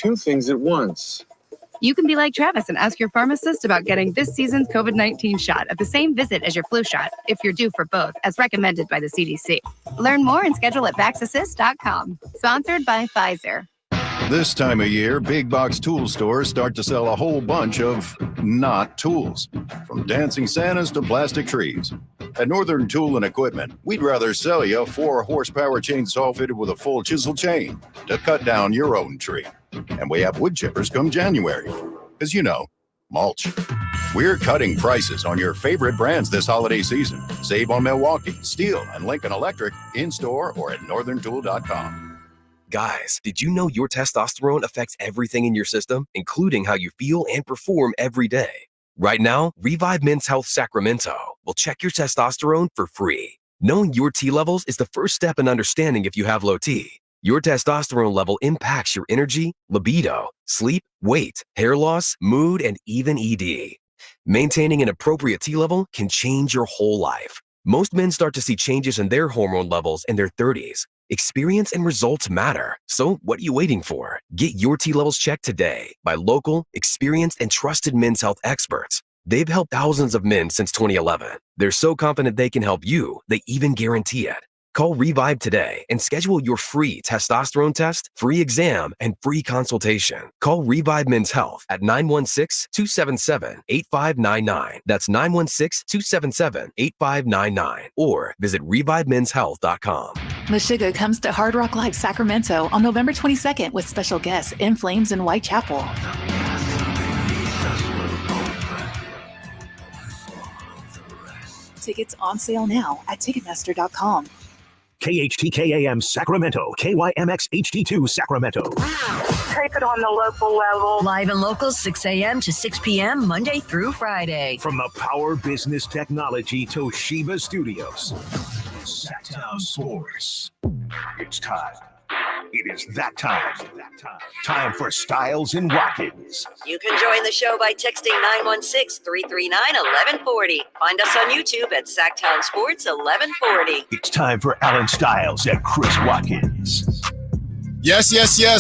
two things at once. You can be like Travis and ask your pharmacist about getting this season's COVID-19 shot at the same visit as your flu shot, if you're due for both, as recommended by the CDC. Learn more and schedule at vaxassist.com. Sponsored by Pfizer. This time of year, big box tool stores start to sell a whole bunch of not tools, from dancing Santas to plastic trees. At Northern Tool and Equipment, we'd rather sell you a 4-horsepower chainsaw fitted with a full chisel chain to cut down your own tree. And we have wood chippers come January, because mulch. We're cutting prices on your favorite brands this holiday season. Save on Milwaukee, Steel, and Lincoln Electric in-store or at northerntool.com. Guys, did you know your testosterone affects everything in your system, including how you feel and perform every day? Right now, Revive Men's Health Sacramento will check your testosterone for free. Knowing your T levels is the first step in understanding if you have low T. Your testosterone level impacts your energy, libido, sleep, weight, hair loss, mood, and even ED. Maintaining an appropriate T level can change your whole life. Most men start to see changes in their hormone levels in their 30s. Experience and results matter. So what are you waiting for? Get your T levels checked today by local, experienced, and trusted men's health experts. They've helped thousands of men since 2011. They're so confident they can help you, they even guarantee it. Call Revive today and schedule your free testosterone test, free exam, and free consultation. Call Revive Men's Health at 916-277-8599. That's 916-277-8599. Or visit ReviveMen'sHealth.com. Meshuggah comes to Hard Rock Live Sacramento on November 22nd with special guests In Flames and Whitechapel. Tickets on sale now at Ticketmaster.com. KHTKAM Sacramento, KYMX HD2 Sacramento. Tape it on the local level. Live and local, 6 a.m. to 6 p.m., Monday through Friday. From the Power Business Technology Toshiba Studios. Sactown Sports. It's time. It is that time. Time for Stiles and Watkins. You can join the show by texting 916-339-1140. Find us on YouTube at Sactown Sports 1140. It's time for Alan Stiles and Chris Watkins. Yes.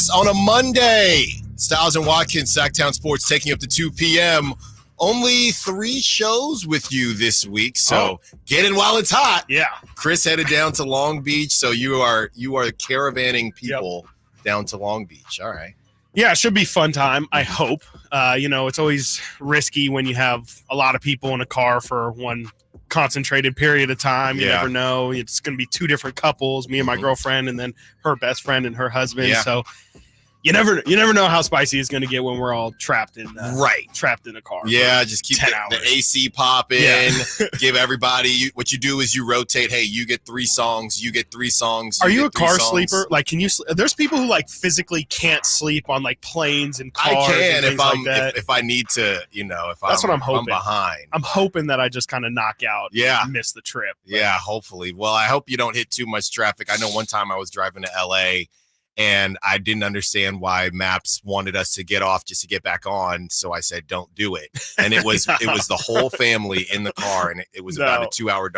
On a Monday, Stiles and Watkins, Sactown Sports, taking up to 2 p.m. Only 3 shows with you this week, so get in while it's hot. Yeah. Chris headed down to Long Beach, so you are caravanning people down to Long Beach. All right. Yeah, it should be a fun time, I hope. It's always risky when you have a lot of people in a car for one concentrated period of time. You never know. It's going to be 2 different couples, me and my girlfriend, and then her best friend and her husband. Yeah. So you never know how spicy it's going to get when we're all trapped in a car. Yeah, just keep the AC popping. Yeah. Give everybody what you do is you rotate. Hey, you get 3 songs. You get 3 songs. Are you a car sleeper? Like, can you? There's people who physically can't sleep on planes and cars. I can and if I need to. That's what I'm hoping. I'm behind. I'm hoping that I just kind of knock out. And miss the trip. But. Yeah, hopefully. Well, I hope you don't hit too much traffic. I know one time I was driving to LA. And I didn't understand why Maps wanted us to get off just to get back on. So I said, don't do it. And it was the whole family in the car. And it was about a 2-hour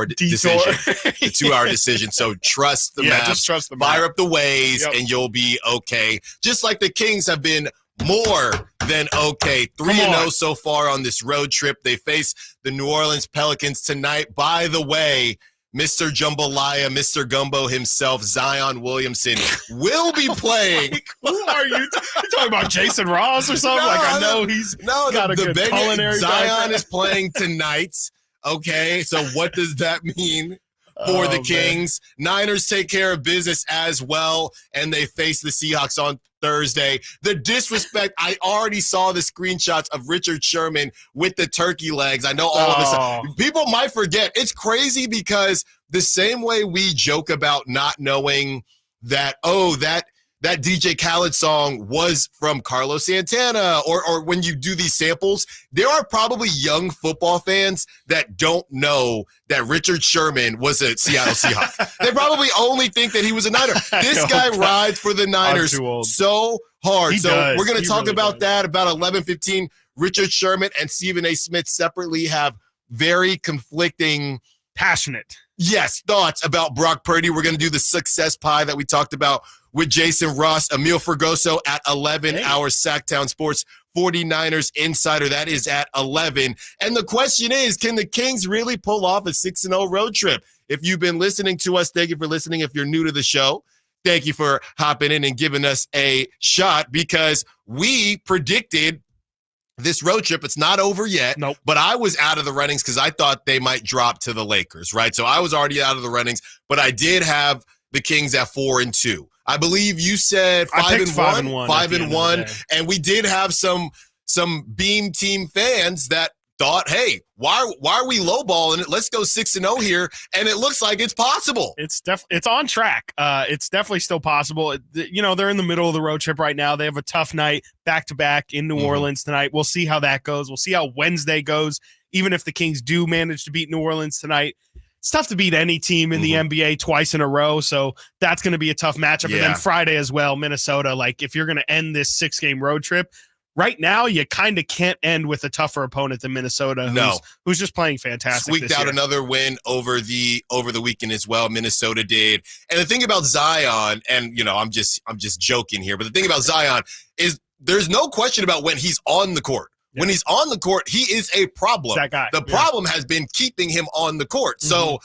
decision. A 2-hour decision. So trust the Maps. Just trust the Maps. Fire up the Waze and you'll be okay. Just like the Kings have been more than okay. 3-0 so far on this road trip. They face the New Orleans Pelicans tonight. By the way, Mr. Jambalaya, Mr. Gumbo himself, Zion Williamson, will be playing. Who are you? You talking about Jason Ross or something? I know he's got a good culinary Zion background. is playing tonight. Okay, so what does that mean for the Kings? Niners take care of business as well, and they face the Seahawks on Thursday. The disrespect, I already saw the screenshots of Richard Sherman with the turkey legs. I know all of this. People might forget. It's crazy because the same way we joke about not knowing that, that DJ Khaled song was from Carlos Santana, or when you do these samples, there are probably young football fans that don't know that Richard Sherman was a Seattle Seahawk. They probably only think that he was a Niner. This guy rides for the Niners so hard. We're going to talk about that, about 11:15. Richard Sherman and Stephen A. Smith separately have very conflicting passionate. Yes, thoughts about Brock Purdy. We're going to do the success pie that we talked about with Jason Ross, Emil Fergoso at 11, our Sactown Sports 49ers Insider. That is at 11. And the question is, can the Kings really pull off a 6-0 road trip? If you've been listening to us, thank you for listening. If you're new to the show, thank you for hopping in and giving us a shot, because we predicted this road trip. It's not over yet, but I was out of the runnings because I thought they might drop to the Lakers, right? So I was already out of the runnings, but I did have the Kings at 4-2. I believe you said 5-1, 5-1, and we did have some Beam Team fans that thought, hey, why are we lowballing it? Let's go 6-0 here, and it looks like it's possible. It's on track. It's definitely still possible. They're in the middle of the road trip right now. They have a tough night back-to-back in New Orleans tonight. We'll see how that goes. We'll see how Wednesday goes. Even if the Kings do manage to beat New Orleans tonight, it's tough to beat any team in the NBA twice in a row, so that's going to be a tough matchup. And then Friday as well, Minnesota. Like, if you're going to end this 6-game road trip, right now, you kind of can't end with a tougher opponent than Minnesota, who's just playing fantastic. Squeaked out another win over the weekend as well. Minnesota did. And the thing about Zion, and I'm just joking here, but the thing about Zion is there's no question about when he's on the court. When he's on the court, he is a problem. That guy. The problem has been keeping him on the court. So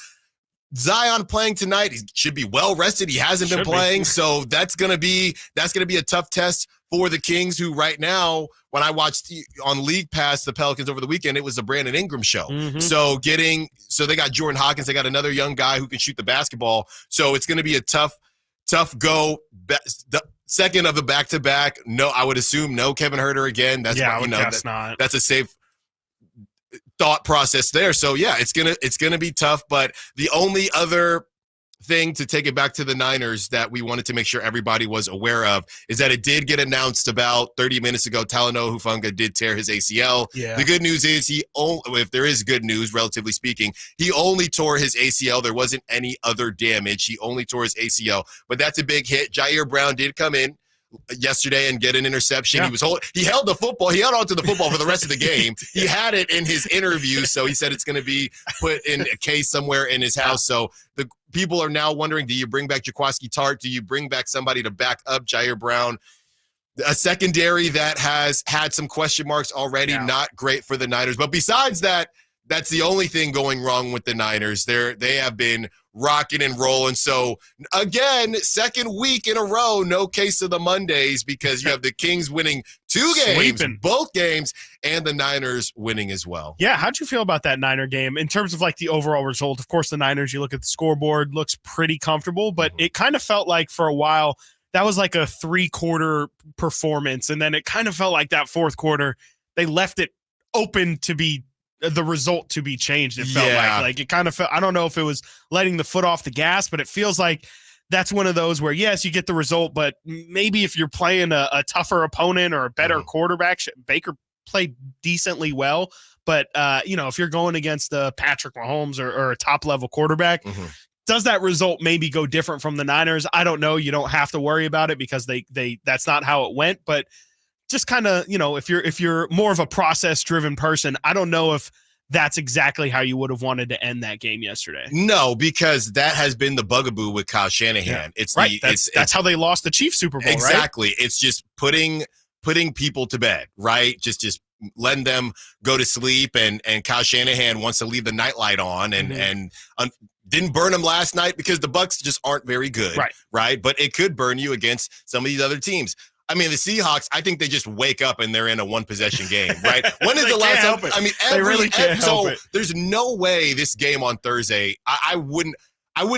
Zion playing tonight, he should be well rested. He hasn't been playing, so that's gonna be a tough test for the Kings, who right now, when I watched on League Pass the Pelicans over the weekend, it was a Brandon Ingram show. So they got Jordan Hawkins, they got another young guy who can shoot the basketball. So it's gonna be a tough go. Second of the back-to-back. No, I would assume no Kevin Huerter again. That's not. That's a safe thought process there. So yeah, it's gonna be tough. But the only other thing, to take it back to the Niners, that we wanted to make sure everybody was aware of is that it did get announced about 30 minutes ago. Talanoa Hufanga did tear his ACL. The good news is if there is good news, relatively speaking, he only tore his ACL. There wasn't any other damage. He only tore his ACL, but that's a big hit. Jair Brown did come in yesterday and get an interception. He held the football. He held on to the football for the rest of the game. He had it in his interview, so he said it's going to be put in a case somewhere in his house. So the people are now wondering, do you bring back Jaquiski Tartt? Do you bring back somebody to back up Jair Brown? A secondary that has had some question marks already, not great for the Niners. But besides that, that's the only thing going wrong with the Niners. They have been rocking and rolling. So, again, second week in a row, no case of the Mondays, because you have the Kings winning 2 games, both games, and the Niners winning as well. Yeah, how'd you feel about that Niner game in terms of like the overall result? Of course, the Niners, you look at the scoreboard, looks pretty comfortable, but it kind of felt like for a while that was like a 3-quarter performance, and then it kind of felt like that fourth quarter they left it open to be the result to be changed. It felt like it kind of felt, I don't know if it was letting the foot off the gas, but it feels like that's one of those where, yes, you get the result, but maybe if you're playing a tougher opponent or a better quarterback, Baker played decently well, but if you're going against Patrick Mahomes or a top level quarterback, does that result maybe go different from the Niners? I don't know. You don't have to worry about it because they that's not how it went, but just kind of, if you're more of a process driven person, I don't know if that's exactly how you would have wanted to end that game yesterday. No, because that has been the bugaboo with Kyle Shanahan. It's right. That's how they lost the Chiefs Super Bowl. Exactly. Right? It's just putting people to bed, right? Just letting them go to sleep. And Kyle Shanahan wants to leave the nightlight on and didn't burn them last night because the Bucs just aren't very good. Right. But it could burn you against some of these other teams. I mean, the Seahawks, I think they just wake up and they're in a one-possession game, right? When is the last time? I mean, they really can't help it. There's no way this game on Thursday, I wouldn't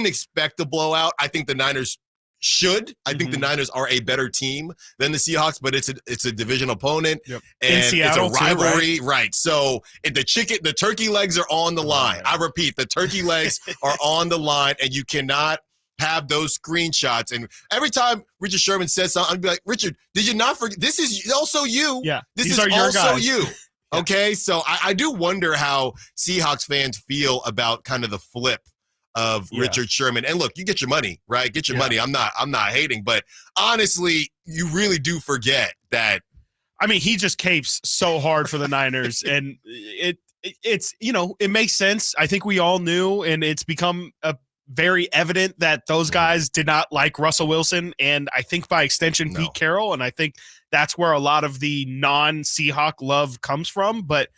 expect a blowout. I think the Niners should. I think the Niners are a better team than the Seahawks, but it's a division opponent and it's a rivalry, right? So the turkey legs are on the line. I repeat, the turkey legs are on the line, and you cannot have those screenshots. And every time Richard Sherman says something, I'd be like, Richard, did you not forget? This is also you. Yeah, this is also you. Okay, so I do wonder how Seahawks fans feel about kind of the flip of Richard Sherman. And look, you get your money, right? Get your money. I'm not hating, but honestly, you really do forget that. I mean, he just capes so hard for the Niners, and it's, it makes sense. I think we all knew, and it's become very evident that those guys did not like Russell Wilson, and I think by extension Pete Carroll, and I think that's where a lot of the non-Seahawk love comes from. But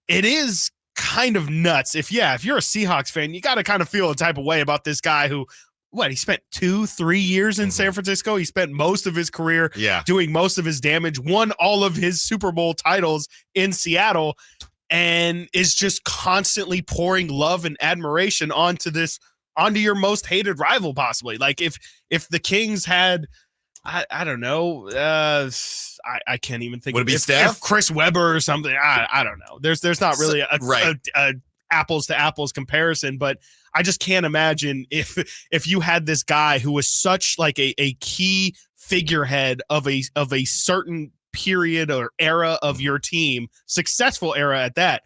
it is kind of nuts. If you're a Seahawks fan, you got to kind of feel a type of way about this guy who, he spent 2-3 years in San Francisco. He spent most of his career doing most of his damage, won all of his Super Bowl titles in Seattle, and is just constantly pouring love and admiration onto your most hated rival, possibly. Like if the Kings had, I don't know, I can't even think. Would it be Steph? If Chris Webber or something? I don't know. There's not really a apples to apples comparison, but I just can't imagine if you had this guy who was such like a key figurehead of a certain period or era of your team, successful era at that,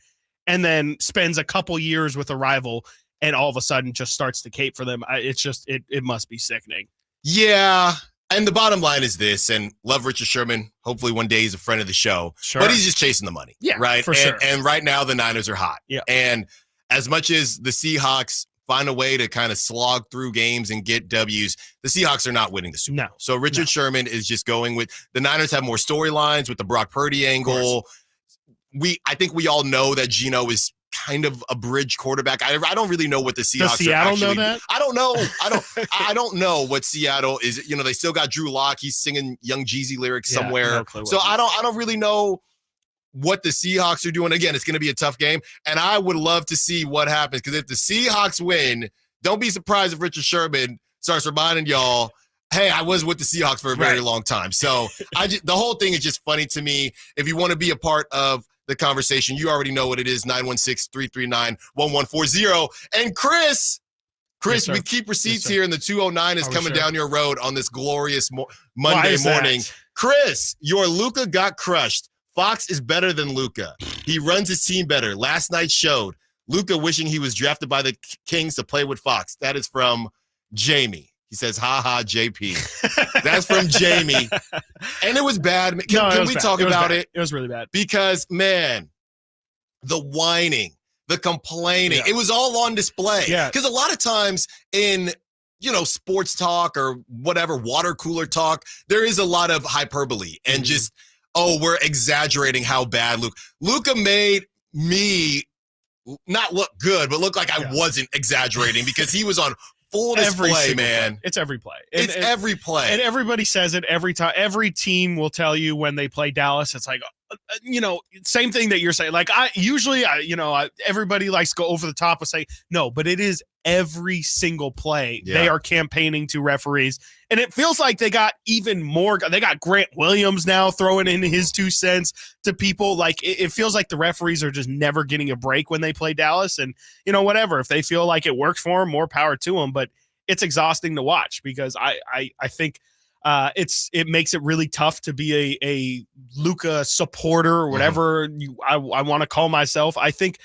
and then spends a couple years with a rival and all of a sudden just starts to cape for them. It must be sickening. Yeah. And the bottom line is this, and love Richard Sherman. Hopefully one day he's a friend of the show. Sure. But he's just chasing the money. Yeah, right? For sure. And right now the Niners are hot. Yeah. And as much as the Seahawks find a way to kind of slog through games and get W's, the Seahawks are not winning the Super Bowl. So Richard Sherman is just going with the Niners have more storylines with the Brock Purdy angle. I think we all know that Geno is kind of a bridge quarterback. I don't really know what the Seahawks Does Seattle are actually, know that? I don't know. I don't know what Seattle is. They still got Drew Lock. He's singing Young Jeezy lyrics somewhere. No clue so I don't really know what the Seahawks are doing. Again, it's going to be a tough game, and I would love to see what happens, because if the Seahawks win, don't be surprised if Richard Sherman starts reminding y'all, hey, I was with the Seahawks for a very long time. So the whole thing is just funny to me. If you want to be a part of the conversation, you already know what it is, 916-339-1140. And Chris, yes, we keep receipts here, and the 209 is coming down your road on this glorious Monday morning. Chris, your Luka got crushed. Fox is better than Luka. He runs his team better. Last night showed Luka wishing he was drafted by the Kings to play with Fox. That is from Jamie. He says, ha ha, JP. That's from Jamie. And it was bad. Can we talk about it? It was really bad. Because, man, the whining, the complaining, it was all on display. Yeah. Because a lot of times in, sports talk or whatever, water cooler talk, there is a lot of hyperbole and just, we're exaggerating how bad Luka made me not look good, but look like I wasn't exaggerating, because he was on full display, man. It's every play. It's every play. And everybody says it every time. Every team will tell you when they play Dallas, it's like, same thing that you're saying. Like everybody likes to go over the top and say, no, but it is every single play. Yeah. They are campaigning to referees. And it feels like they got even more. They got Grant Williams now throwing in his 2 cents to people. Like it feels like the referees are just never getting a break when they play Dallas. And, whatever, if they feel like it works for them, more power to them. But it's exhausting to watch, because I think it makes it really tough to be a Luka supporter or whatever I want to call myself. I think,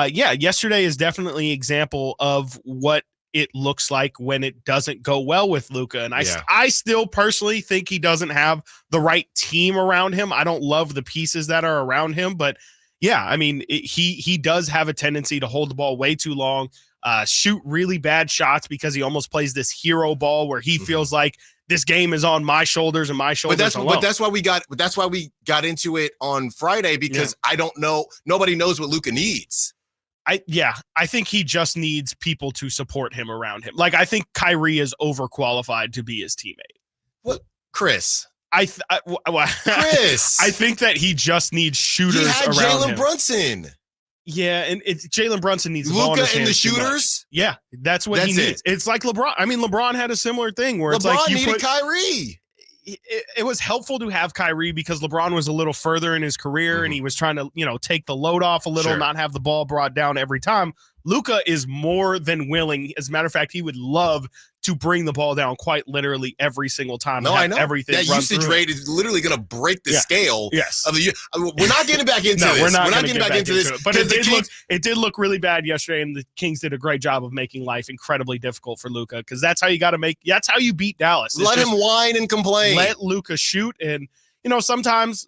yesterday is definitely an example of what it looks like when it doesn't go well with Luka. And I still personally think he doesn't have the right team around him. I don't love the pieces that are around him, but he does have a tendency to hold the ball way too long, shoot really bad shots, because he almost plays this hero ball where he feels like this game is on my shoulders and my shoulders alone. But that's why we got into it on Friday, because I don't know. Nobody knows what Luka needs. I think he just needs people to support him around him. Like, I think Kyrie is overqualified to be his teammate. What, Chris? Chris, I think that he just needs shooters around him. He had Jalen Brunson. Yeah, and Jalen Brunson needs Luka and the shooters. Yeah, that's what he needs. It's like LeBron. I mean, LeBron had a similar thing where it's like you needed Kyrie. It was helpful to have Kyrie because LeBron was a little further in his career and he was trying to, take the load off a little, not have the ball brought down every time. Luka is more than willing. As a matter of fact, he would love to bring the ball down quite literally every single time. No, I know. Everything that usage rate is literally going to break the scale. Yes. Of the, we're not getting back into this. We're not getting back into this. But it did look really bad yesterday, and the Kings did a great job of making life incredibly difficult for Luka, because that's how you got to that's how you beat Dallas. Let him whine and complain. Let Luka shoot. And, sometimes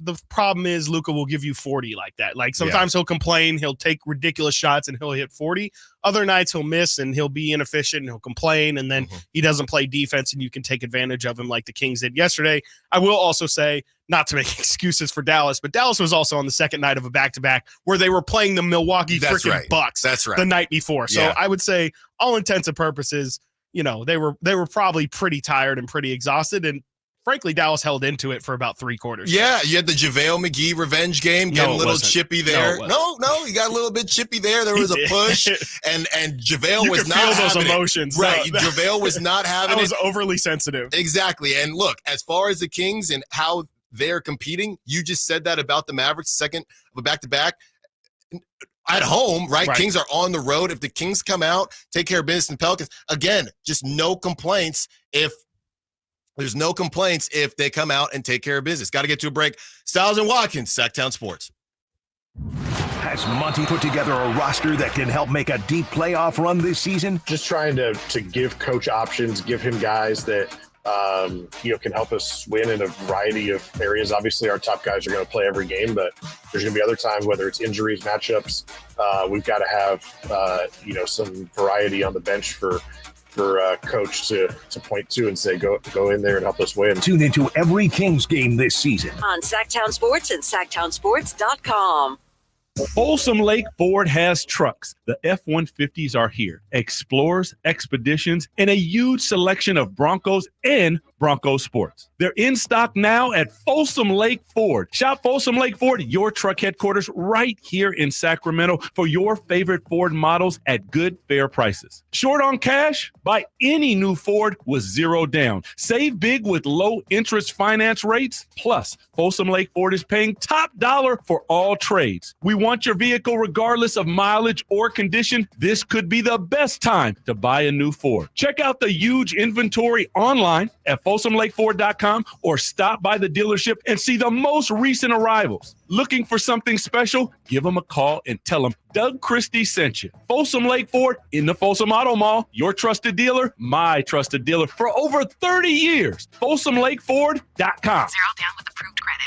the problem is Luka will give you 40 like that. Like sometimes he'll complain, he'll take ridiculous shots and he'll hit 40. Other nights he'll miss and he'll be inefficient and he'll complain, and then he doesn't play defense and you can take advantage of him like the Kings did yesterday. I will also say, not to make excuses for Dallas, but Dallas was also on the second night of a back-to-back where they were playing the Milwaukee freaking Bucks the night before. So I would say all intents and purposes, they were probably pretty tired and pretty exhausted, and frankly, Dallas held into it for about 3 quarters. Yeah, you had the JaVale McGee revenge game, getting a little chippy there. No, you got a little bit chippy there. There was a push, and JaVale was not having those emotions. Right, JaVale was not having it. I was overly sensitive. Exactly. And look, as far as the Kings and how they're competing, you just said that about the Mavericks, the second of a back-to-back. At home, right? Kings are on the road. If the Kings come out, take care of business in Pelicans, again, just no complaints if they come out and take care of business. Got to get to a break. Stiles and Watkins, Sactown Sports. Has Monty put together a roster that can help make a deep playoff run this season? Just trying to give coach options, give him guys that can help us win in a variety of areas. Obviously, our top guys are going to play every game, but there's going to be other times, whether it's injuries, matchups, we've got to have some variety on the bench for coach to point to and say, go in there and help us win. Tune into every Kings game this season on Sactown Sports and SactownSports.com. Folsom Lake Ford has trucks. The F-150s are here. Explorers, Expeditions, and a huge selection of Broncos and Bronco Sports. They're in stock now at Folsom Lake Ford. Shop Folsom Lake Ford, your truck headquarters right here in Sacramento, for your favorite Ford models at good, fair prices. Short on cash? Buy any new Ford with 0 down. Save big with low interest finance rates. Plus, Folsom Lake Ford is paying top dollar for all trades. We want your vehicle regardless of mileage or condition. This could be the best time to buy a new Ford. Check out the huge inventory online at FolsomLakeFord.com or stop by the dealership and see the most recent arrivals. Looking for something special? Give them a call and tell them Doug Christie sent you. Folsom Lake Ford in the Folsom Auto Mall, your trusted dealer, my trusted dealer for over 30 years. FolsomLakeFord.com. 0 down with approved credit.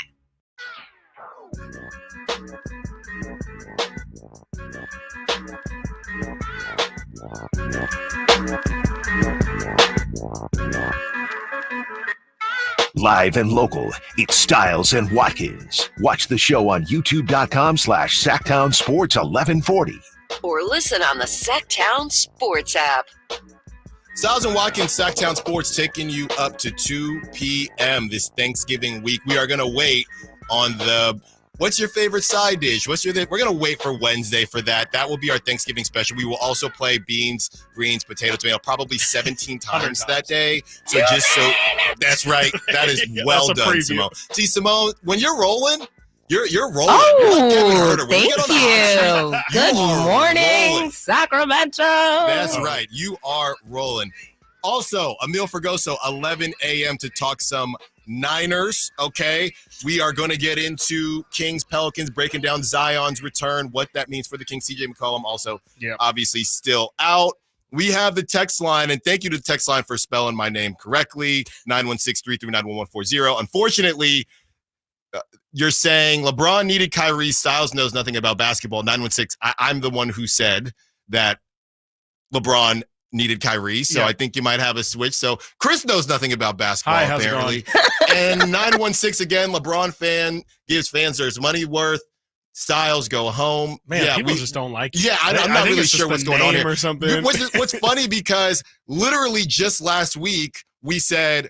Live and local, it's Stiles and Watkins. Watch the show on youtube.com/Sactown Sports 1140. Or listen on the Sactown Sports app. Stiles and Watkins, Sactown Sports, taking you up to 2 p.m. this Thanksgiving week. We are going to wait on what's your favorite side dish? We're going to wait for Wednesday for that. That will be our Thanksgiving special. We will also play beans, greens, potato, tomato, probably 17 times that day. So that's right. That is well done, Simone. See, Simone, when you're rolling, you're rolling. Oh, thank you. Good morning, rolling. Sacramento. That's right. You are rolling. Also, Emil Fergoso, 11 a.m. to talk some Niners, okay? We are going to get into Kings, Pelicans, breaking down Zion's return, what that means for the Kings. CJ McCollum also obviously still out. We have the text line, and thank you to the text line for spelling my name correctly, 916-339-1140. Unfortunately, you're saying LeBron needed Kyrie. Stiles knows nothing about basketball. 916, I'm the one who said that LeBron needed Kyrie, so I think you might have a switch. So Chris knows nothing about basketball, apparently. And 916 again, LeBron fan gives fans their money worth. Stiles go home. Man, people just don't like it. Yeah, I'm not really sure what's going on here. Or something. What's funny, because literally just last week we said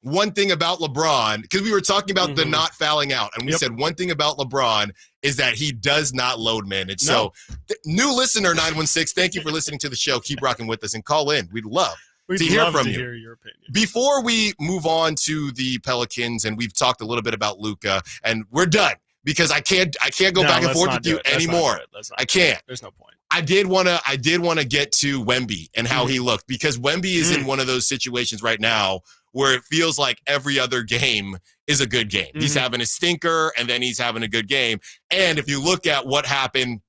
one thing about LeBron, because we were talking about the not fouling out, and we said one thing about LeBron is that he does not load manage. No. So new listener 916, thank you for listening to the show. Keep rocking with us and call in. We'd love to hear from you. Hear your opinion. Before we move on to the Pelicans, and we've talked a little bit about Luka, and we're done because I can't go back and forth with you anymore. I can't. There's no point. I did want to get to Wemby and how he looked, because Wemby is in one of those situations right now where it feels like every other game is a good game. He's having a stinker, and then he's having a good game. And if you look at what happened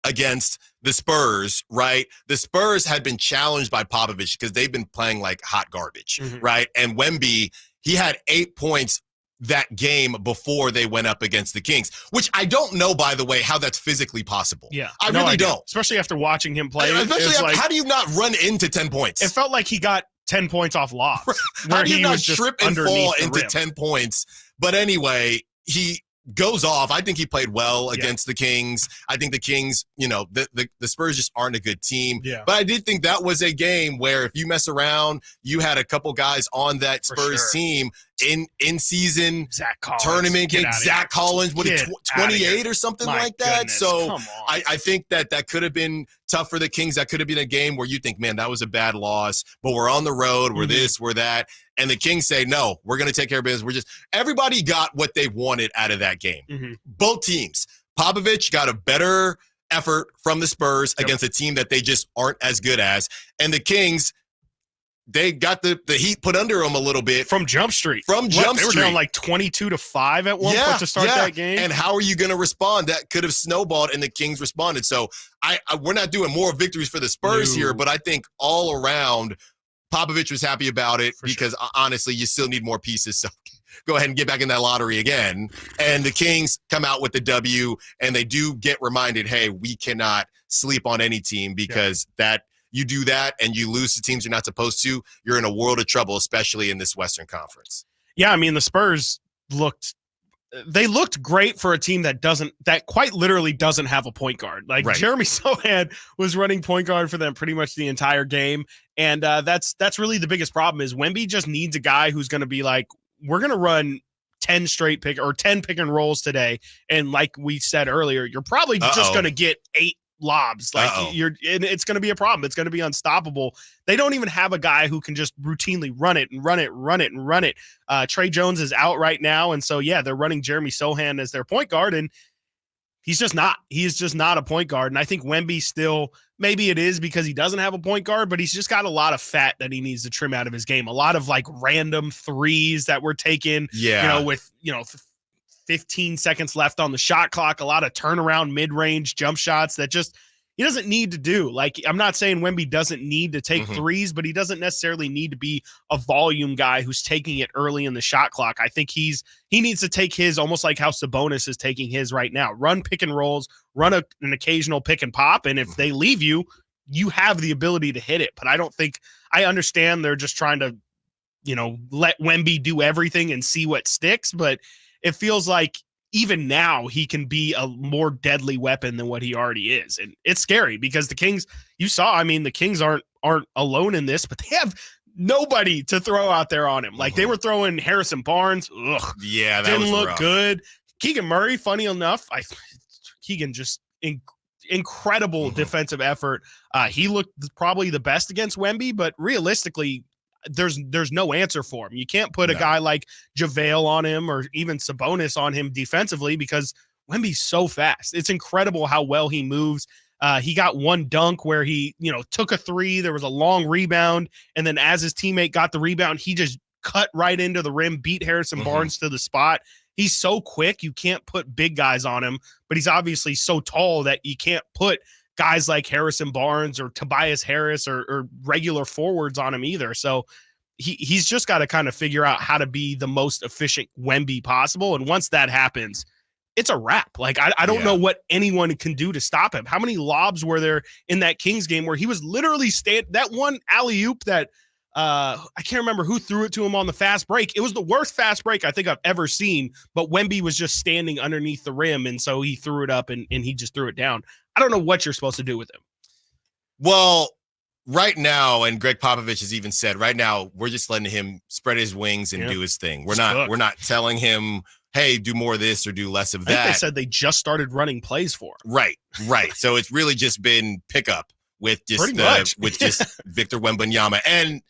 against the Spurs, right? The Spurs had been challenged by Popovich because they've been playing like hot garbage, right? And Wemby, he had 8 points that game before they went up against the Kings, which I don't know, by the way, how that's physically possible. Yeah. I really don't. Especially after watching him play. How do you not run into 10 points? It felt like he got 10 points off loss. How do you not trip and fall into 10 points? But anyway, he goes off. I think he played well against the Kings. I think the Kings, the Spurs just aren't a good team. Yeah. But I did think that was a game where if you mess around, you had a couple guys on that Spurs team in season tournament game. Zach Collins, 28 or something like that. Goodness, so I think that could have been tough for the Kings. That could have been a game where you think, man, that was a bad loss, but we're on the road. We're this, we're that. And the Kings say, no, we're going to take care of business. Everybody got what they wanted out of that game. Both teams. Popovich got a better effort from the Spurs against a team that they just aren't as good as. And the Kings, they got the heat put under them a little bit. From Jump Street. They were down like 22-5 at one point to start that game. And how are you going to respond? That could have snowballed, and the Kings responded. So we're not doing more victories for the Spurs here, but I think all around, Popovich was happy about it because honestly, you still need more pieces. So go ahead and get back in that lottery again. And the Kings come out with the W, and they do get reminded, hey, we cannot sleep on any team because that you do that and you lose to teams you're not supposed to, you're in a world of trouble, especially in this Western Conference. Yeah, I mean, the Spurs looked great for a team that quite literally doesn't have a point guard. Like Jeremy Sohan was running point guard for them pretty much the entire game. And that's really the biggest problem is Wemby just needs a guy who's going to be like, we're going to run 10 straight 10 pick and rolls today. And like we said earlier, you're probably just going to get 8 lobs. Like it's going to be a problem. It's going to be unstoppable. They don't even have a guy who can just routinely run it. Trey Jones is out right now. And so, they're running Jeremy Sohan as their point guard. And he's just not a point guard. And I think Wemby still, maybe it is because he doesn't have a point guard, but he's just got a lot of fat that he needs to trim out of his game. A lot of like random threes that were taken, with 15 seconds left on the shot clock, a lot of turnaround mid-range jump shots that just he doesn't need to do. Like, I'm not saying Wemby doesn't need to take threes, but he doesn't necessarily need to be a volume guy who's taking it early in the shot clock. I think he needs to take his almost like how Sabonis is taking his right now. Run pick and rolls, run an occasional pick and pop, and if they leave you, you have the ability to hit it. But I understand they're just trying to, let Wemby do everything and see what sticks, but it feels like even now he can be a more deadly weapon than what he already is. And it's scary because the Kings, the Kings aren't alone in this, but they have nobody to throw out there on him. Like they were throwing Harrison Barnes. Ugh, that didn't look good. Keegan Murray, funny enough, Keegan just incredible defensive effort. He looked probably the best against Wemby, but realistically, there's no answer for him. You can't put a guy like JaVale on him or even Sabonis on him defensively because Wemby's so fast. It's incredible how well he moves. He got one dunk where he, took a three. There was a long rebound. And then as his teammate got the rebound, he just cut right into the rim, beat Harrison Barnes to the spot. He's so quick. You can't put big guys on him, but he's obviously so tall that you can't put guys like Harrison Barnes or Tobias Harris or regular forwards on him either. So he's just got to kind of figure out how to be the most efficient Wemby possible. And once that happens, it's a wrap. Like, I don't know what anyone can do to stop him. How many lobs were there in that Kings game where he was literally that one alley-oop that I can't remember who threw it to him on the fast break. It was the worst fast break I think I've ever seen, but Wemby was just standing underneath the rim. And so he threw it up and he just threw it down. I don't know what you're supposed to do with him. Well, right now, and Greg Popovich has even said, right now, we're just letting him spread his wings and do his thing. We're not telling him, hey, do more of this or do less of that. I think they said they just started running plays for him. Right. So it's really just been pickup with just Victor Wembanyama. And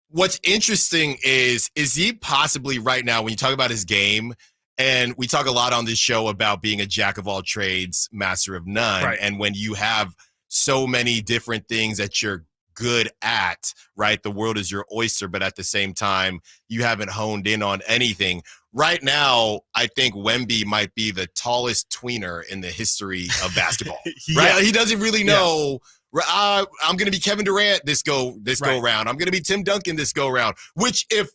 what's interesting is he possibly right now, when you talk about his game, and we talk a lot on this show about being a jack of all trades, master of none. Right. And when you have so many different things that you're good at, right? The world is your oyster, but at the same time, you haven't honed in on anything. Right now, I think Wemby might be the tallest tweener in the history of basketball. Right? He doesn't really know. I'm going to be Kevin Durant this go round. I'm going to be Tim Duncan this go round. Which, if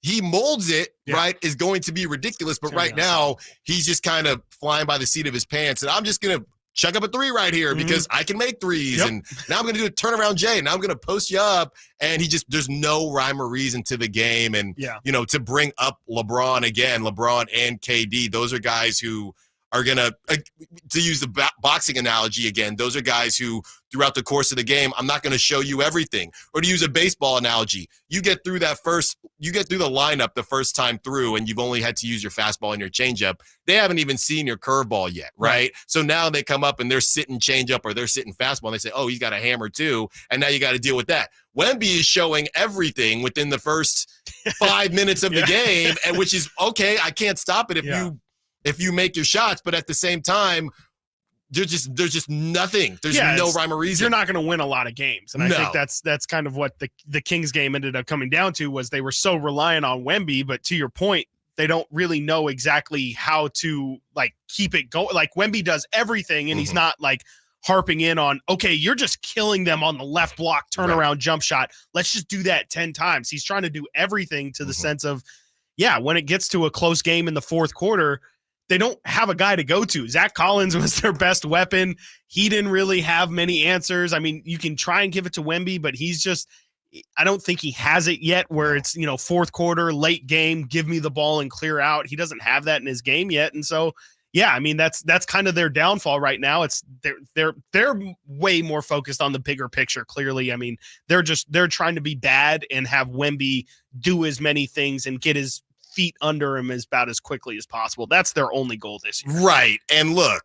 he molds it, right, is going to be ridiculous. But right now, he's just kind of flying by the seat of his pants. And I'm just going to chuck up a three right here because I can make threes. And now I'm going to do a turnaround J. Now I'm going to post you up. And there's no rhyme or reason to the game. And, you know, to bring up LeBron again, LeBron and KD, those are guys who are going to use the boxing analogy again, those are guys who throughout the course of the game, I'm not going to show you everything. Or to use a baseball analogy, you get through the lineup the first time through and you've only had to use your fastball and your changeup. They haven't even seen your curveball yet, right? So now they come up and they're sitting changeup or they're sitting fastball and they say, oh, he's got a hammer too. And now you got to deal with that. Wemby is showing everything within the first 5 minutes of the game, and which is okay. I can't stop it if you make your shots, but at the same time, there's just nothing. There's no rhyme or reason. You're not going to win a lot of games, and I think that's kind of what the Kings game ended up coming down to was they were so reliant on Wemby, but to your point, they don't really know exactly how to like keep it going. Like Wemby does everything, and he's not like harping in on, okay, you're just killing them on the left block turnaround jump shot. Let's just do that 10 times. He's trying to do everything to the sense of, when it gets to a close game in the fourth quarter, they don't have a guy to go to. Zach Collins was their best weapon. He didn't really have many answers. I mean, you can try and give it to Wemby, but he's just, I don't think he has it yet where it's, fourth quarter, late game, give me the ball and clear out. He doesn't have that in his game yet. And so, I mean, that's kind of their downfall right now. It's they're way more focused on the bigger picture. Clearly. I mean, they're trying to be bad and have Wemby do as many things and get his feet under him about as quickly as possible. That's their only goal this year. Right. And look,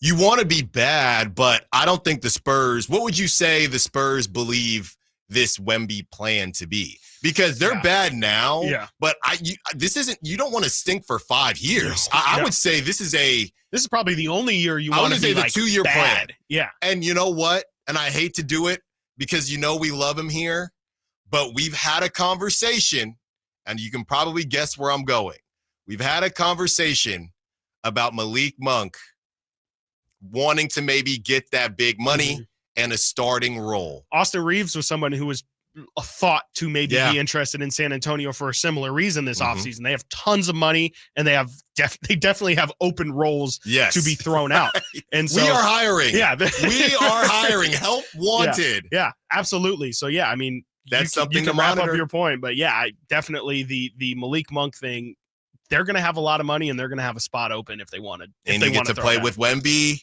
you want to be bad, but I don't think the Spurs, what would you say the Spurs believe this Wemby plan to be? Because they're bad now, but you don't want to stink for 5 years. I would say this is probably the only year you want to be like the 2-year plan. Yeah. And you know what? And I hate to do it because we love him here, but we've had a conversation. And you can probably guess where I'm going. We've had a conversation about Malik Monk wanting to maybe get that big money and a starting role. Austin Reeves was someone who was thought to maybe be interested in San Antonio for a similar reason this offseason. They have tons of money, and they definitely have open roles to be thrown out. And so we are hiring. Yeah, we are hiring. Help wanted. Yeah, absolutely. So I mean, that's something to to wrap monitor. up your point, but definitely the Malik Monk thing. They're going to have a lot of money, and they're going to have a spot open if they wanted. And you get to play with Wemby.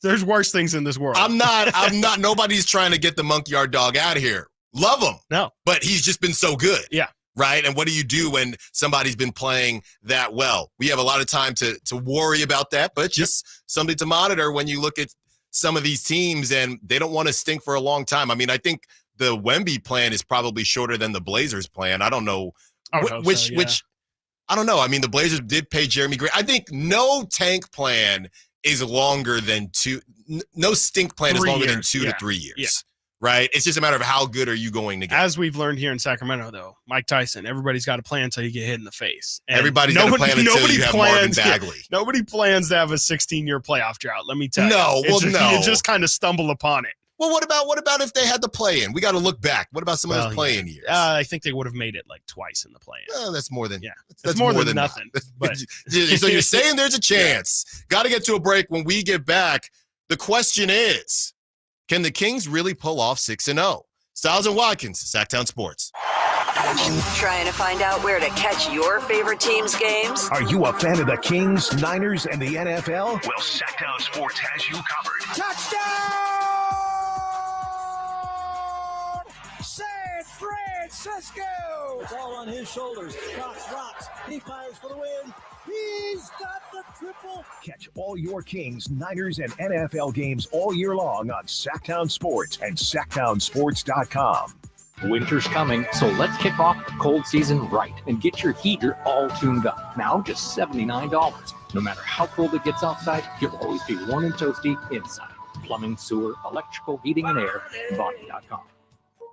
There's worse things in this world. I'm not. Nobody's trying to get the monkey yard dog out of here. Love him. No, but he's just been so good. Yeah. Right. And what do you do when somebody's been playing that well? We have a lot of time to worry about that, but just something to monitor when you look at some of these teams, and they don't want to stink for a long time. I mean, I think the Wemby plan is probably shorter than the Blazers plan. I don't know which I don't know. I mean, the Blazers did pay Jeremy Grant. I think no tank plan is longer than no stink plan is longer than 2 to 3 years. Yeah. Right? It's just a matter of how good are you going to get. As we've learned here in Sacramento, though, Mike Tyson, everybody's got a plan until you get hit in the face. And everybody's got a plan until you have Marvin Bagley. Nobody plans to have a 16-year playoff drought, let me tell you. No. You just kind of stumble upon it. Well, what about if they had the play-in? We got to look back. What about some of those play-in years? I think they would have made it like twice in the play-in. That's more than that's more than nothing. But. So you're saying there's a chance. Got to get to a break. When we get back, the question is, can the Kings really pull off 6-0? Stiles and Watkins, Sactown Sports. Trying to find out where to catch your favorite team's games? Are you a fan of the Kings, Niners, and the NFL? Well, Sactown Sports has you covered. Touchdown! San Francisco! It's all on his shoulders. Cox rocks. He fires for the win. He's got the triple. Catch all your Kings, Niners, and NFL games all year long on Sactown Sports and SactownSports.com. Winter's coming, so let's kick off the cold season right and get your heater all tuned up. Now just $79. No matter how cold it gets outside, you'll always be warm and toasty inside. Plumbing, sewer, electrical, heating, and air, Bonnie.com.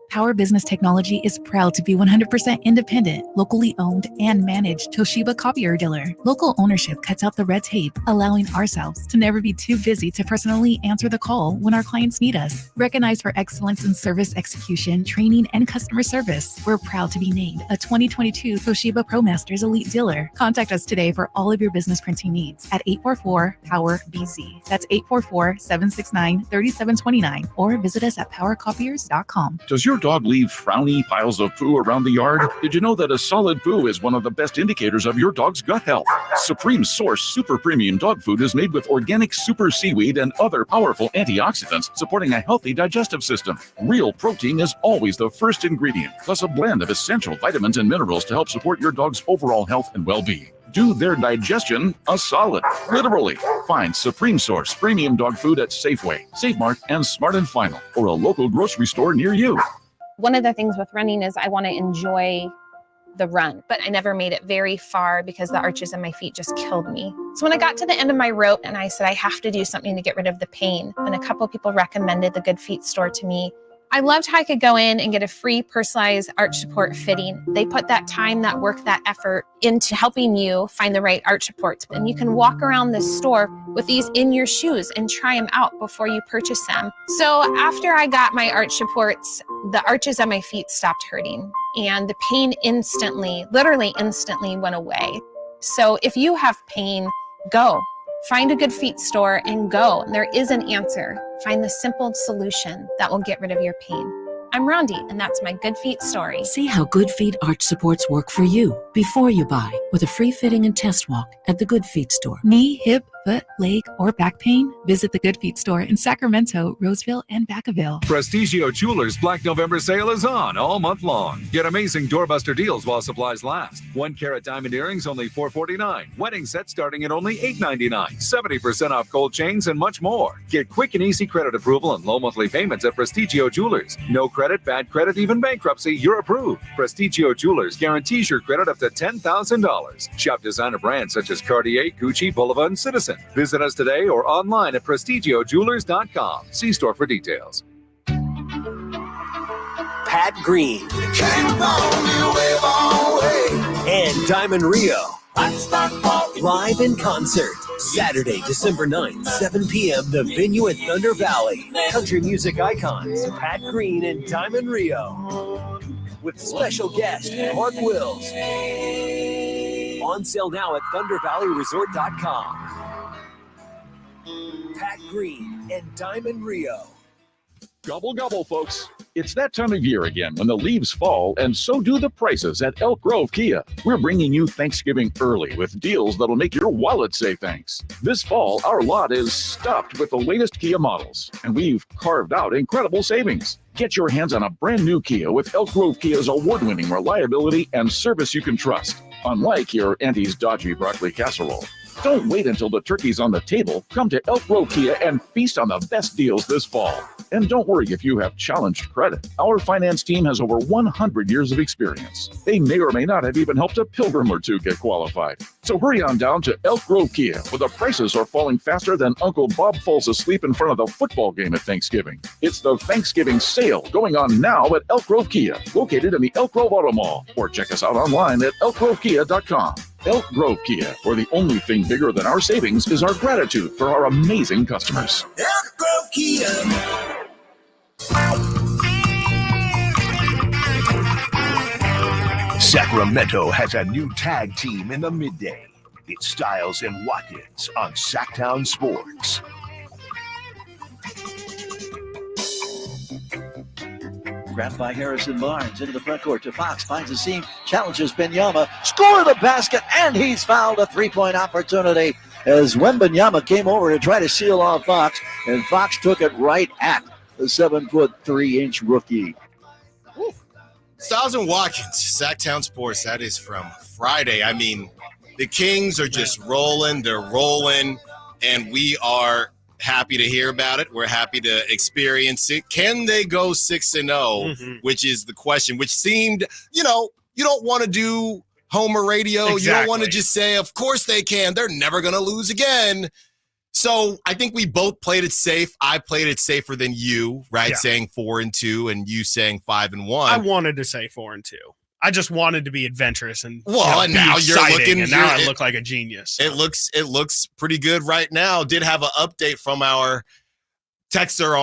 Power Business Technology is proud to be 100% independent, locally owned, and managed Toshiba copier dealer. Local ownership cuts out the red tape, allowing ourselves to never be too busy to personally answer the call when our clients need us. Recognized for excellence in service execution, training, and customer service, we're proud to be named a 2022 Toshiba ProMasters Elite Dealer. Contact us today for all of your business printing needs at 844-POWER-BZ. That's 844-769-3729, or visit us at powercopiers.com. Does your dog leave frowny piles of poo around the yard? Did you know that a solid poo is one of the best indicators of your dog's gut health? Supreme Source Super Premium Dog Food is made with organic super seaweed and other powerful antioxidants, supporting a healthy digestive system. Real protein is always the first ingredient, plus a blend of essential vitamins and minerals to help support your dog's overall health and well-being. Do their digestion a solid, literally. Find Supreme Source Premium Dog Food at Safeway, Safe Mart, and Smart & Final, or a local grocery store near you. One of the things with running is I want to enjoy the run, but I never made it very far because the arches in my feet just killed me. So when I got to the end of my rope and I said, I have to do something to get rid of the pain, and a couple of people recommended the Good Feet store to me. I loved how I could go in and get a free personalized arch support fitting. They put that time, that work, that effort into helping you find the right arch supports. And you can walk around this store with these in your shoes and try them out before you purchase them. So after I got my arch supports, the arches on my feet stopped hurting and the pain instantly, literally instantly went away. So if you have pain, go. Find a Good Feet store and go. There is an answer. Find the simple solution that will get rid of your pain. I'm Rondi, and that's my Good Feet story. See how Good Feet arch supports work for you before you buy with a free fitting and test walk at the Good Feet store. Knee, hip, foot, leg, or back pain? Visit the Good Feet store in Sacramento, Roseville, and Vacaville. Prestigio Jewelers Black November sale is on all month long. Get amazing doorbuster deals while supplies last. 1 carat diamond earrings only $449. Wedding set starting at only $899. 70% off gold chains and much more. Get quick and easy credit approval and low monthly payments at Prestigio Jewelers. No credit, bad credit, even bankruptcy, you're approved. Prestigio Jewelers guarantees your credit up to $10,000. Shop designer brands such as Cartier, Gucci, Bulova, and Citizen. Visit us today or online at prestigiojewelers.com. See store for details. Pat Green and Diamond Rio live in concert Saturday, December 9th, 7 p.m. The venue at Thunder Valley. Country music icons Pat Green and Diamond Rio with special guest Mark Wills. On sale now at ThunderValleyResort.com. Pat Green and Diamond Rio. Gobble, gobble, folks. It's that time of year again when the leaves fall, and so do the prices at Elk Grove Kia. We're bringing you Thanksgiving early with deals that'll make your wallet say thanks. This fall, our lot is stuffed with the latest Kia models, and we've carved out incredible savings. Get your hands on a brand new Kia with Elk Grove Kia's award-winning reliability and service you can trust, unlike your auntie's dodgy broccoli casserole. Don't wait until the turkey's on the table. Come to Elk Grove Kia and feast on the best deals this fall. And don't worry if you have challenged credit. Our finance team has over 100 years of experience. They may or may not have even helped a pilgrim or two get qualified. So hurry on down to Elk Grove Kia, where the prices are falling faster than Uncle Bob falls asleep in front of the football game at Thanksgiving. It's the Thanksgiving sale going on now at Elk Grove Kia, located in the Elk Grove Auto Mall, or check us out online at elkgrovekia.com. Elk Grove Kia, where the only thing bigger than our savings is our gratitude for our amazing customers. Elk Grove Kia. Sacramento has a new tag team in the midday. It's Stiles and Watkins on Sactown Sports. Grabbed by Harrison Barnes into the front court to Fox, finds a seam, challenges Benyama, score the basket, and he's fouled. A three-point opportunity as Wembanyama came over to try to seal off Fox, and Fox took it right at the 7'3" rookie. Stiles and Watkins, Sactown Sports. That is from Friday. I mean, the Kings are just rolling. They're rolling, and we are happy to hear about it. We're happy to experience it. Can they go 6-0, which is the question, which seemed, you don't want to do Homer radio. Exactly. You don't want to just say, of course they can. They're never going to lose again. So I think we both played it safe. I played it safer than you, right? Yeah. Saying 4-2 and you saying 5-1. I wanted to say 4-2. I just wanted to be adventurous and and be now you're exciting, looking. and now I look like a genius. So. It looks pretty good right now. Did have an update from our texter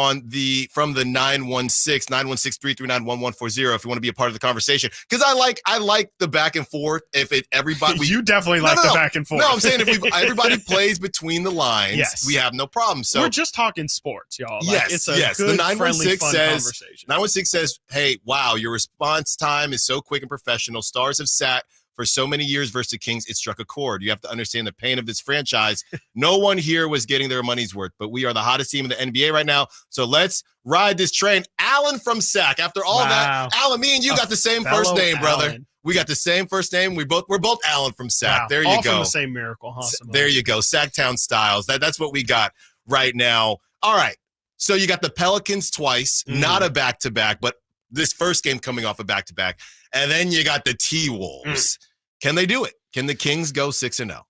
from the 916-339-1140 if you want to be a part of the conversation, because I like the back and forth. If everybody you definitely like the back and forth. No, I'm saying if everybody plays between the lines, yes. we have no problem. So we're just talking sports, y'all. Yes, it's a good, the 916 says, hey, wow, your response time is so quick and professional. Stars have sat for so many years versus the Kings, it struck a chord. You have to understand the pain of this franchise. No one here was getting their money's worth, but we are the hottest team in the NBA right now. So let's ride this train. Alan from Sac. After all that, Alan, me and you got the same first name, brother. Alan. We got the same first name. We're both Alan from Sac. Wow. There you all go. From the same miracle, huh? There you go. Sactown Stiles. That's what we got right now. All right. So you got the Pelicans twice, not a back-to-back, but this first game coming off a back-to-back. And then you got the T-Wolves. Can they do it? Can the Kings go 6-0?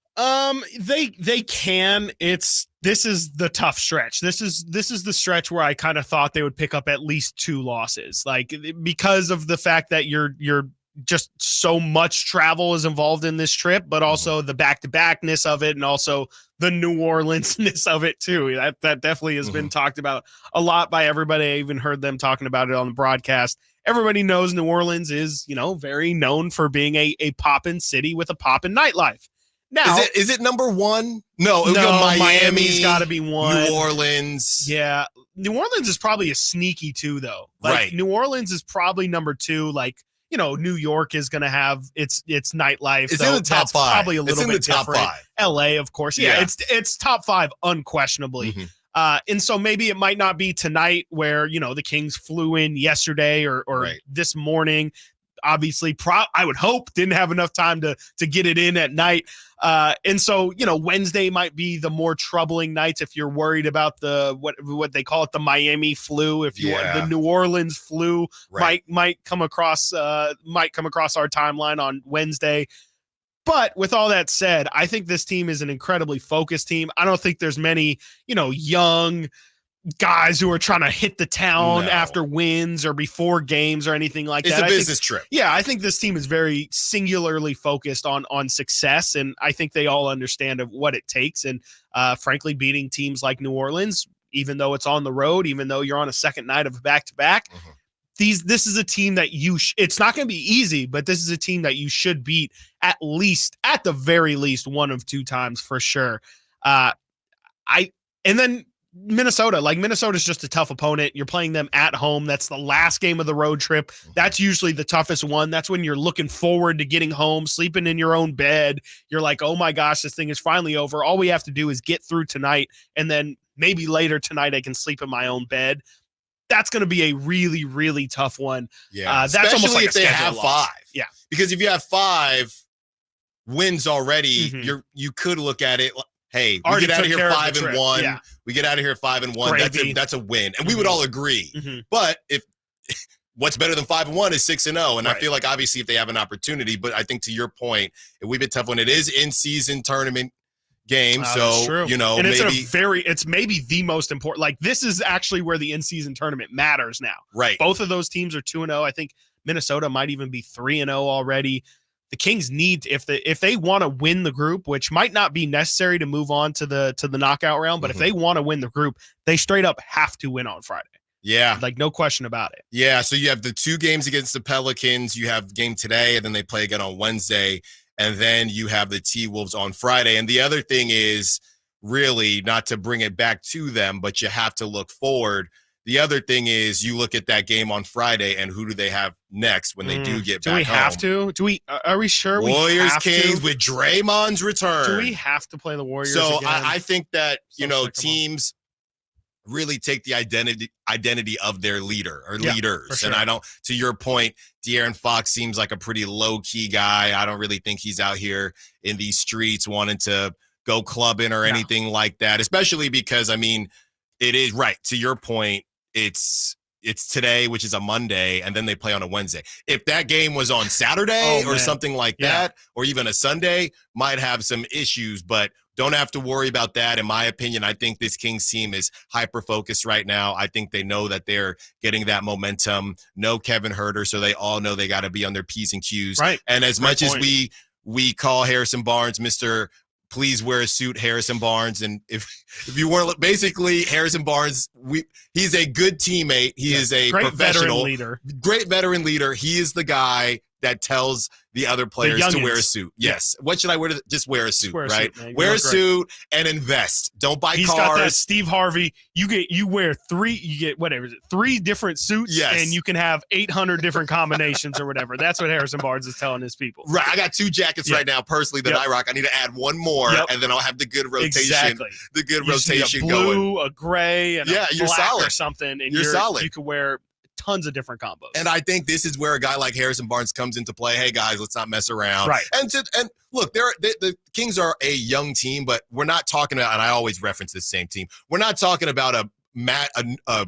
They can. This is the tough stretch. This is the stretch where I kind of thought they would pick up at least 2 losses, like because of the fact that you're just so much travel is involved in this trip, but also the back-to-backness of it, and also the New Orleans-ness of it too. That definitely has been talked about a lot by everybody. I even heard them talking about it on the broadcast. Everybody knows New Orleans is, very known for being a poppin' city with a poppin' nightlife. Now, is it number one? No, Miami's got to be one. New Orleans. Yeah. New Orleans is probably a sneaky 2, though. Right. New Orleans is probably number 2. Like, New York is going to have its nightlife. It's in the top 5. Probably a little bit top different. 5. LA, of course. Yeah. It's top 5 unquestionably. And so maybe it might not be tonight where, the Kings flew in yesterday or this morning. Obviously, I would hope didn't have enough time to get it in at night. And so, Wednesday might be the more troubling nights if you're worried about the what they call it, the Miami flu. If you want the New Orleans flu might come across our timeline on Wednesday. But with all that said, I think this team is an incredibly focused team. I don't think there's many, young guys who are trying to hit the town after wins or before games or anything like that. It's a business trip. Yeah, I think this team is very singularly focused on success, and I think they all understand of what it takes. And frankly, beating teams like New Orleans, even though it's on the road, even though you're on a second night of a back-to-back, this is a team that it's not going to be easy, but this is a team that you should beat at the very least 1 of 2 times for sure. And then Minnesota's just a tough opponent. You're playing them at home. That's the last game of the road trip. That's usually the toughest one. That's when you're looking forward to getting home, sleeping in your own bed. You're like, oh my gosh, this thing is finally over. All we have to do is get through tonight, and then maybe later tonight I can sleep in my own bed. That's going to be a really, really tough one. Yeah, that's especially almost like if they have loss. 5. Yeah, because if you have 5 wins already, you could look at it. Hey, we get out of here 5-1. Yeah. We get out of here 5-1. That's a win, and we would all agree. But if what's better than 5-1 is 6-0, and I feel like obviously if they have an opportunity, but I think to your point, it would be tough when it is in season tournament game. So true. And it's maybe the most important. Like, this is actually where the in-season tournament matters now. Right. Both of those teams are 2-0. I think Minnesota might even be 3-0 already. The Kings need, if they want to win the group, which might not be necessary to move on to the knockout round, but if they want to win the group, they straight up have to win on Friday. Yeah. Like, no question about it. Yeah. So you have the 2 games against the Pelicans. You have game today, and then they play again on Wednesday. And then you have the T-Wolves on Friday. And the other thing is, really, not to bring it back to them, but you have to look forward. The other thing is, you look at that game on Friday, and who do they have next when they do get back home? Do we have to? Are we sure Warriors, we have Kings to? with Draymond's return. Do we have to play the Warriors So again? I think that, teams really take the identity of their leader or leaders. For sure. And I don't, to your point, De'Aaron Fox seems like a pretty low-key guy. I don't really think he's out here in these streets wanting to go clubbing or anything like that, especially because, it is right. To your point, it's, it's today, which is a Monday, and then they play on a Wednesday. If that game was on Saturday or something like that, or even a Sunday, might have some issues, but don't have to worry about that. In my opinion, I think this Kings team is hyper-focused right now. I think they know that they're getting that momentum. No Kevin Huerter, so they all know they got to be on their P's and Q's. Right. And as much as we call Harrison Barnes Mr. Please wear a suit, Harrison Barnes. And if you weren't, basically Harrison Barnes, he's a good teammate. He is a great professional, great veteran leader. He is the guy that tells the other players to wear a suit. Yes. What should I wear? Just wear a suit, right? Wear a suit and invest. Don't buy cars. Got that Steve Harvey. You wear three different suits, and you can have 800 different combinations or whatever. That's what Harrison Barnes is telling his people. Right. I got 2 jackets right now personally that I rock. I need to add one more, and then I'll have the good rotation. Exactly. The good rotation a blue, going. A gray, and a you're black solid. or something. And you're solid. You could wear tons of different combos. And I think this is where a guy like Harrison Barnes comes into play. Hey, guys, let's not mess around. Right. And look, the Kings are a young team, but we're not talking about, and I always reference this same team, we're not talking about a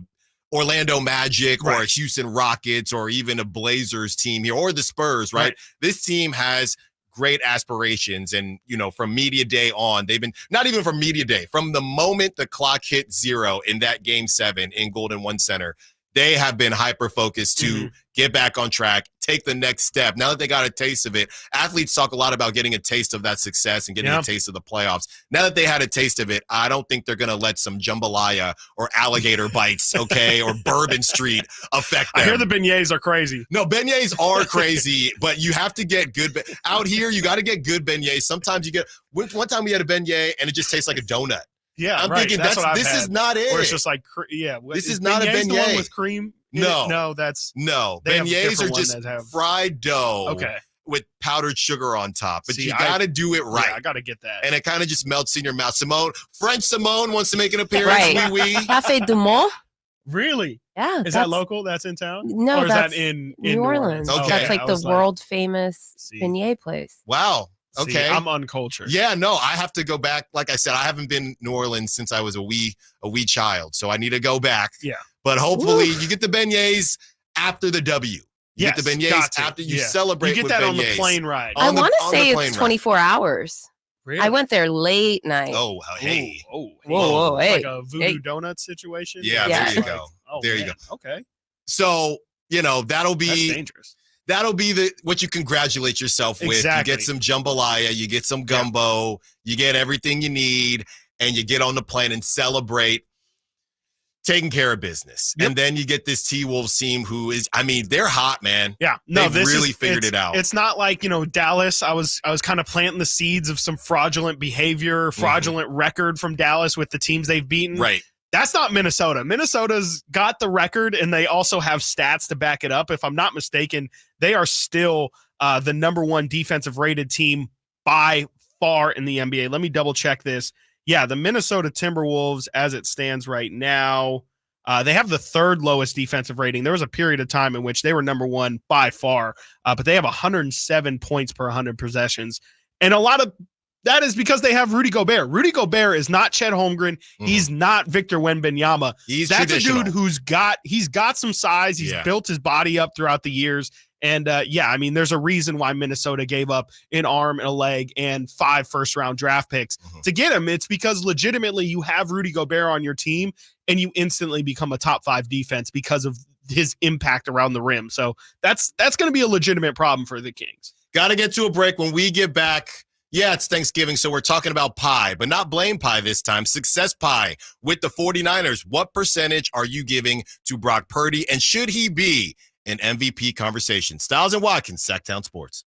Orlando Magic or a Houston Rockets or even a Blazers team here or the Spurs, right? This team has great aspirations. And, from media day on, they've been, not even from media day, from the moment the clock hit 0 in that Game 7 in Golden One Center, they have been hyper-focused to get back on track, take the next step. Now that they got a taste of it, athletes talk a lot about getting a taste of that success and getting a taste of the playoffs. Now that they had a taste of it, I don't think they're going to let some jambalaya or alligator bites, or Bourbon Street affect them. I hear the beignets are crazy. No, beignets are crazy, but you have to get good. Out here, you got to get good beignets. Sometimes you get – one time we had a beignet, and it just tastes like a donut. Yeah, I'm thinking this is not it. Or it's just like, this is not a beignet. The one with cream? No, that's beignets are just fried dough. With powdered sugar on top, but you got to do it right. Yeah, I got to get that, and it kind of just melts in your mouth. French Simone wants to make an appearance. Right. Cafe Du Monde. Really? Yeah. Is that local? That's in town? No, or is that's that in New Orleans. Okay. That's like the world famous beignet place. Wow. Okay. See, I'm uncultured. Yeah, no, I have to go back. Like I said, I haven't been New Orleans since I was a wee child, so I need to go back. Yeah. But hopefully you get the beignets after the W. You get the beignets after you celebrate. You get with that beignets. on the plane ride. I want to say it's 24 hours. Really? I went there late night. Oh, hey. Whoa, hey. Like a voodoo donut situation? Yeah, there you go. You go. Okay. So, that'll be That's dangerous. That'll be what you congratulate yourself with. Exactly. You get some jambalaya, you get some gumbo, you get everything you need, and you get on the plane and celebrate taking care of business. And then you get this T-Wolves team who is, they're hot, man. Yeah. No, they've really figured it out. It's not like, Dallas. I was kind of planting the seeds of some fraudulent behavior, fraudulent record from Dallas with the teams they've beaten. Right. That's not Minnesota. Minnesota's got the record, and they also have stats to back it up. If I'm not mistaken, they are still the number 1 defensive rated team by far in the NBA. Let me double check this. Yeah, the Minnesota Timberwolves, as it stands right now, they have the 3rd lowest defensive rating. There was a period of time in which they were number 1 by far, but they have 107 points per 100 possessions. And a lot of that is because they have Rudy Gobert. Rudy Gobert is not Chet Holmgren. He's not Victor Wembanyama. That's a dude who's got some size. He's built his body up throughout the years. And there's a reason why Minnesota gave up an arm and a leg and 5 first-round draft picks to get him. It's because legitimately you have Rudy Gobert on your team and you instantly become a top 5 defense because of his impact around the rim. So that's going to be a legitimate problem for the Kings. Got to get to a break. When we get back, it's Thanksgiving, so we're talking about pie, but not blame pie this time. Success pie with the 49ers. What percentage are you giving to Brock Purdy, and should he be an MVP conversation? Stiles and Watkins, Sactown Sports.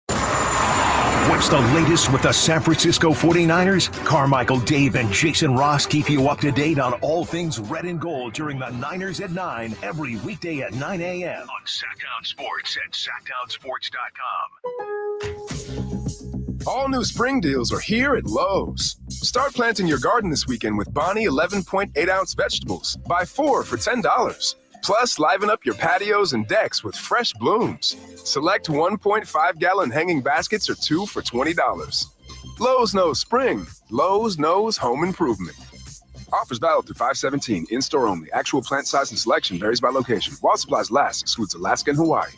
What's the latest with the San Francisco 49ers? Carmichael, Dave, and Jason Ross keep you up to date on all things red and gold during the Niners at 9 every weekday at 9 a.m. on Sactown Sports at SactownSports.com. All new spring deals are here at Lowe's. Start planting your garden this weekend with Bonnie 11.8-ounce vegetables. Buy 4 for $10. Plus, liven up your patios and decks with fresh blooms. Select 1.5-gallon hanging baskets or 2 for $20. Lowe's knows spring. Lowe's knows home improvement. Offers valid through 5/17. In-store only. Actual plant size and selection varies by location. While supplies last, excludes Alaska and Hawaii.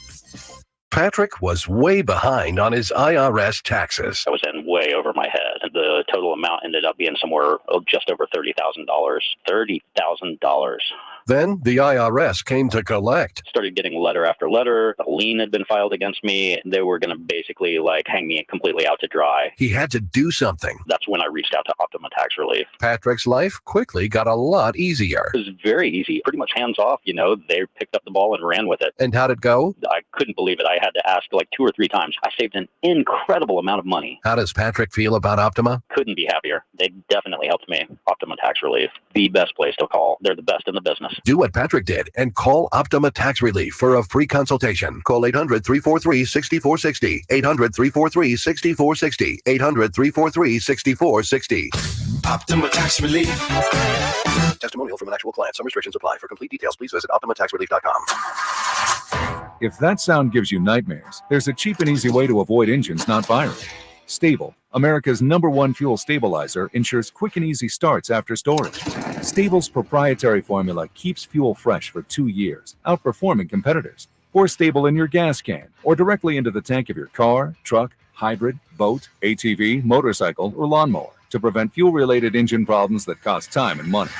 Patrick was way behind on his IRS taxes. I was in way over my head. The total amount ended up being somewhere just over $30,000. $30,000. Then the IRS came to collect. Started getting letter after letter. A lien had been filed against me. They were going to basically hang me completely out to dry. He had to do something. That's when I reached out to Optima Tax Relief. Patrick's life quickly got a lot easier. It was very easy, pretty much hands off. They picked up the ball and ran with it. And how'd it go? I couldn't believe it. I had to ask 2 or 3 times. I saved an incredible amount of money. How does Patrick feel about Optima? Couldn't be happier. They definitely helped me. Optima Tax Relief, the best place to call. They're the best in the business. Do what Patrick did and call Optima Tax Relief for a free consultation. Call 800-343-6460. 800-343-6460. 800-343-6460. Optima Tax Relief. Testimonial from an actual client. Some restrictions apply. For complete details, please visit OptimaTaxRelief.com. If that sound gives you nightmares, there's a cheap and easy way to avoid engines not firing. Stable, America's #1 fuel stabilizer, ensures quick and easy starts after storage. Stable's proprietary formula keeps fuel fresh for 2 years, outperforming competitors. Pour Stable in your gas can or directly into the tank of your car, truck, hybrid, boat, ATV, motorcycle, or lawnmower to prevent fuel-related engine problems that cost time and money.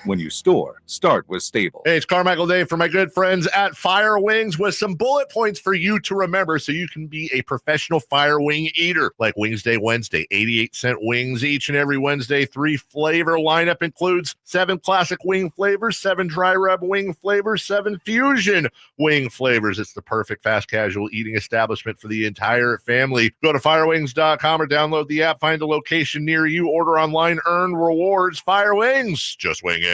When you store, start with Stable. Hey, it's Carmichael Dave for my good friends at Fire Wings with some bullet points for you to remember so you can be a professional fire wing eater. Like Wings Day Wednesday, 88-cent wings each and every Wednesday. 3 flavor lineup includes 7 classic wing flavors, 7 dry rub wing flavors, 7 fusion wing flavors. It's the perfect fast casual eating establishment for the entire family. Go to firewings.com or download the app, find a location near you, order online, earn rewards. Fire Wings, just wing it.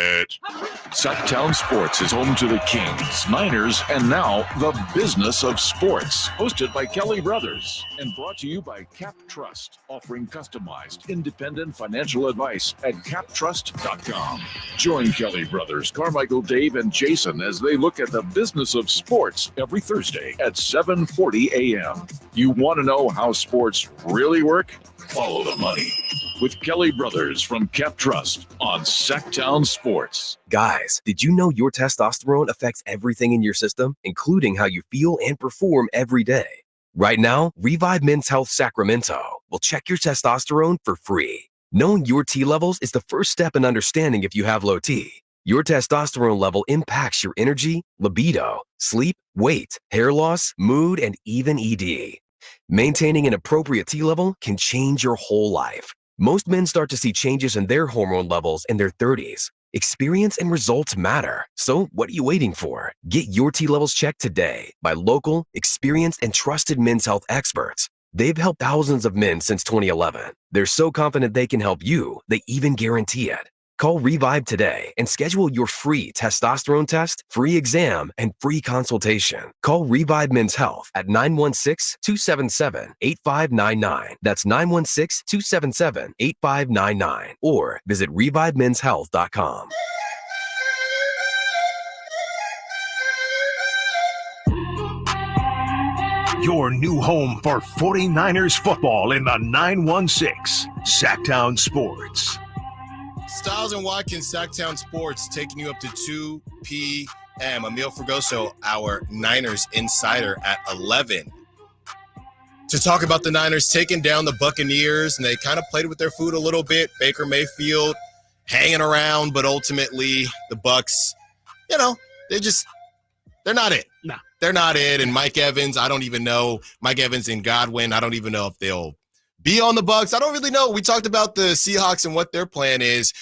Sactown Sports is home to the Kings, Niners, and now the business of sports. Hosted by Kelly Brothers and brought to you by Cap Trust, offering customized, independent financial advice at captrust.com. Join Kelly Brothers, Carmichael, Dave, and Jason as they look at the business of sports every Thursday at 7:40 a.m. You want to know how sports really work? Follow the money with Kelly Brothers from Cap Trust on Sactown Sports. Guys, did you know your testosterone affects everything in your system, including how you feel and perform every day? Right now, Revive Men's Health Sacramento will check your testosterone for free. Knowing your T levels is the first step in understanding if you have low T. Your testosterone level impacts your energy, libido, sleep, weight, hair loss, mood, and even ED. Maintaining an appropriate T level can change your whole life. Most men start to see changes in their hormone levels in their 30s. Experience and results matter. So what are you waiting for? Get your T levels checked today by local, experienced, and trusted men's health experts. They've helped thousands of men since 2011. They're so confident they can help you, they even guarantee it. Call Revive today and schedule your free testosterone test, free exam, and free consultation. Call Revive Men's Health at 916-277-8599. That's 916-277-8599. Or visit revivemenshealth.com. Your new home for 49ers football in the 916 Sactown Sports. Stiles and Watkins, Sactown Sports, taking you up to 2 p.m. Emil Fregoso, our Niners insider, at 11. To talk about the Niners taking down the Buccaneers, and they kind of played with their food a little bit. Baker Mayfield hanging around, but ultimately the Bucs, they're not it. No. They're not it. And Mike Evans, I don't even know. Mike Evans and Godwin, I don't even know if they'll be on the Bucs. I don't really know. We talked about the Seahawks and what their plan is,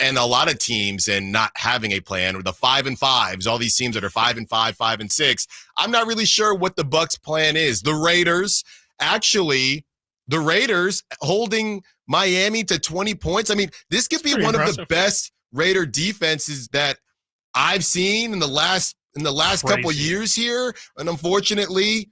and a lot of teams and not having a plan, or the 5-5s, all these teams that are 5-5, 5-6. I'm not really sure what the Bucs plan is. The Raiders holding Miami to 20 points. I mean, this could be one of the best Raider defenses that I've seen in the last couple of years here. And unfortunately,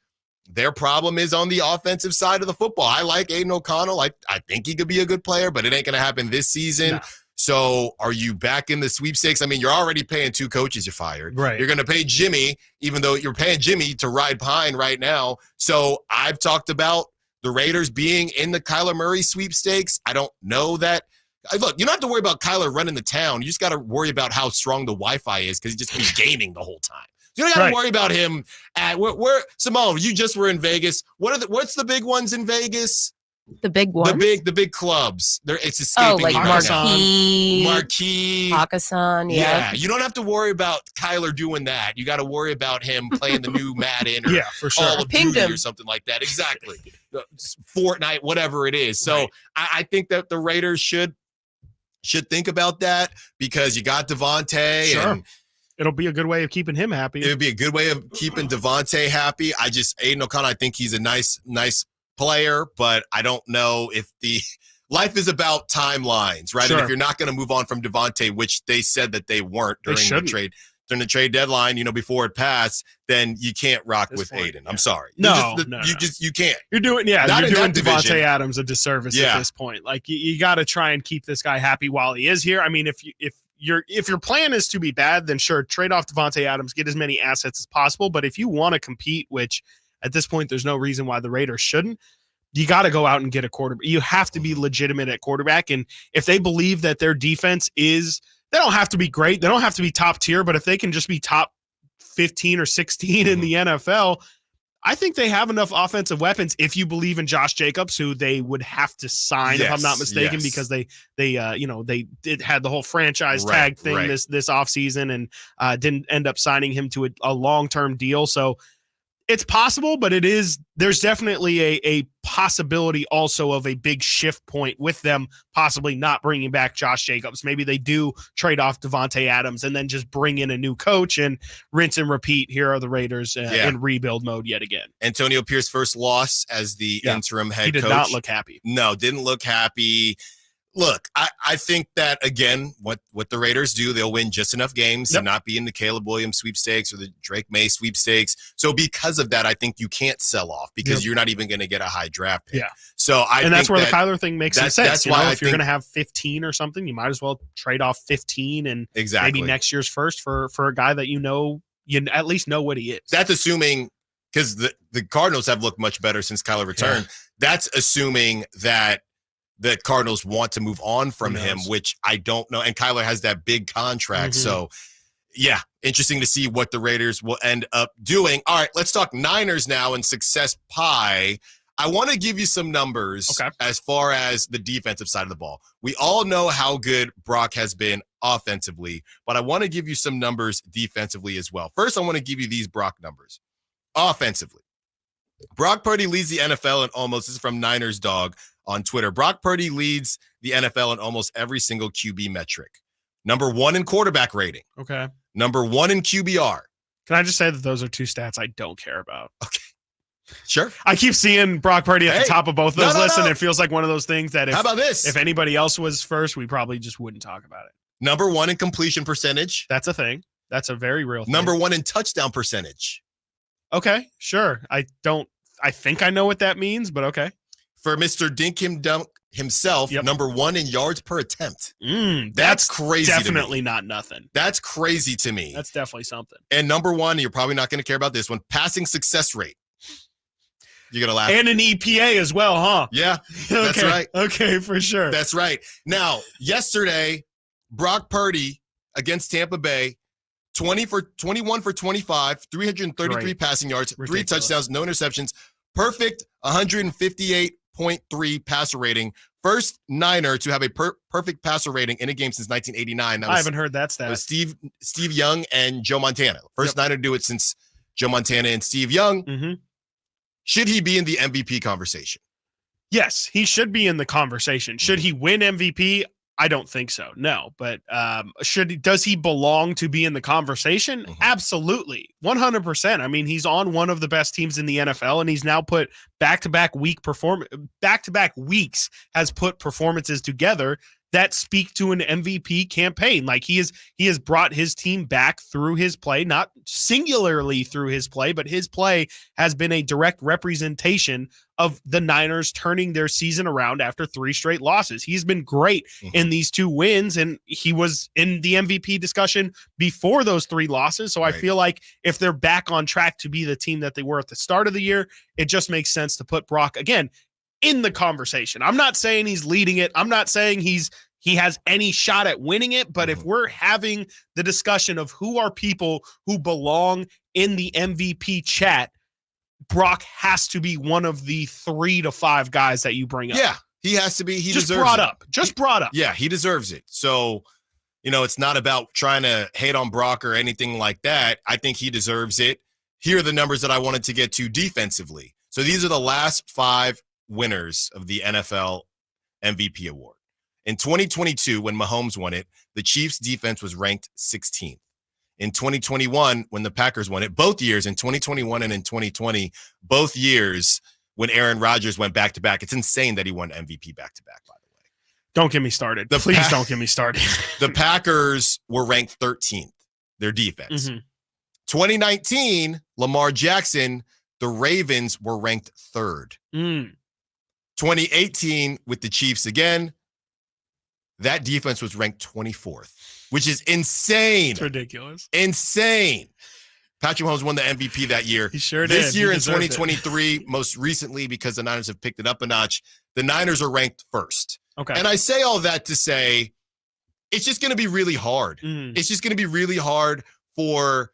their problem is on the offensive side of the football. I like Aiden O'Connell. I think he could be a good player, but it ain't going to happen this season. No. So are you back in the sweepstakes? I mean, you're already paying 2 coaches you're fired. Right. You're going to pay Jimmy, even though you're paying Jimmy to ride Pine right now. So I've talked about the Raiders being in the Kyler Murray sweepstakes. I don't know that Look, you don't have to worry about Kyler running the town. You just got to worry about how strong the Wi-Fi is because he's just been gaming the whole time. You don't got to worry about him at where Simone, you just were in Vegas. What's the big ones in Vegas? The big ones? The big clubs. It's escaping like me right now. Marquee. Hakkasan, yeah. You don't have to worry about Kyler doing that. You got to worry about him playing the new Madden or for sure. Call of Duty or something like that. Exactly. Fortnite, whatever it is. So I think that the Raiders should think about that because you got Devontae. Sure. And it'll be a good way of keeping him happy. It would be a good way of keeping Devontae happy. Aiden O'Connell, I think he's a nice player, but I don't know if life is about timelines, right? Sure. And if you're not going to move on from Devontae, which they said that they weren't during the trade deadline, before it passed, then you can't rock with Aiden. I'm sorry. No, you can't. You're doing Devontae Adams a disservice at this point. Like you got to try and keep this guy happy while he is here. I mean, if your plan is to be bad, then sure, trade off Devontae Adams, get as many assets as possible. But if you want to compete, which at this point, there's no reason why the Raiders shouldn't. You got to go out and get a quarterback. You have to be legitimate at quarterback. And if they believe that their defense they don't have to be great. They don't have to be top tier, but if they can just be top 15 or 16 in the NFL, I think they have enough offensive weapons if you believe in Josh Jacobs, who they would have to sign, if I'm not mistaken, because they had the whole franchise tag thing this offseason and didn't end up signing him to a long-term deal. So it's possible, but there's definitely a possibility also of a big shift point with them possibly not bringing back Josh Jacobs. Maybe they do trade off Devontae Adams and then just bring in a new coach and rinse and repeat. Here are the Raiders in rebuild mode yet again. Antonio Pierce's first loss as the interim head coach. He did not look happy. No, didn't look happy. Look, I think that, again, what the Raiders do, they'll win just enough games to not be in the Caleb Williams sweepstakes or the Drake May sweepstakes. So because of that, I think you can't sell off because you're not even going to get a high draft pick. Yeah. So that's where the Kyler thing makes some sense. That's why if you're going to have 15 or something, you might as well trade off 15 and maybe next year's first for a guy that you at least know what he is. That's assuming, because the Cardinals have looked much better since Kyler returned. That's assuming that the Cardinals want to move on from him, which I don't know. And Kyler has that big contract. So, interesting to see what the Raiders will end up doing. All right, let's talk Niners now and success pie. I want to give you some numbers as far as the defensive side of the ball. We all know how good Brock has been offensively, but I want to give you some numbers defensively as well. First, I want to give you these Brock numbers. Offensively, Brock Purdy leads the NFL in almost, this is from Niners Dog on Twitter. Brock Purdy leads the NFL in almost every single QB metric. Number 1 in quarterback rating. Okay. Number 1 in QBR. Can I just say that those are two stats I don't care about? Okay. Sure. I keep seeing Brock Purdy at the top of both those lists, and it feels like one of those things that how about this? If anybody else was first, we probably just wouldn't talk about it. Number 1 in completion percentage. That's a thing. That's a very real thing. Number 1 in touchdown percentage. Okay, sure. I think I know what that means, but okay. For Mr. Dink Him Dunk himself, number 1 in yards per attempt. That's crazy. Definitely not nothing. That's crazy to me. That's definitely something. And number 1, you're probably not going to care about this one, passing success rate. You're going to laugh. And an EPA as well, huh? Yeah, that's right. Okay, for sure. That's right. Now, yesterday, Brock Purdy against Tampa Bay, 21 for 25, 333 passing yards, 3 touchdowns, no interceptions, perfect 158.3 passer rating. First Niner to have a perfect passer rating in a game since 1989. I haven't heard that stat. It was Steve Young and Joe Montana. First Niner to do it since Joe Montana and Steve Young. Mm-hmm. Should he be in the MVP conversation? Yes, he should be in the conversation. Should he win MVP? I don't think so. No, but does he belong to be in the conversation? Absolutely. 100%. I mean, he's on one of the best teams in the NFL, and he's now put back-to-back weeks has put performances together that speak to an MVP campaign. Like he has brought his team back through his play, not singularly through his play, but his play has been a direct representation of the Niners turning their season around after 3 straight losses. He's been great in these 2 wins, and he was in the MVP discussion before those 3 losses. So I feel like if they're back on track to be the team that they were at the start of the year, it just makes sense to put Brock again in the conversation. I'm not saying he's leading it. I'm not saying he's he has any shot at winning it. But if we're having the discussion of who are people who belong in the MVP chat, Brock has to be one of the 3 to 5 guys that you bring up. Yeah, he has to be. He just deserves brought it. up. Just brought up. Yeah, he deserves it. So, it's not about trying to hate on Brock or anything like that. I think he deserves it. Here are the numbers that I wanted to get to defensively. So these are the last 5 winners of the NFL MVP award. In 2022, when Mahomes won it, the Chiefs' defense was ranked 16th. In 2021, when the Packers won it, both years, in 2021 and in 2020, both years when Aaron Rodgers went back-to-back. It's insane that he won MVP back-to-back, by the way. Don't get me started. Please don't get me started. The Packers were ranked 13th, their defense. 2019, Lamar Jackson, the Ravens were ranked 3rd. 2018, with the Chiefs again, that defense was ranked 24th, which is insane. It's ridiculous. Insane. Patrick Mahomes won the MVP that year. He sure did. This year in 2023, most recently, because the Niners have picked it up a notch, the Niners are ranked 1st. Okay. And I say all that to say it's just going to be really hard. It's just going to be really hard for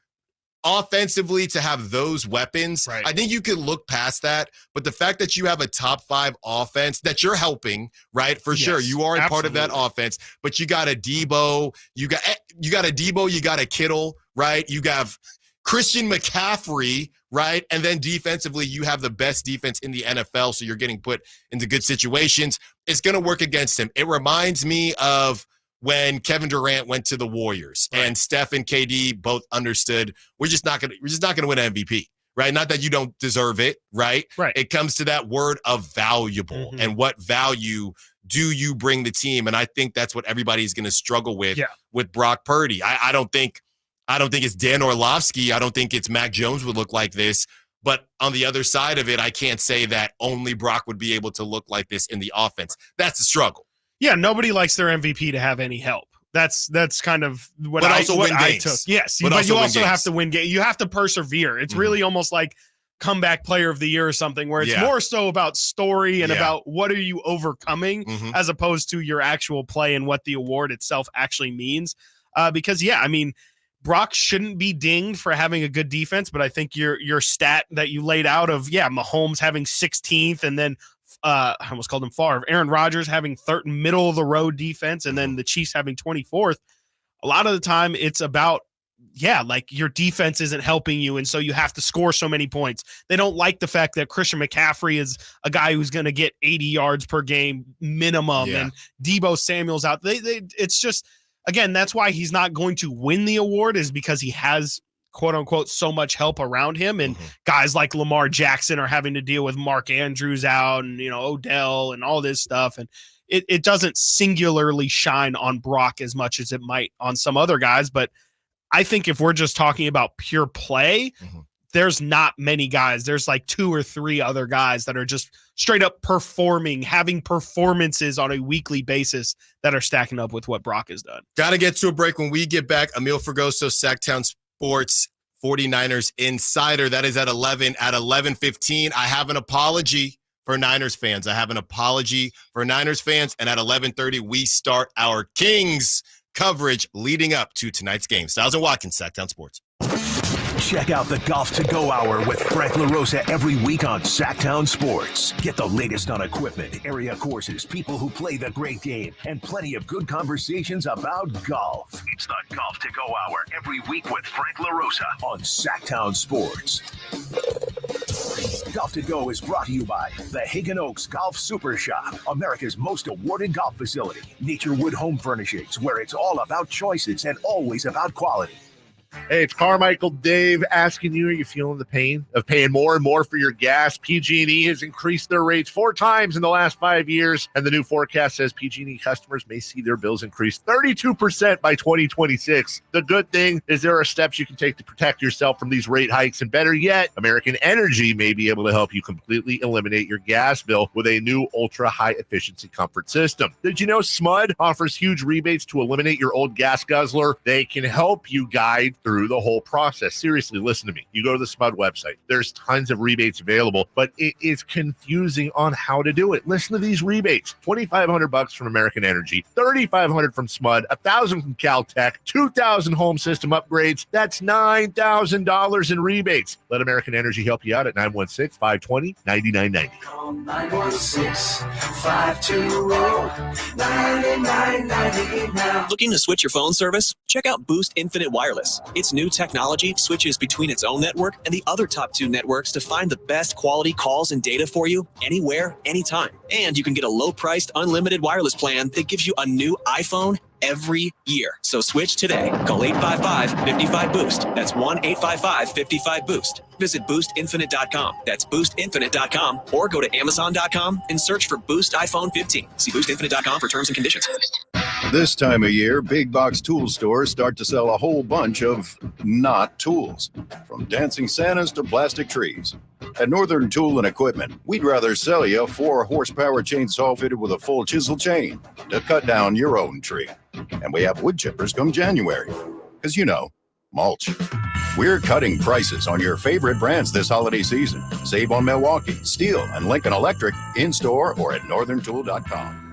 offensively to have those weapons. Right. I think you could look past that, but the fact that you have a top 5 offense that you're helping, right? For sure, you are a part of that offense, but you got a Debo, you got a Debo, you got a Kittle, right? You have Christian McCaffrey, right? And then defensively, you have the best defense in the NFL, so you're getting put into good situations. It's going to work against him. It reminds me of when Kevin Durant went to the Warriors and Steph and KD both understood we're just not going to win an MVP, right? Not that you don't deserve it, right? Right. It comes to that word of valuable and what value do you bring the team? And I think that's what everybody's going to struggle with Brock Purdy. I don't think it's Dan Orlovsky. I don't think it's Mac Jones would look like this. But on the other side of it, I can't say that only Brock would be able to look like this in the offense. That's the struggle. Yeah, nobody likes their MVP to have any help. That's kind of what I took. Yes, but you also have to win games. You have to persevere. It's really almost like comeback player of the year or something, where it's more so about story and about what are you overcoming as opposed to your actual play and what the award itself actually means. Because Brock shouldn't be dinged for having a good defense, but I think your stat that you laid out of Mahomes having 16th and then I almost called him Favre. Aaron Rodgers having third, middle of the road defense, and then the Chiefs having 24th. A lot of the time, it's about your defense isn't helping you, and so you have to score so many points. They don't like the fact that Christian McCaffrey is a guy who's going to get 80 yards per game minimum, and Debo Samuel's out. It's just, again, that's why he's not going to win the award, is because he has, quote unquote, so much help around him, and guys like Lamar Jackson are having to deal with Mark Andrews out and Odell and all this stuff, and it doesn't singularly shine on Brock as much as it might on some other guys. But I think if we're just talking about pure play, there's not many guys. There's like 2 or 3 other guys that are just straight up performing, having performances on a weekly basis that are stacking up with what Brock has done. Got to get to a break. When we get back, Emil Fergoso, Sactown Sports 49ers Insider. That is at 11. At 11:15, I have an apology for Niners fans. And at 11:30, we start our Kings coverage leading up to tonight's game. Stiles and Watkins, Sactown Sports. Check out the Golf to Go Hour with Frank LaRosa every week on Sactown Sports. Get the latest on equipment, area courses, people who play the great game, and plenty of good conversations about golf. It's the Golf to Go Hour every week with Frank LaRosa on Sactown Sports. Golf to Go is brought to you by the Hagen Oaks Golf Super Shop, America's most awarded golf facility. Nature Wood Home Furnishings, where it's all about choices and always about quality. Hey, it's Carmichael Dave asking you, are you feeling the pain of paying more and more for your gas? PG&E has increased their rates 4 times in the last 5 years, and the new forecast says PG&E customers may see their bills increase 32% by 2026. The good thing is there are steps you can take to protect yourself from these rate hikes, and better yet, American Energy may be able to help you completely eliminate your gas bill with a new ultra-high efficiency comfort system. Did you know SMUD offers huge rebates to eliminate your old gas guzzler? They can help you guide through the whole process. Seriously, listen to me. You go to the SMUD website. There's tons of rebates available, but it is confusing on how to do it. Listen to these rebates. $2,500 from American Energy, $3,500 from SMUD, $1,000 from Caltech, 2,000 home system upgrades. That's $9,000 in rebates. Let American Energy help you out at 916-520-9990. Call 916-520-9990 now. Looking to switch your phone service? Check out Boost Infinite Wireless. Its new technology switches between its own network and the other top 2 networks to find the best quality calls and data for you anywhere, anytime. And you can get a low-priced, unlimited wireless plan that gives you a new iPhone every year. So switch today. Call 855-55-BOOST. That's 1-855-55-BOOST. Visit boostinfinite.com. That's boostinfinite.com. Or go to amazon.com and search for Boost iPhone 15. See boostinfinite.com for terms and conditions. This time of year, big box tool stores start to sell a whole bunch of not tools, from dancing Santas to plastic trees. At Northern Tool and Equipment, we'd rather sell you a 4-horsepower chainsaw fitted with a full chisel chain to cut down your own tree. And we have wood chippers come January, because mulch. We're cutting prices on your favorite brands this holiday season. Save on Milwaukee, Steel, and Lincoln Electric in-store or at northerntool.com.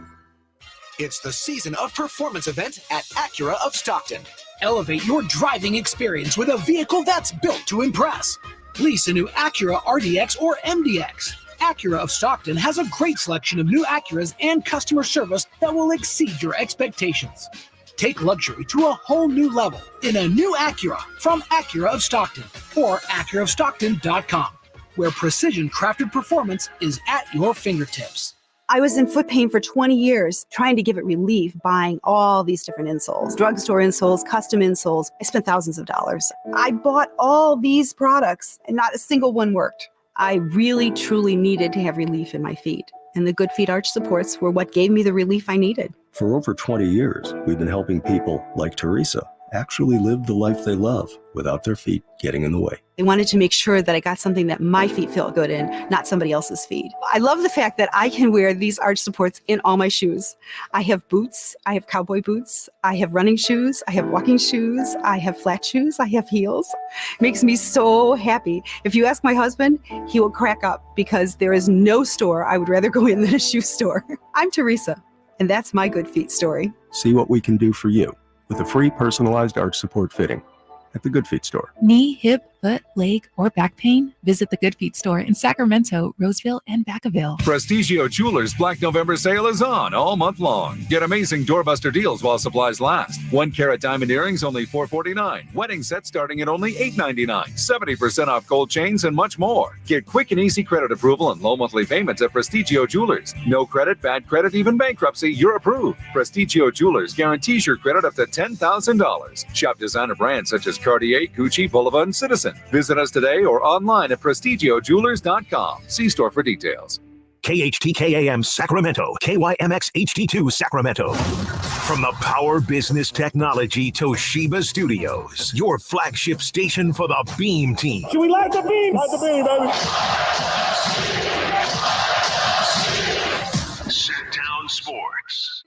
It's the season of performance event at Acura of Stockton. Elevate your driving experience with a vehicle that's built to impress. Lease a new Acura RDX or MDX. Acura of Stockton has a great selection of new Acuras and customer service that will exceed your expectations. Take luxury to a whole new level in a new Acura from Acura of Stockton or AcuraofStockton.com, where precision crafted performance is at your fingertips. I was in foot pain for 20 years, trying to give it relief, buying all these different insoles, drugstore insoles, custom insoles. I spent thousands of dollars. I bought all these products and not a single one worked. I really, truly needed to have relief in my feet. And the Good Feet arch supports were what gave me the relief I needed. For over 20 years, we've been helping people like Teresa actually live the life they love without their feet getting in the way. I wanted to make sure that I got something that my feet felt good in, not somebody else's feet. I love the fact that I can wear these arch supports in all my shoes. I have boots, I have cowboy boots, I have running shoes, I have walking shoes, I have flat shoes, I have heels. It makes me so happy. If you ask my husband, he will crack up because there is no store I would rather go in than a shoe store. I'm Teresa, and that's my Good Feet story. See what we can do for you with a free personalized arch support fitting at the Good Feet store. Knee, hip, foot, leg, or back pain? Visit the Good Feet store in Sacramento, Roseville, and Vacaville. Prestigio Jewelers Black November sale is on all month long. Get amazing doorbuster deals while supplies last. 1-carat diamond earrings only $449. Wedding sets starting at only $899. 70% off gold chains and much more. Get quick and easy credit approval and low monthly payments at Prestigio Jewelers. No credit, bad credit, even bankruptcy, you're approved. Prestigio Jewelers guarantees your credit up to $10,000. Shop designer brands such as Cartier, Gucci, Boulevard, and Citizen. Visit us today or online at prestigiojewelers.com. See store for details. KHTKAM Sacramento, KYMX HD2 Sacramento. From the Power Business Technology Toshiba Studios, your flagship station for the Beam Team. Should we light the beam? Light the beam, baby. Sactown Sports.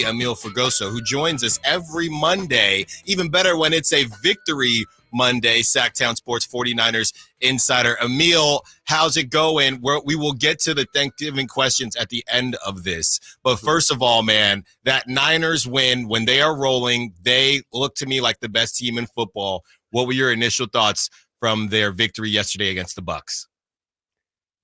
Emil Fragoso, who joins us every Monday, even better when it's a victory Monday, Sactown Sports 49ers Insider. Emil, how's it going? We will get to the Thanksgiving questions at the end of this. But first of all, man, that Niners win, when they are rolling, they look to me like the best team in football. What were your initial thoughts from their victory yesterday against the Bucs?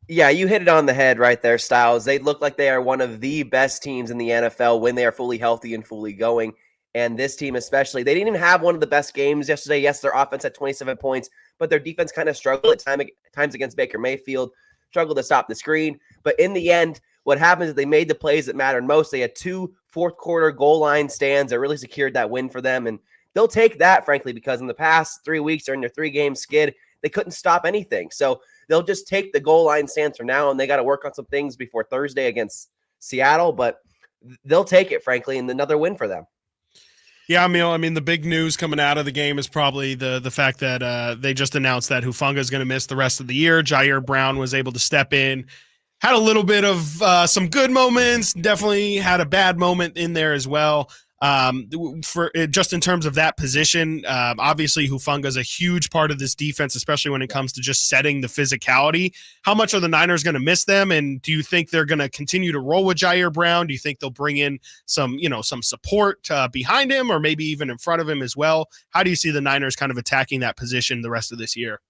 Yeah, you hit it on the head right there, Stiles. They look like they are one of the best teams in the NFL when they are fully healthy and fully going. And this team especially, they didn't even have one of the best games yesterday. Yes, their offense had 27 points, but their defense kind of struggled at times against Baker Mayfield, struggled to stop the screen. But in the end, what happens is they made the plays that mattered most. They had 2 fourth-quarter goal line stands that really secured that win for them. And they'll take that, frankly, because in the past 3 weeks during their 3-game skid, they couldn't stop anything. So they'll just take the goal line stands for now, and they got to work on some things before Thursday against Seattle. But they'll take it, frankly, and another win for them. Yeah, Emil, I mean, the big news coming out of the game is probably the fact that they just announced that Hufanga is going to miss the rest of the year. Jair Brown was able to step in, had a little bit of some good moments, definitely had a bad moment in there as well. For just in terms of that position, obviously Hufanga is a huge part of this defense, especially when it comes to just setting the physicality. How much are the Niners going to miss them? And do you think they're going to continue to roll with Jair Brown? Do you think they'll bring in some support behind him, or maybe even in front of him as well? How do you see the Niners kind of attacking that position the rest of this year?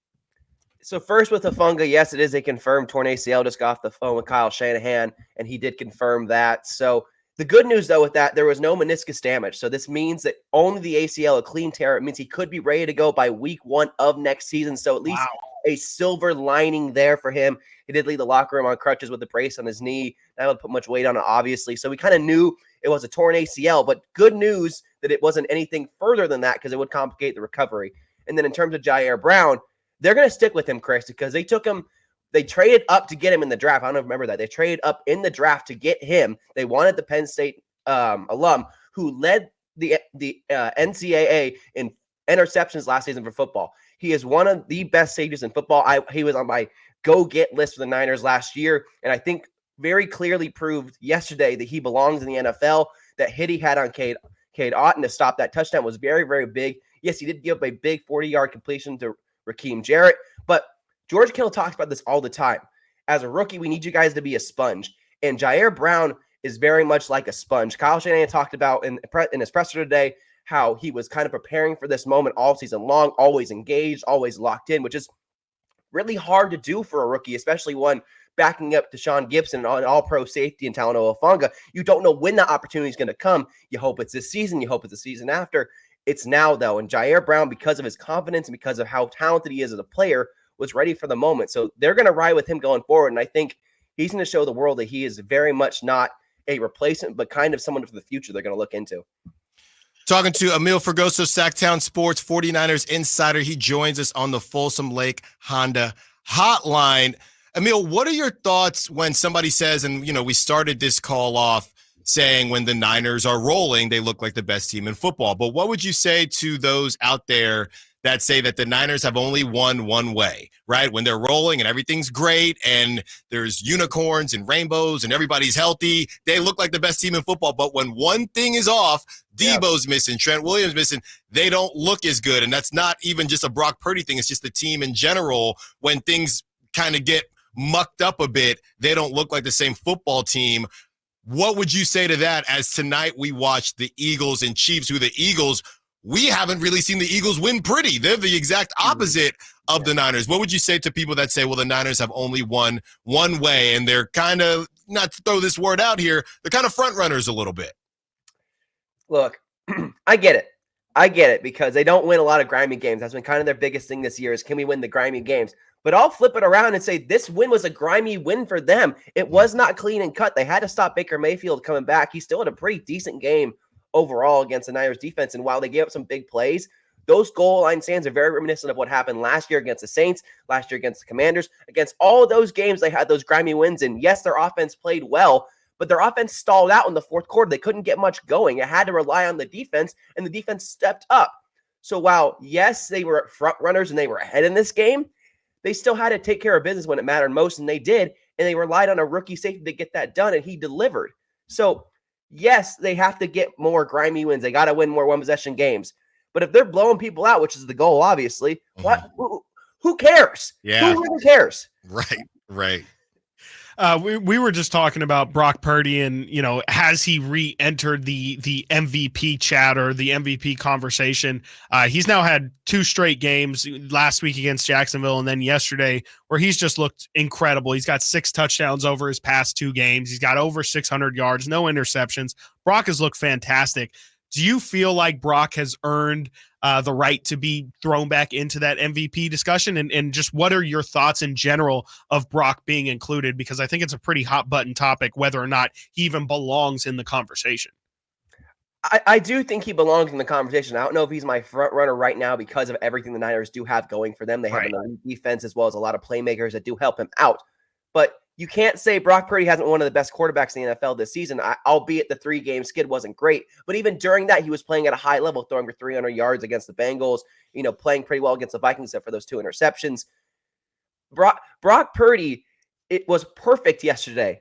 So first with Hufanga, yes, it is a confirmed torn ACL. Just got off the phone with Kyle Shanahan, and he did confirm that. So the good news, though, with that, there was no meniscus damage. So this means that only the ACL, a clean tear, it means he could be ready to go by week 1 of next season. So at least a silver lining there for him. He did leave the locker room on crutches with the brace on his knee. That would put much weight on it, obviously. So we kind of knew it was a torn ACL, but good news that it wasn't anything further than that because it would complicate the recovery. And then in terms of Jair Brown, they're going to stick with him, Chris, because they took him. They traded up to get him in the draft. I don't remember that. They traded up in the draft to get him. They wanted the Penn State alum who led the NCAA in interceptions last season for football. He is one of the best safeties in football. He was on my go-get list for the Niners last year, and I think very clearly proved yesterday that he belongs in the NFL. That hit he had on Cade Otton to stop that touchdown was very, very big. Yes, he did give up a big 40-yard completion to Raheem Jarrett, but George Kittle talks about this all the time. As a rookie, we need you guys to be a sponge. And Jair Brown is very much like a sponge. Kyle Shanahan talked about in his presser today how he was kind of preparing for this moment all season long, always engaged, always locked in, which is really hard to do for a rookie, especially one backing up Deshaun Gibson, an all-pro safety and Talanoa Hufanga. You don't know when the opportunity is going to come. You hope it's this season. You hope it's the season after. It's now, though. And Jair Brown, because of his confidence and because of how talented he is as a player, was ready for the moment. So they're going to ride with him going forward. And I think he's going to show the world that he is very much not a replacement, but kind of someone for the future they're going to look into. Talking to Emil Fergoso, Sactown Sports 49ers insider. He joins us on the Folsom Lake Honda hotline. Emil, what are your thoughts when somebody says, and we started this call off saying when the Niners are rolling, they look like the best team in football. But what would you say to those out there that say that the Niners have only won one way, right? When they're rolling and everything's great and there's unicorns and rainbows and everybody's healthy, they look like the best team in football. But when one thing is off, Debo's missing, Trent Williams missing, they don't look as good. And that's not even just a Brock Purdy thing. It's just the team in general. When things kind of get mucked up a bit, they don't look like the same football team. What would you say to that as tonight we watched the Eagles and Chiefs, who the Eagles, we haven't really seen the Eagles win pretty. They're the exact opposite of the Niners. What would you say to people that say, well, the Niners have only won one way, and they're kind of, not to throw this word out here, they're kind of front runners a little bit? Look, I get it because they don't win a lot of grimy games. That's been kind of their biggest thing this year is, can we win the grimy games? But I'll flip it around and say this win was a grimy win for them. It was not clean and cut. They had to stop Baker Mayfield coming back. He still had a pretty decent game overall against the Niners defense. And while they gave up some big plays, those goal line stands are very reminiscent of what happened last year against the Saints, last year against the Commanders. Against all of those games, they had those grimy wins. And yes, their offense played well, but their offense stalled out in the fourth quarter. They couldn't get much going. It had to rely on the defense, and the defense stepped up. So while, yes, they were front runners and they were ahead in this game, they still had to take care of business when it mattered most, and they did. And they relied on a rookie safety to get that done, and he delivered. So yes, they have to get more grimy wins. They got to win more one-possession games. But if they're blowing people out, which is the goal, obviously, who cares? Yeah. Who really cares? Right. We were just talking about Brock Purdy and, has he re-entered the MVP chat or the MVP conversation? He's now had 2 straight games, last week against Jacksonville and then yesterday, where he's just looked incredible. He's got 6 touchdowns over his past 2 games. He's got over 600 yards, no interceptions. Brock has looked fantastic. Do you feel like Brock has earned the right to be thrown back into that MVP discussion? And just what are your thoughts in general of Brock being included? Because I think it's a pretty hot button topic, whether or not he even belongs in the conversation. I do think he belongs in the conversation. I don't know if he's my front runner right now because of everything the Niners do have going for them. They have an elite defense as well as a lot of playmakers that do help him out. But you can't say Brock Purdy hasn't one of the best quarterbacks in the NFL this season, albeit the 3-game skid wasn't great. But even during that, he was playing at a high level, throwing for 300 yards against the Bengals, playing pretty well against the Vikings except for those 2 interceptions. Brock Purdy, it was perfect yesterday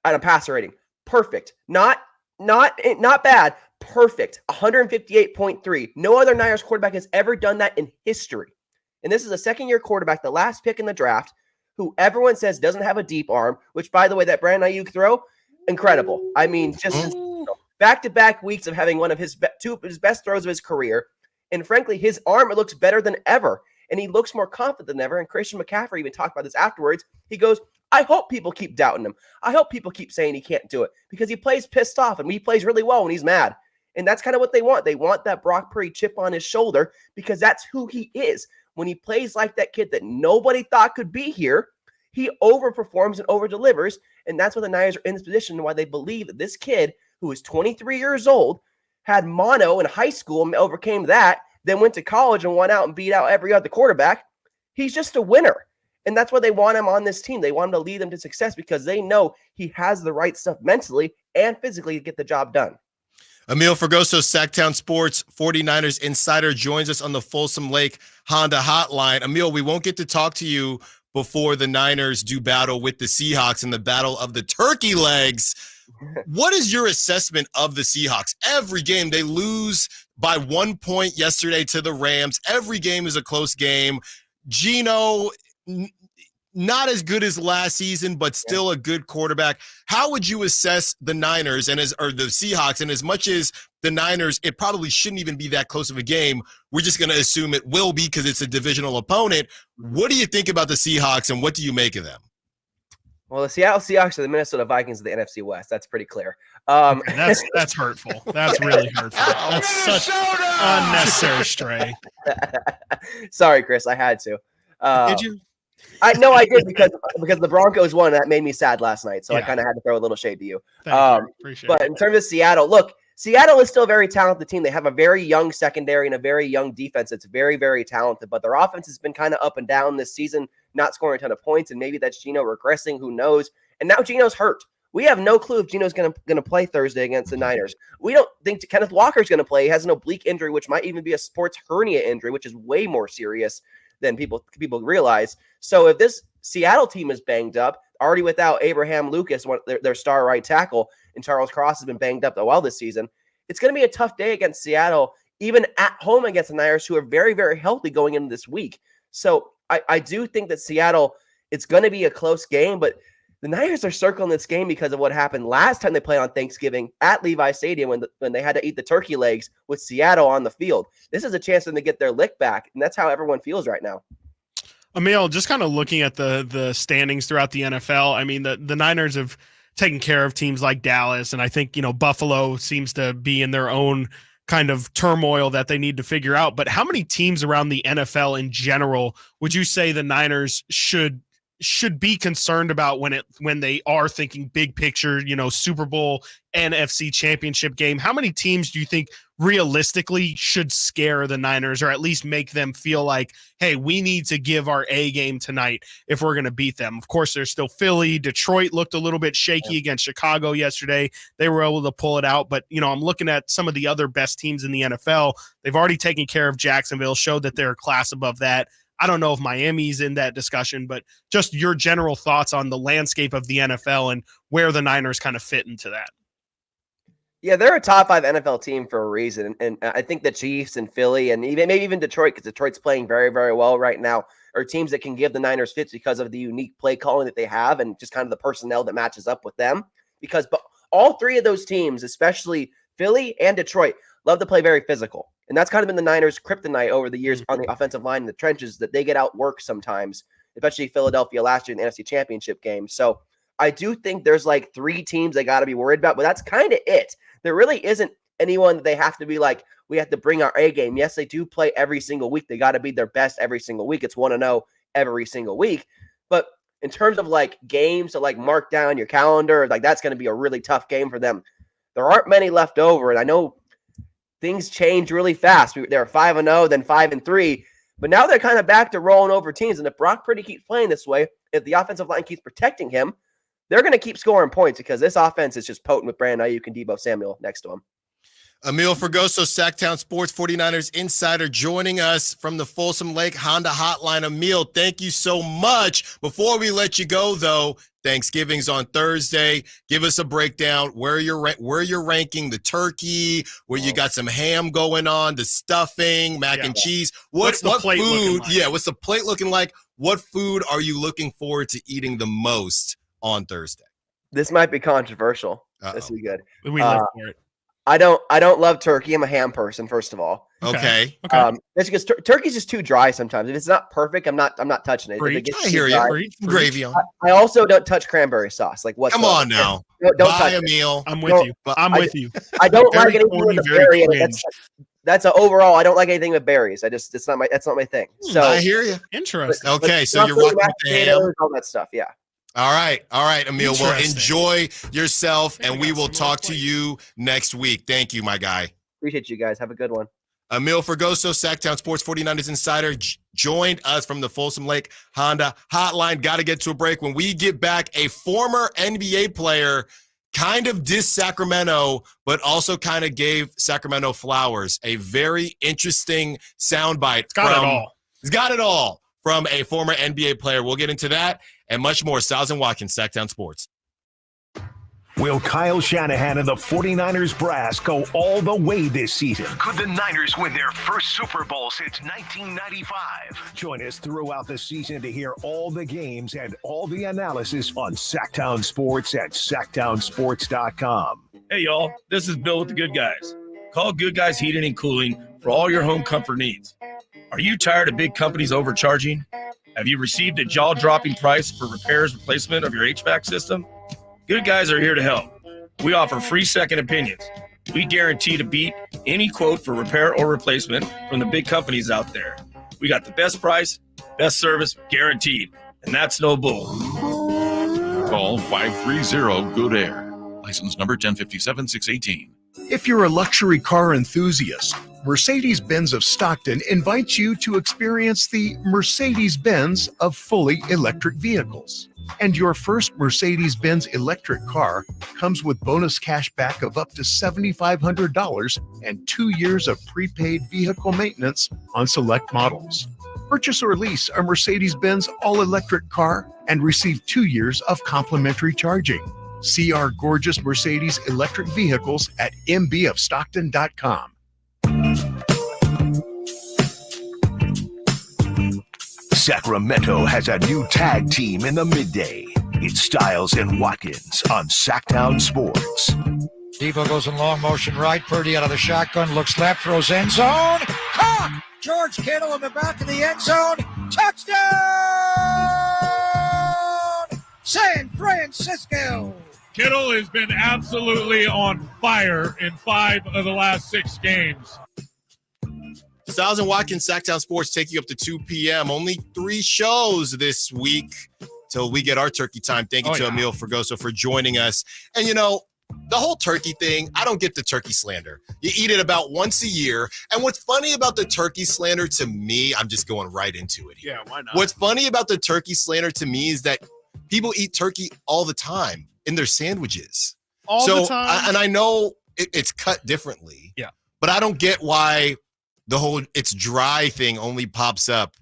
on a passer rating. Perfect. Not bad. Perfect. 158.3. No other Niners quarterback has ever done that in history. And this is a second-year quarterback, the last pick in the draft, who everyone says doesn't have a deep arm, which, by the way, that Brandon Ayuk throw, incredible. I mean, just back-to-back weeks of having one of his best throws of his career. And frankly, his arm, it looks better than ever. And he looks more confident than ever. And Christian McCaffrey even talked about this afterwards. He goes, I hope people keep doubting him. I hope people keep saying he can't do it because he plays pissed off and he plays really well when he's mad. And that's kind of what they want. They want that Brock Purdy chip on his shoulder because that's who he is. When he plays like that kid that nobody thought could be here, he overperforms and overdelivers. And that's why the Niners are in this position and why they believe that this kid, who is 23 years old, had mono in high school and overcame that, then went to college and went out and beat out every other quarterback. He's just a winner. And that's why they want him on this team. They want him to lead them to success because they know he has the right stuff mentally and physically to get the job done. Emil Fergoso, Sactown Sports 49ers insider, joins us on the Folsom Lake Honda hotline. Emil, we won't get to talk to you before the Niners do battle with the Seahawks in the battle of the turkey legs. What is your assessment of the Seahawks? Every game they lose by 1 point yesterday to the Rams. Every game is a close game. Geno, not as good as last season, but still a good quarterback. How would you assess the Niners or the Seahawks? And as much as the Niners, it probably shouldn't even be that close of a game. We're just going to assume it will be because it's a divisional opponent. What do you think about the Seahawks and what do you make of them? Well, the Seattle Seahawks are the Minnesota Vikings of the NFC West. That's pretty clear. That's hurtful. That's really hurtful. That's such unnecessary stray. Sorry, Chris. I had to. Did you? I did because the Broncos won. That made me sad last night. So I kind of had to throw a little shade to you. Appreciate but it. in terms of Seattle, look, Seattle is still a very talented team. They have a very young secondary and a very young defense. It's very, very talented. But their offense has been kind of up and down this season, not scoring a ton of points. And maybe that's Geno regressing. Who knows? And now Geno's hurt. We have no clue if Geno's going to play Thursday against the Niners. We don't think Kenneth Walker's going to play. He has an oblique injury, which might even be a sports hernia injury, which is way more serious than people realize. So if this Seattle team is banged up, already without Abraham Lucas, their star right tackle, and Charles Cross has been banged up well this season, it's going to be a tough day against Seattle, even at home against the Niners, who are very, very healthy going into this week. So I do think that Seattle, it's going to be a close game, but the Niners are circling this game because of what happened last time they played on Thanksgiving at Levi Stadium when they had to eat the turkey legs with Seattle on the field. This is a chance for them to get their lick back, and that's how everyone feels right now. Emil, just kind of looking at the standings throughout the NFL, I mean, the Niners have taken care of teams like Dallas, and I think, Buffalo seems to be in their own kind of turmoil that they need to figure out. But how many teams around the NFL in general would you say the Niners should be concerned about when they are thinking big picture, Super Bowl, NFC championship game? How many teams do you think realistically should scare the Niners or at least make them feel like, hey, we need to give our A game tonight if we're going to beat them? Of course, there's still Philly. Detroit looked a little bit shaky against Chicago yesterday. They were able to pull it out. But, I'm looking at some of the other best teams in the NFL. They've already taken care of Jacksonville, showed that they're a class above that. I don't know if Miami's in that discussion, but just your general thoughts on the landscape of the NFL and where the Niners kind of fit into that. Yeah, they're a top 5 NFL team for a reason. And I think the Chiefs and Philly and maybe even Detroit, because Detroit's playing very, very well right now, are teams that can give the Niners fits because of the unique play calling that they have and just kind of the personnel that matches up with them. But all 3 of those teams, especially Philly and Detroit, love to play very physical. And that's kind of been the Niners' kryptonite over the years on the offensive line in the trenches, that they get outworked sometimes, especially Philadelphia last year in the NFC Championship game. So I do think there's like 3 teams they got to be worried about, but that's kind of it. There really isn't anyone that they have to be like, we have to bring our A game. Yes, they do play every single week. They got to be their best every single week. It's 1-0 every single week. But in terms of like games to like mark down your calendar, like that's going to be a really tough game for them. There aren't many left over. And I know things change really fast. They're 5-0, then 5-3. But now they're kind of back to rolling over teams. And if Brock Purdy keeps playing this way, if the offensive line keeps protecting him, they're going to keep scoring points because this offense is just potent with Brandon Ayuk and Deebo Samuel next to him. Emil Fergoso, Sactown Sports 49ers Insider, joining us from the Folsom Lake Honda Hotline. Emil, thank you so much. Before we let you go, though, Thanksgiving's on Thursday. Give us a breakdown where you're ranking the turkey, where you got some ham going on, the stuffing, mac and cheese. What's the plate food? Like? Yeah, what's the plate looking like? What food are you looking forward to eating the most on Thursday? This might be controversial. This will be good. We live for it. I don't love turkey. I'm a ham person, first of all. Okay. That's because turkey's just too dry sometimes. If it's not perfect, I'm not touching it. If it gets I hear you. Gravy on. I also don't touch cranberry sauce. Like what's Come on now. Don't touch a meal. I'm with you. I'm with you. I don't like anything with a berry in it. That's a overall. I don't like anything with berries. That's not my thing. So I hear you. Interesting. Okay, so you're rocking with the ham. All that stuff. Yeah. All right, Emil. Well, enjoy yourself, and we will talk to you next week. Thank you, my guy. Appreciate you guys. Have a good one. Emil Fergoso, Sactown Sports 49ers Insider, joined us from the Folsom Lake Honda Hotline. Got to get to a break. When we get back, a former NBA player kind of dissed Sacramento, but also kind of gave Sacramento flowers. A very interesting soundbite. It's got it all from a former NBA player. We'll get into that and much more. Stiles and Watkins, Sactown Sports. Will Kyle Shanahan and the 49ers brass go all the way this season? Could the Niners win their first Super Bowl since 1995? Join us throughout the season to hear all the games and all the analysis on Sactown Sports at SactownSports.com. Hey, y'all. This is Bill with the Good Guys. Call Good Guys Heating and Cooling for all your home comfort needs. Are you tired of big companies overcharging? Have you received a jaw-dropping price for repairs, replacement of your HVAC system? Good Guys are here to help. We offer free second opinions. We guarantee to beat any quote for repair or replacement from the big companies out there. We got the best price, best service, guaranteed. And that's no bull. Call 530-GOOD-AIR. License number 1057-618. If you're a luxury car enthusiast, Mercedes-Benz of Stockton invites you to experience the Mercedes-Benz of fully electric vehicles. And your first Mercedes-Benz electric car comes with bonus cash back of up to $7,500 and 2 years of prepaid vehicle maintenance on select models. Purchase or lease a Mercedes-Benz all-electric car and receive 2 years of complimentary charging. See our gorgeous Mercedes electric vehicles at mbofstockton.com. Sacramento has a new tag team in the midday. It's Stiles and Watkins on Sactown Sports. Deebo goes in long motion right. Purdy out of the shotgun, looks left, throws end zone. Caught! George Kittle in the back of the end zone. Touchdown! San Francisco! Kittle has been absolutely on fire in 5 of the last 6 games. Stiles and Watkins, Sactown Sports, take you up to 2 p.m. Only 3 shows this week till we get our turkey time. Thank you to Emil Fergoso for joining us. And, you know, the whole turkey thing, I don't get the turkey slander. You eat it about once a year. And what's funny about the turkey slander to me, I'm just going right into it here. Yeah, why not? What's funny about the turkey slander to me is that people eat turkey all the time in their sandwiches. All the time? And I know it's cut differently. Yeah. But I don't get why the whole it's dry thing only pops up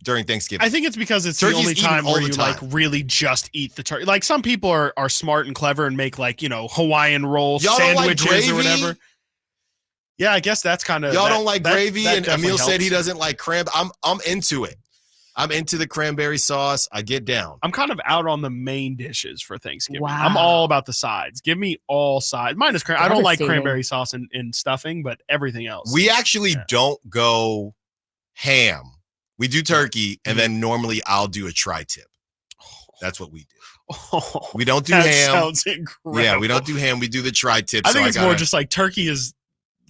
during Thanksgiving. I think it's because it's Turkey's the only eaten time all where the you time. like really just eat the turkey. Like some people are smart and clever and make like, you know, Hawaiian roll Y'all don't like sandwiches or gravy? whatever. Yeah, I guess that's kind of Y'all don't like gravy, and definitely Emil said he helps. doesn't like cranberry. I'm into it. I'm into the cranberry sauce. I get down. I'm kind of out on the main dishes for Thanksgiving. Wow. I'm all about the sides. Give me all sides. Minus I don't like Devastating. cranberry sauce in stuffing, but everything else. We actually don't go ham. We do turkey, and then normally I'll do a tri-tip. That's what we do. Oh, We don't do that ham. sounds incredible. Yeah, we don't do ham. We do the tri-tip. I think so it's more just like turkey is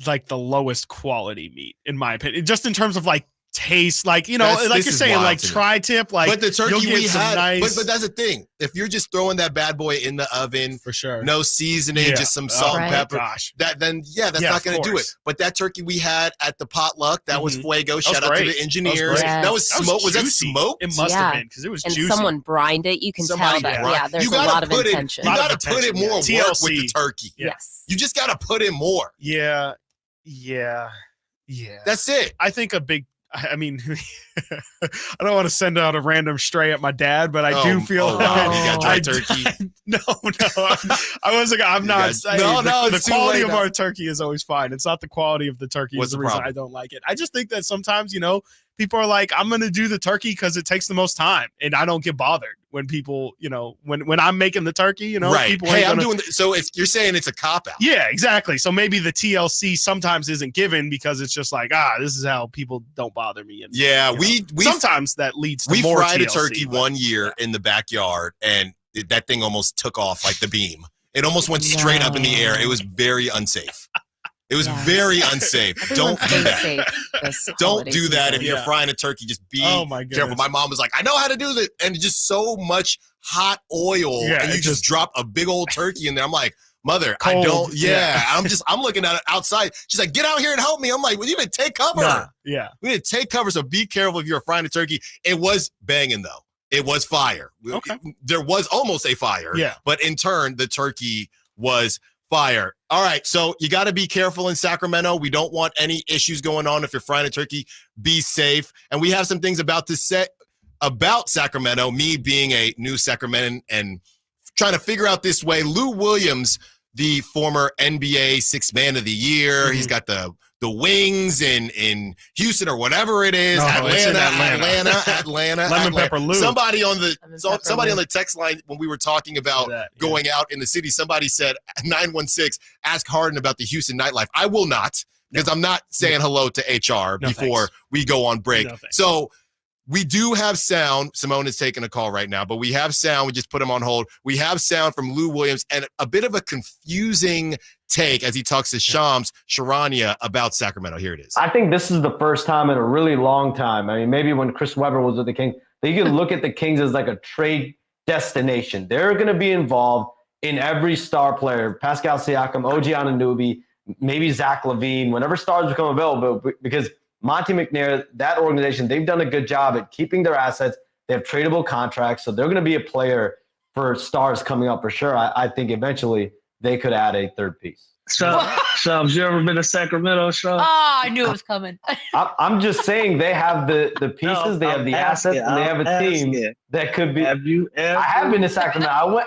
like the lowest quality meat, in my opinion, just in terms of like taste, like, you know, like this you're is saying, wild like to me. tri-tip, like, but the turkey you'll get we some had, nice, but that's the thing. If you're just throwing that bad boy in the oven, for sure, no seasoning, Yeah. just some salt and pepper, Gosh. that's Yeah, not of going to do it. course. But that turkey we had at the potluck, that was fuego. That Shout was out to great. the engineers. That That was was great. smoke. Was that juicy. smoked? It must have been, because it was and juicy. someone brined it. You can Somebody tell that. brined- Yeah, there's you a gotta lot of put it- intention. You got to put in more work TLC. with the turkey. Yes. You just got to put in more. Yeah. That's it. I think a big. I mean, I don't want to send out a random stray at my dad, but I do feel wow. You got dry I- turkey. No, I wasn't. I'm not guys- saying No, the it's too quality late of now. our turkey is always fine. It's not the quality of the turkey What's is the the reason problem? I don't like it. I just think that sometimes, you know, people are like, I'm going to do the turkey because it takes the most time, and I don't get bothered when people, you know, when I'm making the turkey, you know, Right. people. Hey, ain't I'm gonna- doing. So if you're saying it's a cop out. Yeah, exactly. So maybe the TLC sometimes isn't given because it's just like, this is how people don't bother me. And Yeah, you know, we sometimes that leads to we more fried a TLC, turkey but- one year in the backyard, and that thing almost took off like the beam. It almost went straight up in the air. It was very unsafe. It was very unsafe. Don't do that. Don't do that if you're frying a turkey. Just be careful. My mom was like, I know how to do this. And just so much hot oil. Yeah, and you it just drop a big old turkey in there. I'm like, Mother, I Cold, don't. yeah. I'm looking at it outside. She's like, get out here and help me. I'm like, well, you need to take cover. Nah, yeah. We need to take cover. So be careful if you're frying a turkey. It was banging though. It was fire. Okay. There was almost a fire. Yeah. But in turn, the turkey was fire. All right. So you got to be careful in Sacramento. We don't want any issues going on if you're frying a turkey. Be safe. And we have some things about to say about Sacramento, me being a new Sacramentan and trying to figure out this way. Lou Williams, the former NBA Sixth Man of the Year. He's got the Wings in Houston or whatever it is. No, it's in Atlanta. Lemon Pepper Lou. Somebody on the text line when we were talking about going out in the city, somebody said 916, ask Harden about the Houston nightlife. I will not, because I'm not saying hello to HR before we go on break. No, thanks. So we do have sound. Simone is taking a call right now, but we have sound. We just put him on hold. We have sound from Lou Williams and a bit of a confusing take as he talks to Shams Charania about Sacramento. Here it is. I think this is the first time in a really long time. I mean, maybe when Chris Webber was with the Kings, that you can look at the Kings as like a trade destination. They're going to be involved in every star player, Pascal Siakam, OG Anunoby, maybe Zach LaVine, whenever stars become available, because Monty McNair, that organization, they've done a good job at keeping their assets. They have tradable contracts, so they're going to be a player for stars coming up for sure. I think eventually they could add a third piece. Shams, you ever been to Sacramento, Shams? Oh, I knew it was coming. I'm just saying they have the pieces, they have the assets, and they have a team that could be. Have you ever? I have been to Sacramento.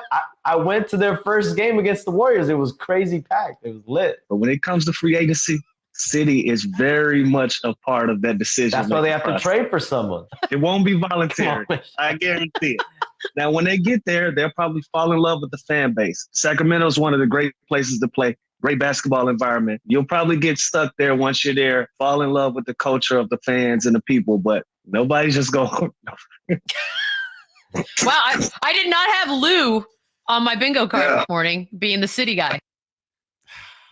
I went to their first game against the Warriors. It was crazy packed. It was lit. But when it comes to free agency, City is very much a part of that decision. That's why they have to trade for someone. It won't be voluntary. I guarantee it. Now, when they get there, they'll probably fall in love with the fan base. Sacramento is one of the great places to play. Great basketball environment. You'll probably get stuck there once you're there, fall in love with the culture of the fans and the people, but nobody's just going. Wow, I did not have Lou on my bingo card this morning, being the city guy.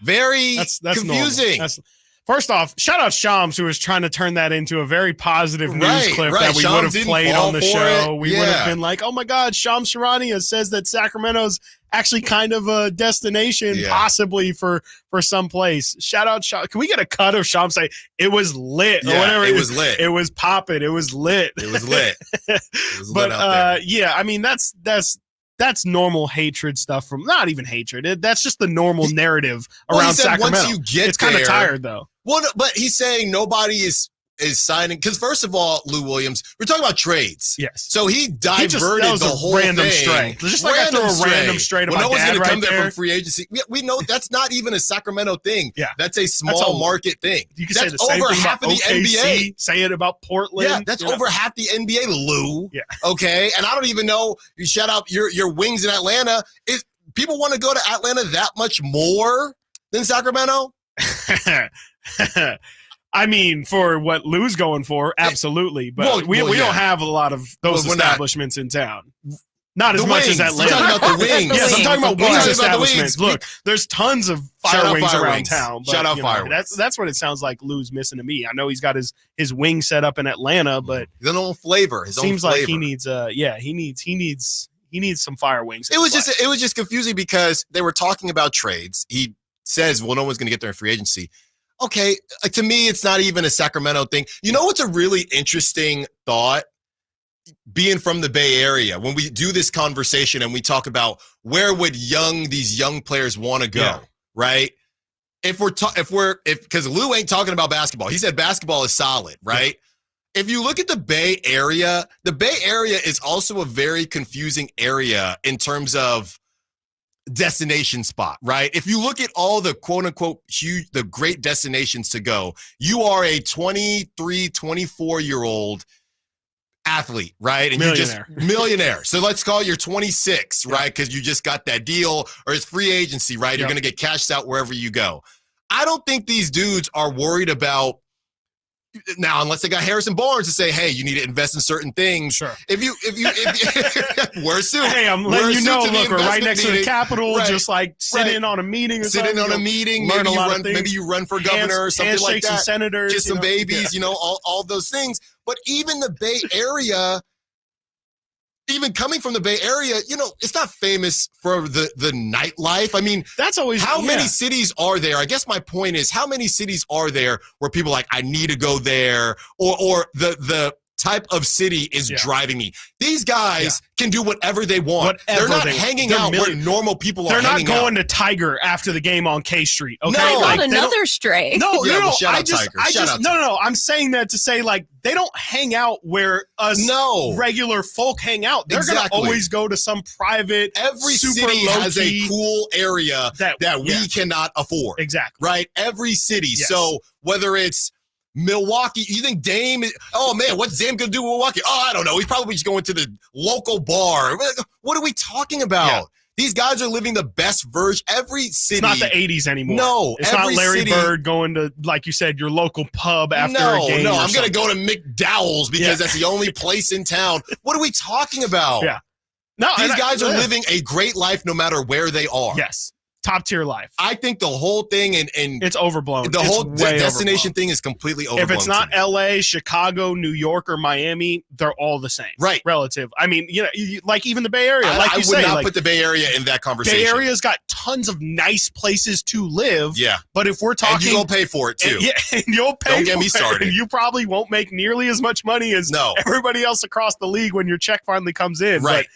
Very that's confusing. First off, shout out Shams, who was trying to turn that into a very positive news clip that we would have played on the show. We would have been like, oh my God, Shams Charania says that Sacramento's actually kind of a destination, possibly for some place. Shout out Shams. Can we get a cut of Shams say it was lit or whatever? It was lit. It was popping. It was lit. It was lit. It was lit But out there. yeah, I mean that's normal hatred stuff from not even hatred. That's just the normal narrative Well, he around said Sacramento. once you get it's kind of there- tired though. Well, no, but he's saying nobody is signing because first of all, Lou Williams, we're talking about trades. Yes. So he diverted that was the a whole random thing. stray. Just like I threw a random stray to well, my no one's dad gonna come right there there. from free agency. We know that's not even a Sacramento thing. Yeah. That's a small market thing. You can that's say the same over thing half about of the OKC, NBA. Say it about Portland. Yeah, that's you know. over half the NBA, Lou. Yeah. Okay. And I don't even know. You shout out your Wings in Atlanta. If people want to go to Atlanta that much more than Sacramento? I mean, for what Lou's going for, absolutely. But Well, we yeah. don't have a lot of those Well, we're not. establishments in town. Not as The much wings. as Atlanta. I'm talking about the wings. Yes, I'm talking about We're wings talking about the establishments. wings. Look, there's tons of Shout fire out wings fire around wings. town. Shout out you fire know, wings. That's what it sounds like Lou's missing to me. I know he's got his wing set up in Atlanta, but his own flavor. His seems own like flavor. he needs some fire wings. It was just confusing because they were talking about trades. He says, well, no one's going to get there in free agency. Okay, to me, it's not even a Sacramento thing. You know what's a really interesting thought? Being from the Bay Area, when we do this conversation and we talk about where would these young players want to go, right? Because Lou ain't talking about basketball. He said basketball is solid, right? Yeah. If you look at the Bay Area is also a very confusing area in terms of destination spot, right? If you look at all the quote unquote the great destinations to go, you are a 23, 24-year-old athlete, right? And millionaire. you're just millionaire. So let's call it you're 26, right? Because you just got that deal, or it's free agency, right? You're going to get cashed out wherever you go. I don't think these dudes are worried about now, unless they got Harrison Barnes to say, "Hey, you need to invest in certain things." Sure. If you wear a suit. Hey, I'm letting you know. Look, we're right next to the Capitol. Right. Just like sit in on a meeting. Sit in on a meeting. Maybe you run for governor or something like that. Some senators, kiss some babies. You know, all those things. But even the Bay Area, even coming from the Bay Area, you know, it's not famous for the nightlife. I mean, that's always how many cities are there? I guess my point is, how many cities are there where people are like, I need to go there, or the type of city is driving me. These guys can do whatever they want. They're not hanging out where normal people are. They're not hanging out. going to Tiger after the game on K Street. Okay, No. like, Another stray. No, Yeah, no, well, shout I out just, Tiger. I Shout just, out no. I'm saying that to say like they don't hang out where us regular folk hang out. They're gonna always go to some private. Every super city has a low-key cool area that we cannot afford. Exactly. Right? Every city. Yes. So whether it's Milwaukee, you think Dame is, oh man, what's Dame gonna do with Milwaukee? Oh, I don't know. He's probably just going to the local bar. What are we talking about? Yeah. These guys are living the best version. Every city. It's not the 80s anymore. No, it's not every Larry city, Bird going to, like you said, your local pub after a game. No, or I'm something. going to go to McDowell's because that's the only place in town. What are we talking about? Yeah. No, these guys are living a great life no matter where they are. Yes. Top tier life. I think the whole thing and it's overblown. The whole It's way destination overblown. thing is completely overblown. If it's not LA, Chicago, New York, or Miami, they're all the same. Right. Relative. I mean, you know, like even the Bay Area. Like I you would say, not like, put the Bay Area in that conversation. Bay Area's got tons of nice places to live. Yeah. But if we're talking, and you gonna pay for it too. And you'll pay. Don't get me for it, started. and you probably won't make nearly as much money as everybody else across the league when your check finally comes in. Right. But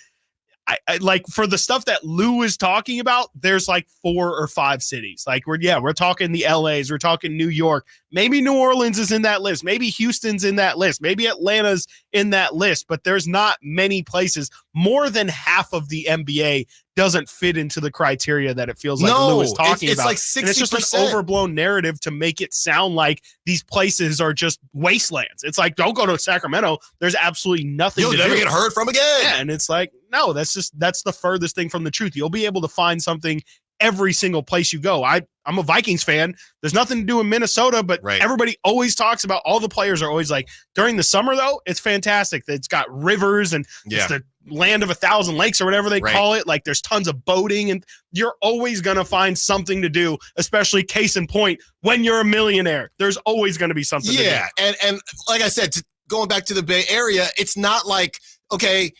I like for the stuff that Lou is talking about, there's like 4 or 5 cities. Like we're talking the LAs, we're talking New York, maybe New Orleans is in that list, maybe Houston's in that list, maybe Atlanta's in that list, but there's not many places. More than half of the NBA doesn't fit into the criteria that it feels like Lou is talking it's about. like And it's just an 60%. overblown narrative to make it sound like these places are just wastelands. It's like, don't go to Sacramento. There's absolutely nothing You'll to never do. get heard from again. Yeah, and it's like, no, that's the furthest thing from the truth. You'll be able to find something every single place you go. I'm a Vikings fan. There's nothing to do in Minnesota, but everybody always talks about, all the players are always like, during the summer though, it's fantastic. It's got rivers and it's the land of 1,000 lakes or whatever they call it. Like there's tons of boating and you're always going to find something to do, especially case in point, when you're a millionaire, there's always going to be something to do. Yeah. And like I said, going back to the Bay Area, it's not like, okay,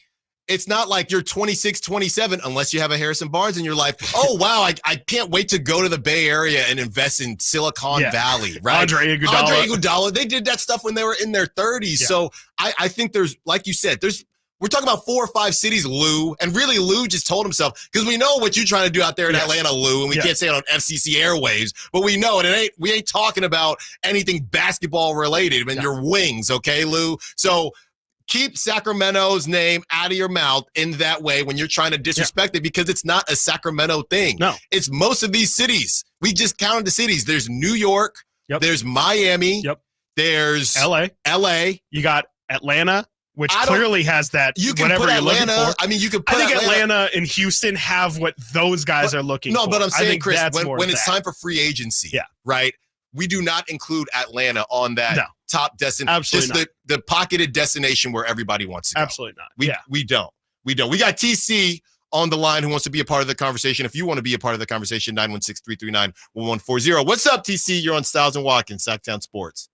it's not like you're 26, 27, unless you have a Harrison Barnes in your life. Oh, wow, I can't wait to go to the Bay Area and invest in Silicon Valley, right? Andre Iguodala. They did that stuff when they were in their 30s. Yeah. So I think there's, like you said, we're talking about 4 or 5 cities, Lou, and really Lou just told himself, because we know what you're trying to do out there in Atlanta, Lou, and we can't say it on FCC airwaves, but we know it. We ain't talking about anything basketball related, and your wings, okay, Lou? So keep Sacramento's name out of your mouth in that way when you're trying to disrespect it, because it's not a Sacramento thing. No. It's most of these cities. We just counted the cities. There's New York. There's Miami. There's LA. You got Atlanta, which clearly has that. You can whatever put you're looking Atlanta. for. I mean, you could put I think Atlanta and Houston have what those guys are looking for. No, but I'm I saying, think Chris, that's more when of it's that. time for free agency, right? We do not include Atlanta on that top destination. Absolutely just the pocketed destination where everybody wants to go. Absolutely not. We don't. We don't. We got TC on the line who wants to be a part of the conversation. If you want to be a part of the conversation, 916-339-1140. What's up, TC? You're on Stiles and Watkins, Sactown Sports.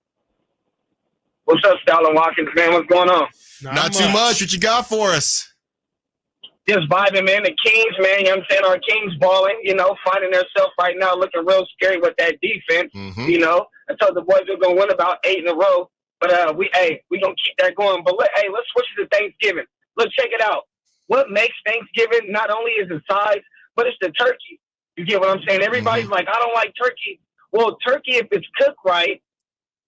What's up, Stiles and Watkins, man? What's going on? Not too much. What you got for us? Just vibing, man. The Kings, man. You know what I'm saying? Our Kings balling, finding themselves right now looking real scary with that defense. I told the boys we're going to win about 8 in a row. But, we going to keep that going. But, let's switch to Thanksgiving. Look, check it out. What makes Thanksgiving not only is the size, but it's the turkey. You get what I'm saying? Everybody's like, I don't like turkey. Well, turkey, if it's cooked right,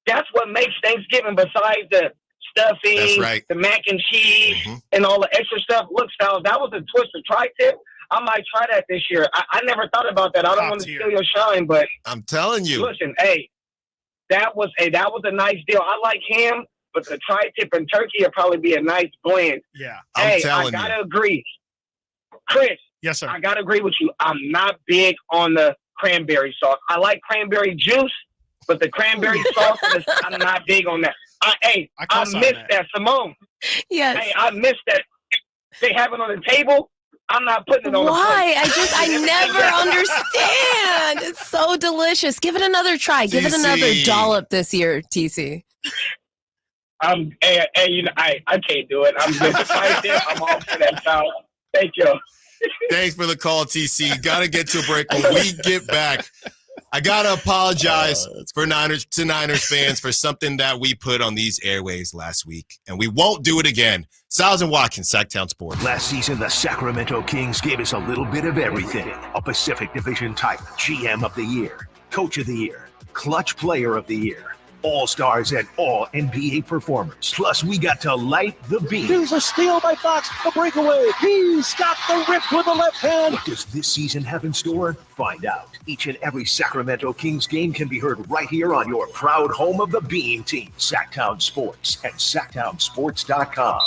that's what makes Thanksgiving besides the stuffing, the mac and cheese, and all the extra stuff. Look, Stiles, that was a twisted tri-tip. I might try that this year. I never thought about that. I don't want to steal your shine, but I'm telling you. Listen, that was a nice deal. I like ham, but the tri-tip and turkey will probably be a nice blend. Yeah. I gotta agree. Chris. Yes, sir. I gotta agree with you. I'm not big on the cranberry sauce. I like cranberry juice, but the cranberry sauce, I'm not big on that. I missed that, Simone. Yes. Hey, I missed that. They have it on the table. I'm not putting it on the plate. Why? I never understand. It's so delicious. Give it another try. Give it another dollop this year, TC. I can't do it. I'm just excited. I'm all for that, Tyler. Thank you. Thanks for the call, TC. Got to get to a break. When we get back, I got to apologize to Niners fans for something that we put on these airways last week, and we won't do it again. Stiles and Watkins, Sactown Sports. Last season, the Sacramento Kings gave us a little bit of everything. A Pacific Division title, GM of the Year, Coach of the Year, Clutch Player of the Year, All-Stars and All-NBA performers. Plus, we got to light the beam. Here's a steal by Fox, a breakaway. He's got the rip with the left hand. What does this season have in store? Find out. Each and every Sacramento Kings game can be heard right here on your proud home of the Beam team, Sactown Sports at SactownSports.com.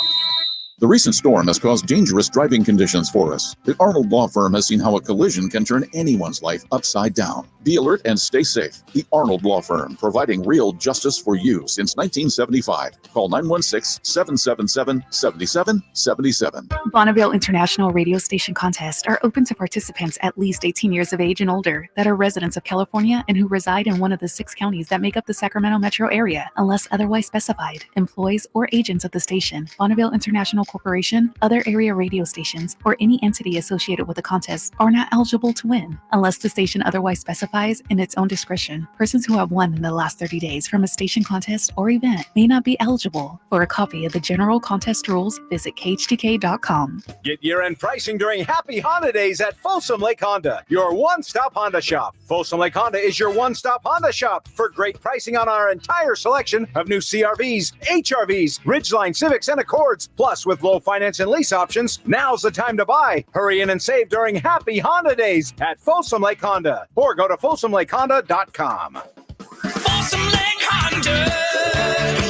The recent storm has caused dangerous driving conditions for us. The Arnold Law Firm has seen how a collision can turn anyone's life upside down. Be alert and stay safe. The Arnold Law Firm, providing real justice for you since 1975. Call 916-777-7777. Bonneville International Radio Station contests are open to participants at least 18 years of age and older that are residents of California and who reside in one of the 6 counties that make up the Sacramento metro area, unless otherwise specified. Employees or agents of the station, Bonneville International Corporation, other area radio stations, or any entity associated with the contest are not eligible to win, unless the station otherwise specifies in its own discretion. Persons who have won in the last 30 days from a station contest or event may not be eligible. For a copy of the general contest rules, visit KHTK.com. Get year-end pricing during Happy Holidays at Folsom Lake Honda, your one-stop Honda shop. Folsom Lake Honda is your one-stop Honda shop for great pricing on our entire selection of new CRVs, HRVs, Ridgeline Civics, and Accords. Plus, with low finance and lease options, now's the time to buy. Hurry in and save during Happy Honda Days at Folsom Lake Honda, or go to FolsomLakeHonda.com. Folsom Lake Honda,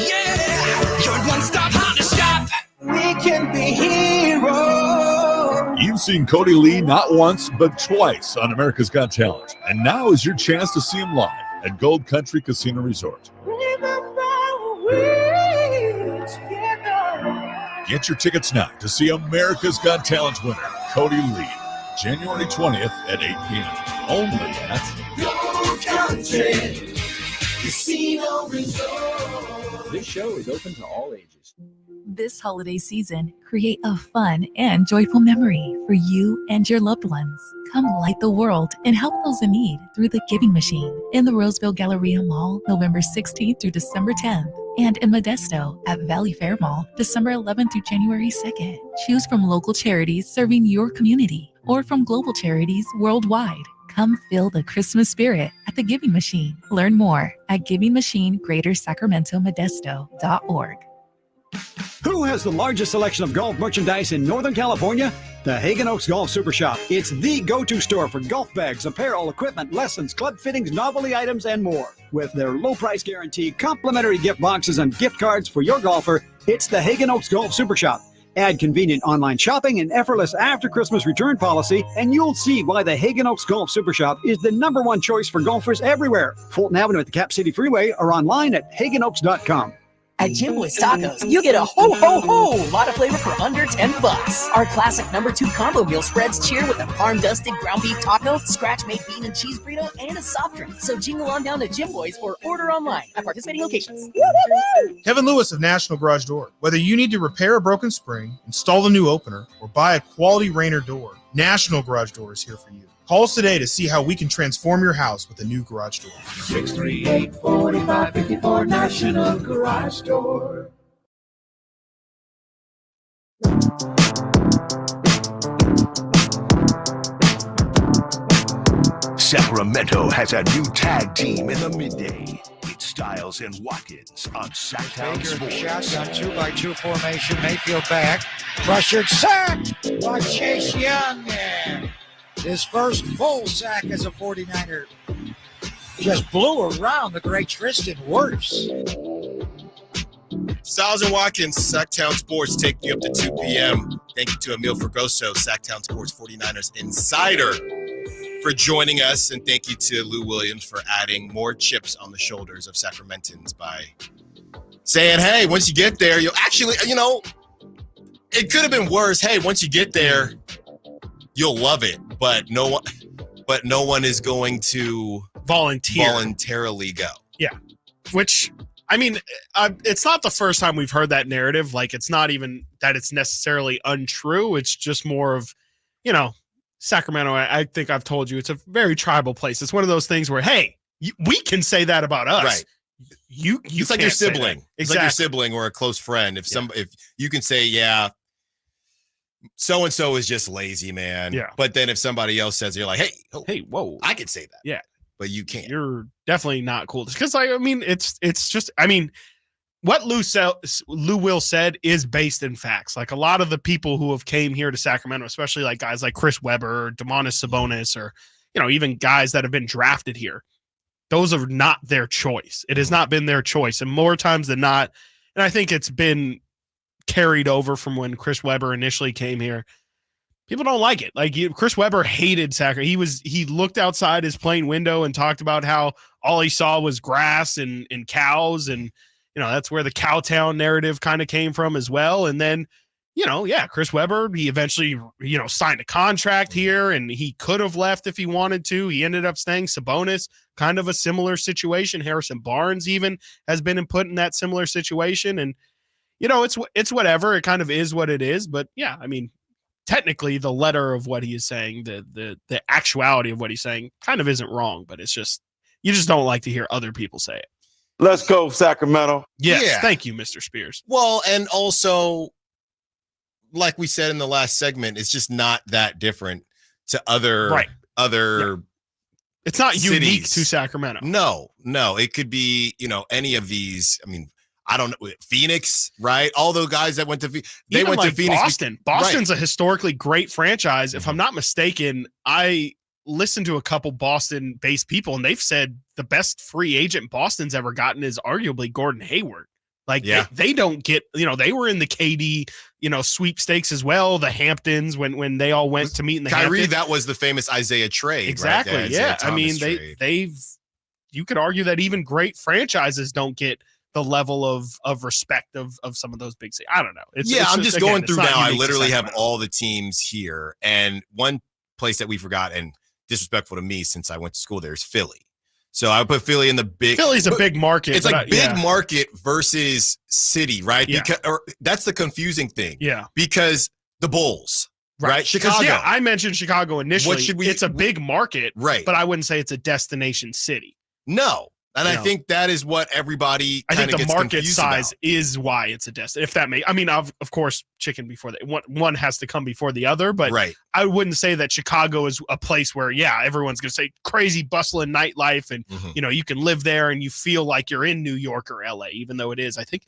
yeah, your one-stop Honda shop. We can be heroes. You've seen Cody Lee not once, but twice on America's Got Talent. And now is your chance to see him live at Gold Country Casino Resort. Get your tickets now to see America's Got Talent winner, Cody Lee, January 20th at 8 p.m. Only at Gold Country Casino Resort. This show is open to all ages. This holiday season, create a fun and joyful memory for you and your loved ones. Come light the world and help those in need through the Giving Machine in the Roseville Galleria Mall, November 16th through December 10th. And in Modesto at Valley Fair Mall, December 11th through January 2nd. Choose from local charities serving your community or from global charities worldwide. Come feel the Christmas spirit at the Giving Machine. Learn more at GivingMachineGreaterSacramentoModesto.org. Who has the largest selection of golf merchandise in Northern California? The Hagen Oaks Golf Super Shop. It's the go-to store for golf bags, apparel, equipment, lessons, club fittings, novelty items, and more. With their low price guarantee, complimentary gift boxes, and gift cards for your golfer, it's the Hagen Oaks Golf Super Shop. Add convenient online shopping and effortless after-Christmas return policy, and you'll see why the Hagen Oaks Golf Super Shop is the #1 choice for golfers everywhere. Fulton Avenue at the Cap City Freeway or online at HagenOaks.com. At Jim Boy's Tacos, you get a ho lot of flavor for under $10. Our classic #2 combo meal spreads cheer with a parm-dusted ground beef taco, scratch-made bean and cheese burrito, and a soft drink. So jingle on down to Jim Boy's or order online at participating locations. Kevin Lewis of National Garage Door. Whether you need to repair a broken spring, install a new opener, or buy a quality Rainer door, National Garage Door is here for you. Call us today to see how we can transform your house with a new garage door. 638-4554 National Garage Door. Sacramento has a new tag team in the midday. It's Stiles and Watkins on Sactown Sports. Shotgun 2x2 formation. Mayfield back. Pressured sack by Chase Young there. His first full sack as a 49er. Just blew around the great Tristan Wirfs. Stiles and Watkins, Sactown Sports, taking you up to 2 p.m. Thank you to Emil Fergoso, Sactown Sports 49ers Insider, for joining us. And thank you to Lou Williams for adding more chips on the shoulders of Sacramentans by saying, hey, once you get there, you'll actually, it could have been worse. Hey, once you get there, you'll love it. But no one is going to voluntarily go. Yeah. Which, I mean, it's not the first time we've heard that narrative. Like, it's not even that it's necessarily untrue. It's just more of, Sacramento, I think I've told you, it's a very tribal place. It's one of those things where, hey, we can say that about us. Right. You it's like your sibling. It's Exactly. like your sibling or a close friend. If you can say, yeah, so-and-so is just lazy, man. Yeah. But then if somebody else says, you're like, hey, whoa, I could say that. Yeah. But you can't. You're definitely not cool. Because, it's just, what Lou Will said is based in facts. Like, a lot of the people who have came here to Sacramento, especially like guys like Chris Webber, or Demonis Sabonis, or, even guys that have been drafted here, those are not their choice. It has not been their choice. And more times than not, and I think it's been carried over from when Chris Webber initially came here. People don't like it. Like, Chris Webber hated Sacramento. He looked outside his plane window and talked about how all he saw was grass and cows. And, that's where the Cowtown narrative kind of came from as well. And then, Chris Webber, he eventually, signed a contract here, and he could have left if he wanted to. He ended up staying. Sabonis, kind of a similar situation. Harrison Barnes even has been put in that similar situation. And, it's whatever. It kind of is what it is. But yeah, technically the letter of what he is saying, the actuality of what he's saying kind of isn't wrong, but it's just, you just don't like to hear other people say it. Let's go, Sacramento. Yes. Yeah. Thank you, Mr. Spears. Well, and also, like we said in the last segment, it's just not that different to other. Yeah. It's not cities. Unique to Sacramento. No, it could be, any of these. I don't know, Phoenix, right? All those guys that went to went to Phoenix. Boston. Boston's a historically great franchise. If I'm not mistaken, I listened to a couple Boston-based people, and they've said the best free agent Boston's ever gotten is arguably Gordon Hayward. Like, they don't get, they were in the KD, sweepstakes as well. The Hamptons, when they all went to meet in the Kyrie, Hamptons. that was the famous Isaiah trade. Exactly. Right? Yeah. Trade. You could argue that even great franchises don't get the level of respect of some of those big cities. I don't know. I'm just going through now. I literally have all the teams here. And one place that we forgot, and disrespectful to me since I went to school there, is Philly. So I would put Philly in the big. Philly's a big market. It's like big market versus city, right? Yeah. That's the confusing thing. Yeah. Because the Bulls, right? Chicago. Yeah, I mentioned Chicago initially. It's a big market, right? But I wouldn't say it's a destination city. No. And I think that is what everybody I think the gets market size about. is why it's a destination. If that of course, chicken before that. One has to come before the other, but I wouldn't say that Chicago is a place where, everyone's going to say crazy bustling nightlife and, you can live there and you feel like you're in New York or LA, even though it is. I think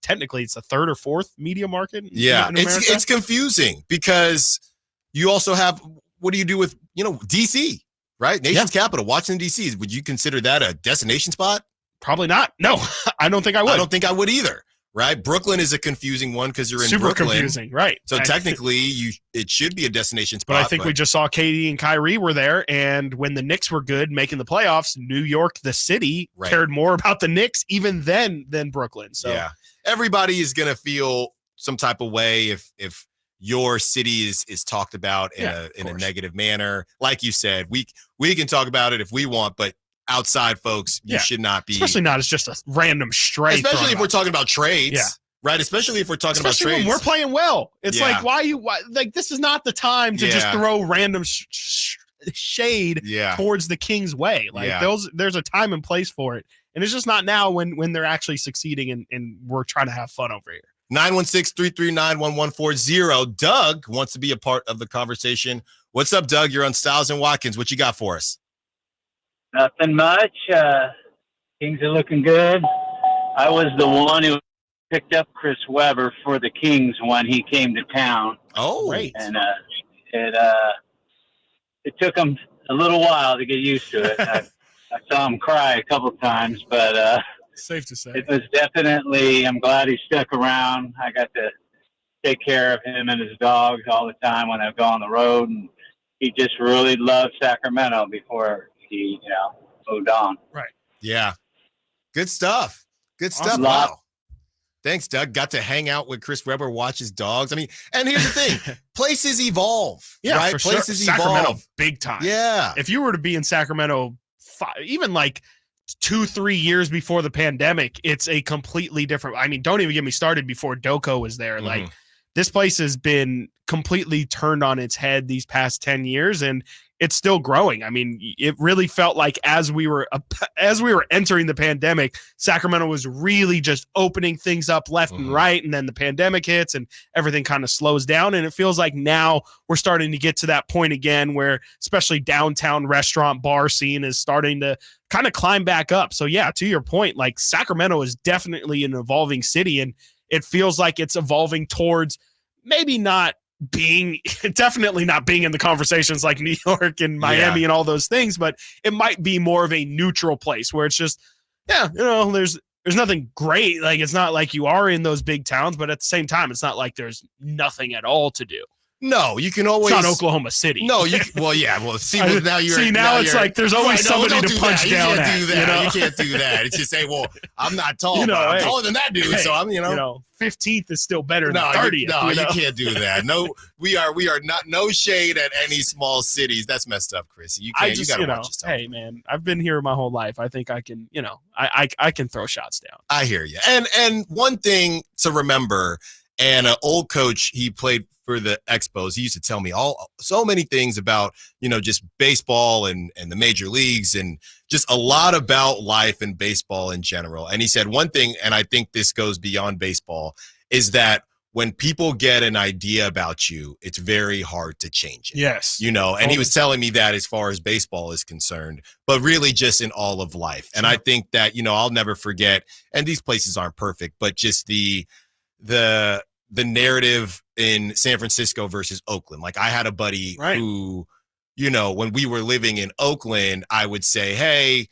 technically it's the third or fourth media market. Yeah, in it's confusing because you also have, what do you do with, DC? Right? Nation's capital, Washington, D.C. Would you consider that a destination spot? Probably not. No, I don't think I would. I don't think I would either. right? Brooklyn is a confusing one because you're in Super Brooklyn. confusing, right? So technically, it should be a destination spot. But I think we just saw Katie and Kyrie were there, and when the Knicks were good, making the playoffs, New York, the city, cared more about the Knicks even then than Brooklyn. So yeah, everybody is gonna feel some type of way if your city is talked about in a negative manner. Like you said, we can talk about it if we want, but outside folks, you should not be, especially not as just a random stray. Especially if we're talking about trades, right? Especially if we're talking about trades. When we're playing well. It's like why this is not the time to just throw random shade towards the Kings' way. Like there's a time and place for it, and it's just not now when they're actually succeeding and we're trying to have fun over here. 916-339-1140. Doug wants to be a part of the conversation. What's up, Doug? You're on Stiles and Watkins. What you got for us? Nothing much. Kings are looking good. I was the one who picked up Chris Webber for the Kings when he came to town. Oh, great! And it took him a little while to get used to it. I saw him cry a couple times, but safe to say it was definitely. I'm glad he stuck around. I got to take care of him and his dogs all the time when I go on the road, and he just really loved Sacramento before he, moved on. Right. Yeah. Good stuff. Good stuff. Awesome. Wow. Thanks, Doug. Got to hang out with Chris Webber, watch his dogs. I mean, and here's the thing. Places evolve. Yeah, right? For Places sure. Sacramento, evolve. big time. Yeah. If you were to be in Sacramento, even like 2-3 years before the pandemic, it's a completely different. I mean, don't even get me started before Doko was there. Mm-hmm. Like this place has been completely turned on its head these past 10 years, and it's still growing. I mean, it really felt like as we were entering the pandemic, Sacramento was really just opening things up left and right, and then the pandemic hits and everything kind of slows down, and it feels like now we're starting to get to that point again where especially downtown restaurant bar scene is starting to kind of climb back up. So yeah, to your point, like Sacramento is definitely an evolving city, and it feels like it's evolving towards maybe not being definitely not being in the conversations like New York and Miami and all those things, but it might be more of a neutral place where it's just, there's nothing great. Like, it's not like you are in those big towns, but at the same time, it's not like there's nothing at all to do. No, you can always. It's not Oklahoma City. No, now it's like there's always somebody to punch down at. You can't do that. It's just say, well, I'm not tall, but I'm taller than that dude, so I'm, 15th is still better than 30th. No, you can't do that. No, we are not, no shade at any small cities. That's messed up, Chris. You can't. You gotta watch yourself. Hey, man, I've been here my whole life. I think I can. I can throw shots down. I hear you. And one thing to remember, and an old coach, he played for the Expos. He used to tell me so many things about, just baseball and the major leagues and just a lot about life and baseball in general. And he said one thing, and I think this goes beyond baseball, is that when people get an idea about you, it's very hard to change it. Yes. And he was telling me that as far as baseball is concerned, but really just in all of life. And I think that, I'll never forget, and these places aren't perfect, but just the narrative in San Francisco versus Oakland. Like, I had a buddy who, when we were living in Oakland, I would say, hey,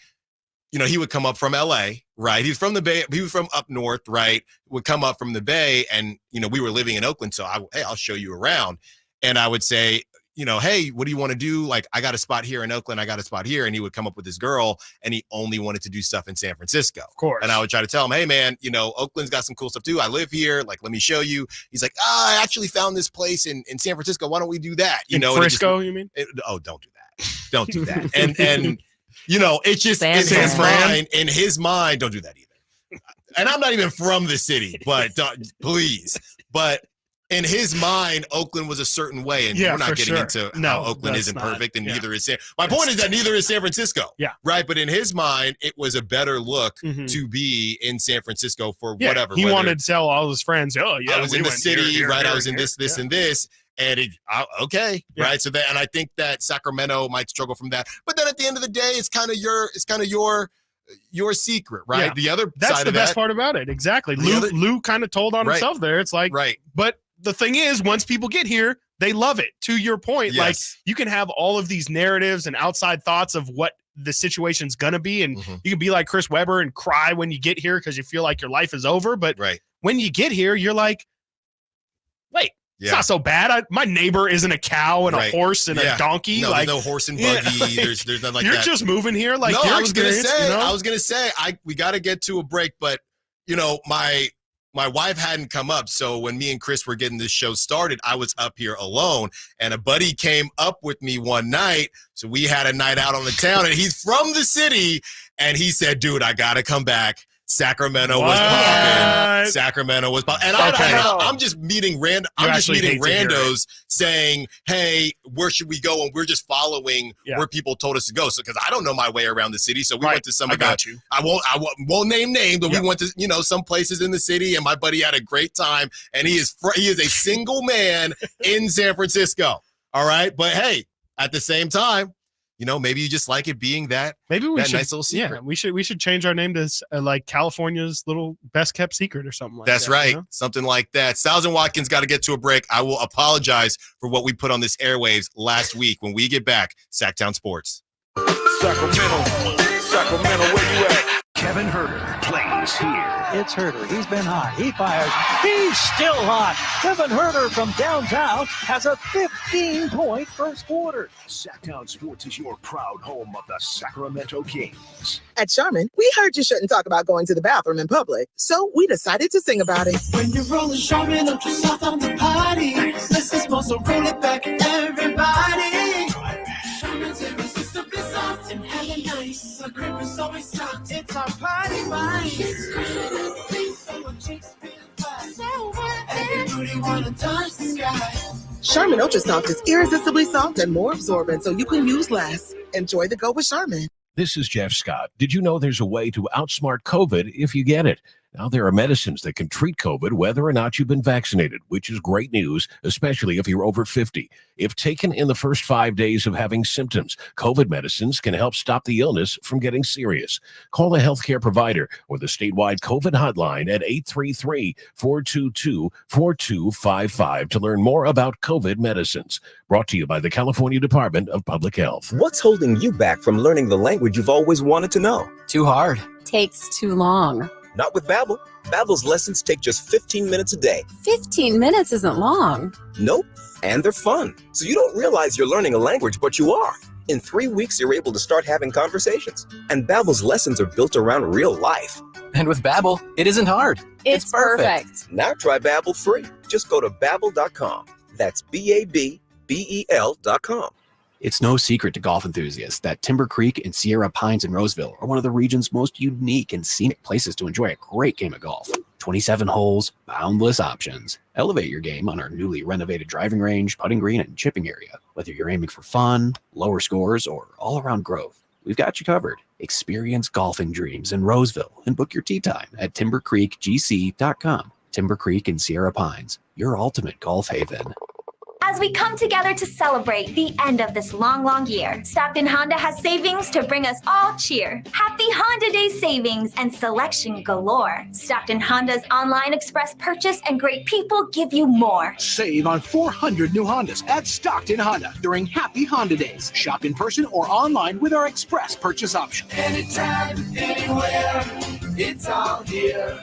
he would come up from LA, right? He was from the Bay. He was from up north, right? Would come up from the Bay, and, we were living in Oakland. So hey, I'll show you around. And I would say, hey, what do you want to do? Like, I got a spot here in Oakland. I got a spot here. And he would come up with this girl, and he only wanted to do stuff in San Francisco. Of course. And I would try to tell him, hey, man, Oakland's got some cool stuff too. I live here. Like, let me show you. He's like, I actually found this place in San Francisco. Why don't we do that? In Frisco, you mean? Don't do that. Don't do that. And it's just in his mind, don't do that either. And I'm not even from the city, but please. But in his mind, Oakland was a certain way, and we're not getting into how Oakland isn't perfect, and neither is my point is that neither is San Francisco. Yeah. Right. But in his mind, it was a better look to be in San Francisco for whatever. He wanted to tell all his friends, I was in the city, right? I was in this, and this. And right. So that, and I think that Sacramento might struggle from that. But then at the end of the day, it's kind of your secret, right? Yeah. The other that's side the of best that, part about it. Exactly. Lou kind of told on himself there. It's like, but the thing is, once people get here, they love it. To your point, like, you can have all of these narratives and outside thoughts of what the situation's gonna be, and you can be like Chris Webber and cry when you get here because you feel like your life is over. But when you get here, you're like, wait, it's not so bad. My neighbor isn't a cow and a horse and a donkey. No, like, there's no horse and buggy. There's nothing like you're that. You're just moving here. Like, no, your I was gonna experience, say, we got to get to a break, but my wife hadn't come up, so when me and Chris were getting this show started, I was up here alone, and a buddy came up with me one night, so we had a night out on the town, and he's from the city, and he said, dude, I got to come back. Sacramento was popping. Sacramento was popping. And I'm just meeting randos saying, hey, where should we go? And we're just following where people told us to go. So, because I don't know my way around the city. So we went to some of the, I won't name names, but we went to, some places in the city, and my buddy had a great time. And he is a single man in San Francisco. All right. But hey, at the same time, maybe you just like it being that maybe we should, nice little secret. Yeah, we should change our name to like California's little best kept secret or something like that. That's right. Something like that. Stiles and Watkins got to get to a break. I will apologize for what we put on this airwaves last week. When we get back, Sactown Sports. Sacramento, where you at? Kevin Herter plays here. It's Herter. He's been hot. He fires. He's still hot. Kevin Herter from downtown has a 15-point first quarter. Sactown Sports is your proud home of the Sacramento Kings. At Charmin, we heard you shouldn't talk about going to the bathroom in public, so we decided to sing about it. When you're rolling Charmin, don't you stop on the party. This is supposed to roll it back, everybody. Charmin's irresistibly soft and hella nice. The grip is always stocked. It's our party vibe. Everybody wanna touch the sky. Charmin Ultra Soft is irresistibly soft and more absorbent, so you can use less. Enjoy the go with Charmin. This is Jeff Scott. Did you know there's a way to outsmart COVID if you get it? Now, there are medicines that can treat COVID whether or not you've been vaccinated, which is great news, especially if you're over 50. If taken in the first 5 days of having symptoms, COVID medicines can help stop the illness from getting serious. Call a healthcare provider or the statewide COVID hotline at 833-422-4255 to learn more about COVID medicines. Brought to you by the California Department of Public Health. What's holding you back from learning the language you've always wanted to know? Too hard. Takes too long. Not with Babbel. Babbel's lessons take just 15 minutes a day. 15 minutes isn't long. Nope. And they're fun. So you don't realize you're learning a language, but you are. In 3 weeks, you're able to start having conversations. And Babbel's lessons are built around real life. And with Babbel, it isn't hard. It's perfect. Now try Babbel free. Just go to Babbel.com. That's BABBEL.com. It's no secret to golf enthusiasts that Timber Creek and Sierra Pines in Roseville are one of the region's most unique and scenic places to enjoy a great game of golf. 27 holes, boundless options. Elevate your game on our newly renovated driving range, putting green, and chipping area. Whether you're aiming for fun, lower scores, or all-around growth, we've got you covered. Experience golfing dreams in Roseville and book your tee time at timbercreekgc.com. Timber Creek and Sierra Pines, your ultimate golf haven. As we come together to celebrate the end of this long, long year, Stockton Honda has savings to bring us all cheer. Happy Honda Day savings and selection galore. Stockton Honda's online express purchase and great people give you more. Save on 400 new Hondas at Stockton Honda during Happy Honda Days. Shop in person or online with our express purchase option. Anytime, anywhere, it's all here.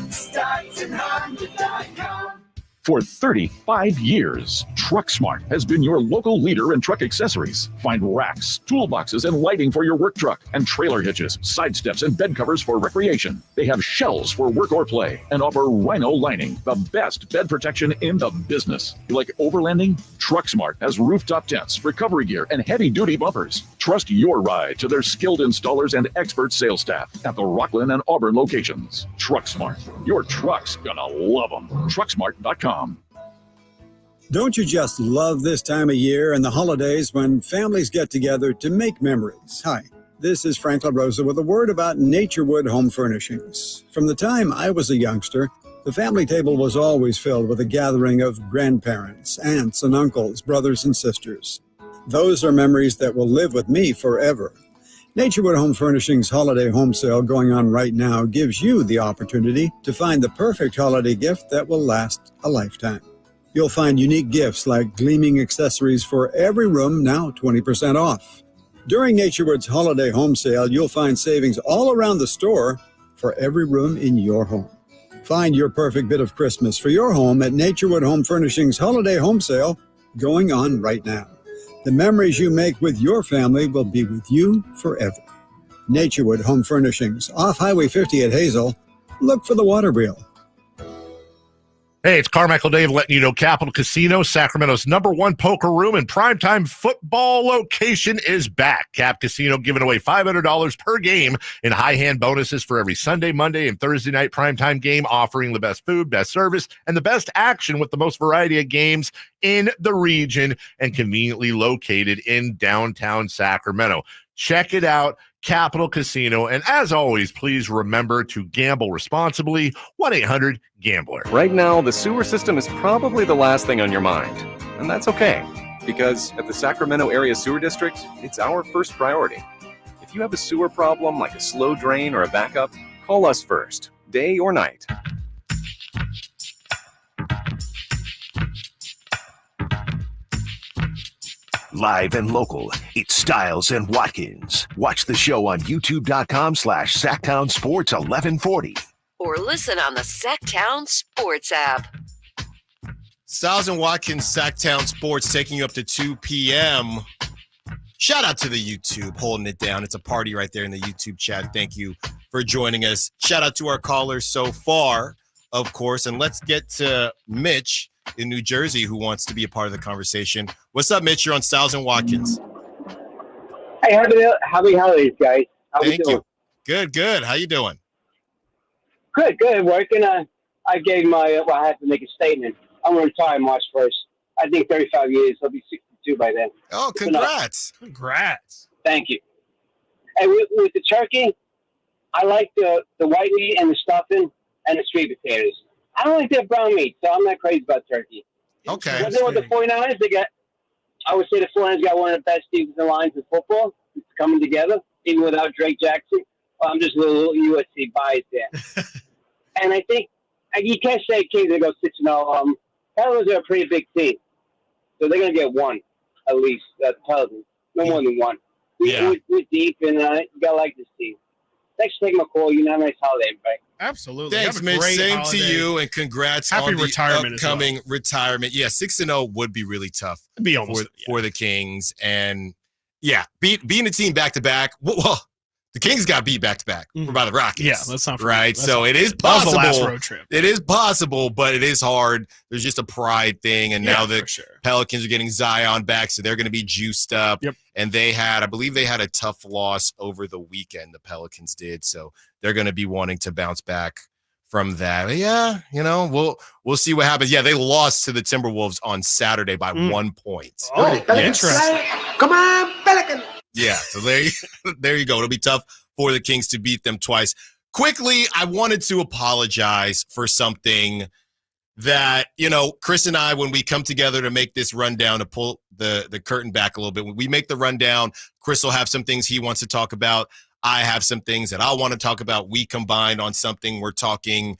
StocktonHonda.com. For 35 years, TruckSmart has been your local leader in truck accessories. Find racks, toolboxes, and lighting for your work truck, and trailer hitches, side steps, and bed covers for recreation. They have shells for work or play, and offer Rhino lining, the best bed protection in the business. You like overlanding? TruckSmart has rooftop tents, recovery gear, and heavy-duty bumpers. Trust your ride to their skilled installers and expert sales staff at the Rockland and Auburn locations. TruckSmart. Your truck's gonna love them. TruckSmart.com. Don't you just love this time of year and the holidays when families get together to make memories? Hi, this is Frank LaRosa with a word about Naturewood Home Furnishings. From the time I was a youngster, the family table was always filled with a gathering of grandparents, aunts and uncles, brothers and sisters. Those are memories that will live with me forever. Naturewood Home Furnishings Holiday Home Sale going on right now gives you the opportunity to find the perfect holiday gift that will last a lifetime. You'll find unique gifts like gleaming accessories for every room, now 20% off. During Naturewood's Holiday Home Sale, you'll find savings all around the store for every room in your home. Find your perfect bit of Christmas for your home at Naturewood Home Furnishings Holiday Home Sale going on right now. The memories you make with your family will be with you forever. Naturewood Home Furnishings, off Highway 50 at Hazel. Look for the water wheel. Hey, it's Carmichael Dave letting you know Capital Casino, Sacramento's #1 poker room and primetime football location is back. Cap Casino giving away $500 per game in high hand bonuses for every Sunday, Monday, and Thursday night primetime game, offering the best food, best service, and the best action with the most variety of games in the region and conveniently located in downtown Sacramento. Check it out. Capital Casino. And as always, please remember to gamble responsibly. 1-800-GAMBLER. Right now, the sewer system is probably the last thing on your mind. And that's okay, because at the Sacramento Area Sewer District, it's our first priority. If you have a sewer problem like a slow drain or a backup, call us first, day or night. Live and local, it's Stiles and Watkins. Watch the show on youtube.com/Sactown Sports 1140. Or listen on the Sactown Sports app. Stiles and Watkins, Sactown Sports, taking you up to 2 p.m. Shout out to the YouTube, holding it down. It's a party right there in the YouTube chat. Thank you for joining us. Shout out to our callers so far, of course. And let's get to Mitch in New Jersey, who wants to be a part of the conversation. What's up, Mitch? You're on Stiles and Watkins. Hey, happy holidays, guys. How we Thank doing? you. Good. How you doing? Good. Working. I gave my. I had to make a statement. I'm going to retire March 1st. I think 35 years. I'll be 62 by then. Oh, congrats! Congrats. Thank you. And with the turkey, I like the white meat and the stuffing and the sweet potatoes. I don't like their brown meat, so I'm not crazy about turkey. Okay. But then with the 49ers, I would say the 49ers got one of the best defensive lines in football. It's coming together, even without Drake Jackson. Well, I'm just a little USC biased there. And I think you can't say Kings are going to go 6-0. Pelicans are a pretty big team. So they're going to get one, at least, Pelicans. No more than one. We're deep, and you got to like this team. Thanks for taking my call. You know, nice holiday, everybody. Absolutely. Thanks, Mitch. Same to you, and congrats Happy on the retirement upcoming as well. retirement. Yeah, 6-0 would be really tough for the Kings. And, being a team back-to-back, well, the Kings got beat back-to-back by the Rockets. Yeah, let's not forget. Right? So it is That was possible. the last road trip. It is possible, but it is hard. There's just a pride thing, and now the for sure. Pelicans are getting Zion back, so they're going to be juiced up. Yep. And I believe they had a tough loss over the weekend, the Pelicans did, so they're going to be wanting to bounce back from that. But yeah, we'll see what happens. Yeah, they lost to the Timberwolves on Saturday by 1 point. Oh, interesting. Come on, Pelicans. Yeah, so there you go. It'll be tough for the Kings to beat them twice. Quickly, I wanted to apologize for something that, Chris and I, when we come together to make this rundown, to pull the curtain back a little bit, when we make the rundown, Chris will have some things he wants to talk about. I have some things that I want to talk about. We combined on something. We're talking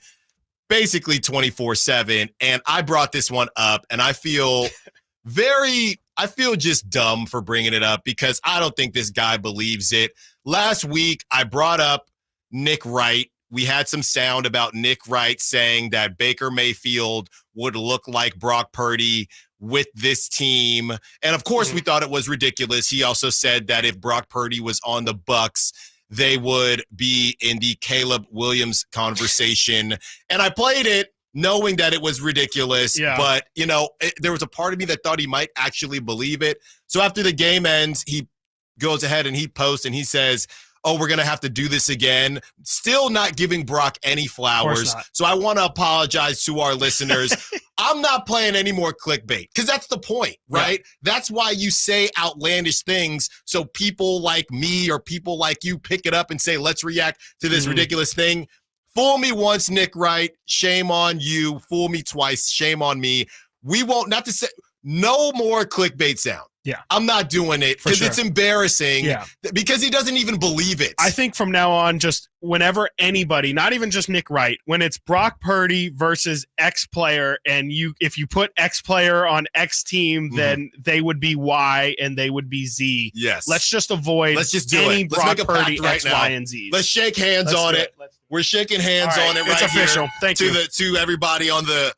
basically 24/7. And I brought this one up, and I feel just dumb for bringing it up because I don't think this guy believes it. Last week, I brought up Nick Wright. We had some sound about Nick Wright saying that Baker Mayfield would look like Brock Purdy with this team. And of course, we thought it was ridiculous. He also said that if Brock Purdy was on the Bucs, they would be in the Caleb Williams conversation. And I played it knowing that it was ridiculous. Yeah. But, there was a part of me that thought he might actually believe it. So after the game ends, he goes ahead and he posts and he says, oh, we're going to have to do this again. Still not giving Brock any flowers. So I want to apologize to our listeners. I'm not playing any more clickbait because that's the point, right? Yeah. That's why you say outlandish things so people like me or people like you pick it up and say, let's react to this ridiculous thing. Fool me once, Nick Wright. Shame on you. Fool me twice. Shame on me. We won't, not to say, no more clickbait sound. Yeah. I'm not doing it because it's embarrassing because he doesn't even believe it. I think from now on, just whenever anybody, not even just Nick Wright, when it's Brock Purdy versus X player, and if you put X player on X team, then they would be Y and they would be Z. Yes. Let's just avoid any Brock Purdy X, Y, and Z. Let's shake hands on it. We're shaking hands on it right it's official. here. Thank you. To everybody on the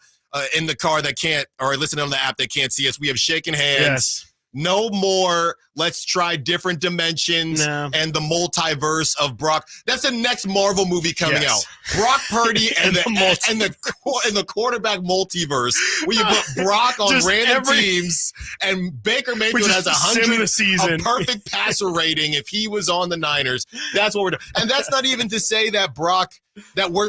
in the car that can't, or listening on the app that can't see us, we have shaken hands. Yes. No more. Let's try different dimensions and the multiverse of Brock. That's the next Marvel movie coming out. Brock Purdy and the quarterback multiverse, where you put Brock on Just random teams, and Baker Mayfield has 100 a perfect passer rating if he was on the Niners. That's what we're doing, and that's not even to say that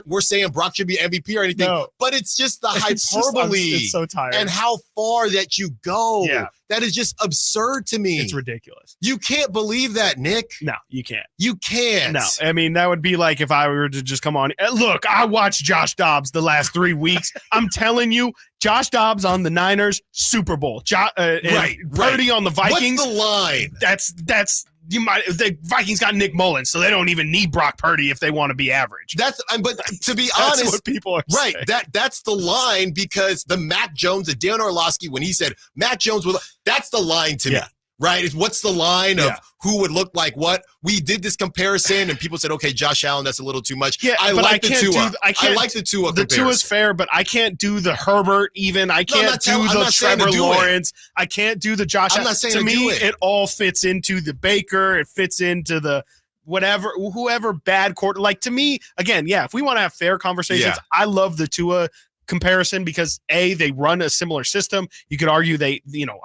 we're saying Brock should be MVP or anything, but it's just the hyperbole. It's so tired. And how far that you go. Yeah. That is just absurd to me. It's ridiculous. You can't believe that, Nick. No, you can't. You can't. No, I mean, that would be like if I were to just come on. Look, I watched Josh Dobbs the last 3 weeks. I'm telling you, Josh Dobbs on the Niners, Super Bowl. Purdy on the Vikings. What's the line? That's the Vikings got Nick Mullins, so they don't even need Brock Purdy if they want to be average. But to be that's honest, what people are saying. That's the line, because the Mac Jones, the Dan Orlovsky, when he said Mac Jones that's the line to me. Right? What's the line of who would look like what? We did this comparison, and people said, okay, Josh Allen, that's a little too much. Yeah, I like the Tua. I like the Tua The comparison. Tua's fair, but I can't do the Herbert even. I can't do the Trevor Lawrence. I can't do the Josh Allen. I'm not saying to to me, do it. It all fits into the Baker. It fits into the whoever bad quarter. Like, to me, again, if we want to have fair conversations, I love the Tua comparison because they run a similar system. You could argue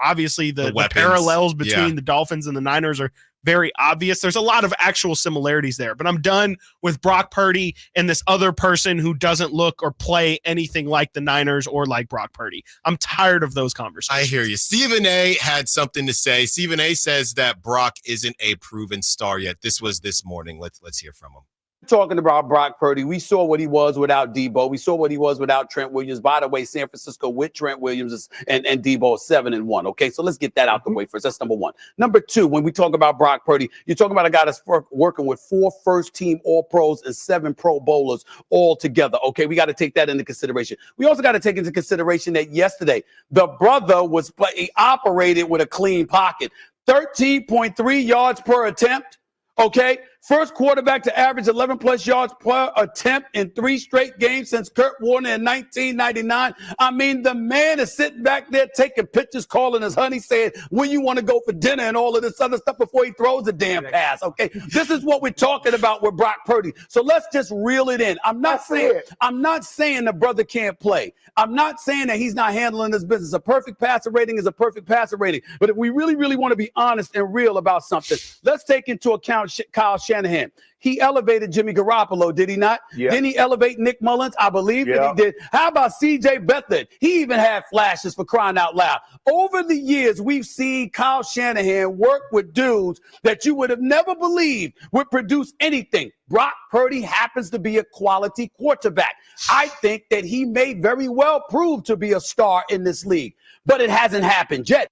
obviously the parallels between the Dolphins and the Niners are very obvious. There's a lot of actual similarities there, but I'm done with Brock Purdy and this other person who doesn't look or play anything like the Niners or like Brock Purdy. I'm tired of those conversations. I hear you. Stephen A had something to say. Stephen A says that Brock isn't a proven star yet. This was this morning. Let's hear from him. Talking about Brock Purdy, we saw what he was without Debo. We saw what he was without Trent Williams. By the way, San Francisco with Trent Williams and Debo 7-1. Okay, so let's get that out the way first. That's number one. Number two, when we talk about Brock Purdy, you're talking about a guy that's working with 4 first-team All-Pros and 7 Pro Bowlers all together. Okay, we got to take that into consideration. We also got to take into consideration that yesterday the brother he operated with a clean pocket, 13.3 yards per attempt. Okay, first quarterback to average 11 plus yards per attempt in 3 straight games since Kurt Warner in 1999. I mean, the man is sitting back there taking pictures, calling his honey, saying, when you want to go for dinner and all of this other stuff before he throws a damn pass. Okay, this is what we're talking about with Brock Purdy. So let's just reel it in. I'm not saying the brother can't play. I'm not saying that he's not handling his business. A perfect passer rating is a perfect passer rating. But if we really, really want to be honest and real about something, let's take into account Kyle Shanahan. He elevated Jimmy Garoppolo, did he not? Yeah. Didn't he elevate Nick Mullins? I believe that he did. How about C.J. Beathard? He even had flashes, for crying out loud. Over the years, we've seen Kyle Shanahan work with dudes that you would have never believed would produce anything. Brock Purdy happens to be a quality quarterback. I think that he may very well prove to be a star in this league, but it hasn't happened yet.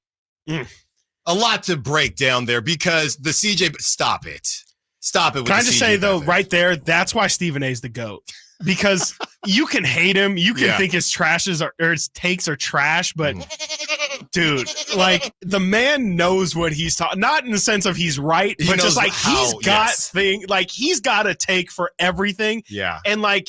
A lot to break down there because the CJ, stop it. Stop it. With Can I the just CJ say, though, Beathard. right there, that's why Stephen A is the GOAT. Because you can hate him. You can think his his takes are trash, but dude, like, the man knows what he's talking. Not in the sense of he's right, He but knows just like how, he's got a take for everything. Yeah. And like,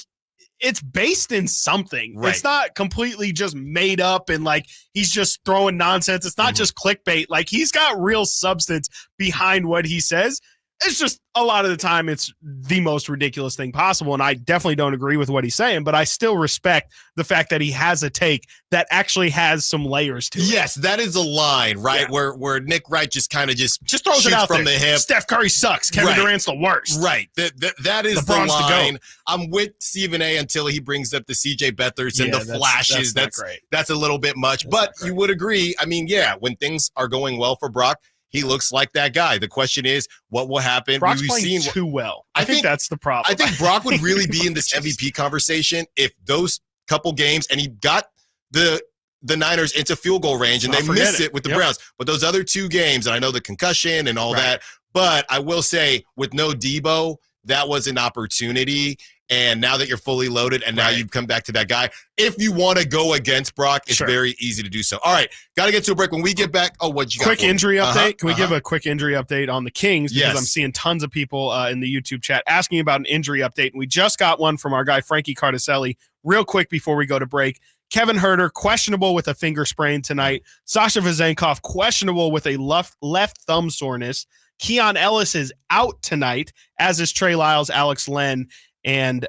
it's based in something. Right. It's not completely just made up and like he's just throwing nonsense. It's not just clickbait. Like, he's got real substance behind what he says. It's just a lot of the time it's the most ridiculous thing possible. And I definitely don't agree with what he's saying, but I still respect the fact that he has a take that actually has some layers to it. Yes, that is a line, right? Yeah. Where Nick Wright just kind of just throws it out from there. the hip. Steph Curry sucks. Kevin Durant's the worst. Right. That is the line. I'm with Stephen A until he brings up the CJ Beathards and the flashes. That's a little bit much. But you would agree. I mean, when things are going well for Brock, he looks like that guy. The question is, what will happen? Brock's playing too well. I think that's the problem. I think Brock would really be in this MVP conversation if those couple games, and he got the the Niners into field goal range, and they missed it with the Browns. But those other 2 games, and I know the concussion and all that, but I will say with no Debo, that was an opportunity. And now that you're fully loaded and now you've come back to that guy, if you want to go against Brock, it's very easy to do so. All right, got to get to a break. When we get back, what you got? Quick injury update. Can we give a quick injury update on the Kings? Because I'm seeing tons of people in the YouTube chat asking about an injury update. And we just got one from our guy, Frankie Cardicelli. Real quick before we go to break. Kevin Huerter, questionable with a finger sprain tonight. Sasha Vezenkov, questionable with a left thumb soreness. Keon Ellis is out tonight, as is Trey Lyles, Alex Len. And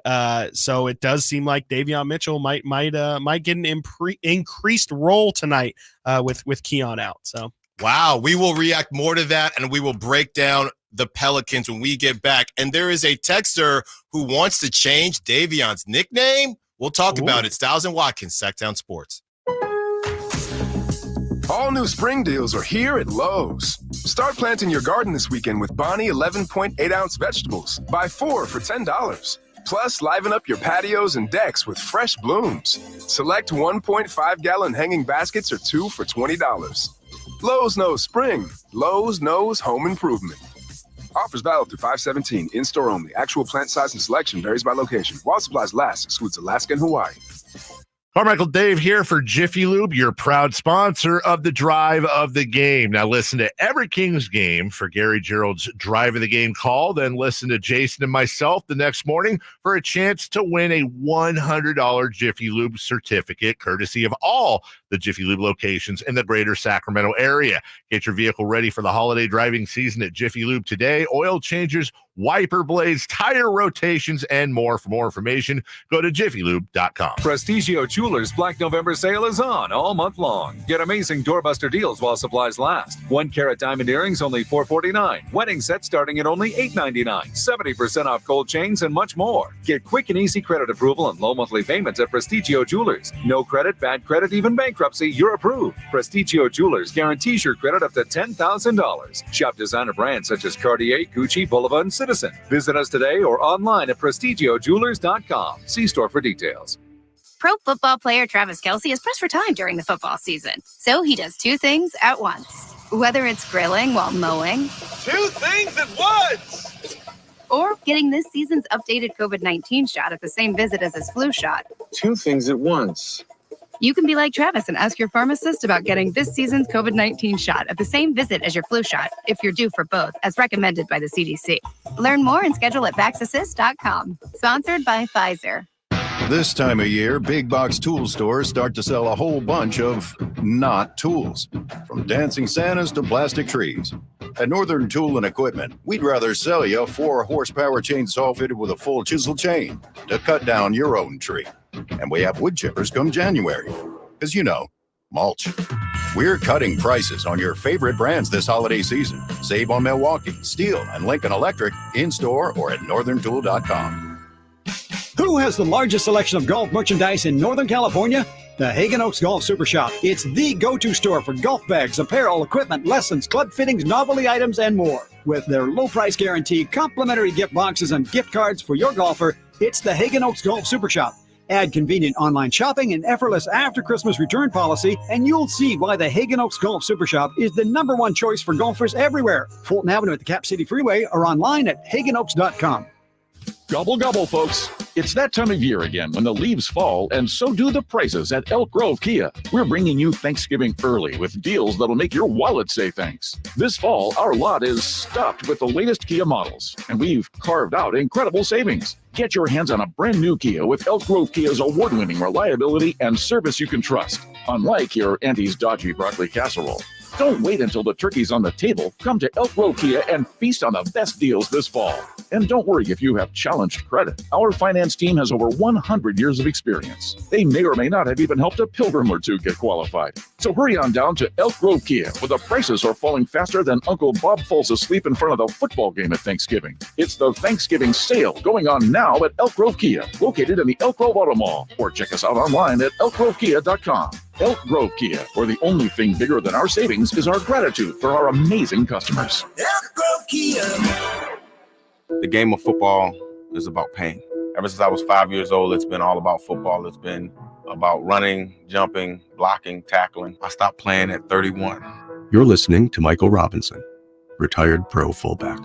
so it does seem like Davion Mitchell might get an increased role tonight with Keon out. So wow, we will react more to that, and we will break down the Pelicans when we get back. And there is a texter who wants to change Davion's nickname. We'll talk about it. Stiles and Watkins, Sactown Sports. All new spring deals are here at Lowe's. Start planting your garden this weekend with Bonnie 11.8-ounce vegetables. Buy 4 for $10. Plus, liven up your patios and decks with fresh blooms. Select 1.5-gallon hanging baskets or 2 for $20. Lowe's knows spring. Lowe's knows home improvement. Offers valid through 5/17. In-store only. Actual plant size and selection varies by location. While supplies last, excludes Alaska and Hawaii. Carmichael Dave here for Jiffy Lube, your proud sponsor of the Drive of the Game. Now listen to every Kings game for Gary Gerald's Drive of the Game call. Then listen to Jason and myself the next morning for a chance to win a $100 Jiffy Lube certificate, courtesy of all the Jiffy Lube locations in the greater Sacramento area. Get your vehicle ready for the holiday driving season at Jiffy Lube today. Oil changes, wiper blades, tire rotations, and more. For more information, go to jiffylube.com. Prestigio Jewelers Black November sale is on all month long. Get amazing doorbuster deals while supplies last. 1-carat diamond earrings only $449. Wedding sets starting at only $899. 70% off gold chains and much more. Get quick and easy credit approval and low monthly payments at Prestigio Jewelers. No credit, bad credit, even bankruptcy, you're approved. Prestigio Jewelers guarantees your credit up to $10,000. Shop designer brands such as Cartier, Gucci, Boulevard, and Citizen. Visit us today or online at prestigiojewelers.com. See store for details. Pro football player Travis Kelce is pressed for time during the football season, so he does 2 things at once. Whether it's grilling while mowing, 2 things at once, or getting this season's updated COVID-19 shot at the same visit as his flu shot. 2 things at once. You can be like Travis and ask your pharmacist about getting this season's COVID-19 shot at the same visit as your flu shot if you're due for both, as recommended by the CDC. Learn more and schedule at vaxassist.com. Sponsored by Pfizer. This time of year, big box tool stores start to sell a whole bunch of not tools, from dancing Santas to plastic trees. At Northern Tool and Equipment, we'd rather sell you a 4-horsepower chainsaw fitted with a full chisel chain to cut down your own tree. And we have wood chippers come January, because mulch. We're cutting prices on your favorite brands this holiday season. Save on Milwaukee, Steel, and Lincoln Electric in-store or at northerntool.com. Who has the largest selection of golf merchandise in Northern California? The Hagen Oaks Golf Super Shop. It's the go-to store for golf bags, apparel, equipment, lessons, club fittings, novelty items, and more. With their low price guarantee, complimentary gift boxes, and gift cards for your golfer, it's the Hagen Oaks Golf Super Shop. Add convenient online shopping and effortless after-Christmas return policy, and you'll see why the Hagen Oaks Golf Super Shop is the #1 choice for golfers everywhere. Fulton Avenue at the Cap City Freeway or online at hagenoaks.com. Gobble, gobble, folks. It's that time of year again when the leaves fall, and so do the prices at Elk Grove Kia. We're bringing you Thanksgiving early with deals that'll make your wallet say thanks. This fall, our lot is stuffed with the latest Kia models, and we've carved out incredible savings. Get your hands on a brand new Kia with Elk Grove Kia's award-winning reliability and service you can trust, unlike your auntie's dodgy broccoli casserole. Don't wait until the turkey's on the table. Come to Elk Grove Kia and feast on the best deals this fall. And don't worry if you have challenged credit. Our finance team has over 100 years of experience. They may or may not have even helped a pilgrim or two get qualified. So hurry on down to Elk Grove Kia, where the prices are falling faster than Uncle Bob falls asleep in front of the football game at Thanksgiving. It's the Thanksgiving sale going on now at Elk Grove Kia, located in the Elk Grove Auto Mall. Or check us out online at elkgrovekia.com. Elk Grove Kia, where the only thing bigger than our savings is our gratitude for our amazing customers. Elk Grove Kia. The game of football is about pain. Ever since I was 5 years old, it's been all about football. It's been about running, jumping, blocking, tackling. I stopped playing at 31. You're listening to Michael Robinson, retired pro fullback.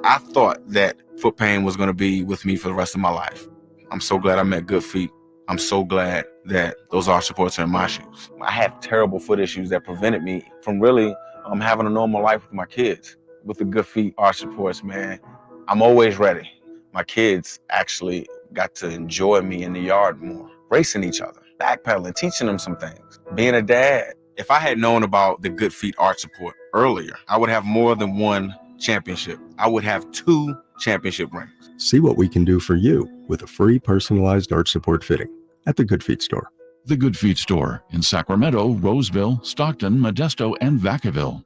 I thought that foot pain was going to be with me for the rest of my life. I'm so glad I met good feet. I'm so glad that those arch supports are in my shoes. I have terrible foot issues that prevented me from really having a normal life with my kids. With the good feet arch supports, man, I'm always ready. My kids actually got to enjoy me in the yard more, racing each other, backpedaling, teaching them some things, being a dad. If I had known about the good feet arch support earlier, I would have more than one championship. I would have 2 championship rings. See what we can do for you with a free personalized arch support fitting at the Good Feet store. The Good Feet store in Sacramento, Roseville, Stockton, Modesto, and Vacaville.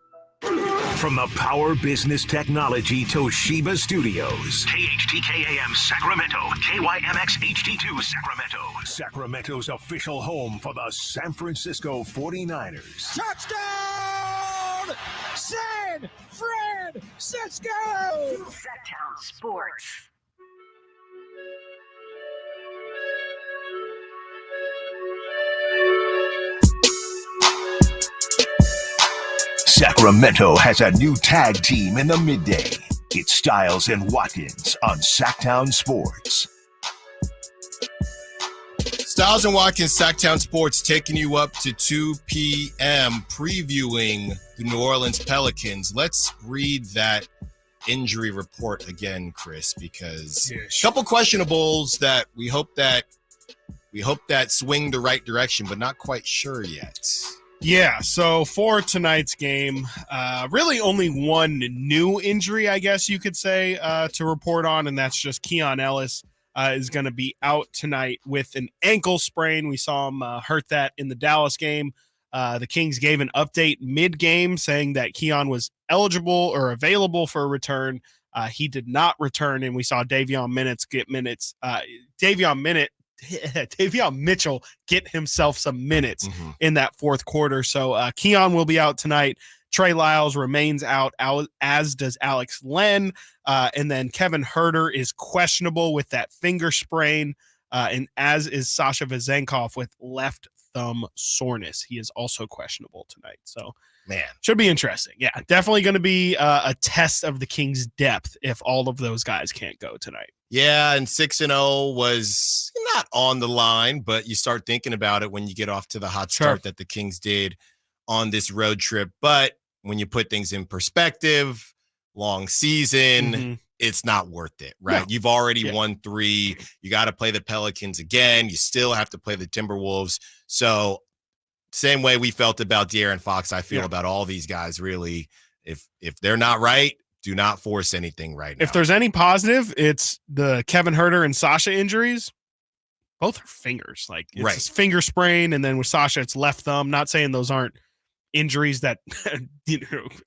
From the Power Business Technology Toshiba Studios. KHTKAM Sacramento, KYMX HD2 Sacramento. Sacramento's official home for the San Francisco 49ers. Touchdown! San Francisco! Sactown Sports. Sacramento has a new tag team in the midday. It's Stiles and Watkins on Sactown Sports. Stiles and Watkins, Sactown Sports, taking you up to 2 p.m., previewing the New Orleans Pelicans. Let's read that injury report again, Chris, because a couple questionables that we hope that swing the right direction, but not quite sure yet. Yeah, so for tonight's game, really only one new injury, I guess you could say, to report on, and that's just Keon Ellis is going to be out tonight with an ankle sprain. We saw him hurt that in the Dallas game. The Kings gave an update mid-game saying that Keon was eligible or available for a return. He did not return, and we saw Davion Mitchell get himself some minutes in that fourth quarter. So Keon will be out tonight. Trey Lyles remains out, as does Alex Len. And then Kevin Herter is questionable with that finger sprain, and as is Sasha Vezenkov with left thumb soreness. He is also questionable tonight. So, man, should be interesting. Yeah, definitely going to be a test of the Kings' depth if all of those guys can't go tonight. Yeah, and 6-0 was not on the line, but you start thinking about it when you get off to the hot start that the Kings did on this road trip. But when you put things in perspective, long season, it's not worth it, right? No. You've already won 3. You got to play the Pelicans again. You still have to play the Timberwolves. So same way we felt about De'Aaron Fox, I feel about all these guys, really. If they're not right, do not force anything right now. If there's any positive, it's the Kevin Herter and Sasha injuries. Both are fingers. Like, it's finger sprain, and then with Sasha, it's left thumb. Not saying those aren't injuries that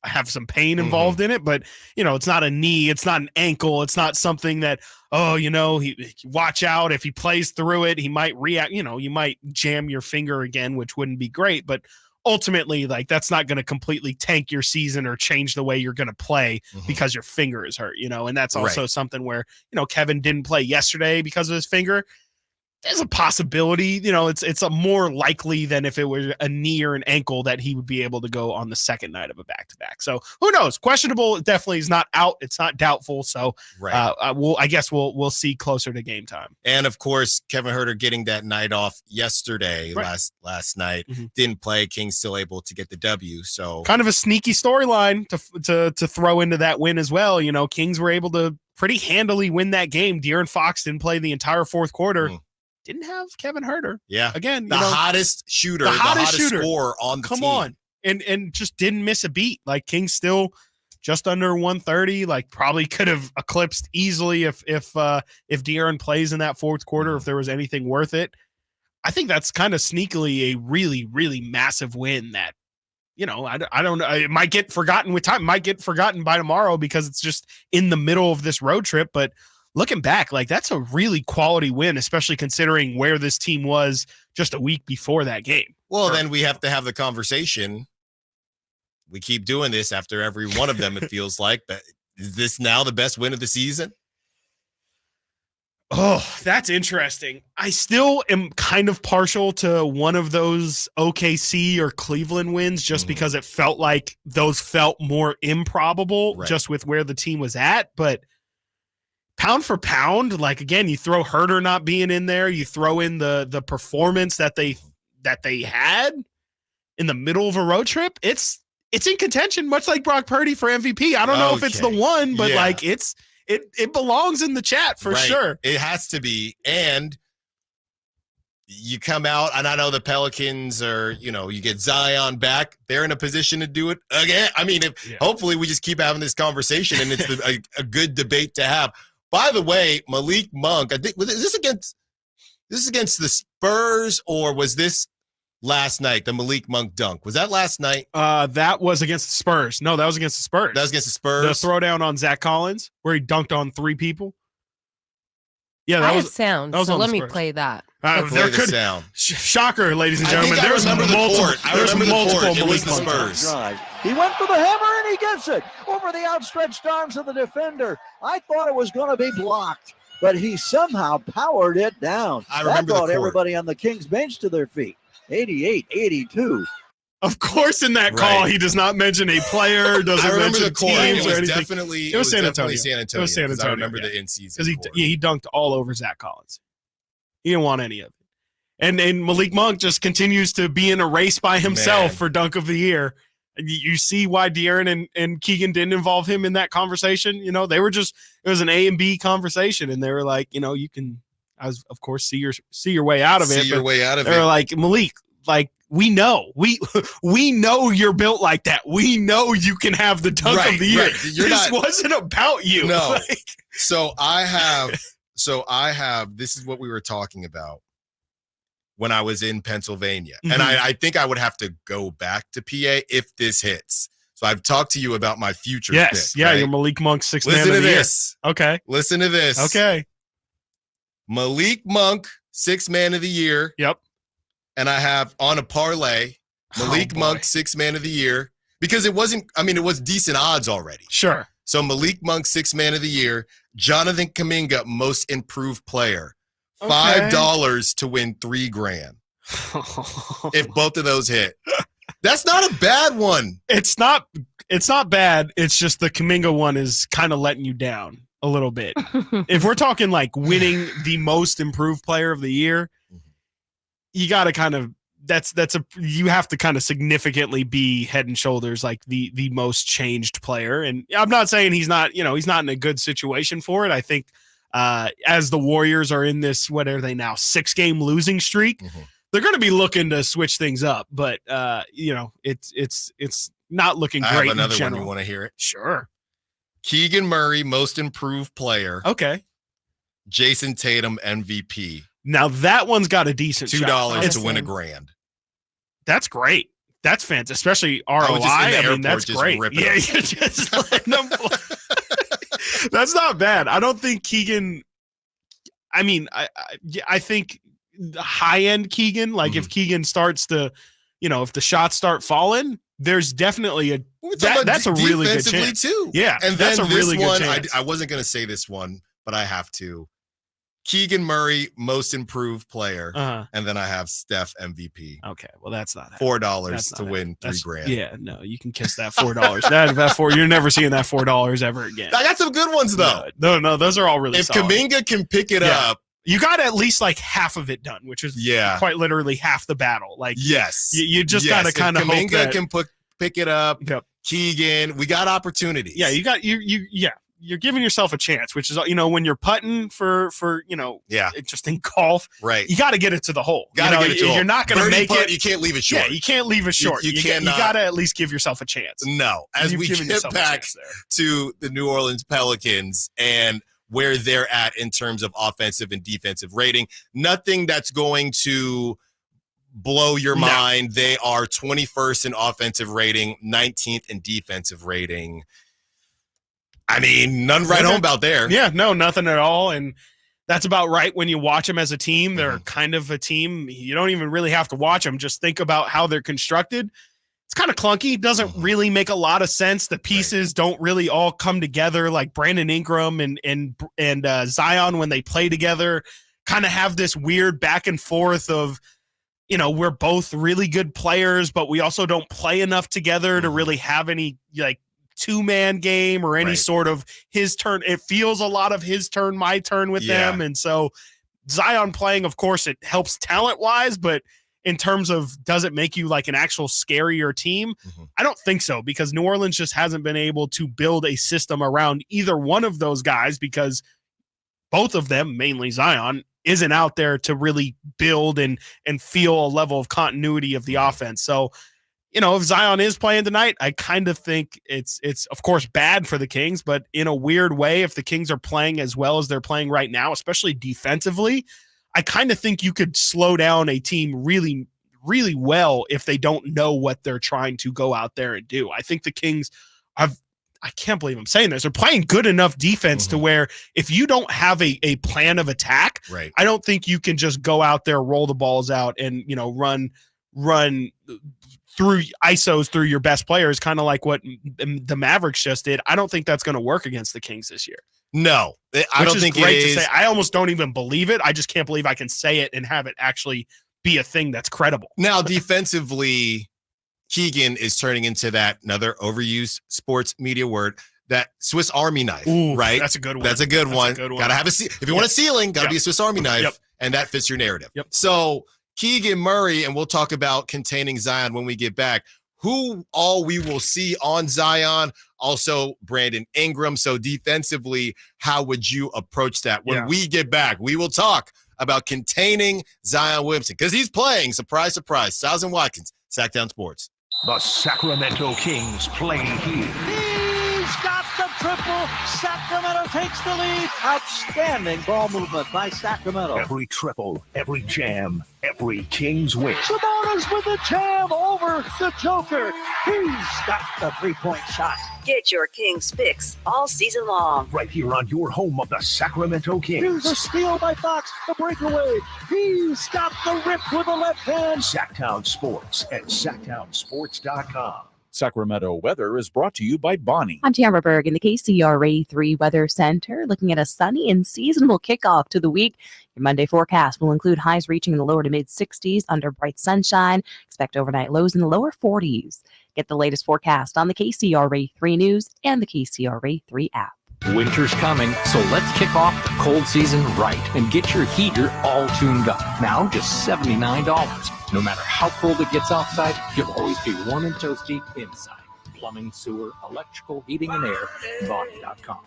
have some pain involved in it, but it's not a knee, it's not an ankle, it's not something that he watch out if he plays through it, he might react. You might jam your finger again, which wouldn't be great, but ultimately, like, that's not going to completely tank your season or change the way you're going to play because your finger is hurt, and that's also something where, Kevin didn't play yesterday because of his finger. There's a possibility, it's a more likely than if it were a knee or an ankle that he would be able to go on the second night of a back-to-back. So who knows? Questionable definitely is not out. It's not doubtful. So I guess we'll see closer to game time. And of course, Kevin Herter getting that night off yesterday, last night, didn't play. Kings still able to get the W. So kind of a sneaky storyline to throw into that win as well. Kings were able to pretty handily win that game. De'Aaron Fox didn't play the entire fourth quarter. Didn't have Kevin Herter. Yeah. Again, the hottest shooter, the hottest scorer on the team. Come on. And just didn't miss a beat. Like, Kings still just under 130, like, probably could have eclipsed easily if De'Aaron plays in that fourth quarter, if there was anything worth it. I think that's kind of sneakily a really, really massive win that, I don't know. It might get forgotten with time. It might get forgotten by tomorrow because it's just in the middle of this road trip. But looking back, like, that's a really quality win, especially considering where this team was just a week before that game. Well, then we have to have the conversation. We keep doing this after every one of them, it feels like. But is this now the best win of the season? Oh, that's interesting. I still am kind of partial to one of those OKC or Cleveland wins just because it felt like those felt more improbable just with where the team was at. But pound for pound, like, again, you throw Herter not being in there, you throw in the performance that they had in the middle of a road trip. It's in contention, much like Brock Purdy for MVP. I don't know if it's the one, but like it belongs in the chat for sure. It has to be. And you come out, and I know the Pelicans are, you get Zion back. They're in a position to do it again. I mean, hopefully we just keep having this conversation, and it's a good debate to have. By the way, Malik Monk, I think, is this against the Spurs, or was this last night, the Malik Monk dunk? Was that last night? That was against the Spurs. No, that was against the Spurs. That was against the Spurs? The throwdown on Zach Collins, where he dunked on 3 people. Yeah, that I was have sound, that was so on the let me Spurs. play that. There could sound. Shocker, ladies and gentlemen. I There's remember multiple. the court. I There's remember the multiple court. It was Malik the Monk Spurs. Drive. He went for the hammer and he gets it over the outstretched arms of the defender. I thought it was going to be blocked, but he somehow powered it down. I remember that brought the court. everybody on the Kings bench to their feet. 88-82. Of course, in that call, he does not mention a player, doesn't I remember mention the court. teams It was or anything. definitely It was San definitely Antonio. San Antonio. It was San 'Cause Antonio. I remember the in-season Because court. he dunked all over Zach Collins. He didn't want any of it. And Malik Monk just continues to be in a race by himself for dunk of the year. You see why De'Aaron and Keegan didn't involve him in that conversation. They were just, it was an A and B conversation, and they were like, you can, of course, see your way out of it. See your way out of They were it. like, Malik, like, we know you're built like that. We know you can have the dunk of the year. This wasn't about you. No. So I have, this is what we were talking about when I was in Pennsylvania. And I think I would have to go back to PA if this hits. So I've talked to you about my future Yes. pick, Yeah. right? You're Malik Monk's sixth man Listen of to the year. this. Okay. Listen to this. Okay. Malik Monk, 6th man of the year. Yep. And I have on a parlay, Malik Monk, 6th man of the year. Because it was decent odds already. Sure. So Malik Monk, 6th man of the year. Jonathan Kuminga, most improved player. $5 to win $3,000. If both of those hit. That's not a bad one. It's not bad. It's just the Kuminga one is kind of letting you down a little bit. If we're talking like winning the most improved player of the year, you got to kind of you have to kind of significantly be head and shoulders like the most changed player. And I'm not saying he's not in a good situation for it. I think as the Warriors are in this, what are they now, 6-game losing streak, they're going to be looking to switch things up. But it's not looking great. I have another in one. general. You want to hear it? Sure. Keegan Murray, most improved player. Okay. Jason Tatum, MVP. Now that one's got a decent $2 shot. to win $1,000. That's great. That's fantastic, especially ROI. was just in the I mean, airport that's just great. ripping Yeah, them. you're just letting them play. That's not bad. I don't think Keegan. I mean, I think the high-end Keegan, like if Keegan starts to, if the shots start falling, there's definitely that's a really good defensively chance. too. Yeah, and that's then a really this one, good chance. I wasn't going to say this one, but I have to. Keegan Murray, most improved player, and then I have Steph MVP. Okay, well that's not $4 to win $3,000. Yeah, no, you can kiss that $4. that you're never seeing that $4 ever again. I got some good ones though. No, those are all really. If solid. Kuminga can pick it up, you got at least like half of it done, which is quite literally half the battle. Like you just gotta kind of hope Kuminga that can pick it up. Keegan, we got opportunities. Yeah, you got you're giving yourself a chance, which is when you're putting for just in golf, right? You got to get it to the hole. Get it to the hole. You're not going to make putt, it. You can't leave it short. Yeah, you can't leave it short. You You got to at least give yourself a chance. No, as You've we given get yourself a back chance there. to the New Orleans Pelicans and where they're at in terms of offensive and defensive rating, nothing that's going to blow your mind. They are 21st in offensive rating, 19th in defensive rating. I mean, none right home about there. Yeah, no, nothing at all. And that's about right when you watch them as a team. They're kind of a team. You don't even really have to watch them. Just think about how they're constructed. It's it's kind of clunky. Doesn't really make a lot of sense. The pieces don't really all come together. Like Brandon Ingram and Zion, when they play together, kind of have this weird back and forth of, we're both really good players, but we also don't play enough together to really have any like two-man game or any sort of his turn. It feels a lot of his turn, my turn with them. And so Zion playing, of course, it helps talent-wise, but in terms of does it make you like an actual scarier team? I don't think so, because New Orleans just hasn't been able to build a system around either one of those guys, because both of them, mainly Zion, isn't out there to really build and feel a level of continuity of the offense. So, if Zion is playing tonight, I kind of think it's of course bad for the Kings, but in a weird way, if the Kings are playing as well as they're playing right now, especially defensively, I kind of think you could slow down a team really, really well if they don't know what they're trying to go out there and do. I think the Kings I can't believe I'm saying this. They're playing good enough defense to where if you don't have a plan of attack, I don't think you can just go out there, roll the balls out, and run through ISOs through your best players, kind of like what the Mavericks just did. I don't think that's going to work against the Kings this year. No, I don't think it is. To say. I almost don't even believe it. I just can't believe I can say it and have it actually be a thing that's credible. Now, defensively, Keegan is turning into that another overused sports media word, that Swiss Army knife. Ooh, right? That's a good one. That's a good one. Got to have if you want a ceiling, got to be a Swiss Army knife, and that fits your narrative. So Keegan Murray, and we'll talk about containing Zion when we get back. Who all we will see on Zion, also Brandon Ingram. So defensively, how would you approach that? When we get back, we will talk about containing Zion Williamson, because he's playing, surprise, surprise, Stiles Watkins, Sactown Sports. The Sacramento Kings play here. He's got the triple. Sacramento takes the lead. Outstanding ball movement by Sacramento. Every triple, every jam, every Kings win. Sabonis with the jam over the Joker. He's got the three-point shot. Get your Kings fix all season long. Right here on your home of the Sacramento Kings. Here's a steal by Fox. The breakaway. He's got the rip with the left hand. Sactown Sports at SactownSports.com. Sacramento weather is brought to you by Bonnie. I'm Tamara Berg in the KCRA 3 Weather Center, looking at a sunny and seasonal kickoff to the week. Your Monday forecast will include highs reaching in the lower to mid 60s under bright sunshine. Expect overnight lows in the lower 40s. Get the latest forecast on the KCRA 3 News and the KCRA 3 app. Winter's coming, so let's kick off the cold season right and get your heater all tuned up. Now just $79. No matter how cold it gets outside, you'll always be warm and toasty inside. Plumbing, sewer, electrical, heating, and air, Bonnie.com.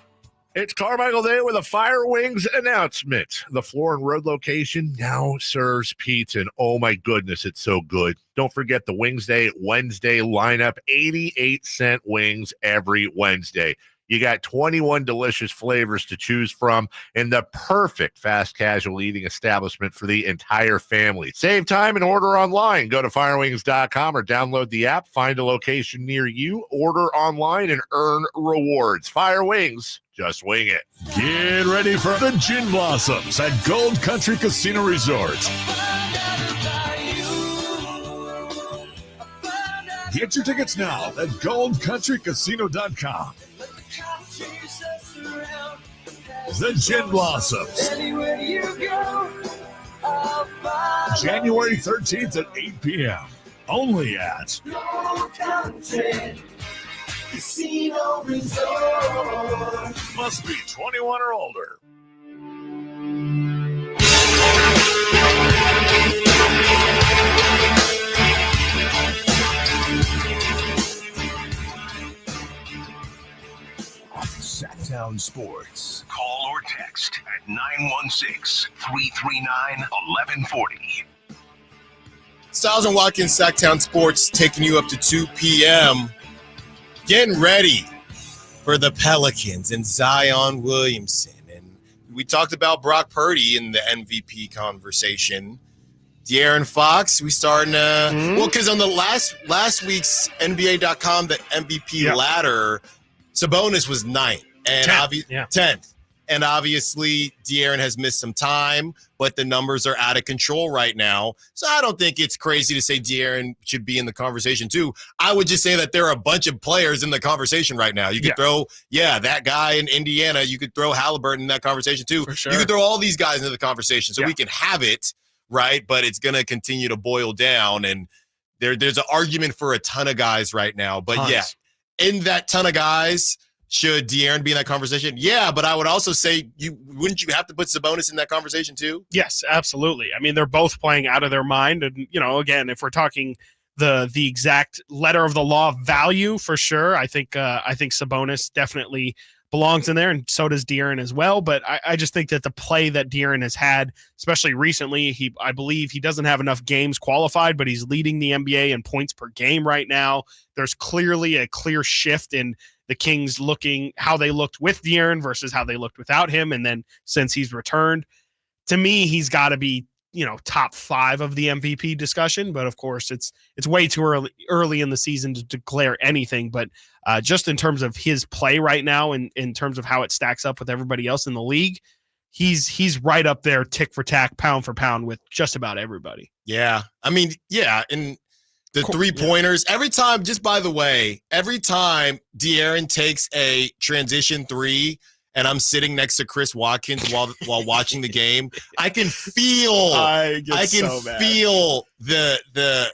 It's Carmichael Day with a Fire Wings announcement. The Floor and Road location now serves pizza, and oh my goodness, it's so good. Don't forget the Wings Day Wednesday lineup, 88-cent wings every Wednesday. You got 21 delicious flavors to choose from in the perfect fast casual eating establishment for the entire family. Save time and order online. Go to firewings.com or download the app. Find a location near you, order online, and earn rewards. Fire Wings, just wing it. Get ready for the Gin Blossoms at Gold Country Casino Resort. Get your tickets now at goldcountrycasino.com. The Gin Blossoms. January 13th at 8 p.m. Only at Casino Resort. Must be 21 or older. Sactown Sports. Call or text at 916-339-1140. Stiles Watkins, Sactown Sports, taking you up to 2 p.m. Getting ready for the Pelicans and Zion Williamson. And we talked about Brock Purdy in the MVP conversation. De'Aaron Fox, we starting to well, because on the last week's NBA.com, the MVP ladder, Sabonis was 9th and 10th. And obviously, De'Aaron has missed some time, but the numbers are out of control right now. So I don't think it's crazy to say De'Aaron should be in the conversation too. I would just say that there are a bunch of players in the conversation right now. You could throw, that guy in Indiana. You could throw Halliburton in that conversation too. For sure. You could throw all these guys into the conversation so we can have it, right? But it's going to continue to boil down. And there's an argument for a ton of guys right now. But in that ton of guys, should De'Aaron be in that conversation? Yeah, but I would also say, wouldn't you have to put Sabonis in that conversation too? Yes, absolutely. I mean, they're both playing out of their mind. And, again, if we're talking the exact letter of the law value, for sure, I think Sabonis definitely belongs in there, and so does De'Aaron as well. But I just think that the play that De'Aaron has had, especially recently, I believe he doesn't have enough games qualified, but he's leading the NBA in points per game right now. There's clearly a clear shift in the Kings looking how they looked with De'Aaron versus how they looked without him. And then since he's returned, to me, he's got to be, top 5 of the MVP discussion. But of course, it's way too early in the season to declare anything. But just in terms of his play right now, and in terms of how it stacks up with everybody else in the league, he's right up there, tick for tack, pound for pound with just about everybody. Yeah. I mean, and the 3-pointers, every time, just by the way, every time De'Aaron takes a transition 3 and I'm sitting next to Chris Watkins while watching the game, I can feel the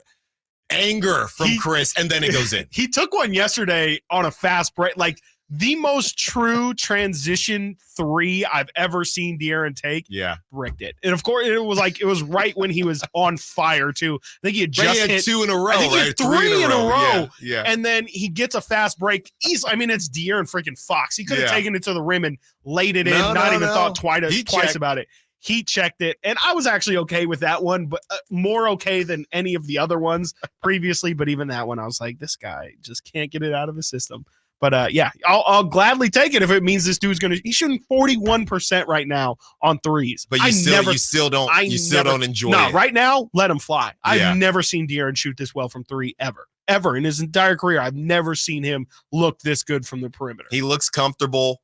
anger from Chris, and then it goes in. He took one yesterday on a fast break, like the most true transition 3 I've ever seen De'Aaron take. Yeah. Bricked it. And of course, it was right when he was on fire, too. I think he had just hit 2 in a row, I think he right? had 3 in a row. Yeah. And then he gets a fast break. I mean, it's De'Aaron freaking Fox. He could have taken it to the rim and laid it in, not even thought twice about it. He checked it, and I was actually okay with that one, but more okay than any of the other ones previously. But even that one, I was like, this guy just can't get it out of his system. But I'll gladly take it if it means this dude's he's shooting 41% right now on threes. But you still don't enjoy it. No, right now, let him fly. I've never seen De'Aaron shoot this well from 3 ever in his entire career. I've never seen him look this good from the perimeter. He looks comfortable.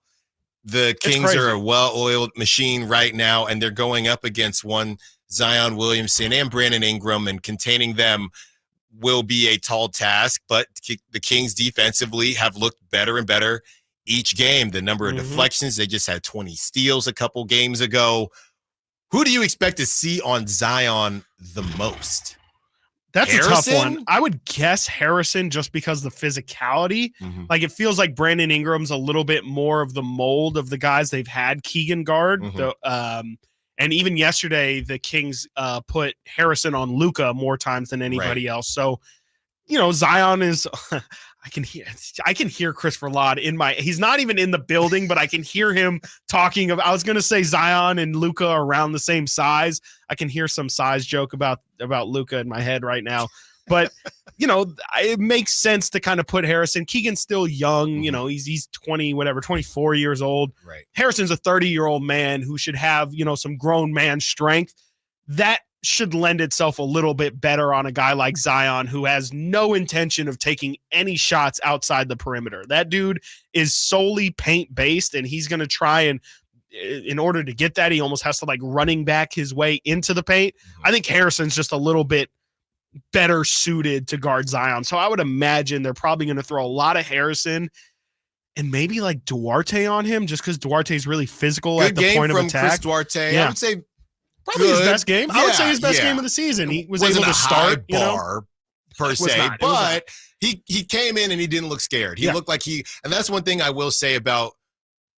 The Kings are a well-oiled machine right now, and they're going up against one Zion Williamson and Brandon Ingram, and containing them will be a tall task, but the Kings defensively have looked better and better each game. The number of deflections, they just had 20 steals a couple games ago. Who do you expect to see on Zion the most? That's Harrison? a tough one. I would guess Harrison just because the physicality. Like, it feels like Brandon Ingram's a little bit more of the mold of the guys they've had Keegan guard. And even yesterday, the Kings put Harrison on Luka more times than anybody else. So, Zion is I can hear Chris Ladd in my, he's not even in the building, but I can hear him talking I was going to say Zion and Luka are around the same size. I can hear some size joke about Luka in my head right now. But, it makes sense to kind of put Harrison. Keegan's still young, he's 24 years old. Right. Harrison's a 30-year-old man who should have, some grown man strength. That should lend itself a little bit better on a guy like Zion, who has no intention of taking any shots outside the perimeter. That dude is solely paint based, and he's going to try and, in order to get that, he almost has to running back his way into the paint. I think Harrison's just a little bit better suited to guard Zion. So I would imagine they're probably going to throw a lot of Harrison and maybe Duarte on him, just because Duarte's really physical at the point of attack. Chris Duarte. I would say probably his best game. I would say his best game of the season. He was able to start bar per se, but he came in and he didn't look scared. He looked like and that's one thing I will say about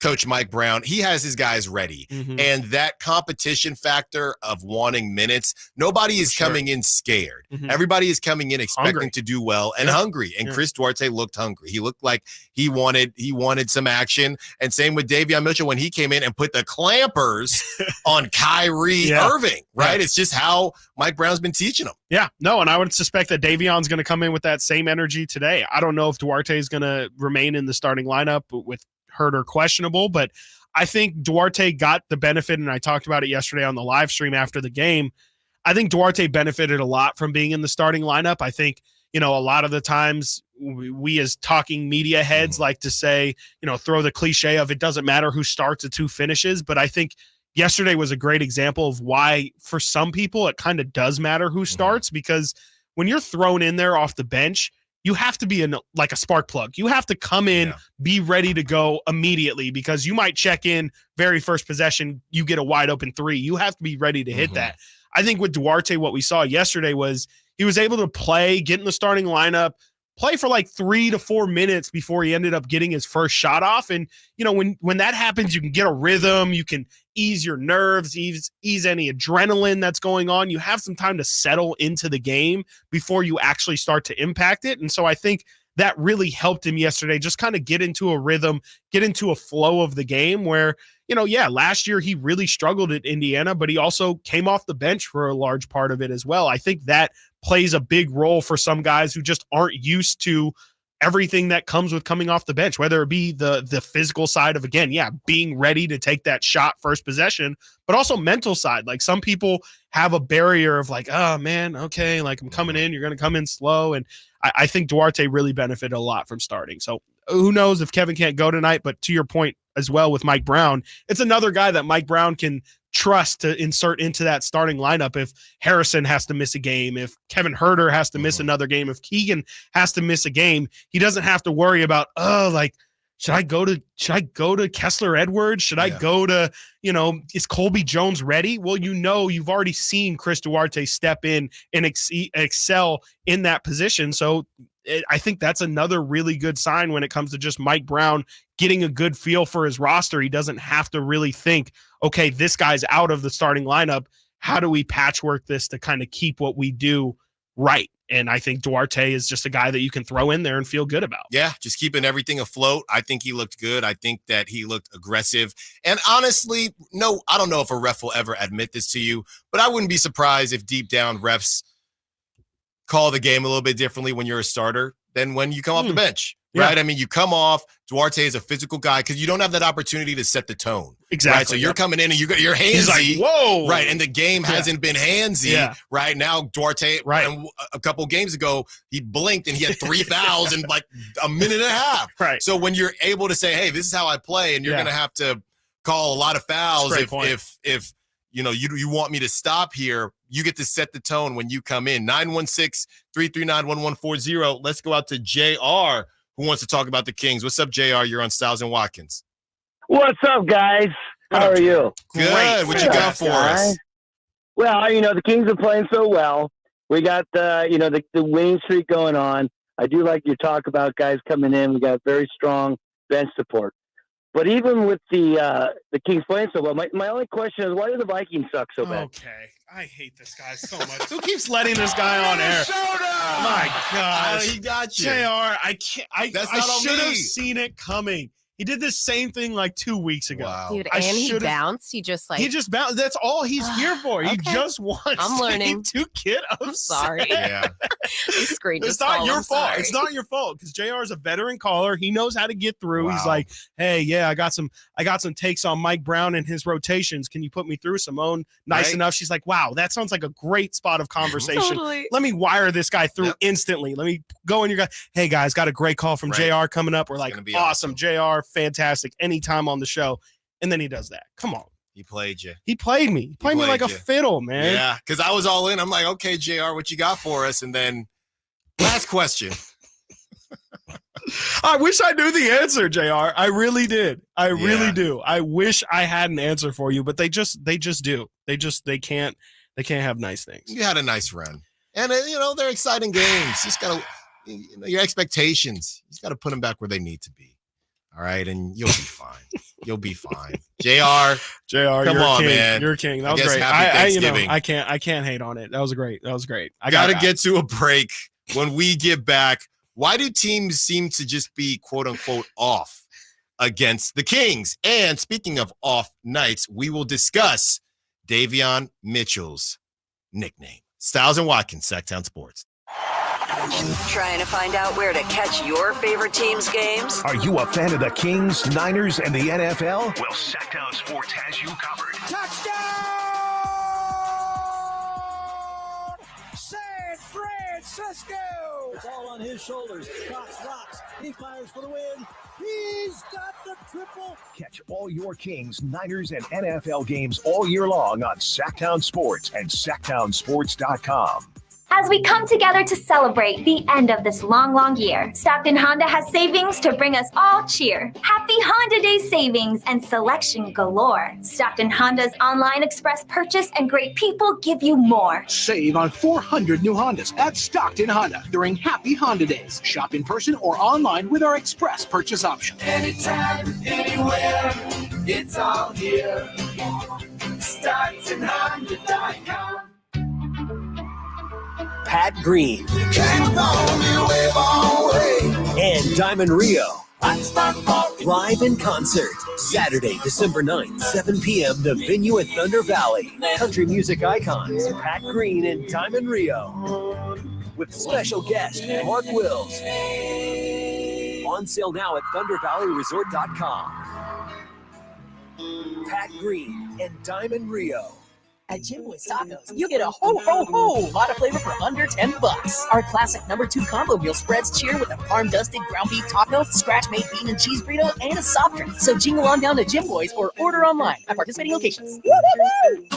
Coach Mike Brown. He has his guys ready. And that competition factor of wanting minutes, nobody is coming in scared. Everybody is coming in expecting to do well and hungry. And Chris Duarte looked hungry. He looked like he wanted some action. And same with Davion Mitchell when he came in and put the clampers on Kyrie Irving, right? It's just how Mike Brown's been teaching them. Yeah, no, and I would suspect that Davion's going to come in with that same energy today. I don't know if Duarte is going to remain in the starting lineup with hurt or questionable, but I think Duarte got the benefit, and I talked about it yesterday on the live stream after the game. I think Duarte benefited a lot from being in the starting lineup. I think, a lot of the times we as talking media heads like to say, throw the cliche of it doesn't matter who starts, it's who finishes. But I think yesterday was a great example of why for some people it kind of does matter who starts, because when you're thrown in there off the bench, you have to be like a spark plug. You have to come in, be ready to go immediately, because you might check in very first possession, you get a wide open three. You have to be ready to hit that. I think with Duarte, what we saw yesterday was he was able to play, get in the starting lineup, play for like 3 to 4 minutes before he ended up getting his first shot off. And, when that happens, you can get a rhythm, you can ease your nerves, ease any adrenaline that's going on. You have some time to settle into the game before you actually start to impact it. And so I think that really helped him yesterday, just kind of get into a rhythm, get into a flow of the game where, last year he really struggled at Indiana, but he also came off the bench for a large part of it as well. I think that plays a big role for some guys who just aren't used to everything that comes with coming off the bench, whether it be the physical side of, again, being ready to take that shot first possession, but also mental side. Like some people have a barrier of like, oh man, okay, like I'm coming in, you're going to come in slow. And I think Duarte really benefited a lot from starting. So who knows if Kevin can't go tonight, but to your point as well with Mike Brown, it's another guy that Mike Brown can trust to insert into that starting lineup if Harrison has to miss a game, if Kevin Herter has to miss another game, if Keegan has to miss a game. He doesn't have to worry about, should I go to Kessler Edwards? Should I go to, is Colby Jones ready? Well, you've already seen Chris Duarte step in and excel in that position. So I think that's another really good sign when it comes to just Mike Brown getting a good feel for his roster. He doesn't have to really think, okay, this guy's out of the starting lineup. How do we patchwork this to kind of keep what we do right? And I think Duarte is just a guy that you can throw in there and feel good about. Yeah, just keeping everything afloat. I think he looked good. I think that he looked aggressive. And honestly, no, I don't know if a ref will ever admit this to you, but I wouldn't be surprised if deep down refs call the game a little bit differently when you're a starter than when you come off the bench. Right? I mean, you come off, Duarte is a physical guy because you don't have that opportunity to set the tone. Exactly. Right? So you're coming in and you're handsy. He's like, whoa. Right. And the game hasn't been handsy. Right. Now, Duarte, a couple games ago, he blinked and he had 3 fouls in like a minute and a half. Right. So when you're able to say, hey, this is how I play, and you're going to have to call a lot of fouls if you want me to stop here, you get to set the tone when you come in. 916-339-1140. Let's go out to JR, who wants to talk about the Kings. What's up, JR? You're on Stiles and Watkins. What's up, guys? How are you? Good. What you got for us? Well, the Kings are playing so well. We got the winning streak going on. I do like your talk about guys coming in. We got very strong bench support. But even with the Kings playing so well, my only question is, why do the Vikings suck so bad? Okay. I hate this guy so much. Who keeps letting this guy on air? My gosh. He got you. JR, I can't. I should have seen it coming. He did the same thing like 2 weeks ago. Wow. Dude, and he bounced. He just bounced. That's all he's here for. He just wants I'm learning to get upset. I'm sorry. Yeah. It's not your fault. It's not your fault because JR is a veteran caller. He knows how to get through. Wow. He's like, hey, I got some takes on Mike Brown and his rotations. Can you put me through? Simone, nice enough. She's like, wow, that sounds like a great spot of conversation. Totally. Let me wire this guy through instantly. Let me go in your guy. Hey guys, got a great call from JR coming up. We're like, awesome, JR, fantastic. Anytime on the show. And then he does that. Come on. He played you. He played me. He played me like a fiddle, man. Yeah, because I was all in. I'm like, okay, JR, what you got for us? And then last question. I wish I knew the answer, JR. I really did. I really do. I wish I had an answer for you, but they just do. They can't have nice things. You had a nice run. And they're exciting games. You just gotta your expectations. You just gotta put them back where they need to be. All right, and you'll be fine. You'll be fine. JR, come on, king. man. You're king. That I was guess great. happy Thanksgiving. I can't hate on it. That was great. I gotta get to a break. When we get back, why do teams seem to just be quote unquote off against the Kings? And speaking of off nights, we will discuss Davion Mitchell's nickname. Stiles and Watkins, Sactown Sports. Trying to find out where to catch your favorite team's games? Are you a fan of the Kings, Niners, and the NFL? Well, Sactown Sports has you covered. Touchdown! San Francisco! on his shoulders. Cox rocks. He fires for the win. He's got the triple. Catch all your Kings, Niners, and NFL games all year long on Sactown Sports and SactownSports.com. As we come together to celebrate the end of this long, long year, Stockton Honda has savings to bring us all cheer. Happy Honda Day savings and selection galore. Stockton Honda's online express purchase and great people give you more. Save on 400 new Hondas at Stockton Honda during Happy Honda Days. Shop in person or online with our express purchase option. Anytime, anywhere, it's all here. StocktonHonda.com. Pat Green and Diamond Rio live in concert Saturday, December 9th, 7 p.m. The venue at Thunder Valley. Country music icons Pat Green and Diamond Rio with special guest Mark Wills. On sale now at ThunderValleyResort.com. Pat Green and Diamond Rio. At Jim Boy's Tacos, you get a ho lot of flavor for under $10. Our classic #2 combo meal spreads cheer with a farm-dusted ground beef taco, scratch-made bean and cheese burrito, and a soft drink. So jingle on down to Jim Boy's or order online at participating locations. Woo-hoo-hoo!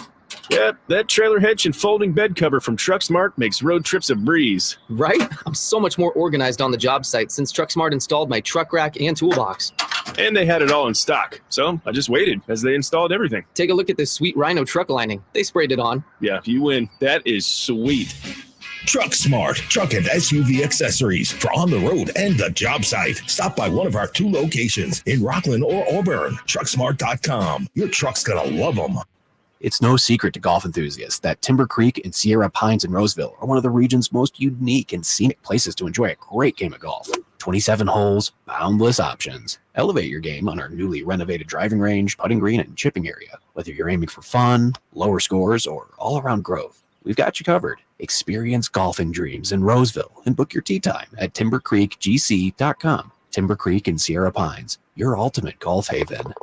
Yep, that trailer hitch and folding bed cover from TruckSmart makes road trips a breeze. Right? I'm so much more organized on the job site since TruckSmart installed my truck rack and toolbox. And they had it all in stock, so I just waited as they installed everything. Take a look at this sweet Rhino truck lining. They sprayed it on. Yeah, you win. That is sweet. Truck Smart, truck and SUV accessories for on the road and the job site. Stop by one of our 2 locations in Rockland or Auburn. TruckSmart.com. Your truck's gonna love them. It's no secret to golf enthusiasts that Timber Creek and Sierra Pines in Roseville are one of the region's most unique and scenic places to enjoy a great game of golf. 27 holes, boundless options. Elevate your game on our newly renovated driving range, putting green, and chipping area. Whether you're aiming for fun, lower scores, or all-around growth, we've got you covered. Experience golfing dreams in Roseville and book your tee time at timbercreekgc.com. Timber Creek and Sierra Pines, your ultimate golf haven.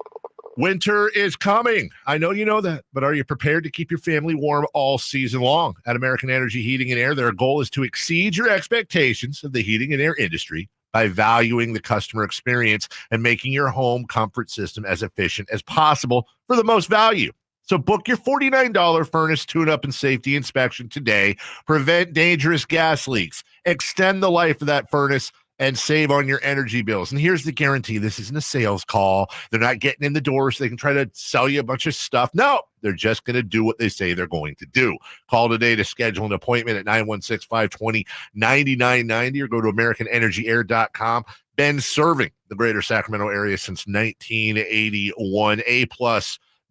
Winter is coming. I know you know that, but are you prepared to keep your family warm all season long? At American Energy Heating and Air, their goal is to exceed your expectations of the heating and air industry by valuing the customer experience and making your home comfort system as efficient as possible for the most value. So book your $49 furnace tune-up and safety inspection today. Prevent dangerous gas leaks. Extend the life of that furnace and save on your energy bills. And here's the guarantee. This isn't a sales call. They're not getting in the door so they can try to sell you a bunch of stuff. No, they're just going to do what they say they're going to do. Call today to schedule an appointment at 916-520-9990 or go to AmericanEnergyAir.com. Been serving the greater Sacramento area since 1981. A+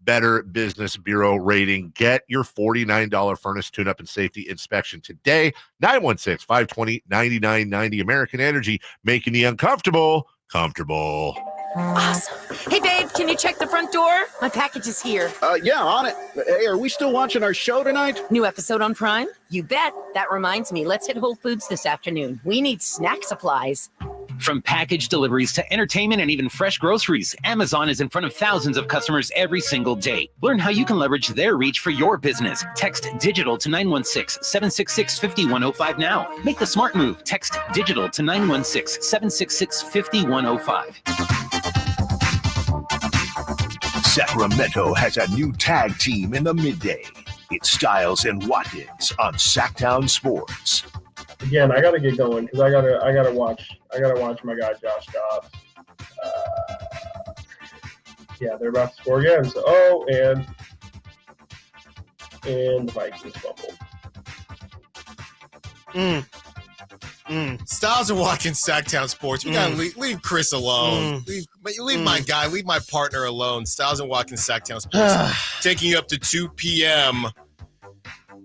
Better Business Bureau rating. Get your $49 furnace tune-up and safety inspection today. 916-520-9990. American Energy, making the uncomfortable comfortable. Awesome. Hey, babe, can you check the front door? My package is here. Yeah, on it. Hey, are we still watching our show tonight? New episode on Prime? You bet. That reminds me, let's hit Whole Foods this afternoon. We need snack supplies. From package deliveries to entertainment and even fresh groceries, Amazon is in front of thousands of customers every single day. Learn how you can leverage their reach for your business. Text digital to 916-766-5105 now. Make the smart move. Text digital to 916-766-5105. Sacramento has a new tag team in the midday. It's Stiles and Watkins on Sactown Sports. Again, I gotta get going because I gotta watch my guy Josh Goff. Yeah, they're about to score again. So, and the Vikings fumbled. Stiles and Watkins, Sactown Sports. We gotta leave Chris alone. Leave my guy, leave my partner alone. Stiles and Watkins, Sactown Sports. Taking you up to 2 p.m.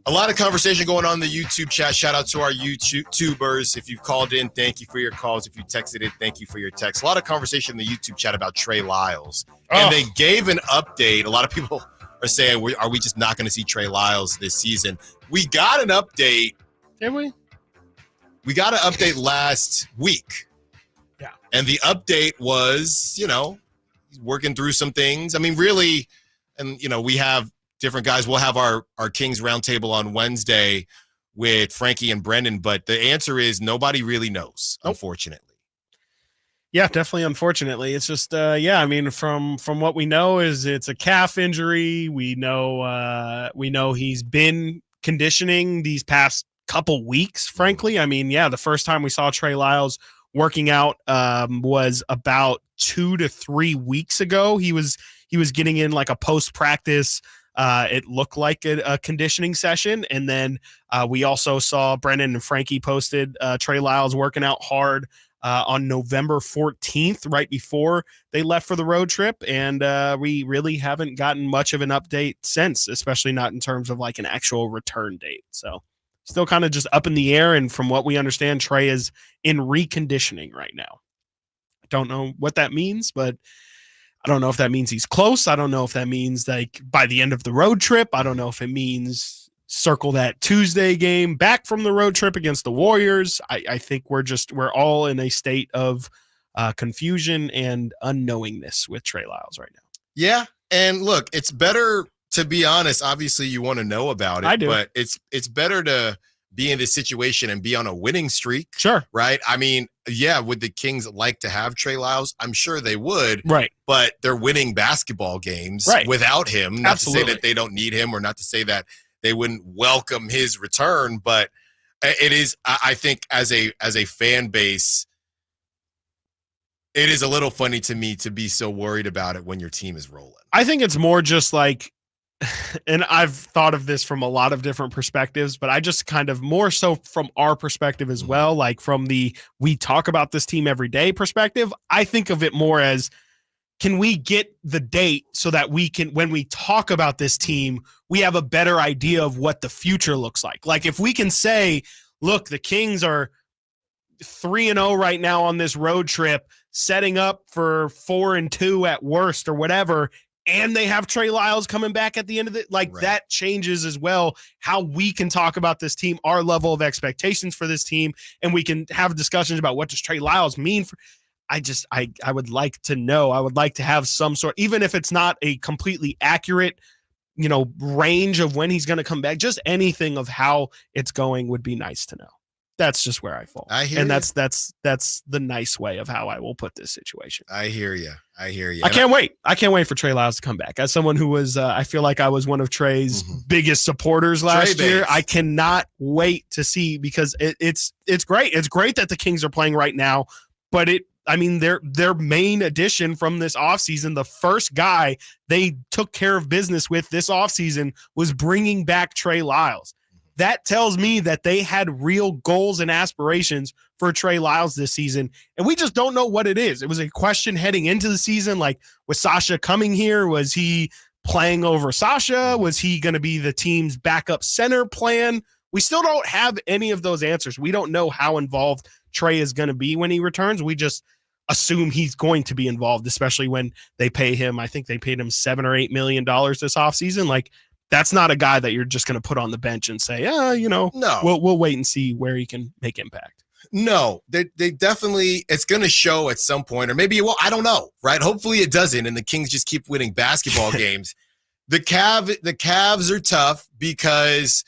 A lot of conversation going on in the YouTube chat. Shout out to our YouTubers. If you've called in, thank you for your calls. If you texted in, thank you for your texts. A lot of conversation in the YouTube chat about Trey Lyles. And they gave an update. A lot of people are saying, are we just not going to see Trey Lyles this season? We got an update. Did we? We got an update last week. Yeah. And the update was, he's working through some things. I mean, really, and, we have different guys. We'll have our Kings roundtable on Wednesday with Frankie and Brendan, but the answer is nobody really knows, unfortunately. Yeah, definitely. Unfortunately, it's just I mean, from what we know is it's a calf injury. We know he's been conditioning these past couple weeks. Frankly, I mean, the first time we saw Trey Lyles working out was about 2 to 3 weeks ago. He was getting in like a post practice. It looked like a conditioning session, and then we also saw Brendan and Frankie posted Trey Lyles working out hard on November 14th, right before they left for the road trip. And we really haven't gotten much of an update since, especially not in terms of like an actual return date. So still kind of just up in the air. And from what we understand, Trey is in reconditioning right now. I don't know what that means, but I don't know if that means he's close. I don't know if that means like by the end of the road trip. I don't know if it means circle that Tuesday game back from the road trip against the Warriors. I think we're all in a state of confusion and unknowingness with Trey Lyles right now. Yeah. And look, it's better to be honest. Obviously you want to know about it, I do. But it's better to be in this situation and be on a winning streak. Sure. Right. I mean, would the Kings like to have Trey Lyles? I'm sure they would. Right. But they're winning basketball games without him. Not to say that they don't need him, or not to say that they wouldn't welcome his return, but it is, I think, as a fan base, it is a little funny to me to be so worried about it when your team is rolling. I think it's more just like, and I've thought of this from a lot of different perspectives, but I just kind of more so from our perspective as well, like from we talk about this team every day perspective. I think of it more as, can we get the date so that we can, when we talk about this team, we have a better idea of what the future looks like? Like if we can say, look, the Kings are 3-0 right now on this road trip, setting up for 4-2 at worst or whatever, and they have Trey Lyles coming back at the end of it, that changes as well how we can talk about this team, our level of expectations for this team, and we can have discussions about what does Trey Lyles mean for. I would like to know. I would like to have some sort, even if it's not a completely accurate, range of when he's going to come back, just anything of how it's going would be nice to know. That's just where I fall. I hear and you. that's the nice way of how I will put this situation. I hear you. I can't wait. I can't wait for Trey Lyles to come back. As someone who was, I feel like I was one of Trey's biggest supporters last year. I cannot wait to see, because it's great. It's great that the Kings are playing right now, but their main addition from this offseason, the first guy they took care of business with this offseason was bringing back Trey Lyles. That tells me that they had real goals and aspirations for Trey Lyles this season, and we just don't know what it is. It was a question heading into the season, like, was Sasha coming here? Was he playing over Sasha? Was he going to be the team's backup center plan? We still don't have any of those answers. We don't know how involved Trey is going to be when he returns. We just assume he's going to be involved, especially when they pay him. I think they paid him $7 or $8 million this offseason. Like, that's not a guy that you're just going to put on the bench and say, no, we'll wait and see where he can make impact. No, they definitely, it's going to show at some point, or maybe it will. I don't know, right? Hopefully it doesn't, and the Kings just keep winning basketball games. The Cavs are tough because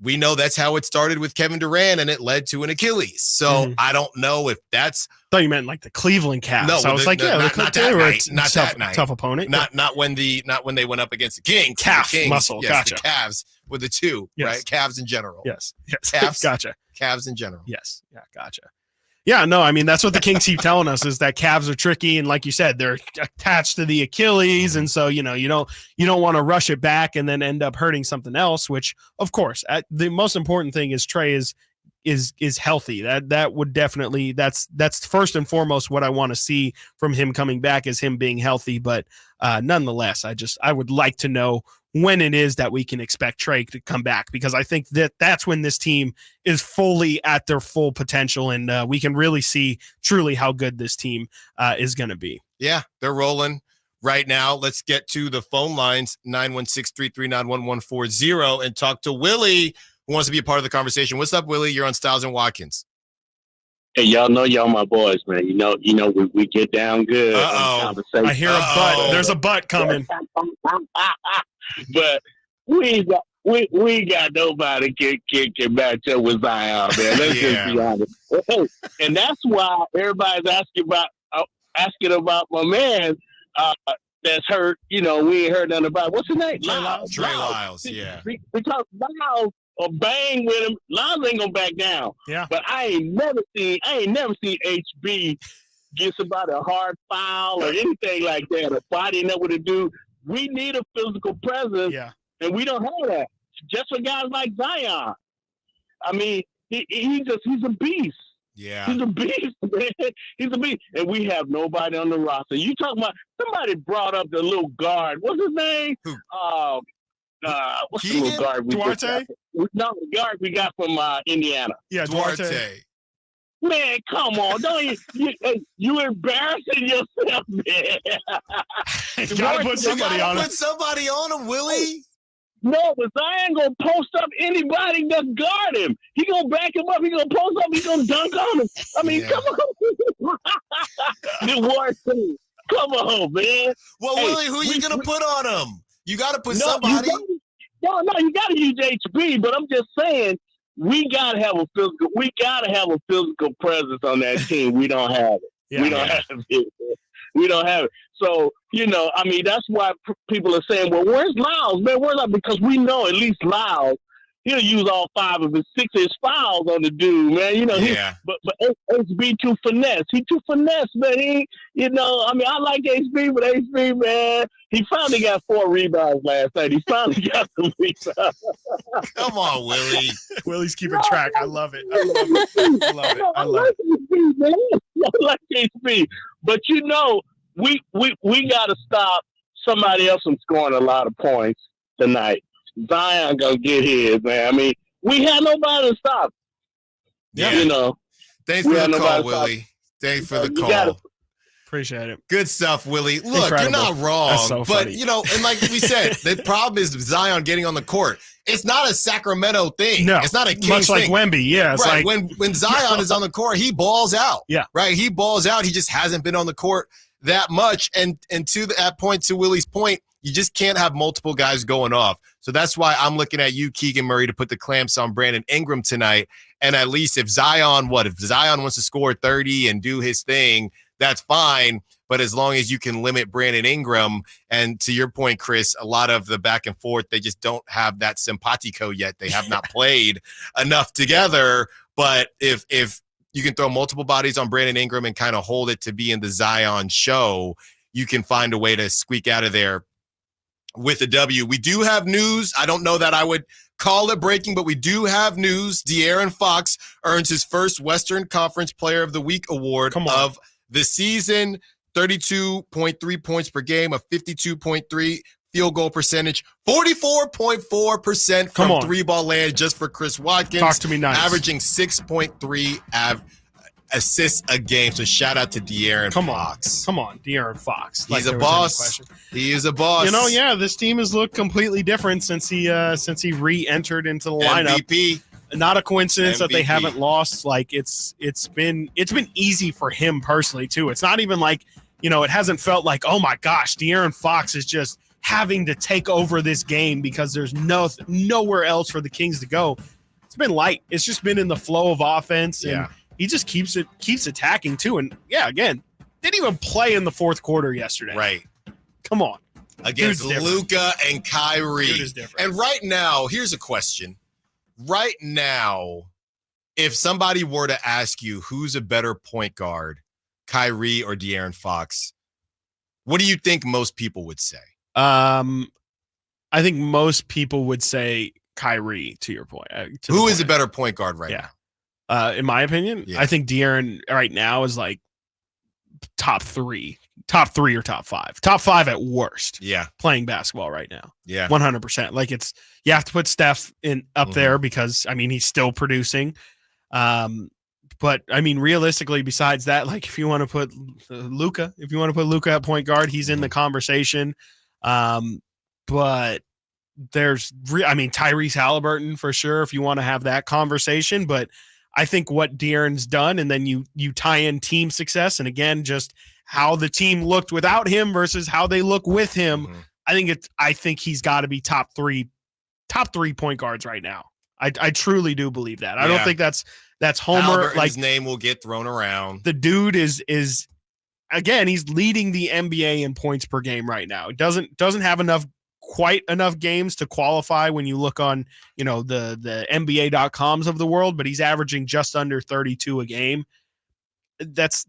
we know that's how it started with Kevin Durant, and it led to an Achilles. So I don't know if that's. I thought you meant like the Cleveland Cavs. No, I was not that night. Tough opponent. Not when they went up against the Kings. Calf the Kings, muscle. Yes, Gotcha. The Cavs with the two, right? Cavs in general. Yes. Cavs. Gotcha. Cavs in general. Yes. Yeah. Gotcha. Yeah. No. That's what the Kings keep telling us, is that Cavs are tricky, and like you said, they're attached to the Achilles, and so you don't want to rush it back and then end up hurting something else. Which, of course, the most important thing is Trey is healthy. That would definitely, that's first and foremost what I want to see from him coming back, is him being healthy. But nonetheless, I would like to know when it is that we can expect Trey to come back, because I think that's when this team is fully at their full potential, and we can really see truly how good this team is going to be. Yeah, they're rolling right now. Let's get to the phone lines, 916-339-1140, and talk to Willie, who wants to be a part of the conversation. What's up, Willie? You're on Stiles and Watkins. Hey, y'all know y'all my boys, man. You know we get down good. I hear a butt. There's a butt coming. But we we got nobody can match up with Zion, man. Let's just be honest. And that's why everybody's asking about my man that's hurt. You know, we ain't heard nothing about what's his name? Trey Lyles, yeah. Because Lyles will bang with him. Lyles ain't gonna back down. Yeah. But I ain't never seen HB get somebody a hard foul or anything like that. A body know what to do. We need a physical presence, and we don't have that. Just for guys like Zion. I mean, he's a beast. Yeah. He's a beast, man. He's a beast. And we have nobody on the roster. You talking about somebody brought up the little guard. What's his name? Who? What's the little guard we Duarte? No, the guard we got from Indiana. Yeah, Duarte. Man, come on. Don't you embarrassing yourself, man. You gotta put somebody on him. Put somebody on him, Willie. No, but Zion gonna post up anybody that guard him. He gonna back him up. He gonna post up. He gonna dunk on him. I mean, come on. The war team. Come on, man. Well, Hey, Willie, who you gonna put on him? You got to put No, somebody. you got to use HB. But I'm just saying, we gotta have a physical presence on that team. We don't have it. We don't have it. We don't have it. So, you know, I mean, that's why people are saying, well, where's Lyles, man? Where's Lyles? Because we know at least Lyles, he'll use all 5 of his 6 fouls on the dude, man. You know, but HB too finesse. He too finesse, man. You know, I mean, I like HB, but HB, man, he finally got 4 rebounds last night. He finally got some rebounds. Come on, Willie. Willie's keeping track. I love it. I love it. HB, man. I like HB. But, you know, we got to stop somebody else from scoring a lot of points tonight. Zion gonna get his, man. I mean, we had nobody to stop. Yeah. You know. Thanks for the call, Willie. Thanks for the call. Appreciate it. Good stuff, Willie. Look, Incredible. you're not wrong. That's so but, funny. you know, and like we said, the problem is Zion getting on the court. It's not a Sacramento thing. No. It's not a Kings Much like thing. Wemby. Yeah. It's right. like When Zion is on the court, he balls out. Yeah. Right. He balls out. He just hasn't been on the court that much. And to that point, to Willie's point, you just can't have multiple guys going off. So that's why I'm looking at you, Keegan Murray, to put the clamps on Brandon Ingram tonight. And at least if Zion wants to score 30 and do his thing, that's fine. But as long as you can limit Brandon Ingram, and to your point, Chris, a lot of the back and forth, they just don't have that simpatico yet. They have not played enough together. But if you can throw multiple bodies on Brandon Ingram and kind of hold it to be in the Zion show, you can find a way to squeak out of there with a W. We do have news. I don't know that I would call it breaking, but we do have news. De'Aaron Fox earns his first Western Conference Player of the Week award of the season. 32.3 points per game, a 52.3 field goal percentage, 44.4% from 3-ball land just for Chris Watkins. Talk to me nice. Averaging 6.3 assists a game. So shout out to De'Aaron Fox. Come on, De'Aaron Fox. He's a boss. He is a boss. You know, yeah, this team has looked completely different since he re-entered into the lineup. MVP. Not a coincidence that they MVP. haven't lost. Like it's been easy for him personally too. It's not even like, you know, it hasn't felt like, oh my gosh, De'Aaron Fox is just having to take over this game because there's nowhere else for the Kings to go. It's been light. It's just been in the flow of offense, and he just keeps attacking too. And yeah, again, didn't even play in the fourth quarter yesterday. Right. Come on. Against Luka and Kyrie. Dude is different. And right now, here's a question. Right now, if somebody were to ask you who's a better point guard, Kyrie or De'Aaron Fox, what do you think most people would say? I think most people would say Kyrie, to your point. Who is a better point guard right now? In my opinion, I think De'Aaron right now is like top three or top five. Top five at worst. Yeah. Playing basketball right now. Yeah. 100%. Like you have to put Steph up there because, I mean, he's still producing. But I mean, realistically, besides that, like if you want to put Luka at point guard, he's in the conversation. But there's, Tyrese Halliburton for sure, if you want to have that conversation. But I think what De'Aaron's done, and then you tie in team success, and again, just how the team looked without him versus how they look with him. I think he's got to be top three top 3 point guards right now. I truly do believe that. I don't Yeah. think that's Homer. Halliburton's Like, his name will get thrown around. the dude is again, he's leading the NBA in points per game right now. It doesn't have quite enough games to qualify when you look on, the NBA.coms of the world, but he's averaging just under 32 a game. That's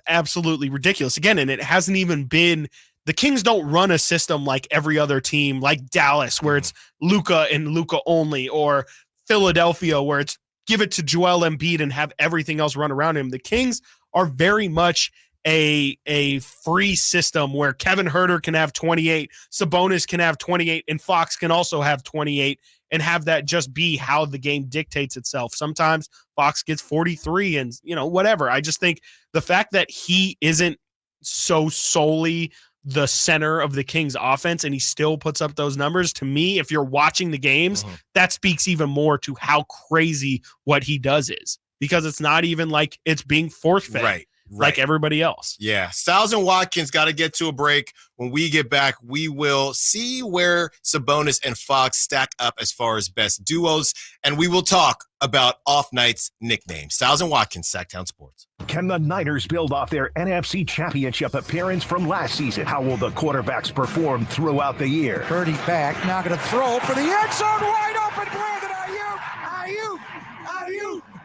absolutely ridiculous. Again, and it hasn't even been, the Kings don't run a system like every other team, like Dallas, where it's Luka and Luka only, or Philadelphia, where it's give it to Joel Embiid and have everything else run around him. The Kings are very much a free system where Kevin Huerter can have 28, Sabonis can have 28, and Fox can also have 28, and have that just be how the game dictates itself. Sometimes Fox gets 43 and, whatever. I just think the fact that he isn't so solely the center of the Kings offense and he still puts up those numbers, to me, if you're watching the games, that speaks even more to how crazy what he does is, because it's not even like it's being force-fed. Right. Like everybody else. Yeah. Stiles and Watkins got to get to a break. When we get back, we will see where Sabonis and Fox stack up as far as best duos, and we will talk about off nights nicknames. Stiles and Watkins, Sactown Sports. Can the Niners build off their NFC Championship appearance from last season? How will the quarterbacks perform throughout the year? Purdy back, now going to throw for the end zone, wide open, Brandon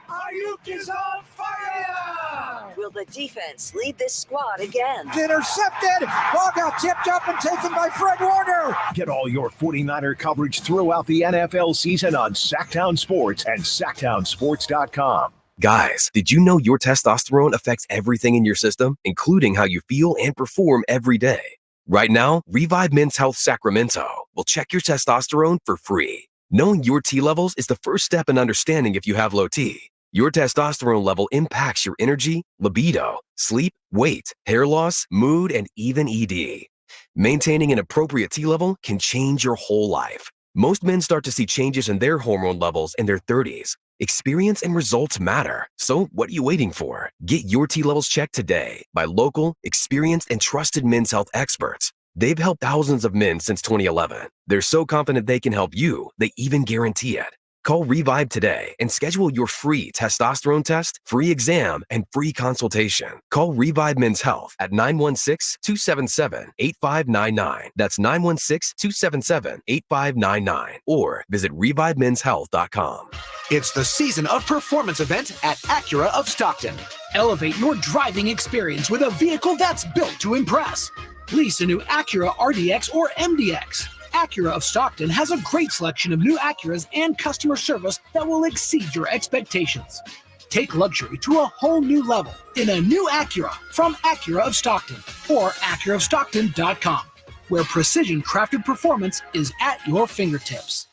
Ayuk is on fire! Will the defense lead this squad again? Intercepted! Ball got tipped up and taken by Fred Warner! Get all your 49er coverage throughout the NFL season on Sactown Sports and SactownSports.com. Guys, did you know your testosterone affects everything in your system, including how you feel and perform every day? Right now, Revive Men's Health Sacramento will check your testosterone for free. Knowing your T levels is the first step in understanding if you have low T. Your testosterone level impacts your energy, libido, sleep, weight, hair loss, mood, and even ED. Maintaining an appropriate T level can change your whole life. Most men start to see changes in their hormone levels in their 30s. Experience and results matter. So what are you waiting for? Get your T levels checked today by local, experienced, and trusted men's health experts. They've helped thousands of men since 2011. They're so confident they can help you, they even guarantee it. Call Revive today and schedule your free testosterone test, free exam, and free consultation. Call Revive Men's Health at 916-277-8599. That's 916-277-8599. Or visit ReviveMen'sHealth.com. It's the season of performance event at Acura of Stockton. Elevate your driving experience with a vehicle that's built to impress. Lease a new Acura RDX or MDX. Acura of Stockton has a great selection of new Acuras and customer service that will exceed your expectations. Take luxury to a whole new level in a new Acura from Acura of Stockton or AcuraofStockton.com, where precision-crafted performance is at your fingertips.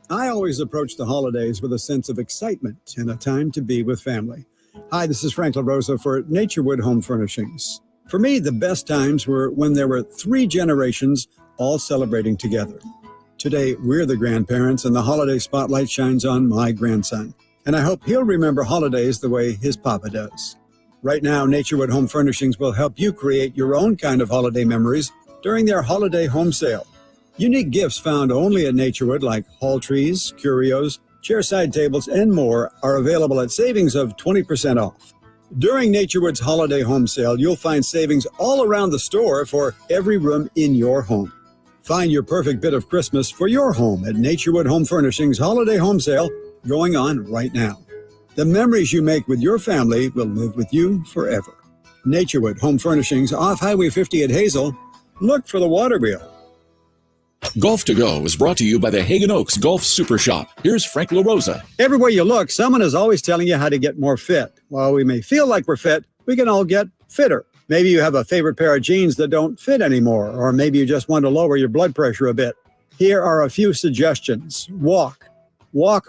I always approach the holidays with a sense of excitement and a time to be with family. Hi, this is Frank LaRosa for Naturewood Home Furnishings. For me, the best times were when there were 3 generations all celebrating together. Today, we're the grandparents, and the holiday spotlight shines on my grandson. And I hope he'll remember holidays the way his papa does. Right now, Naturewood Home Furnishings will help you create your own kind of holiday memories during their holiday home sale. Unique gifts found only at Naturewood, like hall trees, curios, chairside tables, and more, are available at savings of 20% off. During Naturewood's holiday home sale, you'll find savings all around the store for every room in your home. Find your perfect bit of Christmas for your home at Naturewood Home Furnishings Holiday Home Sale going on right now. The memories you make with your family will live with you forever. Naturewood Home Furnishings off Highway 50 at Hazel. Look for the water wheel. Golf to Go is brought to you by the Hagen Oaks Golf Super Shop. Here's Frank LaRosa. Everywhere you look, someone is always telling you how to get more fit. While we may feel like we're fit, we can all get fitter. Maybe you have a favorite pair of jeans that don't fit anymore, or maybe you just want to lower your blood pressure a bit. Here are a few suggestions. Walk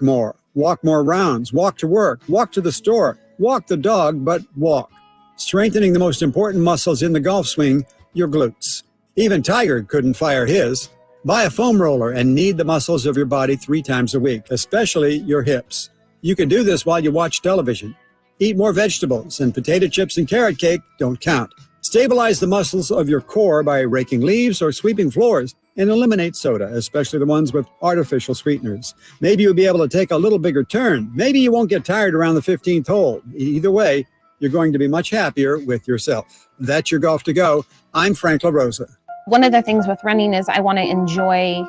more rounds, walk to work, walk to the store, walk the dog, but walk. Strengthening the most important muscles in the golf swing, your glutes. Even Tiger couldn't fire his. Buy a foam roller and knead the muscles of your body 3 times a week, especially your hips. You can do this while you watch television. Eat more vegetables, and potato chips and carrot cake don't count. Stabilize the muscles of your core by raking leaves or sweeping floors, and eliminate soda, especially the ones with artificial sweeteners. Maybe you'll be able to take a little bigger turn. Maybe you won't get tired around the 15th hole. Either way, you're going to be much happier with yourself. That's your Golf to Go. I'm Frank LaRosa. One of the things with running is I want to enjoy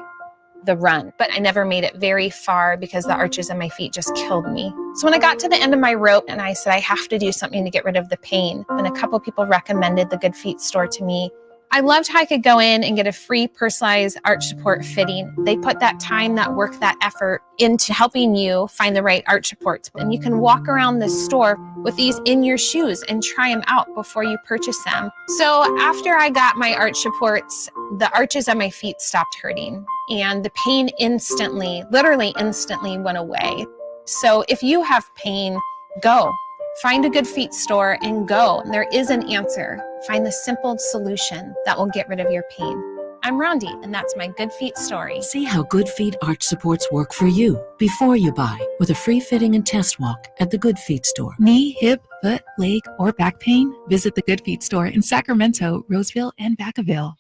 the run, but I never made it very far because the arches in my feet just killed me. So when I got to the end of my rope and I said I have to do something to get rid of the pain, and a couple people recommended the Good Feet store to me. I loved how I could go in and get a free personalized arch support fitting. They put that time, that work, that effort into helping you find the right arch supports. And you can walk around the store with these in your shoes and try them out before you purchase them. So after I got my arch supports, the arches on my feet stopped hurting and the pain instantly, literally instantly went away. So if you have pain, go. Find a Good Feet store and go. There is an answer. Find the simple solution that will get rid of your pain. I'm Rondi, and that's my Good Feet story. See how Good Feet arch supports work for you before you buy with a free fitting and test walk at the Good Feet store. Knee, hip, foot, leg, or back pain? Visit the Good Feet store in Sacramento, Roseville, and Vacaville.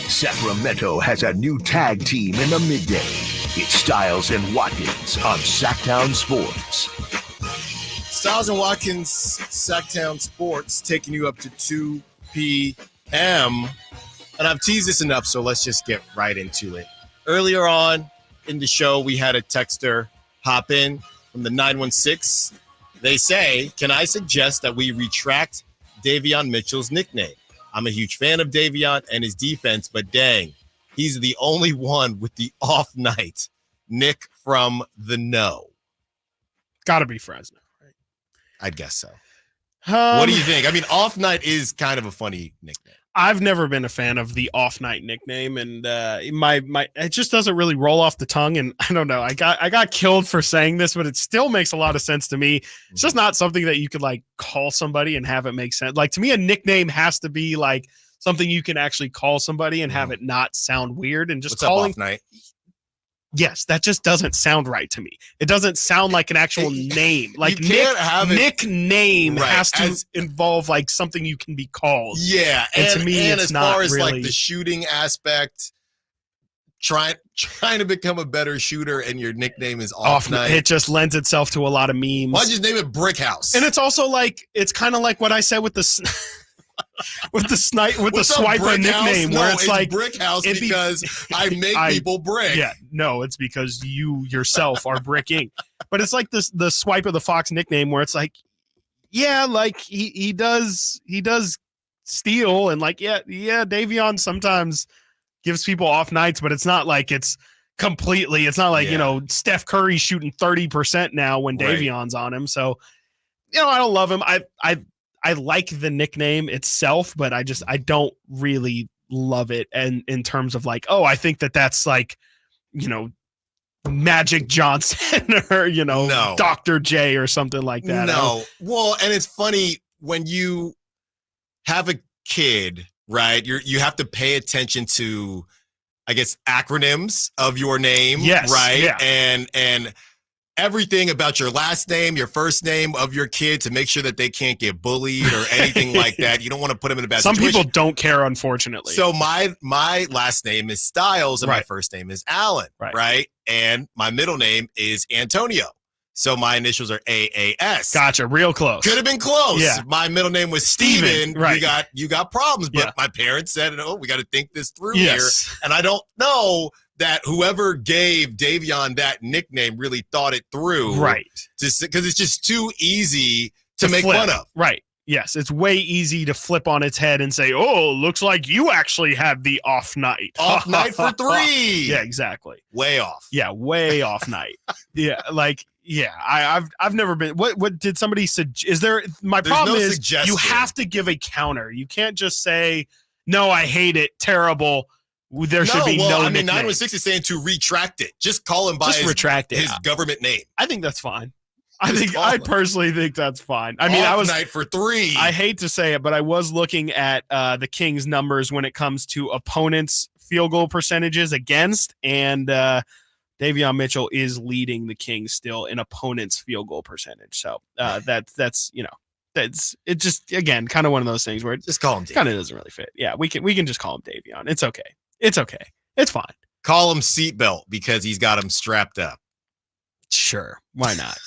Sacramento has a new tag team in the midday. It's Stiles and Watkins on Sactown Sports. Stiles and Watkins, Sactown Sports, taking you up to 2 p.m. And I've teased this enough, so let's just get right into it. Earlier on in the show, we had a texter hop in from the 916. They say, can I suggest that we retract Davion Mitchell's nickname? I'm a huge fan of Davion and his defense, but dang, he's the only one with the off night. Nick from the No. Gotta be Fresno, right? I'd guess so. What do you think? I mean, off night is kind of a funny nickname. I've never been a fan of the off night nickname, and my it just doesn't really roll off the tongue. And I don't know. I got killed for saying this, but it still makes a lot of sense to me. It's just not something that you could like call somebody and have it make sense. Like to me, a nickname has to be like something you can actually call somebody and have it not sound weird. And just What's calling up, off night? Yes, that just doesn't sound right to me. It doesn't sound like an actual name. Like nickname right, has to involve like something you can be called. Yeah, and to me, and it's as far not as really like the shooting aspect, trying to become a better shooter, and your nickname is off night. It just lends itself to a lot of memes. Why'd you name it Brick House? And it's also like it's kind of like what I said with the. With the swiper nickname, where it's like Brick House because I make people brick. Yeah, no, it's because you yourself are bricking. But it's like this the swipe of the Fox nickname, where it's like, yeah, like he does steal, and like yeah, Davion sometimes gives people off nights, but it's not like it's completely. It's not like Steph Curry shooting 30% now when Davion's on him. So I don't love him. I like the nickname itself, but I don't really love it. And in terms of like, I think that's like, Magic Johnson or, Dr. J or something like that. No. Well, and it's funny when you have a kid, right? You have to pay attention to, I guess, acronyms of your name. Yes. Right. Yeah. And everything about your last name, your first name of your kid to make sure that they can't get bullied or anything like that. You don't want to put them in a bad situation. Some people don't care, unfortunately. So my last name is Stiles and my first name is Allen, right? And my middle name is Antonio. So my initials are AAS. Gotcha. Real close. Could have been close. Yeah. My middle name was Steven. Right. You got problems. But my parents said, we got to think this through here. And I don't know that whoever gave Davion that nickname really thought it through. Right. Because it's just too easy to make flip. fun of. Right. Yes. It's way easy to flip on its head and say, looks like you actually had the off night. Off night for 3. Yeah, exactly. Way off. Yeah, way off night. Yeah, like, yeah, I've never been. What did somebody suggest? Is there? My There's problem no is suggestion. you have to give a counter. You can't just say, no, I hate it, terrible. There should be no. I mean, nickname. 916 is saying to retract it. Just call him by his government name. I think that's fine. I personally think that's fine. I mean, off I was night for 3. I hate to say it, but I was looking at the Kings' numbers when it comes to opponents' field goal percentages against and Davion Mitchell is leading the Kings still in opponent's field goal percentage. So that's it. Just again, kind of one of those things where it just call him kind of doesn't really fit. Yeah, we can just call him Davion. It's okay. It's okay. It's fine. Call him seatbelt because he's got him strapped up. Sure. Why not?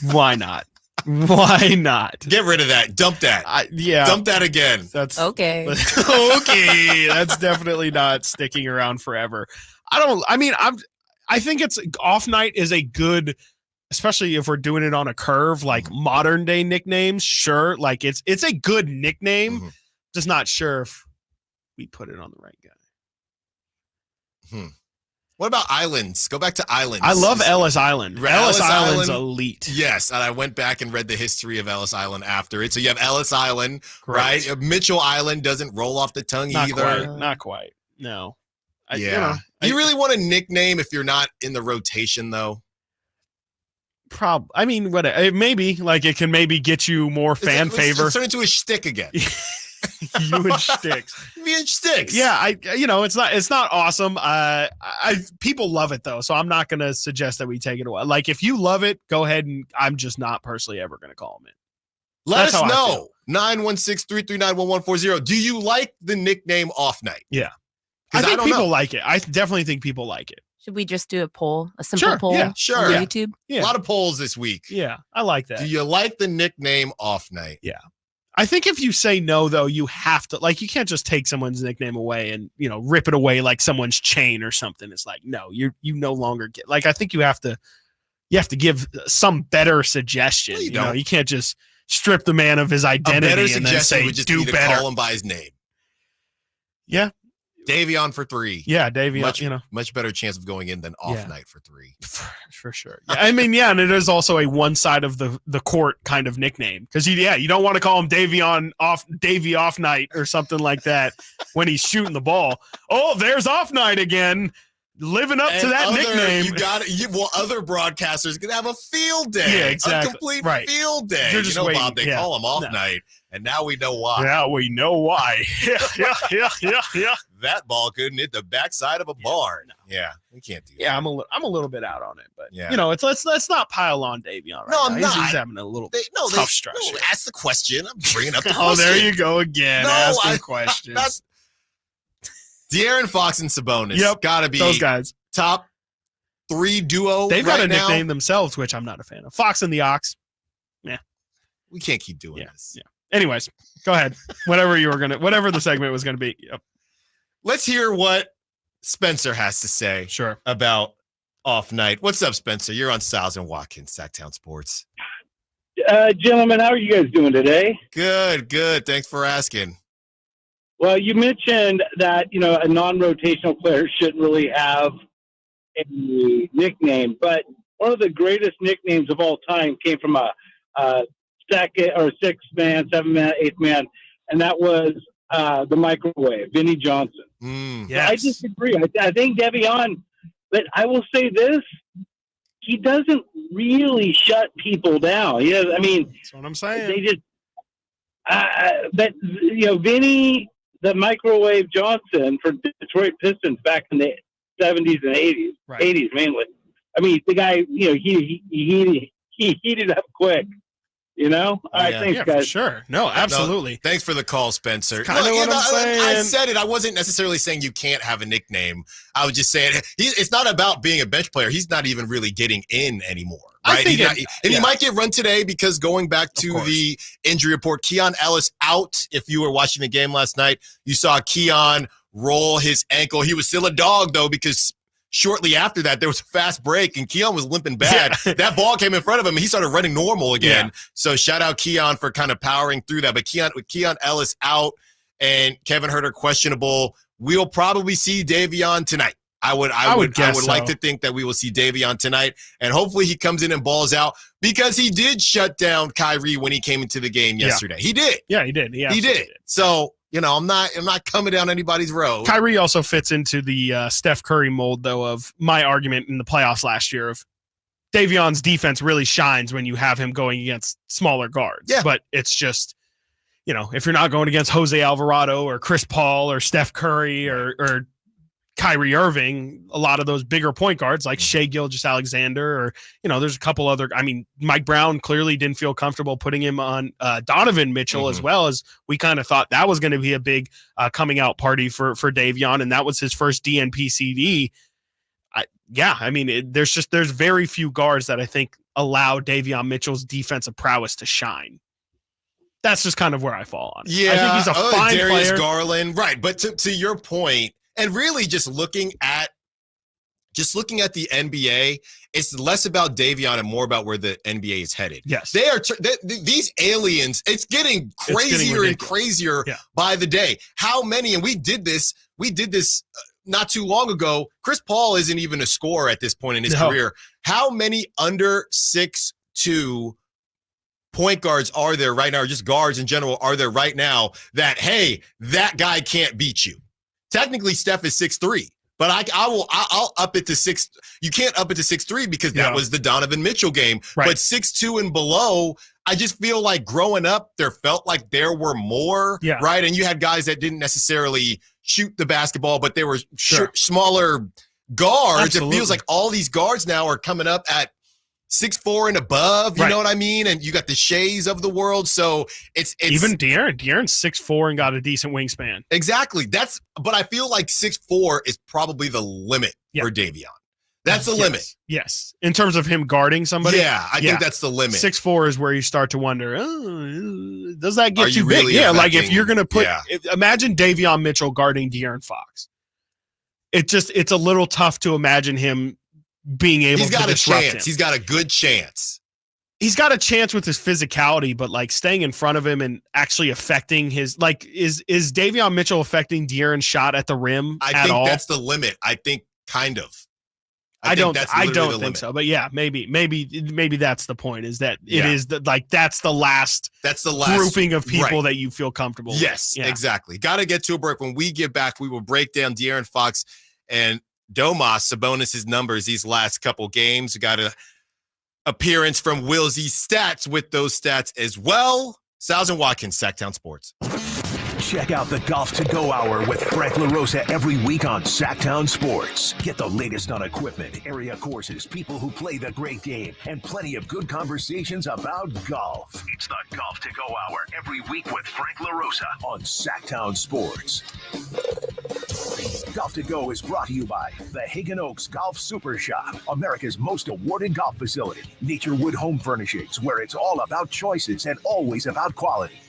Why not? Why not? Get rid of that. Dump that. Yeah. Dump that again. That's okay. Okay. That's definitely not sticking around forever. I think it's off night is a good, especially if we're doing it on a curve, like modern day nicknames. Sure. Like it's a good nickname. Just not sure if we put it on the right guy. What about Islands? Go back to Islands. I love Ellis Island. Ellis Island's elite. Yes, and I went back and read the history of Ellis Island after it. So you have Ellis Island, right? Mitchell Island doesn't roll off the tongue either. Not quite. No. Do you really want a nickname if you're not in the rotation, though? Maybe. Like, it can maybe get you more fan favor. Let's turn into a shtick again. You and Sticks. Me and Sticks. Yeah, it's not awesome. People love it though, so I'm not gonna suggest that we take it away. Like, if you love it, go ahead, and I'm just not personally ever gonna call him it. Let us know. 916-339-1140. Do you like the nickname Off Night? Yeah. I think people like it. I definitely think people like it. Should we just do a poll? A simple poll Yeah, sure. on YouTube? Yeah. A lot of polls this week. Yeah, I like that. Do you like the nickname Off Night? Yeah. I think if you say no, though, you have to, like, you can't just take someone's nickname away and, rip it away like someone's chain or something. It's like, no, you no longer get, like, I think you have to give some better suggestion. No, you can't just strip the man of his identity a better and suggestion then say, would just do be better. to call him by his name. Yeah. Davion for 3. Yeah, Davion, much better chance of going in than Off Night for 3. For sure. Yeah, and it is also a one side of the court kind of nickname, because you don't want to call him Davy Off Night or something like that when he's shooting the ball. Oh, there's Off Night again, living up to that nickname. Other broadcasters could have a field day. Yeah, exactly. A complete field day. They're just waiting. Bob, they call him Off Night, and now we know why. Now we know why. Yeah. That ball couldn't hit the backside of a barn. Yeah, we can't do that. Yeah, I'm a little bit out on it, but let's not pile on Davion. Right No, now. I'm not. He's having a little tough stretch. No, ask the question. I'm bringing up the question. Oh, there you go again. Asking questions. De'Aaron Fox and Sabonis. Yep, gotta be those guys. Top 3 duo. They've got a now. nickname themselves, which I'm not a fan of. Fox and the Ox. Yeah, we can't keep doing this. Yeah. Anyways, go ahead. Whatever the segment was gonna be. Yep. Let's hear what Spencer has to say. Sure. About Off Night. What's up, Spencer? You're on Stiles Watkins, Sactown Sports. Gentlemen, how are you guys doing today? Good. Thanks for asking. Well, you mentioned that, a non-rotational player shouldn't really have a nickname, but one of the greatest nicknames of all time came from a second or sixth man, 7 man, 8th man, and that was the microwave, Vinnie Johnson. Yes. I disagree. I think Davion, but I will say this: he doesn't really shut people down. That's what I'm saying. They just, but Vinnie, the microwave Johnson for Detroit Pistons back in the 70s and 80s, right. 80s mainly. I mean, the guy, he heated up quick. All right, thanks, guys. For sure. No, absolutely. No, thanks for the call, Spencer. Kind of what I'm saying. I said it. I wasn't necessarily saying you can't have a nickname. I was just saying it's not about being a bench player. He's not even really getting in anymore. Right? He might get run today because going back to the injury report, Keon Ellis out. If you were watching the game last night, you saw Keon roll his ankle. He was still a dog, though, because shortly after that, there was a fast break, and Keon was limping bad. Yeah. That ball came in front of him, and he started running normal again. Yeah. So shout out Keon for kind of powering through that. But with Keon Ellis out and Kevin Huerter questionable, we'll probably see Davion tonight. I would like to think that we will see Davion tonight, and hopefully he comes in and balls out, because he did shut down Kyrie when he came into the game yesterday. He did. Yeah, he did. He did. So I'm not coming down anybody's road. Kyrie also fits into the Steph Curry mold, though, of my argument in the playoffs last year of Davion's defense really shines when you have him going against smaller guards. Yeah. But it's just, if you're not going against Jose Alvarado or Chris Paul or Steph Curry or Kyrie Irving, a lot of those bigger point guards like Shai Gilgeous-Alexander, or, there's a couple other, Mike Brown clearly didn't feel comfortable putting him on Donovan Mitchell, as well, as we kind of thought that was going to be a big coming out party for Davion. And that was his first DNP-CD. There's very few guards that I think allow Davion Mitchell's defensive prowess to shine. That's just kind of where I fall on. Yeah. I think he's a fine Darius player. Garland. Right. But to your point, and really just looking at the NBA, it's less about Davion and more about where the NBA is headed. Yes. These aliens, it's getting crazier and crazier by the day. How many, and we did this not too long ago. Chris Paul isn't even a scorer at this point in his career. How many under 6'2" point guards are there right now, or just guards in general are there right now that, hey, that guy can't beat you? Technically, Steph is 6'3", but I'll up it to 6. You can't up it to 6'3" because that was the Donovan Mitchell game. Right. But 6'2" and below, I just feel like growing up, there felt like there were more, right? And you had guys that didn't necessarily shoot the basketball, but they were smaller guards. Absolutely. It feels like all these guards now are coming up at 6'4" and above, you know what I mean? And you got the Shays of the world. So it's even De'Aaron's 6'4" and got a decent wingspan. Exactly. But I feel like 6'4" is probably the limit for Davion. That's the limit. Yes. In terms of him guarding somebody. Yeah, I think that's the limit. 6'4" is where you start to wonder, does that get too big? Yeah, like if you're going to imagine Davion Mitchell guarding De'Aaron Fox. It's a little tough to imagine him being able to disrupt him. He's got a good chance. He's got a chance with his physicality, but like staying in front of him and actually affecting his, like, is Davion Mitchell affecting De'Aaron's shot at the rim at all? I think that's the limit. I think kind of. I don't think so, but yeah, maybe that's the point, is that it is that's the last grouping of people that you feel comfortable with. Yes, exactly. Got to get to a break. When we get back, we will break down De'Aaron Fox and Domas Sabonis' numbers these last couple games. We got a appearance from Willsy Stats with those stats as well. Stiles and Watkins, Sactown Sports. Check out the Golf to Go Hour with Frank LaRosa every week on Sactown Sports. Get the latest on equipment, area courses, people who play the great game, and plenty of good conversations about golf. It's the Golf to Go Hour every week with Frank LaRosa on Sactown Sports. Golf to Go is brought to you by the Hagen Oaks Golf Super Shop, America's most awarded golf facility. Nature Wood Home Furnishings, where it's all about choices and always about quality.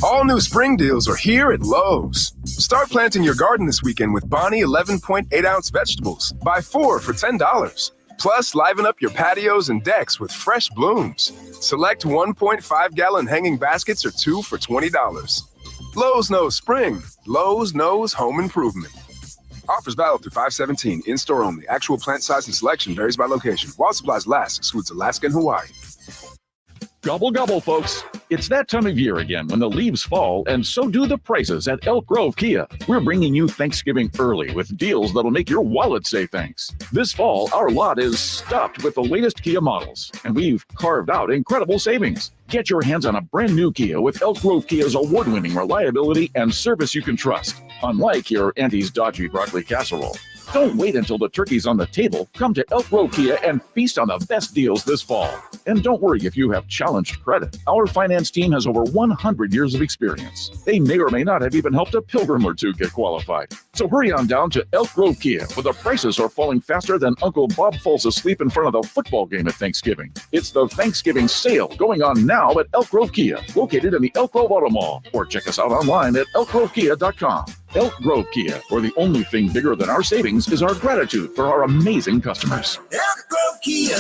All new spring deals are here at Lowe's. Start planting your garden this weekend with Bonnie 11.8-ounce vegetables. Buy 4 for $10. Plus, liven up your patios and decks with fresh blooms. Select 1.5-gallon hanging baskets or 2 for $20. Lowe's knows spring. Lowe's knows home improvement. Offers valid through 5/17. In-store only. Actual plant size and selection varies by location. While supplies last, excludes Alaska and Hawaii. Gobble, gobble, folks. It's that time of year again when the leaves fall, and so do the prices at Elk Grove Kia. We're bringing you Thanksgiving early with deals that'll make your wallet say thanks. This fall, our lot is stuffed with the latest Kia models, and we've carved out incredible savings. Get your hands on a brand new Kia with Elk Grove Kia's award-winning reliability and service you can trust, unlike your auntie's dodgy broccoli casserole. Don't wait until the turkey's on the table. Come to Elk Grove Kia and feast on the best deals this fall. And don't worry if you have challenged credit. Our finance team has over 100 years of experience. They may or may not have even helped a pilgrim or two get qualified. So hurry on down to Elk Grove Kia, where the prices are falling faster than Uncle Bob falls asleep in front of the football game at Thanksgiving. It's the Thanksgiving sale going on now at Elk Grove Kia, located in the Elk Grove Auto Mall. Or check us out online at elkgrovekia.com. Elk Grove Kia, where the only thing bigger than our savings is our gratitude for our amazing customers. Elk Grove Kia.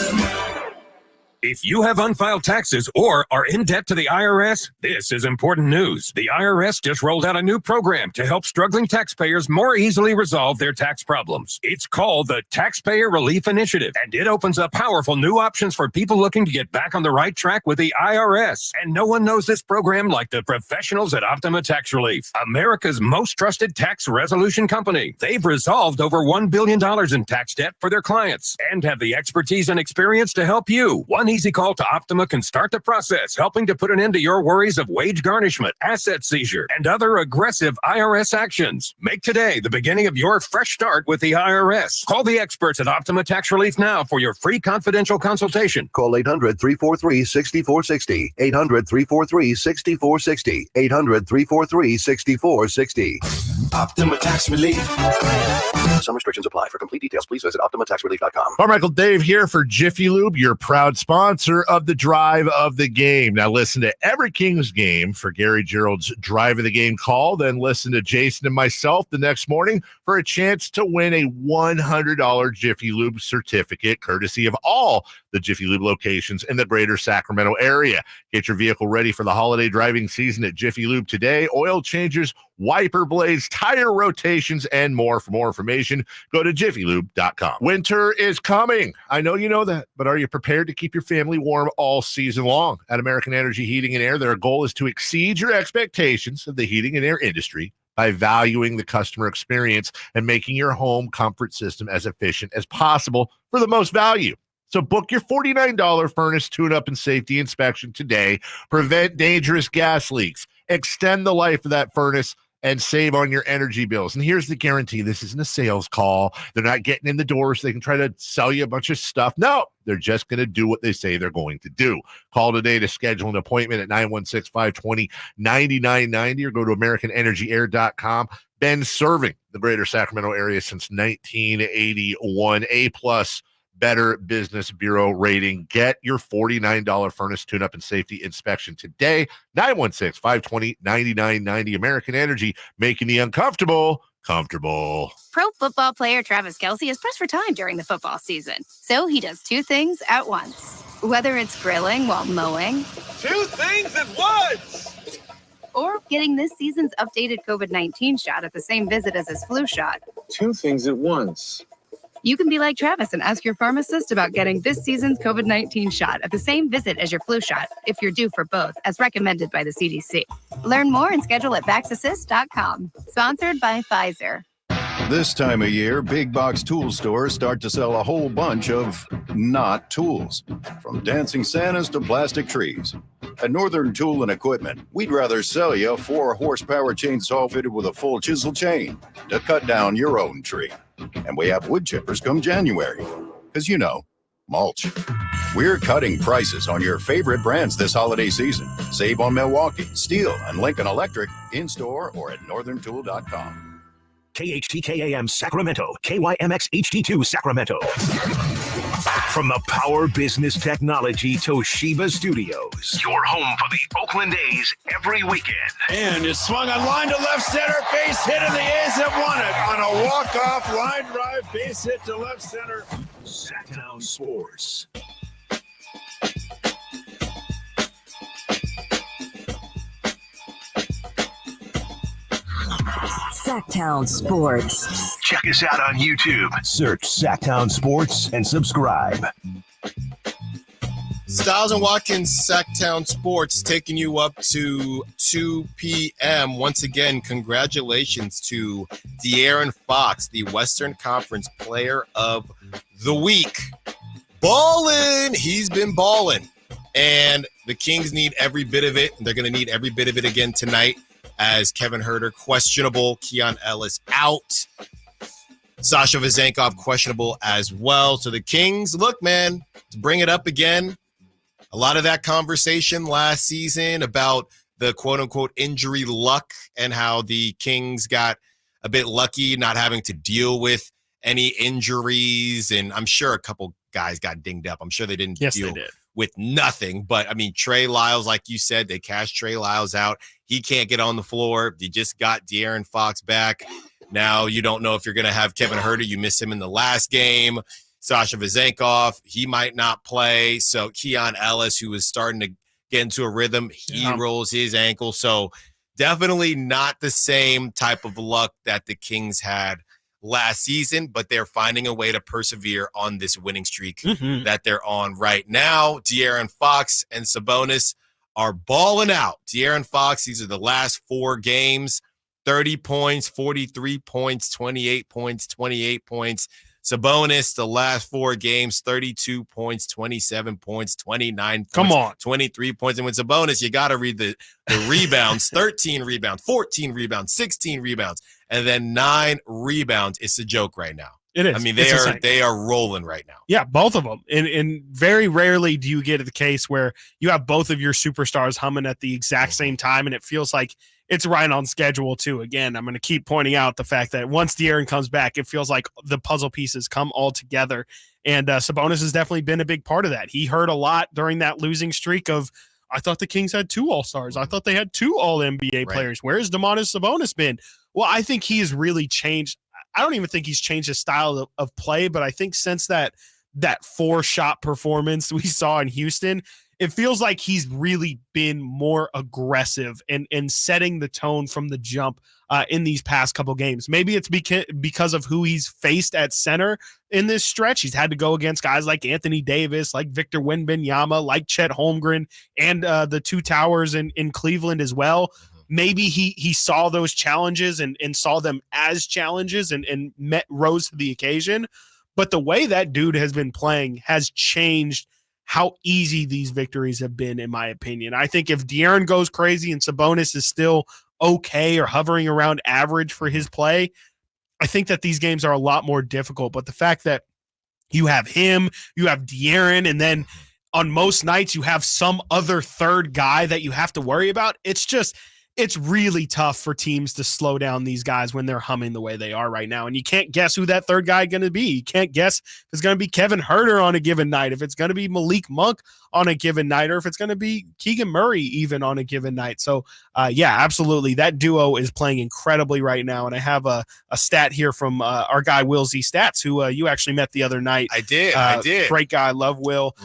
If you have unfiled taxes or are in debt to the IRS, this is important news. The IRS just rolled out a new program to help struggling taxpayers more easily resolve their tax problems. It's called the Taxpayer Relief Initiative, and it opens up powerful new options for people looking to get back on the right track with the IRS. And no one knows this program like the professionals at Optima Tax Relief, America's most trusted tax resolution company. They've resolved over $1 billion in tax debt for their clients and have the expertise and experience to help you. One easy call to Optima can start the process, helping to put an end to your worries of wage garnishment, asset seizure, and other aggressive IRS actions. Make today the beginning of your fresh start with the IRS. Call the experts at Optima Tax Relief now for your free confidential consultation. Call 800-343-6460. 800-343-6460. 800-343-6460. Optima Tax Relief. Some restrictions apply. For complete details, please visit OptimaTaxRelief.com. Carmichael Dave here for Jiffy Lube, your proud sponsor of the Drive of the Game. Now listen to every Kings game for Gary Gerald's Drive of the Game call. Then listen to Jason and myself the next morning for a chance to win a $100 Jiffy Lube certificate, courtesy of all the Jiffy Lube locations in the greater Sacramento area. Get your vehicle ready for the holiday driving season at Jiffy Lube today. Oil changes, wiper blades, tire rotations, and more. For more information, go to jiffylube.com. Winter is coming. I know you know that, but are you prepared to keep your family warm all season long? At American Energy Heating and Air, their goal is to exceed your expectations of the heating and air industry by valuing the customer experience and making your home comfort system as efficient as possible for the most value. So book your $49 furnace tune-up and safety inspection today. Prevent dangerous gas leaks. Extend the life of that furnace and save on your energy bills. And here's the guarantee. This isn't a sales call. They're not getting in the door so they can try to sell you a bunch of stuff. No, they're just going to do what they say they're going to do. Call today to schedule an appointment at 916-520-9990 or go to AmericanEnergyAir.com. Been serving the greater Sacramento area since 1981. A-plus Better Business Bureau rating. Get your $49 furnace tune-up and safety inspection today. 916-520-9990. American Energy, making the uncomfortable comfortable. Pro football player Travis Kelce is pressed for time during the football season, so he does two things at once. Whether it's grilling while mowing, Two things at once! or getting this season's updated COVID-19 shot at the same visit as his flu shot. Two things at once. You can be like Travis and ask your pharmacist about getting this season's COVID-19 shot at the same visit as your flu shot if you're due for both, as recommended by the CDC. Learn more and schedule at vaxassist.com. Sponsored by Pfizer. This time of year, big box tool stores start to sell a whole bunch of not tools, from dancing Santas to plastic trees. At Northern Tool and Equipment, we'd rather sell you a 4-horsepower chainsaw fitted with a full chisel chain to cut down your own tree. And we have wood chippers come January, because you know, mulch. We're cutting prices on your favorite brands this holiday season. Save on Milwaukee, Steel, and Lincoln Electric in-store or at northerntool.com. KHTKAM Sacramento, KYMX HD2 Sacramento. From the Power Business Technology Toshiba Studios, your home for the Oakland A's every weekend. And it's swung on line to left center, base hit, and the A's have won it on a walk-off line drive, base hit to left center. Sactown Sports. Sactown Sports. Check us out on YouTube. Search Sactown Sports and subscribe. Stiles and Watkins, Sactown Sports, taking you up to 2 p.m. Once again, congratulations to De'Aaron Fox, the Western Conference Player of the Week. Ballin'! He's been ballin'. And the Kings need every bit of it. They're going to need every bit of it again tonight, as Kevin Huerter questionable, Keon Ellis out, Sasha Vezenkov questionable as well. So the Kings, look, man, to bring it up again, a lot of that conversation last season about the quote-unquote injury luck and how the Kings got a bit lucky not having to deal with any injuries. And I'm sure a couple guys got dinged up. I'm sure they didn't deal with nothing. But, I mean, Trey Lyles, like you said, they cashed Trey Lyles out. He can't get on the floor. You just got De'Aaron Fox back. Now you don't know if you're going to have Kevin Huerter. You missed him in the last game. Sasha Vezenkov, he might not play. So Keon Ellis, who was starting to get into a rhythm, he rolls his ankle. So definitely not the same type of luck that the Kings had last season, but they're finding a way to persevere on this winning streak that they're on right now. De'Aaron Fox and Sabonis are balling out. De'Aaron Fox, these are the last 4 games, 30 points, 43 points, 28 points, 28 points. Sabonis, the last 4 games, 32 points, 27 points, 29 points, Come on. 23 points. And with Sabonis, you got to read the rebounds, 13 rebounds, 14 rebounds, 16 rebounds, and then 9 rebounds. It's a joke right now. It is. I mean, It's they are rolling right now. Yeah, both of them. And very rarely do you get the case where you have both of your superstars humming at the exact same time, and it feels like it's right on schedule too. Again, I'm going to keep pointing out the fact that once De'Aaron comes back, it feels like the puzzle pieces come all together. And Sabonis has definitely been a big part of that. He heard a lot during that losing streak of, I thought the Kings had 2 All-Stars. I thought they had 2 All-NBA players. Where's Domantas Sabonis been? Well, I think he has really changed. I don't even think he's changed his style of play, but I think since that 4-shot performance we saw in Houston, it feels like he's really been more aggressive and setting the tone from the jump in these past couple games. Maybe it's because of who he's faced at center in this stretch. He's had to go against guys like Anthony Davis, like Victor Wembanyama, like Chet Holmgren, and the 2 towers in Cleveland as well. Maybe he saw those challenges and saw them as challenges and rose to the occasion. But the way that dude has been playing has changed how easy these victories have been, in my opinion. I think if De'Aaron goes crazy and Sabonis is still okay or hovering around average for his play, I think that these games are a lot more difficult. But the fact that you have him, you have De'Aaron, and then on most nights you have some other third guy that you have to worry about, it's really tough for teams to slow down these guys when they're humming the way they are right now. And you can't guess who that third guy is going to be. You can't guess if it's going to be Kevin Huerter on a given night, if it's going to be Malik Monk on a given night, or if it's going to be Keegan Murray even on a given night. So, yeah, absolutely. That duo is playing incredibly right now. And I have a stat here from our guy, Will Z Stats, who you actually met the other night. I did. Great guy. Love Will.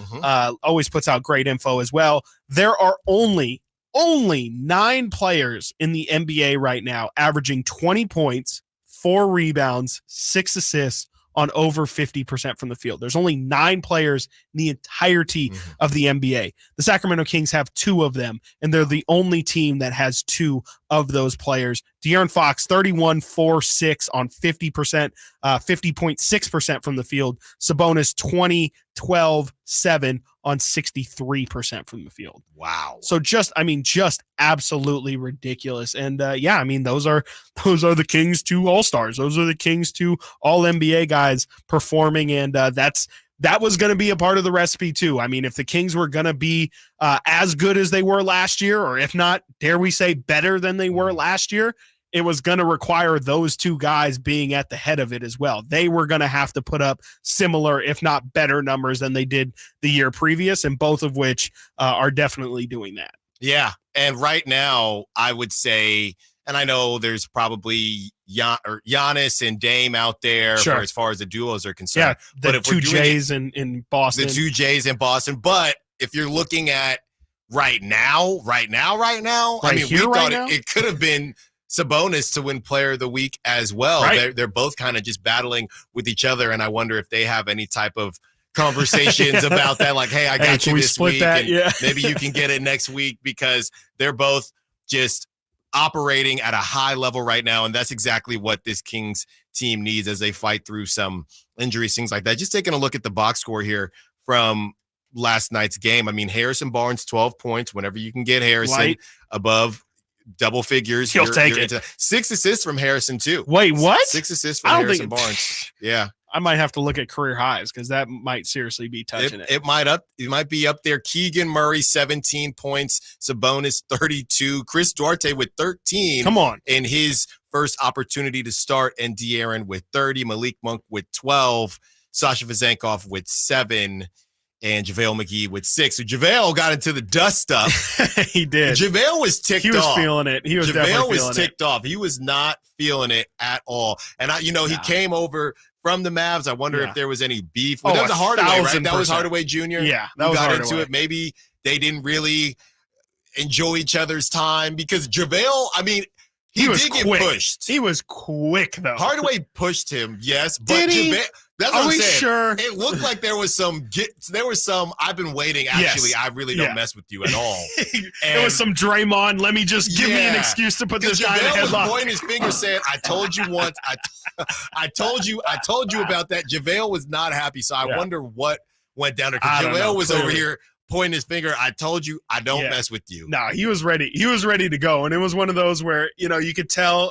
Always puts out great info as well. There are only 9 players in the NBA right now averaging 20 points, 4 rebounds, 6 assists on over 50% from the field. There's only 9 players in the entirety of the NBA. The Sacramento Kings have 2 of them, and they're the only team that has 2 of those players. De'Aaron Fox, 31, 4, 6 on 50%, 50.6% from the field. Sabonis, 20, 12, 7 on 63% from the field. Wow. So just absolutely ridiculous. And yeah, I mean, those are the Kings' 2 All-Stars. Those are the Kings' 2 All-NBA guys performing. And that was going to be a part of the recipe too. I mean, if the Kings were going to be as good as they were last year, or if not, dare we say better than they were last year, it was going to require those 2 guys being at the head of it as well. They were going to have to put up similar, if not better numbers than they did the year previous, and both of which are definitely doing that. Yeah. And right now, I would say, and I know there's probably Giannis and Dame out there for as far as the duos are concerned. Yeah, but if 2 Jays in Boston. The 2 Jays in Boston. But if you're looking at right now, I mean, we thought it could have been Sabonis to win Player of the Week as well. Right. They're both kind of just battling with each other, and I wonder if they have any type of conversations about that, like, hey, I got you this week, and maybe you can get it next week, because they're both just operating at a high level right now, and that's exactly what this Kings team needs as they fight through some injuries, things like that. Just taking a look at the box score here from last night's game. I mean, Harrison Barnes, 12 points. Whenever you can get Harrison above double figures, he'll take it. 6 assists from Harrison too. Wait, what? 6 assists from Harrison Barnes. Yeah. I might have to look at career highs, because that might seriously be touching it. It might be up there. Keegan Murray, 17 points. Sabonis, 32. Chris Duarte with 13. Come on. In his first opportunity to start, and De'Aaron with 30. Malik Monk with 12. Sasha Vezenkov with 7. And JaVale McGee with 6. So JaVale got into the dust stuff. He did. JaVale was ticked off. He was feeling it. JaVale was ticked off. He was not feeling it at all. And he came over from the Mavs. I wonder if there was any beef. Well, that was Hardaway, right? That was Hardaway Jr. Yeah, that was got Hardaway. into it. Maybe they didn't really enjoy each other's time, because JaVale, I mean, he did get pushed. He was quick, though. Hardaway pushed him, yes. But Did he? That's what Are I'm we saying. sure? It looked like there was some. I've been waiting. Actually, Yes. I really don't mess with you at all. It was some Draymond. Let me just give me an excuse to put this guy in a JaVale was headlock. pointing his finger, saying, "I told you once. I told you about that." JaVale was not happy, so I wonder what went down there. I Because don't know, JaVale was clearly. over here pointing his finger. I told you, I don't mess with you. No, he was ready. He was ready to go, and it was one of those where you could tell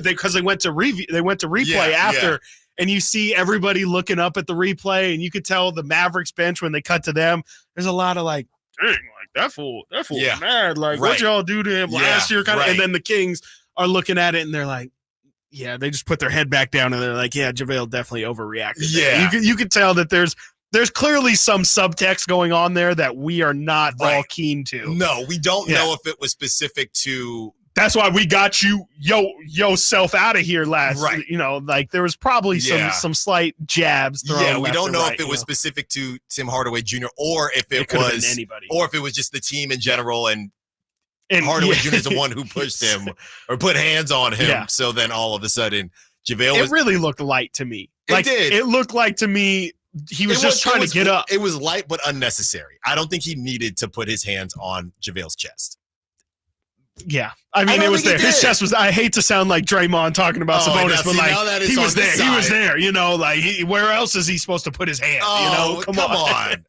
because they went to replay after. Yeah. And you see everybody looking up at the replay, and you could tell the Mavericks bench when they cut to them. There's a lot of like, dang, like that fool Yeah. mad. Like, Right. what y'all do to him last year? Kind of. And then the Kings are looking at it, and they're like, yeah, they just put their head back down, and they're like, yeah, JaVale definitely overreacted. Yeah. You could tell that there's clearly some subtext going on there that we are not all keen to. No, we don't know if it was specific to. That's why we got you self out of here last. Right. Like there was probably some slight jabs thrown. Yeah, we left don't and know right, if it was specific to Tim Hardaway Jr. or if it could have was been anybody. or if it was just the team in general and Hardaway Jr. is the one who pushed him or put hands on him. Yeah. So then all of a sudden, JaVale was. It really looked light to me. It did. It looked like to me he was just trying to get up. It was light but unnecessary. I don't think he needed to put his hands on JaVale's chest. Yeah, I mean, it was there. His chest was. I hate to sound like Draymond talking about Sabonis, but like he was there. He was there. Where else is he supposed to put his hand? Come on.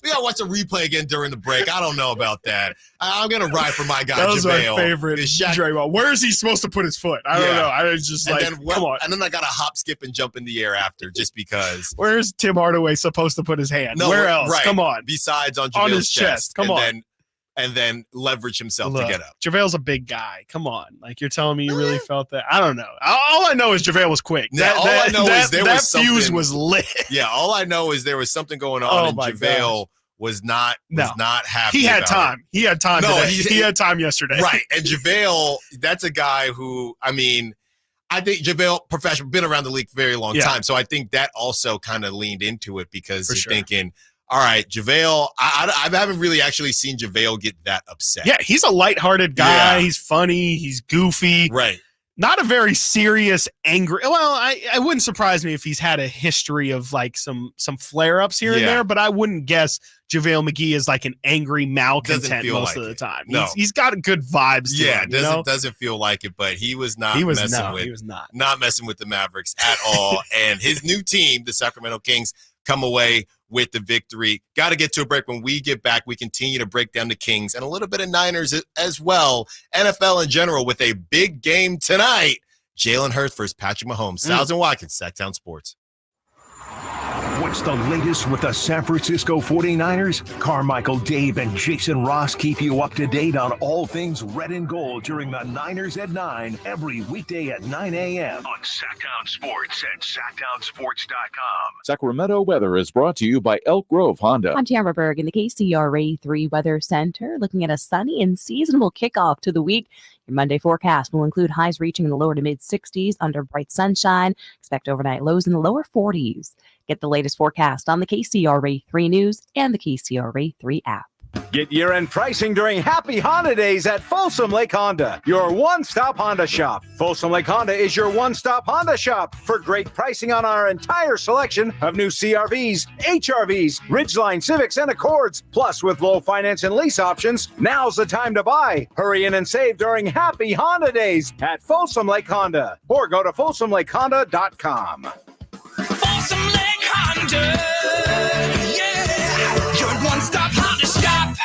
We gotta watch a replay again during the break. I don't know about that. I'm gonna ride for my guy. That was JaVale. my favorite. Draymond. Where is he supposed to put his foot? I don't know. I was just and like, then, come on. And then I got to hop, skip, and jump in the air after, just because. Where's Tim Hardaway supposed to put his hand? No, Where else? Right. Come on. Besides on JaVale's his chest. Come on. And then leverage himself to get up. JaVale's a big guy. Come on. Like, you're telling me you really felt that? I don't know. All I know is JaVale was quick. All I know is there was something. That fuse was lit. Yeah, all I know is there was something going on, and JaVale was not happy. He had about time. it. He had time. No, today. He had time yesterday. Right. And JaVale, that's a guy who, I mean, I think JaVale, professional, been around the league for a very long time. So I think that also kind of leaned into it because you're thinking, all right, JaVale, I haven't really actually seen JaVale get that upset. Yeah, he's a lighthearted guy. He's funny. He's goofy. Right. Not a very serious, angry. Well, it wouldn't surprise me if he's had a history of like some flare-ups here and there, but I wouldn't guess JaVale McGee is like an angry malcontent most of the time. No. He's got good vibes to him. Doesn't feel like it, but he was not He was not messing with the Mavericks at all. And his new team, the Sacramento Kings, come away with the victory. Got to get to a break. When we get back, we continue to break down the Kings and a little bit of Niners as well. NFL in general with a big game tonight. Jalen Hurts versus Patrick Mahomes. Stiles Watkins, Sactown Sports. What's the latest with the San Francisco 49ers? Carmichael, Dave, and Jason Ross keep you up to date on all things red and gold during the Niners at 9 every weekday at 9 a.m. on Sactown Sports at SactownSports.com. Sacramento weather is brought to you by Elk Grove Honda. I'm Tamara Berg in the KCRA 3 Weather Center, looking at a sunny and seasonable kickoff to the week. Your Monday forecast will include highs reaching in the lower to mid 60s under bright sunshine. Expect overnight lows in the lower 40s. Get the latest forecast on the KCRA 3 News and the KCRA 3 app. Get year-end pricing during Happy Honda Days at Folsom Lake Honda, your one-stop Honda shop. Folsom Lake Honda is your one-stop Honda shop for great pricing on our entire selection of new CRVs, HRVs, Ridgeline Civics, and Accords. Plus, with low finance and lease options, now's the time to buy. Hurry in and save during Happy Honda Days at Folsom Lake Honda, or go to folsomlakehonda.com. Folsom Lake Honda, yeah, your one-stop Honda shop.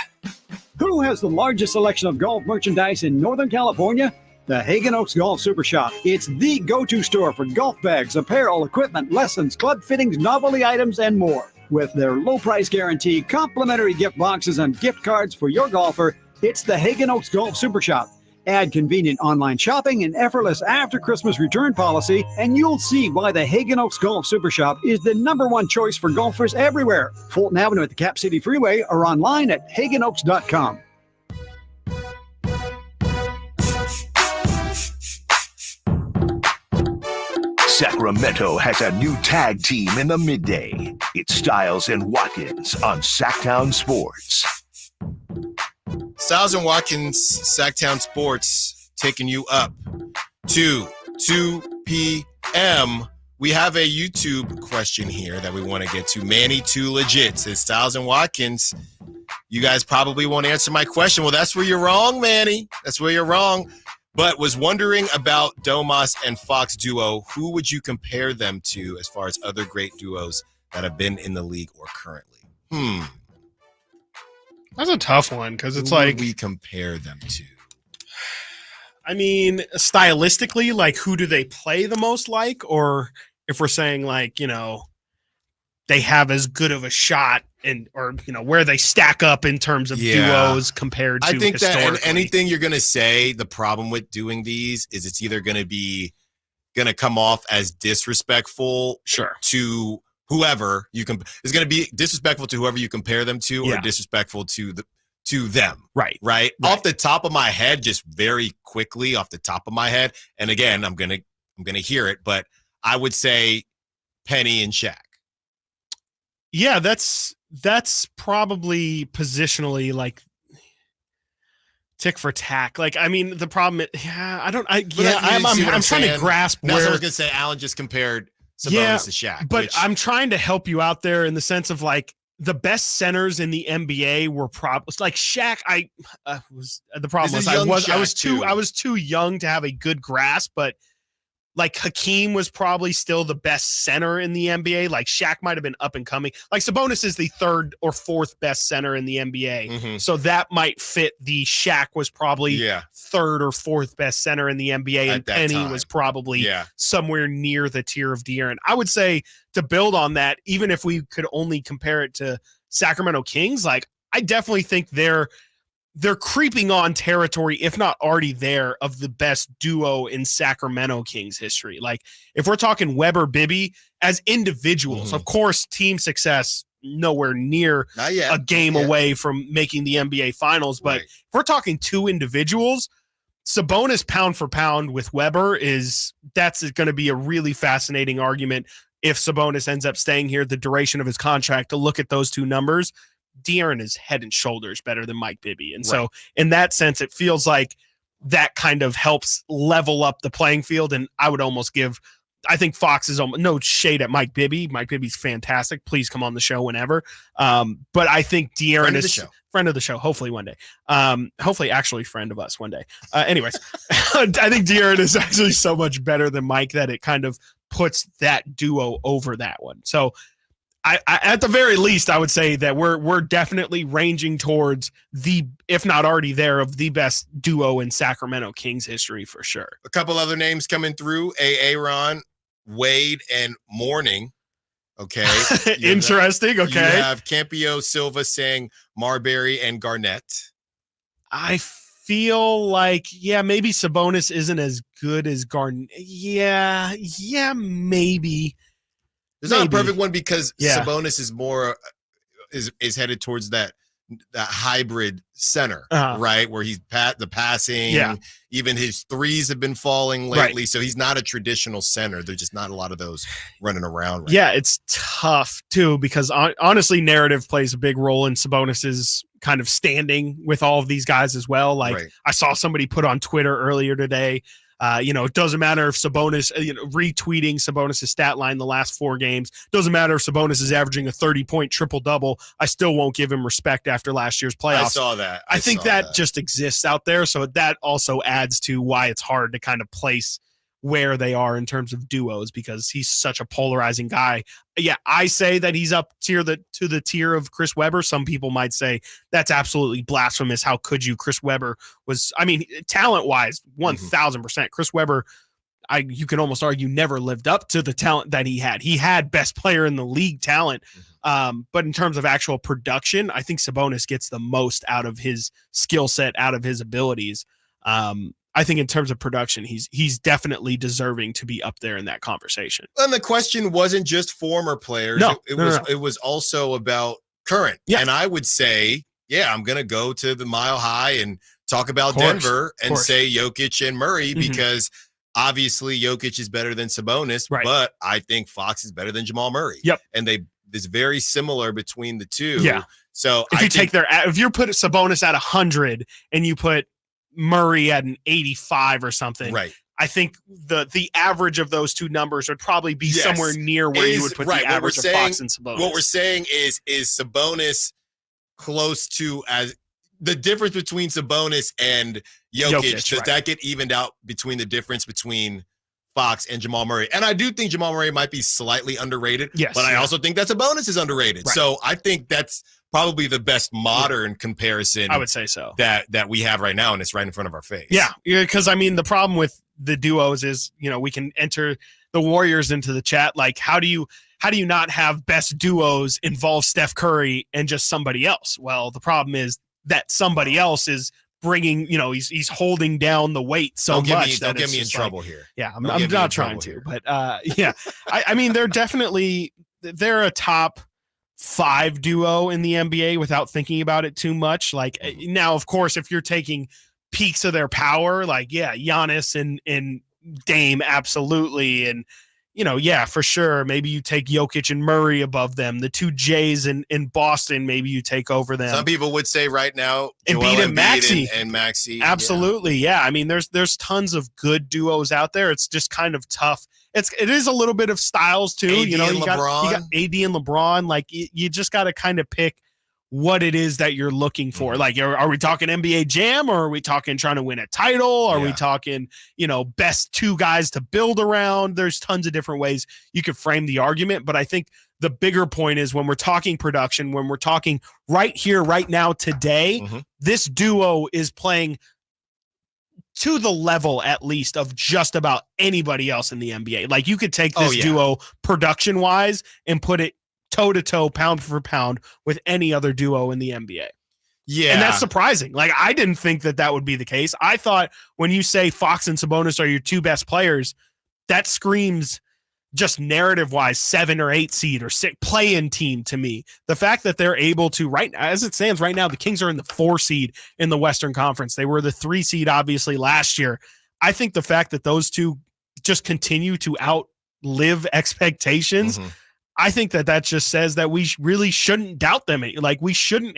Who has the largest selection of golf merchandise in Northern California? The Hagen Oaks Golf Super Shop. It's the go-to store for golf bags, apparel, equipment, lessons, club fittings, novelty items, and more. With their low price guarantee, complimentary gift boxes, and gift cards for your golfer, it's the Hagen Oaks Golf Super Shop. Add convenient online shopping and effortless after-Christmas return policy, and you'll see why the Hagen Oaks Golf Super Shop is the #1 choice for golfers everywhere. Fulton Avenue at the Cap City Freeway or online at hagenoaks.com. Sacramento has a new tag team in the midday. It's Stiles and Watkins on Sactown Sports. Stiles and Watkins, Sactown Sports, taking you up to 2 p.m. We have a YouTube question here that we want to get to. Manny Too Legit says, Stiles and Watkins, you guys probably won't answer my question. Well, that's where you're wrong, Manny. That's where you're wrong. But was wondering about Domas and Fox duo. Who would you compare them to as far as other great duos that have been in the league or currently? That's a tough one because it's Who like would we compare them to? I mean, stylistically, like who do they play the most like? Or if we're saying like, they have as good of a shot or where they stack up in terms of duos compared to I think that historically. anything you're going to say, the problem with doing these is it's either going to come off as disrespectful to whoever you it's going to be disrespectful to whoever you compare them to or disrespectful to them. Right. Off the top of my head, just very quickly off the top of my head. And again, I'm going to hear it, but I would say Penny and Shaq. Yeah, that's probably positionally like tick for tack. Like, I mean, the problem I'm trying to grasp That's where what I was going to say. Alan just compared Sabonis to Shaq. But I'm trying to help you out there in the sense of like the best centers in the NBA were probably like Shaq. The problem was I was too young to have a good grasp, but like Hakeem was probably still the best center in the NBA. Like Shaq might have been up and coming. Like Sabonis is the third or fourth best center in the NBA. Mm-hmm. So that might fit the Shaq was probably third or fourth best center in the NBA. And Penny was probably somewhere near the tier of De'Aaron. I would say to build on that, even if we could only compare it to Sacramento Kings, like I definitely think they're creeping on territory, if not already there, of the best duo in Sacramento Kings history. Like, if we're talking Weber, Bibby, as individuals, of course, team success nowhere near a game away from making the NBA Finals. But if we're talking two individuals, Sabonis pound for pound with Weber that's going to be a really fascinating argument if Sabonis ends up staying here the duration of his contract to look at those two numbers. De'Aaron is head and shoulders better than Mike Bibby. And so in that sense, it feels like that kind of helps level up the playing field. And I would almost I think Fox is no shade at Mike Bibby. Mike Bibby's fantastic. Please come on the show whenever. But I think De'Aaron is friend of the show. Hopefully one day. Hopefully actually friend of us one day. Anyways, I think De'Aaron is actually so much better than Mike that it kind of puts that duo over that one. So I at the very least, I would say that we're definitely ranging towards if not already there, of the best duo in Sacramento Kings history for sure. A couple other names coming through: Aaron, Wade, and Mourning. Okay, interesting. Okay, you have Campio Silva saying Marbury and Garnett. I feel like maybe Sabonis isn't as good as Garnett. Yeah, maybe. There's not a perfect one because Sabonis is more is headed towards that hybrid center, right? Where he's the passing, even his threes have been falling lately. So he's not a traditional center. There's just not a lot of those running around. It's tough too, because honestly, narrative plays a big role in Sabonis's kind of standing with all of these guys as well. Like I saw somebody put on Twitter earlier today, it doesn't matter if Sabonis, retweeting Sabonis' stat line the last 4 games. Doesn't matter if Sabonis is averaging a 30-point triple-double. I still won't give him respect after last year's playoffs. I saw that. I think that just exists out there. So that also adds to why it's hard to kind of place where they are in terms of duos, because he's such a polarizing guy. Yeah, I say that he's up to the tier of Chris Webber. Some people might say that's absolutely blasphemous. How could you? Chris Webber was, talent-wise, 1,000%. Chris Webber, you can almost argue, never lived up to the talent that he had. He had best player in the league talent. But in terms of actual production, I think Sabonis gets the most out of his skill set, out of his abilities. I think in terms of production, he's definitely deserving to be up there in that conversation. And the question wasn't just former players. No, it was also about current. Yeah. And I would say, I'm going to go to the Mile High and talk about Denver and say Jokic and Murray, because obviously Jokic is better than Sabonis, but I think Fox is better than Jamal Murray. Yep. And it's very similar between the two. Yeah. So if you put Sabonis at 100 and you put Murray at an 85 or something, I think the average of those two numbers would probably be somewhere near where you would put the average of Fox and Sabonis. What we're saying is Sabonis close to as the difference between Sabonis and Jokic, does that get evened out between the difference between Fox and Jamal Murray? And I do think Jamal Murray might be slightly underrated, but I also think that Sabonis is underrated. Right. So I think that's probably the best modern comparison. I would say so. That we have right now, and it's right in front of our face. Yeah, because I mean, the problem with the duos is, we can enter the Warriors into the chat. Like, how do you not have best duos involve Steph Curry and just somebody else? Well, the problem is that somebody else is bringing, he's holding down the weight so much. Don't get me in trouble here. Yeah, I'm not trying to, but yeah, I mean, they're a top 5 duo in the NBA without thinking about it too much. Like, now, of course, if you're taking peaks of their power, like, Giannis and Dame, absolutely. And, for sure. Maybe you take Jokic and Murray above them. The two Jays in Boston, maybe you take over them. Some people would say right now, Embiid and Maxey. And Maxey. Absolutely. Yeah. I mean, there's tons of good duos out there. It's just kind of tough. It is a little bit of styles too. AD you got AD and LeBron. Like, you just got to kind of pick what it is that you're looking for. Like, are we talking NBA Jam, or are we talking trying to win a title? Are we talking, best two guys to build around? There's tons of different ways you could frame the argument. But I think the bigger point is, when we're talking production, when we're talking right here, right now, today, this duo is playing to the level, at least, of just about anybody else in the NBA. Like, you could take this duo production wise and put it toe-to-toe, pound for pound with any other duo in the NBA. Yeah. And that's surprising. Like, I didn't think that would be the case. I thought when you say Fox and Sabonis are your two best players, that screams just narrative-wise 7 or 8 seed or 6 play-in team to me. The fact that they're able to, right as it stands right now, the Kings are in the 4 seed in the Western Conference. They were the 3 seed, obviously, last year. I think the fact that those two just continue to outlive expectations, I think that just says that we really shouldn't doubt them. Like, we shouldn't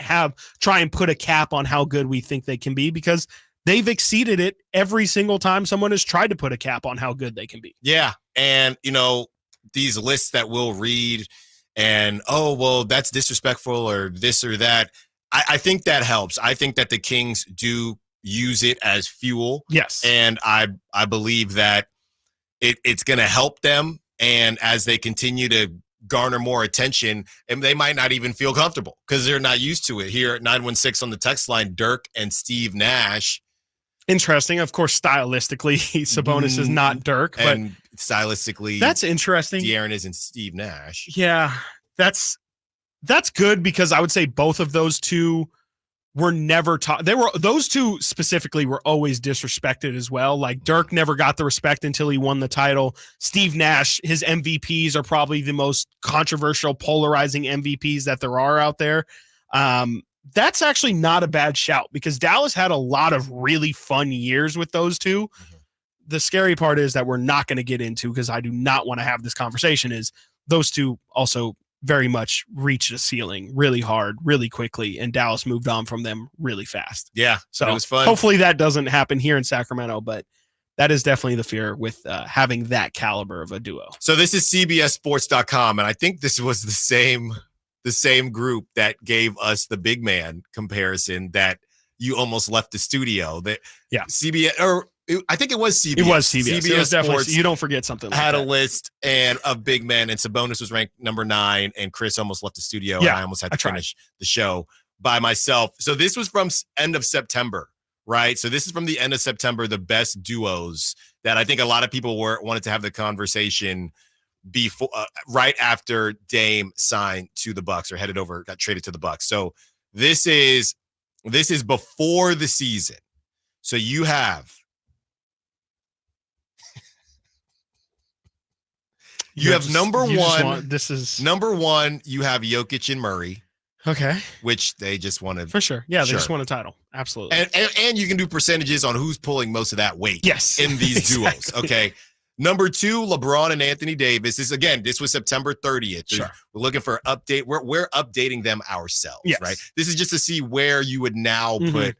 try and put a cap on how good we think they can be, because they've exceeded it every single time someone has tried to put a cap on how good they can be. Yeah. And, these lists that we'll read and, that's disrespectful or this or that. I think that helps. I think that the Kings do use it as fuel. Yes. And I believe that it's going to help them. And as they continue to garner more attention, and they might not even feel comfortable because they're not used to it. Here at 916 on the text line, Dirk and Steve Nash. Interesting. Of course, stylistically, Sabonis is not Dirk, but and stylistically, that's interesting. De'Aaron isn't Steve Nash. Yeah, that's good, because I would say both of those two were never taught. Those two specifically were always disrespected as well. Like, Dirk never got the respect until he won the title. Steve Nash, his MVPs are probably the most controversial, polarizing MVPs that there are out there. That's actually not a bad shout, because Dallas had a lot of really fun years with those two. The scary part is that we're not going to get into, because I do not want to have this conversation, is those two also very much reached a ceiling really hard, really quickly, and Dallas moved on from them really fast. Yeah, so it was fun. Hopefully that doesn't happen here in Sacramento, but that is definitely the fear with having that caliber of a duo. So this is CBSSports.com, and I think this was the same group that gave us the big man comparison that you almost left the studio. That CBS, or I think it was CBS. It was CBS. CBS it was definitely, Sports you don't forget something like had that. a list of big men, and Sabonis was ranked number 9, and Chris almost left the studio, and I almost had to finish the show by myself. So this was from end of September, right? So this is from the end of September, the best duos that I think a lot of people wanted to have the conversation before, right after Dame signed to the Bucks or got traded to the Bucks. So this is before the season. So you have number one. Number one. You have Jokic and Murray. Okay. Which they just wanted. For sure. Yeah, they just won a title. Absolutely. And you can do percentages on who's pulling most of that weight. Yes. In these Exactly. duos. Okay. Number 2, LeBron and Anthony Davis. This was September 30th. Sure. We're looking for an update. We're updating them ourselves, right? This is just to see where you would now put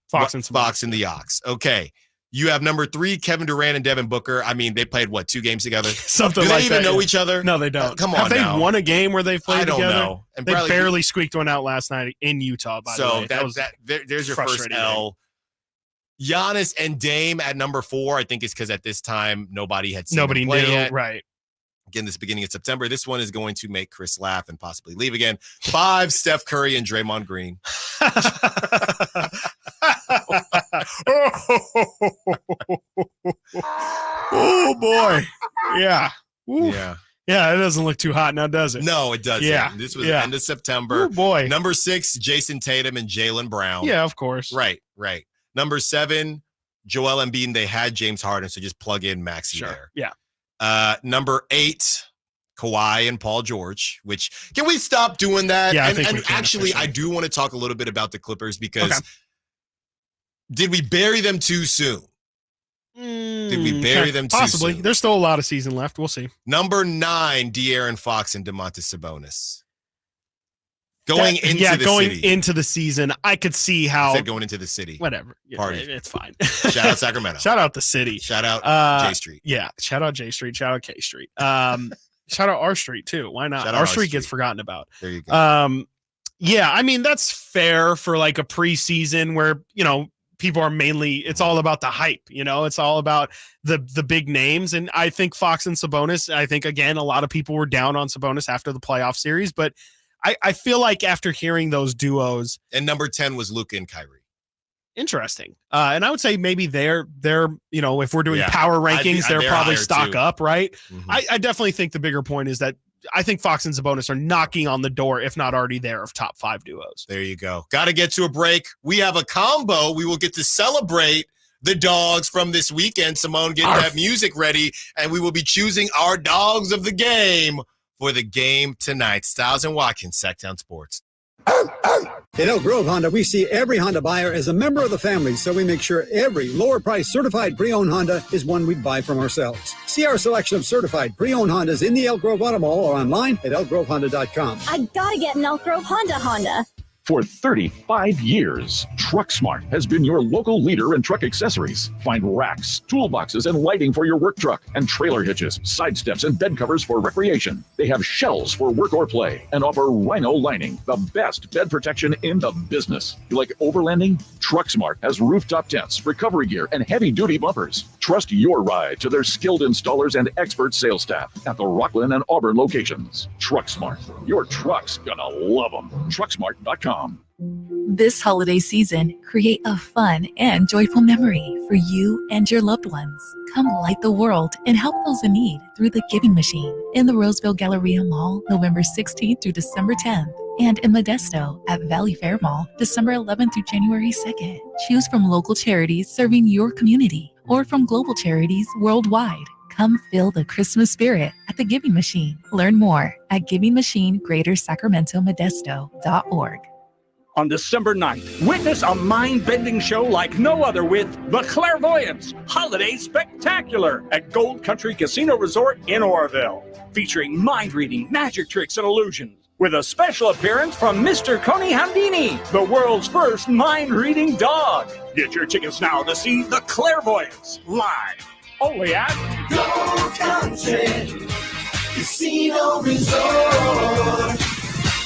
Fox and Fox and the Ox. Okay. You have number 3, Kevin Durant and Devin Booker. I mean, they played, 2 games together? Something Do they like even that, know yeah. each other? No, they don't. Come on Have they now. won a game where they've played I don't together? know. And They Bradley- barely squeaked one out last night in Utah, by the way. There's your first frustrating L. Giannis and Dame at number 4. I think it's because at this time, nobody had seen Nobody them play knew, yet. right. Again, this beginning of September. This one is going to make Chris laugh and possibly leave again. 5, Steph Curry and Draymond Green. Oh, boy. Yeah. Ooh. Yeah. Yeah, it doesn't look too hot now, does it? No, it doesn't. Yeah. This was the end of September. Oh, boy. Number 6, Jason Tatum and Jaylen Brown. Yeah, of course. Right. Number 7, Joel Embiid. And they had James Harden, so just plug in Maxey there. Yeah. Number 8, Kawhi and Paul George, which can we stop doing that? Yeah, I and think we and can actually, officially. I do want to talk a little bit about the Clippers because did we bury them too soon? Did we bury them too Possibly. soon? There's still a lot of season left. We'll see. Number 9, De'Aaron Fox and DeMontis Sabonis. Going into the season, I could see how. I said going into the city. Whatever. Party. It's fine. Shout out Sacramento. Shout out the city. Shout out J Street. Yeah. Shout out J Street. Shout out K Street. Shout out R Street too. Why not? Shout out R R Street Street. gets forgotten about. There you go. Yeah, I mean, that's fair for like a preseason where, people are mainly, it's all about the hype, it's all about the big names. And I think Fox and Sabonis, I think, again, a lot of people were down on Sabonis after the playoff series, but I feel like after hearing those duos. And number 10 was Luka and Kyrie. Interesting. And I would say maybe they're if we're doing power rankings, they're probably higher stock too. up, right? Mhm. I definitely think the bigger point is that I think Fox and Sabonis are knocking on the door, if not already there, of top 5 duos. There you go. Got to get to a break. We have a combo. We will get to celebrate the dogs from this weekend. Simone, get that music ready, and we will be choosing our dogs of the game for the game tonight. Stiles and Watkins, Sactown Sports. At Elk Grove Honda, we see every Honda buyer as a member of the family, so we make sure every lower-price certified pre-owned Honda is one we'd buy from ourselves. See our selection of certified pre-owned Hondas in the Elk Grove Auto Mall or online at elkgrovehonda.com. I gotta get an Elk Grove Honda. For 35 years, TruckSmart has been your local leader in truck accessories. Find racks, toolboxes, and lighting for your work truck, and trailer hitches, side steps, and bed covers for recreation. They have shells for work or play, and offer Rhino lining, the best bed protection in the business. You like overlanding? TruckSmart has rooftop tents, recovery gear, and heavy-duty bumpers. Trust your ride to their skilled installers and expert sales staff at the Rockland and Auburn locations. TruckSmart. Your truck's gonna love them. TruckSmart.com. This holiday season, create a fun and joyful memory for you and your loved ones. Come light the world and help those in need through the Giving Machine in the Roseville Galleria Mall, November 16th through December 10th, and in Modesto at Valley Fair Mall, December 11th through January 2nd. Choose from local charities serving your community or from global charities worldwide. Come feel the Christmas spirit at the Giving Machine. Learn more at givingmachine.greatersacramentomodesto.org. On December 9th, witness a mind-bending show like no other with The Clairvoyants Holiday Spectacular at Gold Country Casino Resort in Oroville, featuring mind-reading, magic tricks, and illusions, with a special appearance from Mr. Coney Handini, the world's first mind-reading dog. Get your tickets now to see The Clairvoyants live, only at Gold Country Casino Resort.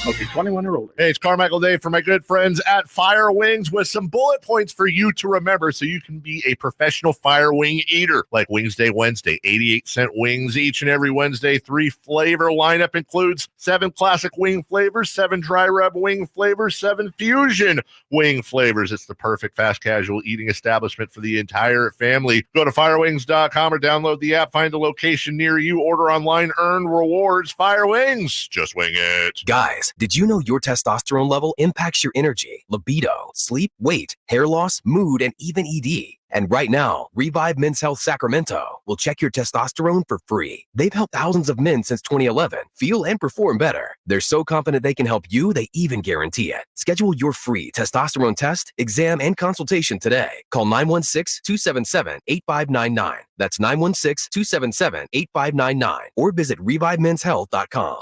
Okay, 21 or older. Hey, it's Carmichael Day for my good friends at Fire Wings with some bullet points for you to remember so you can be a professional fire wing eater. Like Wings Day Wednesday, 88-cent wings each and every Wednesday. 3 flavor lineup includes 7 classic wing flavors, 7 dry rub wing flavors, 7 fusion wing flavors. It's the perfect fast casual eating establishment for the entire family. Go to firewings.com or download the app, find a location near you, order online, earn rewards. Fire Wings, just wing it. Guys, did you know your testosterone level impacts your energy, libido, sleep, weight, hair loss, mood, and even ED? And right now, Revive Men's Health Sacramento will check your testosterone for free. They've helped thousands of men since 2011 feel and perform better. They're so confident they can help you, they even guarantee it. Schedule your free testosterone test, exam, and consultation today. Call 916-277-8599. That's 916-277-8599. Or visit ReviveMen'sHealth.com.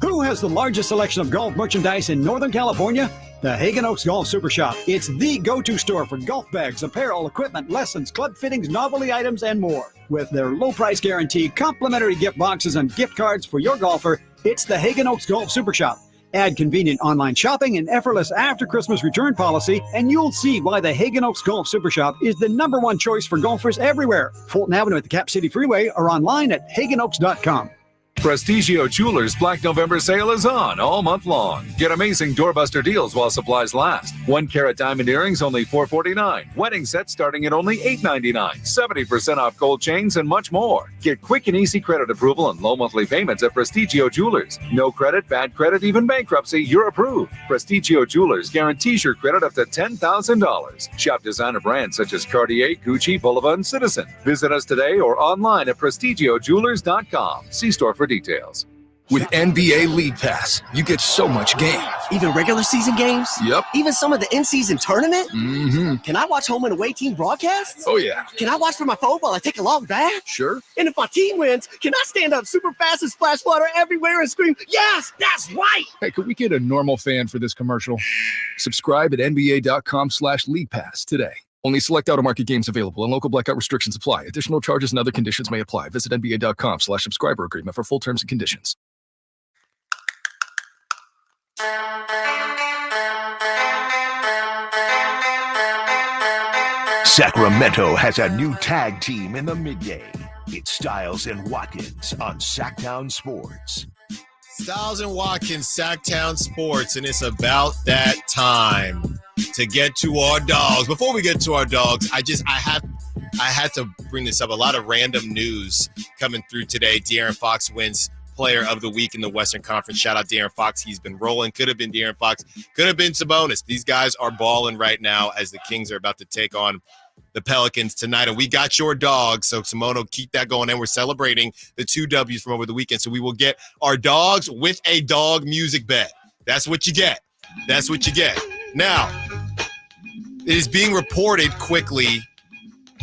Who has the largest selection of golf merchandise in Northern California? The Hagen Oaks Golf Super Shop. It's the go-to store for golf bags, apparel, equipment, lessons, club fittings, novelty items, and more. With their low price guarantee, complimentary gift boxes, and gift cards for your golfer, it's the Hagen Oaks Golf Super Shop. Add convenient online shopping and effortless after-Christmas return policy, and you'll see why the Hagen Oaks Golf Super Shop is the #1 choice for golfers everywhere. Fulton Avenue at the Cap City Freeway or online at hagenoaks.com. Prestigio Jewelers Black November sale is on all month long. Get amazing doorbuster deals while supplies last. 1-carat diamond earrings only $449. Wedding sets starting at only $899. 70% off gold chains and much more. Get quick and easy credit approval and low monthly payments at Prestigio Jewelers. No credit, bad credit, even bankruptcy, you're approved. Prestigio Jewelers guarantees your credit up to $10,000. Shop designer brands such as Cartier, Gucci, Bulova, and Citizen. Visit us today or online at prestigiojewelers.com. See store for details. With NBA League Pass, you get so much game. Even regular season games? Yep. Even some of the in-season tournament? Mm-hmm. Can I watch home and away team broadcasts? Oh, yeah. Can I watch from my phone while I take a long bath? Sure. And if my team wins, can I stand up super fast and splash water everywhere and scream, yes, that's right? Hey, could we get a normal fan for this commercial? Subscribe at nba.com/League Pass today. Only select out-of-market games available and local blackout restrictions apply. Additional charges and other conditions may apply. Visit nba.com/subscriber agreement for full terms and conditions. Sacramento has a new tag team in the mid-game. It's Stiles and Watkins on Sactown Sports. Stiles and Watkins, Sactown Sports, and it's about that time to get to our dogs. Before we get to our dogs, I had to bring this up. A lot of random news coming through today. De'Aaron Fox wins Player of the Week in the Western Conference. Shout out De'Aaron Fox. He's been rolling. Could have been De'Aaron Fox. Could have been Sabonis. These guys are balling right now as the Kings are about to take on the Pelicans tonight. And we got your dogs. So Simone, keep that going. And we're celebrating the 2 W's from over the weekend. So we will get our dogs with a dog music bet. That's what you get. That's what you get. Now, it is being reported quickly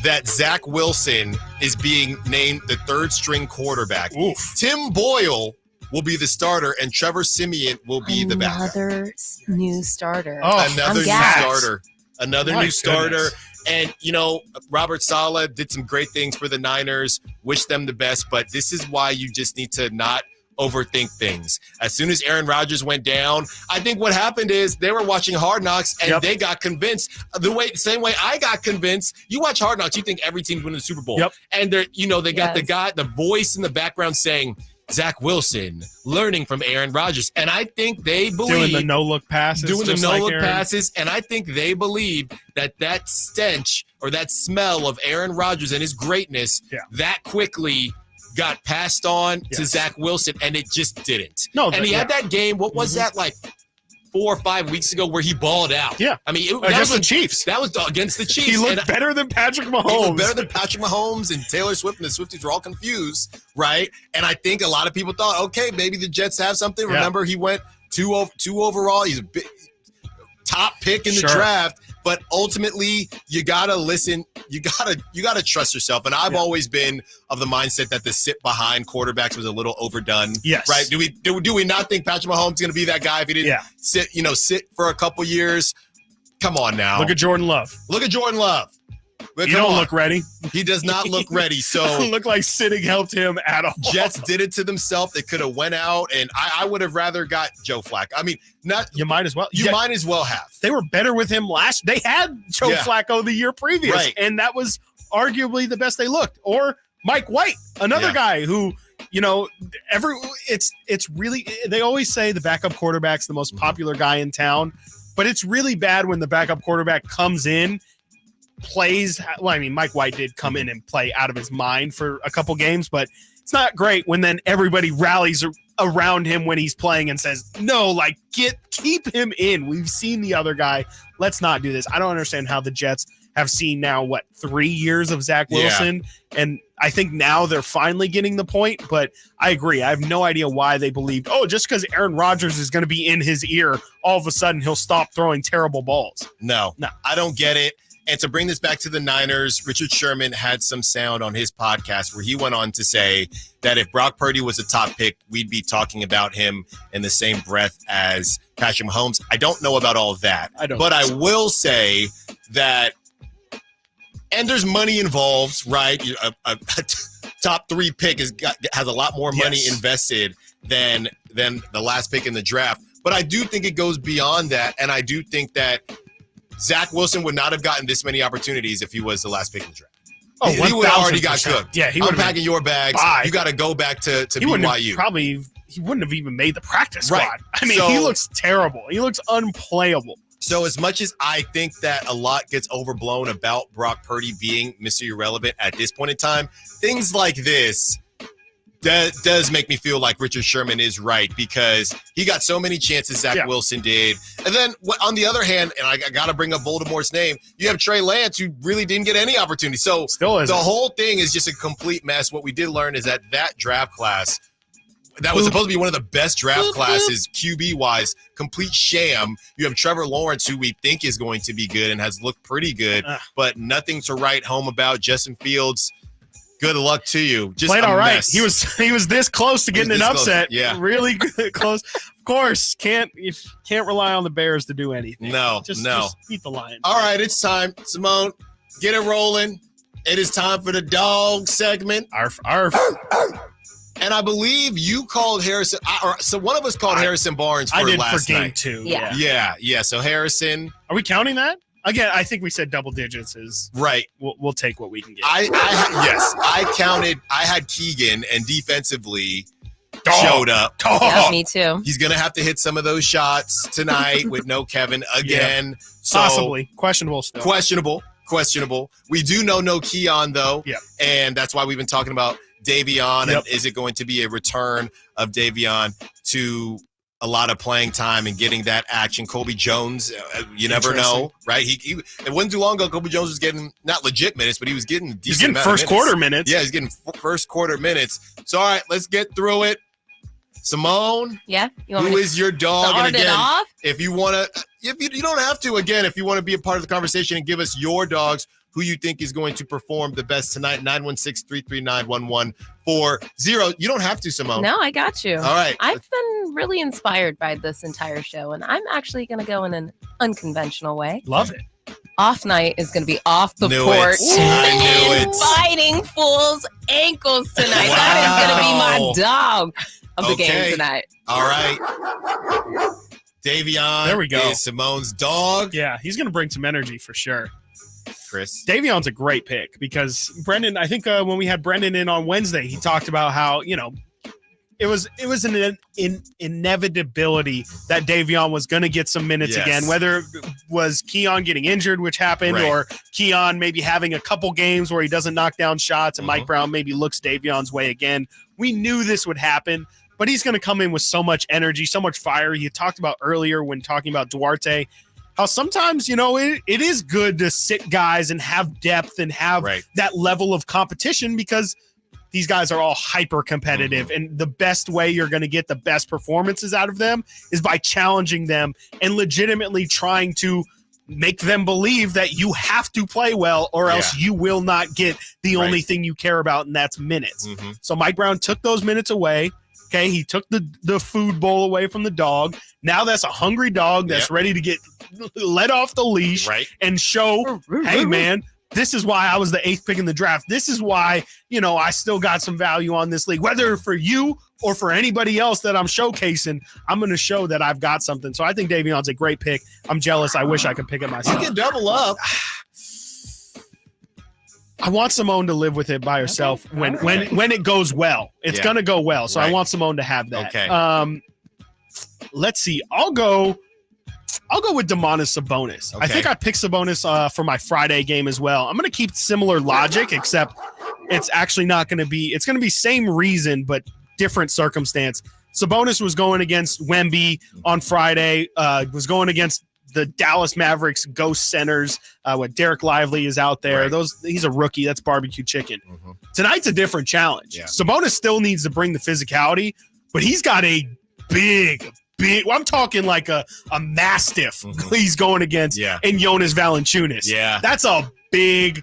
that Zach Wilson is being named the third-string quarterback. Oof. Tim Boyle will be the starter, and Trevor Siemian will be the backup. Another new starter. Another new starter. Another My new starter. goodness. And, you know, Robert Saleh did some great things for the Niners. Wish them the best, but this is why you just need to not overthink things. As soon as Aaron Rodgers went down, I think what happened is they were watching Hard Knocks and they got convinced the same way I got convinced. You watch Hard Knocks, you think every team's winning the Super Bowl. And they're, you know, they got the voice in the background saying Zach Wilson learning from Aaron Rodgers. And I think they believe doing the no-look passes. Passes. And I think they believe that stench or that smell of Aaron Rodgers and his greatness that quickly got passed on to Zach Wilson, and it just didn't. And he had that game, what was that, like 4 or 5 weeks ago where he balled out? Yeah. I mean, against the Chiefs. That was against the Chiefs. He looked better than Patrick Mahomes. He looked better than Patrick Mahomes and Taylor Swift, and the Swifties were all confused, right? And I think a lot of people thought, okay, maybe the Jets have something. Yeah. Remember, he went two overall. He's a big top pick in the draft. But ultimately, you gotta listen. You gotta trust yourself. And I've always been of the mindset that the sit behind quarterbacks was a little overdone. Yes. Right? Do we not think Patrick Mahomes is gonna be that guy if he didn't sit for a couple years? Come on now. Look at Jordan Love. But you don't look ready. He does not look ready. So doesn't look like sitting helped him at all. Jets did it to themselves. They could have went out, and I would have rather got Joe Flacco. I mean, you might as well. You might as well have. They were better with him last. They had Joe Flacco the year previous, and that was arguably the best they looked. Or Mike White, another guy who, you know, it's really, they always say the backup quarterback's the most popular guy in town, but it's really bad when the backup quarterback comes in, plays. Well, I mean, Mike White did come in and play out of his mind for a couple games, but it's not great when then everybody rallies around him when he's playing and says, no, like keep him in. We've seen the other guy. Let's not do this. I don't understand how the Jets have seen now, 3 years of Zach Wilson. Yeah. And I think now they're finally getting the point, but I agree. I have no idea why they believed, just because Aaron Rodgers is going to be in his ear, all of a sudden he'll stop throwing terrible balls. No, I don't get it. And to bring this back to the Niners, Richard Sherman had some sound on his podcast where he went on to say that if Brock Purdy was a top pick, we'd be talking about him in the same breath as Patrick Mahomes. I don't know about all of that. But I will say that, and there's money involved, right? A top 3 pick has a lot more money invested than the last pick in the draft. But I do think it goes beyond that, and I do think that Zach Wilson would not have gotten this many opportunities if he was the last pick in the draft. Oh, he would have already got cooked. Yeah, I'm packing your bags. Bye. You got to go back to He wouldn't BYU. he wouldn't have even made the practice squad. Right. I mean, he looks terrible. He looks unplayable. So as much as I think that a lot gets overblown about Brock Purdy being Mr. Irrelevant at this point in time, things like this does make me feel like Richard Sherman is right, because he got so many chances Zach Wilson did. And then on the other hand, and I got to bring up Voldemort's name, you have Trey Lance, who really didn't get any opportunity. So the whole thing is just a complete mess. What we did learn is that draft class, that was supposed to be one of the best draft classes QB-wise, complete sham. You have Trevor Lawrence, who we think is going to be good and has looked pretty good, but nothing to write home about. Justin Fields, good luck to you. Just played all right. mess. He was this close to getting an upset. Yeah, really good, close. Of course, can't rely on the Bears to do anything. No, just beat the Lions. All right, it's time, Simone. Get it rolling. It is time for the dog segment. Arf, arf. And I believe you called Harrison, so one of us called Harrison Barnes for last night. I did for game 2. Yeah. So Harrison. Are we counting that? Again, I think we said double digits is right. We'll take what we can get. I counted. I had Keegan, and defensively showed up. Yeah, me too. He's gonna have to hit some of those shots tonight with no Kevin again. Yeah. So, possibly questionable still. Questionable. We do know no Keon though. Yeah. And that's why we've been talking about Davion. And is it going to be a return of Davion to a lot of playing time and getting that action? Colby Jones, you never know, right? He it wasn't too long ago. Colby Jones was getting not legit minutes, but he was getting decent. He's getting amount first of minutes. quarter minutes. Yeah, he's getting first quarter minutes. So all right, let's get through it. Simone, yeah, who is your dog? Start And again, it off? if you want to, if you don't have to. Again, if you want to be a part of the conversation and give us your dogs, who you think is going to perform the best tonight, 916-339-1140. You don't have to, Simone. No, I got you. All right. I've been really inspired by this entire show, and I'm actually going to go in an unconventional way. Love it. Off night is going to be off the Knew porch. it. I knew it. Biting fools' ankles tonight. Wow. That is going to be my dog of the game tonight. All right. Davion There we go. is Simone's dog. Yeah, he's going to bring some energy for sure. Chris. Davion's a great pick because Brendan, I think when we had Brendan in on Wednesday, he talked about how, it was an inevitability that Davion was going to get some minutes again, whether it was Keon getting injured, which happened, or Keon maybe having a couple games where he doesn't knock down shots and Mike Brown maybe looks Davion's way again. We knew this would happen, but he's going to come in with so much energy, so much fire. You talked about earlier when talking about Duarte, how sometimes, it is good to sit guys and have depth and have that level of competition because these guys are all hyper competitive. And the best way you're going to get the best performances out of them is by challenging them and legitimately trying to make them believe that you have to play well or else you will not get the only thing you care about, and that's minutes. So Mike Brown took those minutes away. Okay, he took the food bowl away from the dog. Now that's a hungry dog that's ready to get let off the leash and show, hey, man, this is why I was the 8th pick in the draft. This is why, I still got some value on this league. Whether for you or for anybody else that I'm showcasing, I'm going to show that I've got something. So I think Davion's a great pick. I'm jealous. I wish I could pick it myself. You can double up. I want Simone to live with it by herself when it goes well. It's going to go well. So I want Simone to have that. Okay. Let's see. I'll go with Domantas Sabonis. I think I picked Sabonis for my Friday game as well. I'm going to keep similar logic, except it's actually not going to be – it's going to be same reason but different circumstance. Sabonis was going against Wemby on Friday, was going against the Dallas Mavericks ghost centers. What Derek Lively is out there. He's a rookie. That's barbecue chicken. Tonight's a different challenge. Sabonis still needs to bring the physicality, but he's got a big big. I'm talking like a Mastiff he's going against and Jonas Valanciunas. Yeah. That's a big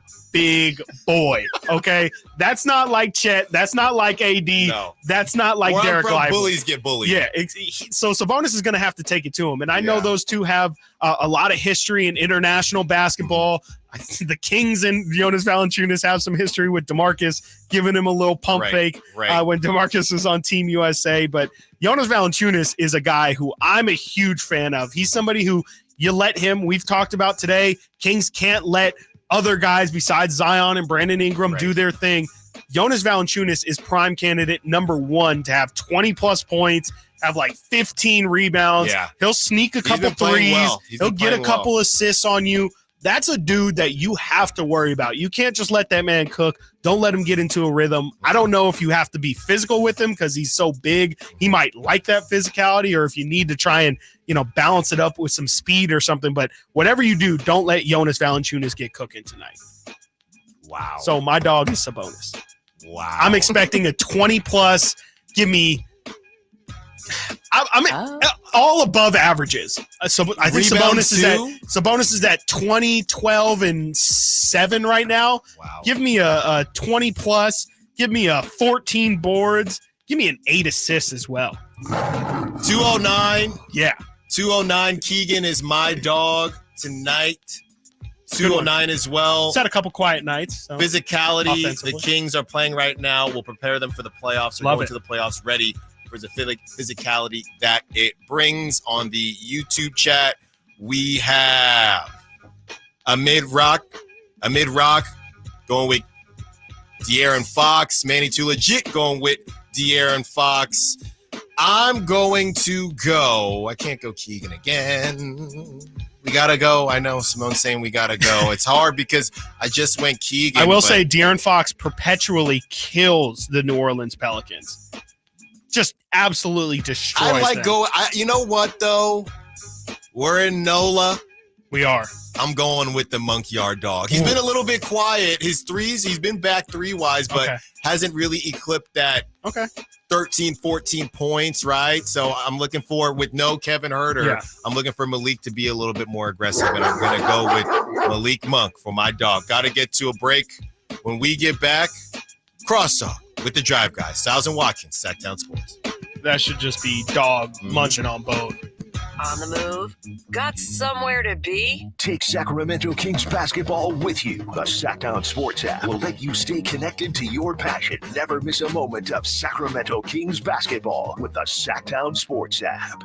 boy, okay? That's not like Chet. That's not like AD. No. That's not like Derek Lively. Bullies get bullied. Yeah, so Sabonis is going to have to take it to him. And I know those two have a lot of history in international basketball. I think the Kings and Jonas Valanciunas have some history with DeMarcus giving him a little pump fake when DeMarcus was on Team USA. But Jonas Valanciunas is a guy who I'm a huge fan of. He's somebody who you let him. We've talked about today. Kings can't let other guys besides Zion and Brandon Ingram do their thing. Jonas Valanciunas is prime candidate number 1 to have 20-plus points, have like 15 rebounds. Yeah. He'll sneak a couple threes. Well. He'll get a couple assists on you. That's a dude that you have to worry about. You can't just let that man cook. Don't let him get into a rhythm. I don't know if you have to be physical with him because he's so big. He might like that physicality, or if you need to try and, balance it up with some speed or something. But whatever you do, don't let Jonas Valanciunas get cooking tonight. Wow. So my dog is Sabonis. Wow. I'm expecting a 20-plus. Give me I'm all above averages. So I think Sabonis is at 20, 12, and 7 right now. Wow. Give me a 20 plus. Give me a 14 boards. Give me an 8 assists as well. 209. Yeah. 209. Keegan is my dog tonight. 209 as well. He's had a couple quiet nights. So physicality. The Kings are playing right now. We'll prepare them for the playoffs. They're going to the playoffs ready for the physicality that it brings. On the YouTube chat, we have a mid-rock going with De'Aaron Fox. Manny Too Legit going with De'Aaron Fox. I'm going to go. I can't go Keegan again. We got to go. I know Simone's saying we got to go. It's hard because I just went Keegan. I will say De'Aaron Fox perpetually kills the New Orleans Pelicans. Just absolutely destroys I like them. go. You know what, though? We're in NOLA. We are. I'm going with the Monkey Yard dog. He's been a little bit quiet. His threes, he's been back 3-wise, but hasn't really eclipsed that 13, 14 points, right? So I'm looking for, with no Kevin Huerter, I'm looking for Malik to be a little bit more aggressive, and I'm going to go with Malik Monk for my dog. Got to get to a break. When we get back, cross talk with the Drive Guys, Stiles and Watkins, Sactown Sports. That should just be dog munching on both. On the move? Got somewhere to be? Take Sacramento Kings basketball with you. The Sactown Sports app will let you stay connected to your passion. Never miss a moment of Sacramento Kings basketball with the Sactown Sports app.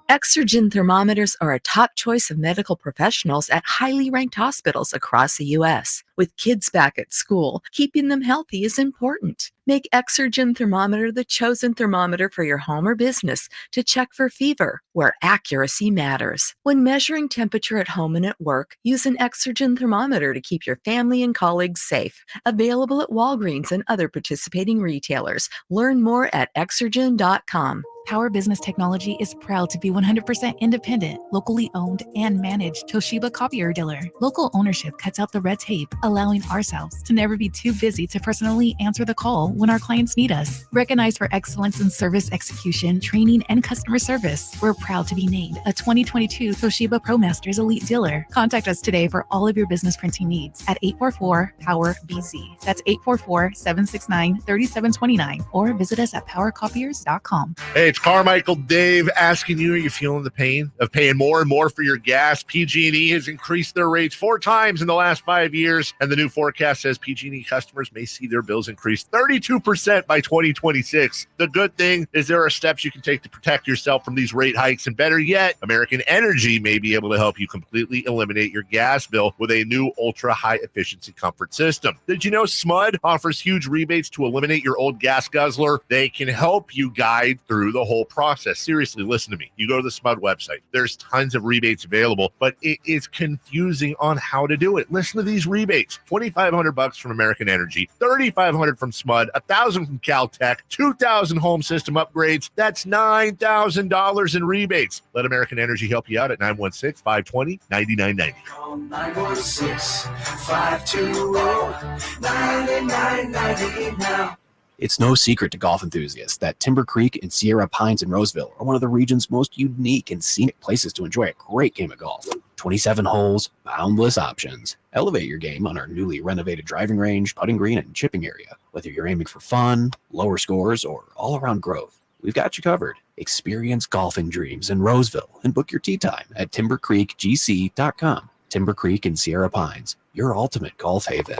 Exergen thermometers are a top choice of medical professionals at highly ranked hospitals across the U.S. With kids back at school, keeping them healthy is important. Make Exergen thermometer the chosen thermometer for your home or business to check for fever, where accuracy matters. When measuring temperature at home and at work, use an Exergen thermometer to keep your family and colleagues safe. Available at Walgreens and other participating retailers. Learn more at Exergen.com. Power Business Technology is proud to be 100% independent, locally owned, and managed Toshiba copier dealer. Local ownership cuts out the red tape, allowing ourselves to never be too busy to personally answer the call when our clients need us. Recognized for excellence in service execution, training, and customer service, we're proud to be named a 2022 Toshiba ProMasters Elite Dealer. Contact us today for all of your business printing needs at 844-POWER-BZ. That's 844-769-3729, or visit us at powercopiers.com. Hey, it's Carmichael Dave asking you, are you feeling the pain of paying more and more for your gas? PG&E has increased their rates 4 times in the last 5 years, and the new forecast says PG&E customers may see their bills increase 32% by 2026. The good thing is there are steps you can take to protect yourself from these rate hikes, and better yet, American Energy may be able to help you completely eliminate your gas bill with a new ultra-high efficiency comfort system. Did you know SMUD offers huge rebates to eliminate your old gas guzzler? They can help you guide through the whole process. Seriously, listen to me. You go to the SMUD website. There's tons of rebates available, but it is confusing on how to do it. Listen to these rebates. $2,500 from American Energy, $3,500 from SMUD, $1,000 from Caltech, $2,000 home system upgrades. That's $9,000 in rebates. Let American Energy help you out at 916-520-9990. Call 916-520-9990 now. It's no secret to golf enthusiasts that Timber Creek and Sierra Pines in Roseville are one of the region's most unique and scenic places to enjoy a great game of golf. 27 holes, boundless options. Elevate your game on our newly renovated driving range, putting green, and chipping area. Whether you're aiming for fun, lower scores, or all-around growth, we've got you covered. Experience golfing dreams in Roseville and book your tee time at timbercreekgc.com. Timber Creek and Sierra Pines, your ultimate golf haven.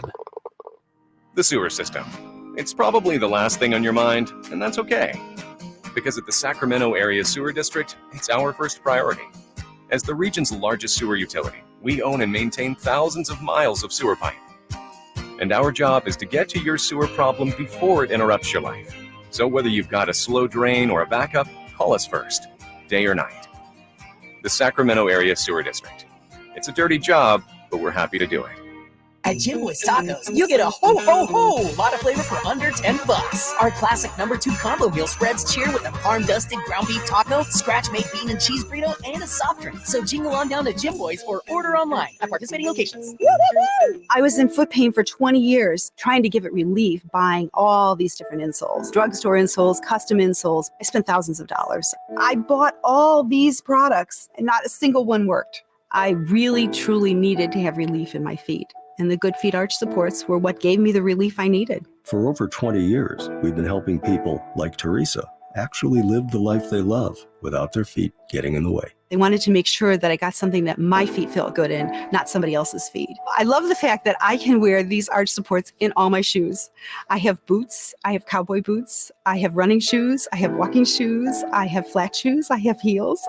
The sewer system. It's probably the last thing on your mind, and that's okay. Because at the Sacramento Area Sewer District, it's our first priority. As the region's largest sewer utility, we own and maintain thousands of miles of sewer pipe. And our job is to get to your sewer problem before it interrupts your life. So whether you've got a slow drain or a backup, call us first, day or night. The Sacramento Area Sewer District. It's a dirty job, but we're happy to do it. At Jim Boy's Tacos, you get a ho lot of flavor for under $10. Our classic #2 combo meal spreads cheer with a farm-dusted ground beef taco, scratch-made bean and cheese burrito, and a soft drink. So jingle on down to Jim Boy's or order online at participating locations. I was in foot pain for 20 years, trying to give it relief, buying all these different insoles, drugstore insoles, custom insoles. I spent thousands of dollars. I bought all these products, and not a single one worked. I really, truly needed to have relief in my feet. And the Good Feet arch supports were what gave me the relief I needed. For over 20 years, we've been helping people like Teresa actually live the life they love without their feet getting in the way. They wanted to make sure that I got something that my feet felt good in, not somebody else's feet. I love the fact that I can wear these arch supports in all my shoes. I have boots, I have cowboy boots, I have running shoes, I have walking shoes, I have flat shoes, I have heels.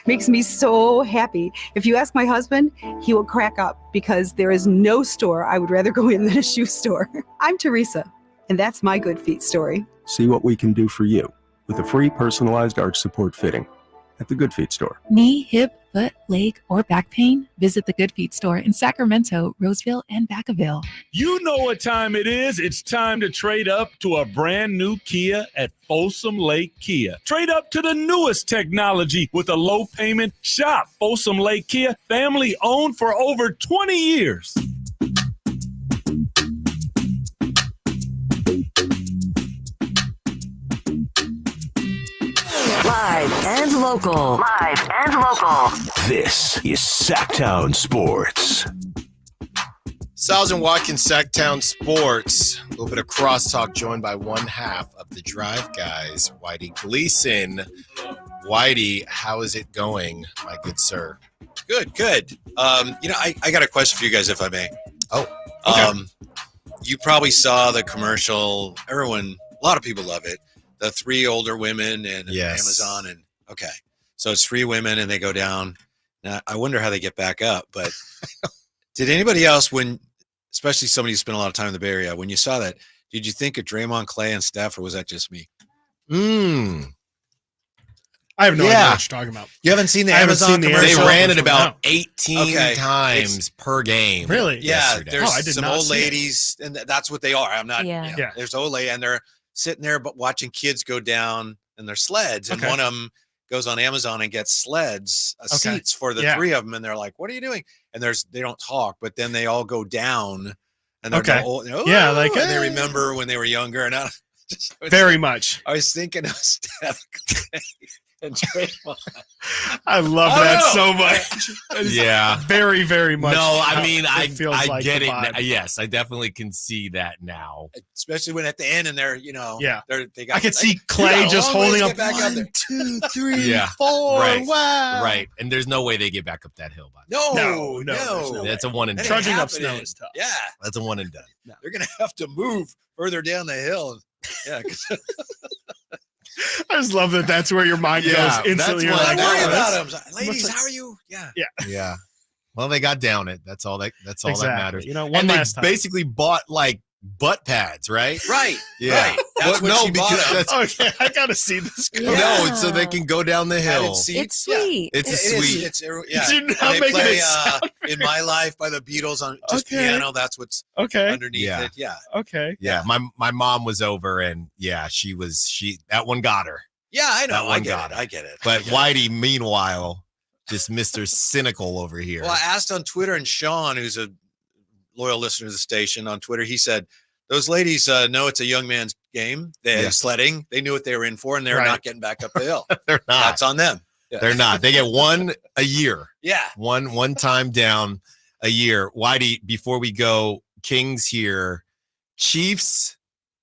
Makes me so happy. If you ask my husband, he will crack up because there is no store I would rather go in than a shoe store. I'm Teresa, and that's my Good Feet story. See what we can do for you with a free personalized arch support fitting at the Good Feet store. Knee, hip, foot, leg, or back pain? Visit the Good Feet store in Sacramento, Roseville, and Vacaville. You know what time it is. It's time to trade up to a brand new Kia at Folsom Lake Kia. Trade up to the newest technology with a low payment. Shop Folsom Lake Kia, family owned for over 20 years. Live and local. Live and local. This is Sactown Sports. Stiles Watkins, Sactown Sports. A little bit of crosstalk, joined by one half of the Drive guys, Whitey Gleason. Whitey, how is it going, my good sir? Good. I got a question for you guys, if I may. Oh, okay. You probably saw the commercial. A lot of people love it. The 3 older women and Amazon. And okay. So it's 3 women and they go down. Now, I wonder how they get back up. But did anybody else, especially somebody who spent a lot of time in the Bay Area, when you saw that, did you think of Draymond, Clay, and Steph, or was that just me? I have no idea what you're talking about. You haven't seen the Amazon commercial? They ran it about 18 times per game. Really? Yeah. Yesterday. There's some old ladies, and that's what they are. I'm not. Yeah. There's old lady, and they're sitting there, but watching kids go down in their sleds, and one of them goes on Amazon and gets sleds, seats for the 3 of them, and they're like, "What are you doing?" And they don't talk, but then they all go down, and they're old, and they remember when they were younger, and very much. I was thinking of Steph and Draymond. I love that so much. Yeah. Very, very much. No, I mean, I like get it. vibe. Yes, I definitely can see that now. Especially when at the end and they're, they got. I could see Clay just holding up 1, 2, 3, 4. Right. Wow. Right. And there's no way they get back up that hill. By No. That's a one and done. Trudging up snow is tough. Yeah. That's a one and done. No. They're going to have to move further down the hill. Yeah. I just love that. That's where your mind goes instantly. You're like, worry about them. Ladies, how are you? Yeah. Well, they got down it. That's all that matters. One last time. Basically bought like butt pads, right? Right. Yeah. Right. That's what she bought. Okay, I gotta see this. No, so they can go down the hill. It's sweet. It's a sweet. You're not making play, it sound In My Life by the Beatles on just piano. That's what's underneath it. Yeah. Okay. Yeah. My mom was over, and she that one got her. Yeah, I know. I get it. But Whitey, meanwhile, just Mr. Cynical over here. Well, I asked on Twitter, and Sean, who's a loyal listener to the station on Twitter, he said, those ladies know it's a young man's game. They had sledding. They knew what they were in for, and they're not getting back up the hill. They're not. That's on them. Yeah. They're not. They get one a year. Yeah. One time down a year. Whitey, before we go, Kings here, Chiefs,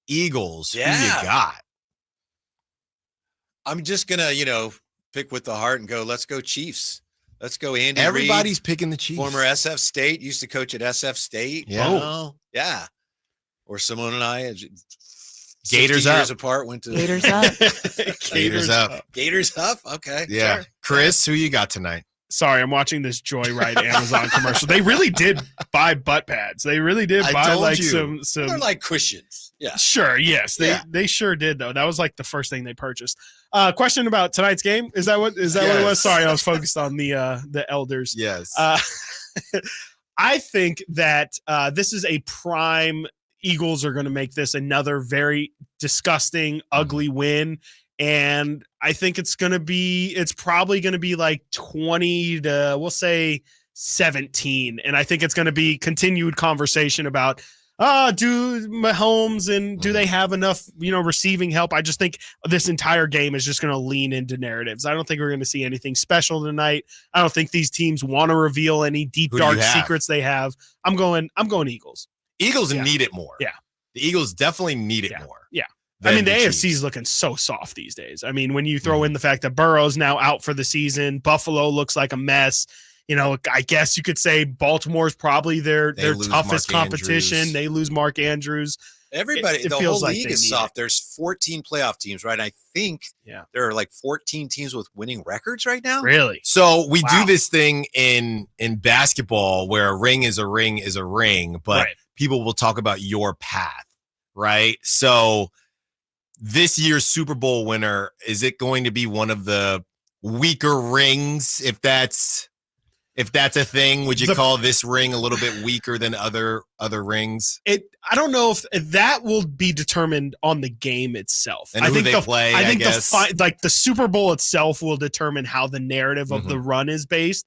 Eagles. Yeah. Who you got? I'm just gonna, pick with the heart and go, let's go Chiefs. Let's go Andy Everybody's Reid, picking the Chiefs. former SF State, used to coach at SF State. Yeah. Yeah. Or Simone and I, Gators 60 years up. apart, went to Gators up. Gators up. Gators up. Okay. Yeah. Sure. Chris, who you got tonight? Sorry, I'm watching this Joyride Amazon commercial. They really did buy butt pads. They really did I buy told like you. some. They're like cushions. Yeah. Sure. Yes. They sure did though. That was like the first thing they purchased. Question about tonight's game. Is that what it was? Sorry, I was focused on the elders. Yes. I think that this is a prime. Eagles are going to make this another very disgusting, ugly win. And I think it's probably going to be like 20 to, we'll say 17. And I think it's going to be continued conversation about, do Mahomes and do they have enough, receiving help? I just think this entire game is just going to lean into narratives. I don't think we're going to see anything special tonight. I don't think these teams want to reveal any deep, dark secrets they have. I'm going Eagles. Eagles need it more. Yeah. The Eagles definitely need it more. Yeah. I mean, the AFC is looking so soft these days. I mean, when you throw in the fact that Burrow's now out for the season, Buffalo looks like a mess. I guess you could say Baltimore's probably their toughest competition. Andrews. They lose Mark Andrews. Everybody, the feels whole like league they is need soft. There's 14 playoff teams, right? I think there are like 14 teams with winning records right now. Really? So we do this thing in basketball where a ring is a ring is a ring, but people will talk about your path, right? So this year's Super Bowl winner, is it going to be one of the weaker rings? If that's a thing, would you call this ring a little bit weaker than other rings? I don't know if that will be determined on the game itself. And I who think they play, I think guess. the Super Bowl itself will determine how the narrative of the run is based.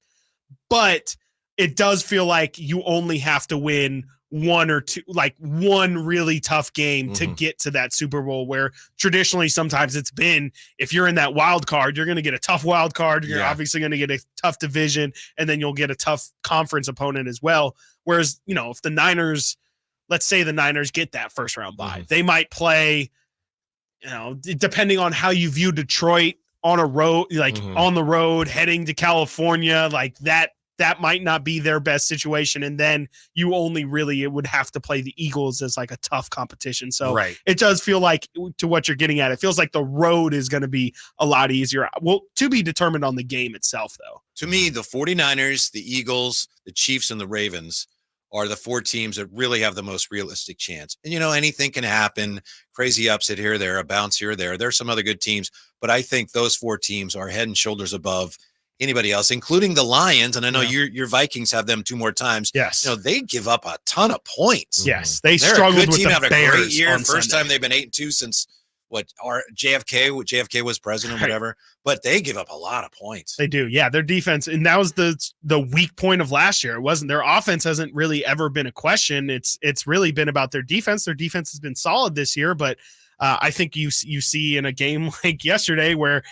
But it does feel like you only have to win one or two, like one really tough game to get to that Super Bowl, where traditionally sometimes it's been, if you're in that wild card, you're going to get a tough wild card. You're obviously going to get a tough division, and then you'll get a tough conference opponent as well. Whereas, if the Niners, let's say the Niners get that first round bye, they might play, depending on how you view Detroit on a road, like on the road, heading to California, like that might not be their best situation. And then you only really, it would have to play the Eagles as like a tough competition. So it does feel like, to what you're getting at, it feels like the road is going to be a lot easier. Well, to be determined on the game itself, though. To me, the 49ers, the Eagles, the Chiefs, and the Ravens are the four teams that really have the most realistic chance. And, anything can happen. Crazy upset here, there, a bounce here, there. There's some other good teams, but I think those four teams are head and shoulders above anybody else, including the Lions. And I know your Vikings have them two more times. Yes. They give up a ton of points. Yes. They're struggled a good with team, the having Bears a great year. First time they've been 8-2 since JFK was president, whatever, but they give up a lot of points. They do. Yeah. Their defense. And that was the weak point of last year. It wasn't, their offense hasn't really ever been a question. It's really been about their defense. Their defense has been solid this year, but I think you see in a game like yesterday where,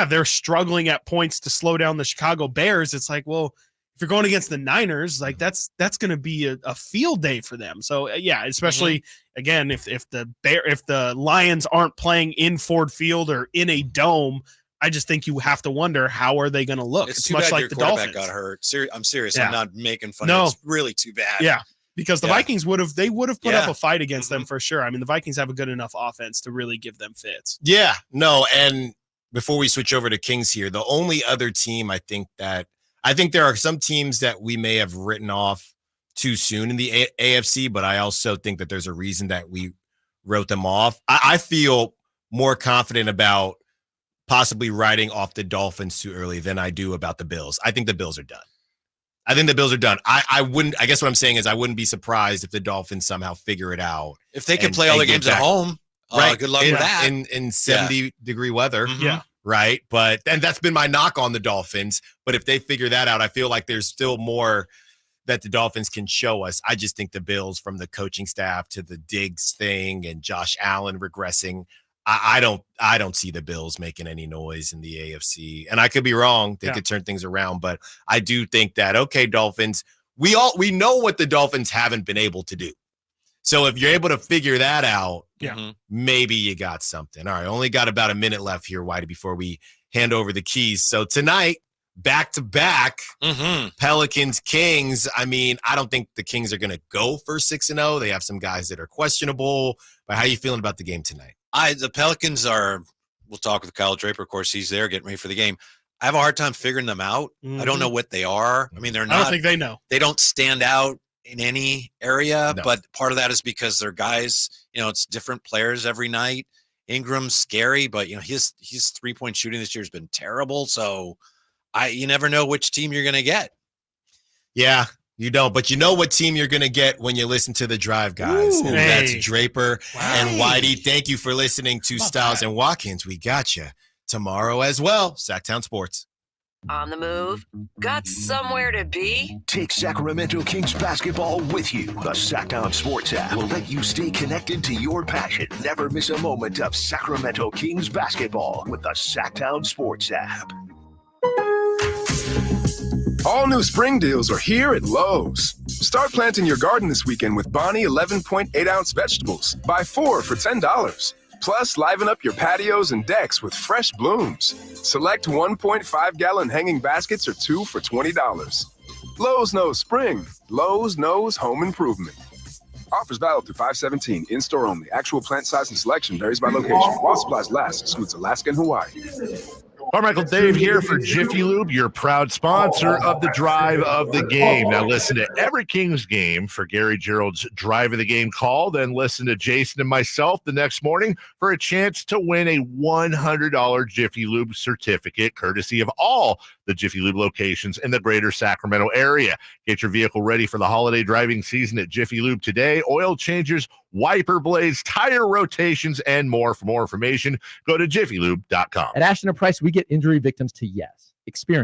they're struggling at points to slow down the Chicago Bears. It's like, well, if you're going against the Niners, like that's going to be a field day for them. So especially again, if the Lions aren't playing in Ford Field or in a dome, I just think you have to wonder, how are they going to look? It's much bad like your the quarterback Dolphins got hurt. I'm serious. Yeah. I'm not making fun. No. It's really too bad. Yeah. Because the Vikings would have put up a fight against Mm-hmm. them for sure. I mean, the Vikings have a good enough offense to really give them fits. Yeah, no. And before we switch over to Kings here, the only other team I think there are some teams that we may have written off too soon in the AFC, but I also think that there's a reason that we wrote them off. I feel more confident about possibly writing off the Dolphins too early than I do about the Bills. I think the Bills are done. I guess what I'm saying is I wouldn't be surprised if the Dolphins somehow figure it out. If they can play all the games at home, right? Good luck with that. In 70-degree weather. Yeah. Right. And that's been my knock on the Dolphins. But if they figure that out, I feel like there's still more that the Dolphins can show us. I just think the Bills, from the coaching staff to the Diggs thing and Josh Allen regressing, I don't see the Bills making any noise in the AFC. And I could be wrong. They could turn things around, but I do think that, okay, Dolphins, we know what the Dolphins haven't been able to do. So if you're able to figure that out, maybe you got something. All right, only got about a minute left here, Whitey, before we hand over the keys. So tonight, back-to-back, Pelicans, Kings. I mean, I don't think the Kings are going to go for 6-0. They have some guys that are questionable. But how are you feeling about the game tonight? The Pelicans are, we'll talk with Kyle Draper. Of course, he's there getting ready for the game. I have a hard time figuring them out. I don't know what they are. I mean, they're not. I don't think they know. They don't stand out in any area, but part of that is because they're guys, it's different players every night. Ingram's scary, but, his 3-point shooting this year has been terrible. So you never know which team you're going to get. Yeah. You don't, but you know what team you're going to get when you listen to The Drive, guys. And that's Draper and Whitey. Thank you for listening to Stiles and Watkins. We got you tomorrow as well. Sactown Sports. On the move? Got somewhere to be? Take Sacramento Kings basketball with you. The Sactown Sports app will let you stay connected to your passion. Never miss a moment of Sacramento Kings basketball with the Sactown Sports app. All new spring deals are here at Lowe's. Start planting your garden this weekend with Bonnie 11.8-ounce vegetables. Buy 4 for $10. Plus, liven up your patios and decks with fresh blooms. Select 1.5-gallon hanging baskets or 2 for $20. Lowe's knows spring. Lowe's knows home improvement. Offers valid through 5/17. In-store only. Actual plant size and selection varies by location. While supplies last, excludes Alaska and Hawaii. Carmichael Dave here for Jiffy Lube, your proud sponsor of the Drive of the Game. Now listen to every Kings game for Gary Gerald's Drive of the Game call. Then listen to Jason and myself the next morning for a chance to win a $100 Jiffy Lube certificate, courtesy of all the Jiffy Lube locations in the greater Sacramento area. Get your vehicle ready for the holiday driving season at Jiffy Lube today. Oil changes, wiper blades, tire rotations, and more. For more information, go to jiffylube.com. At Ashton and Price, we get injury victims to yes. Experience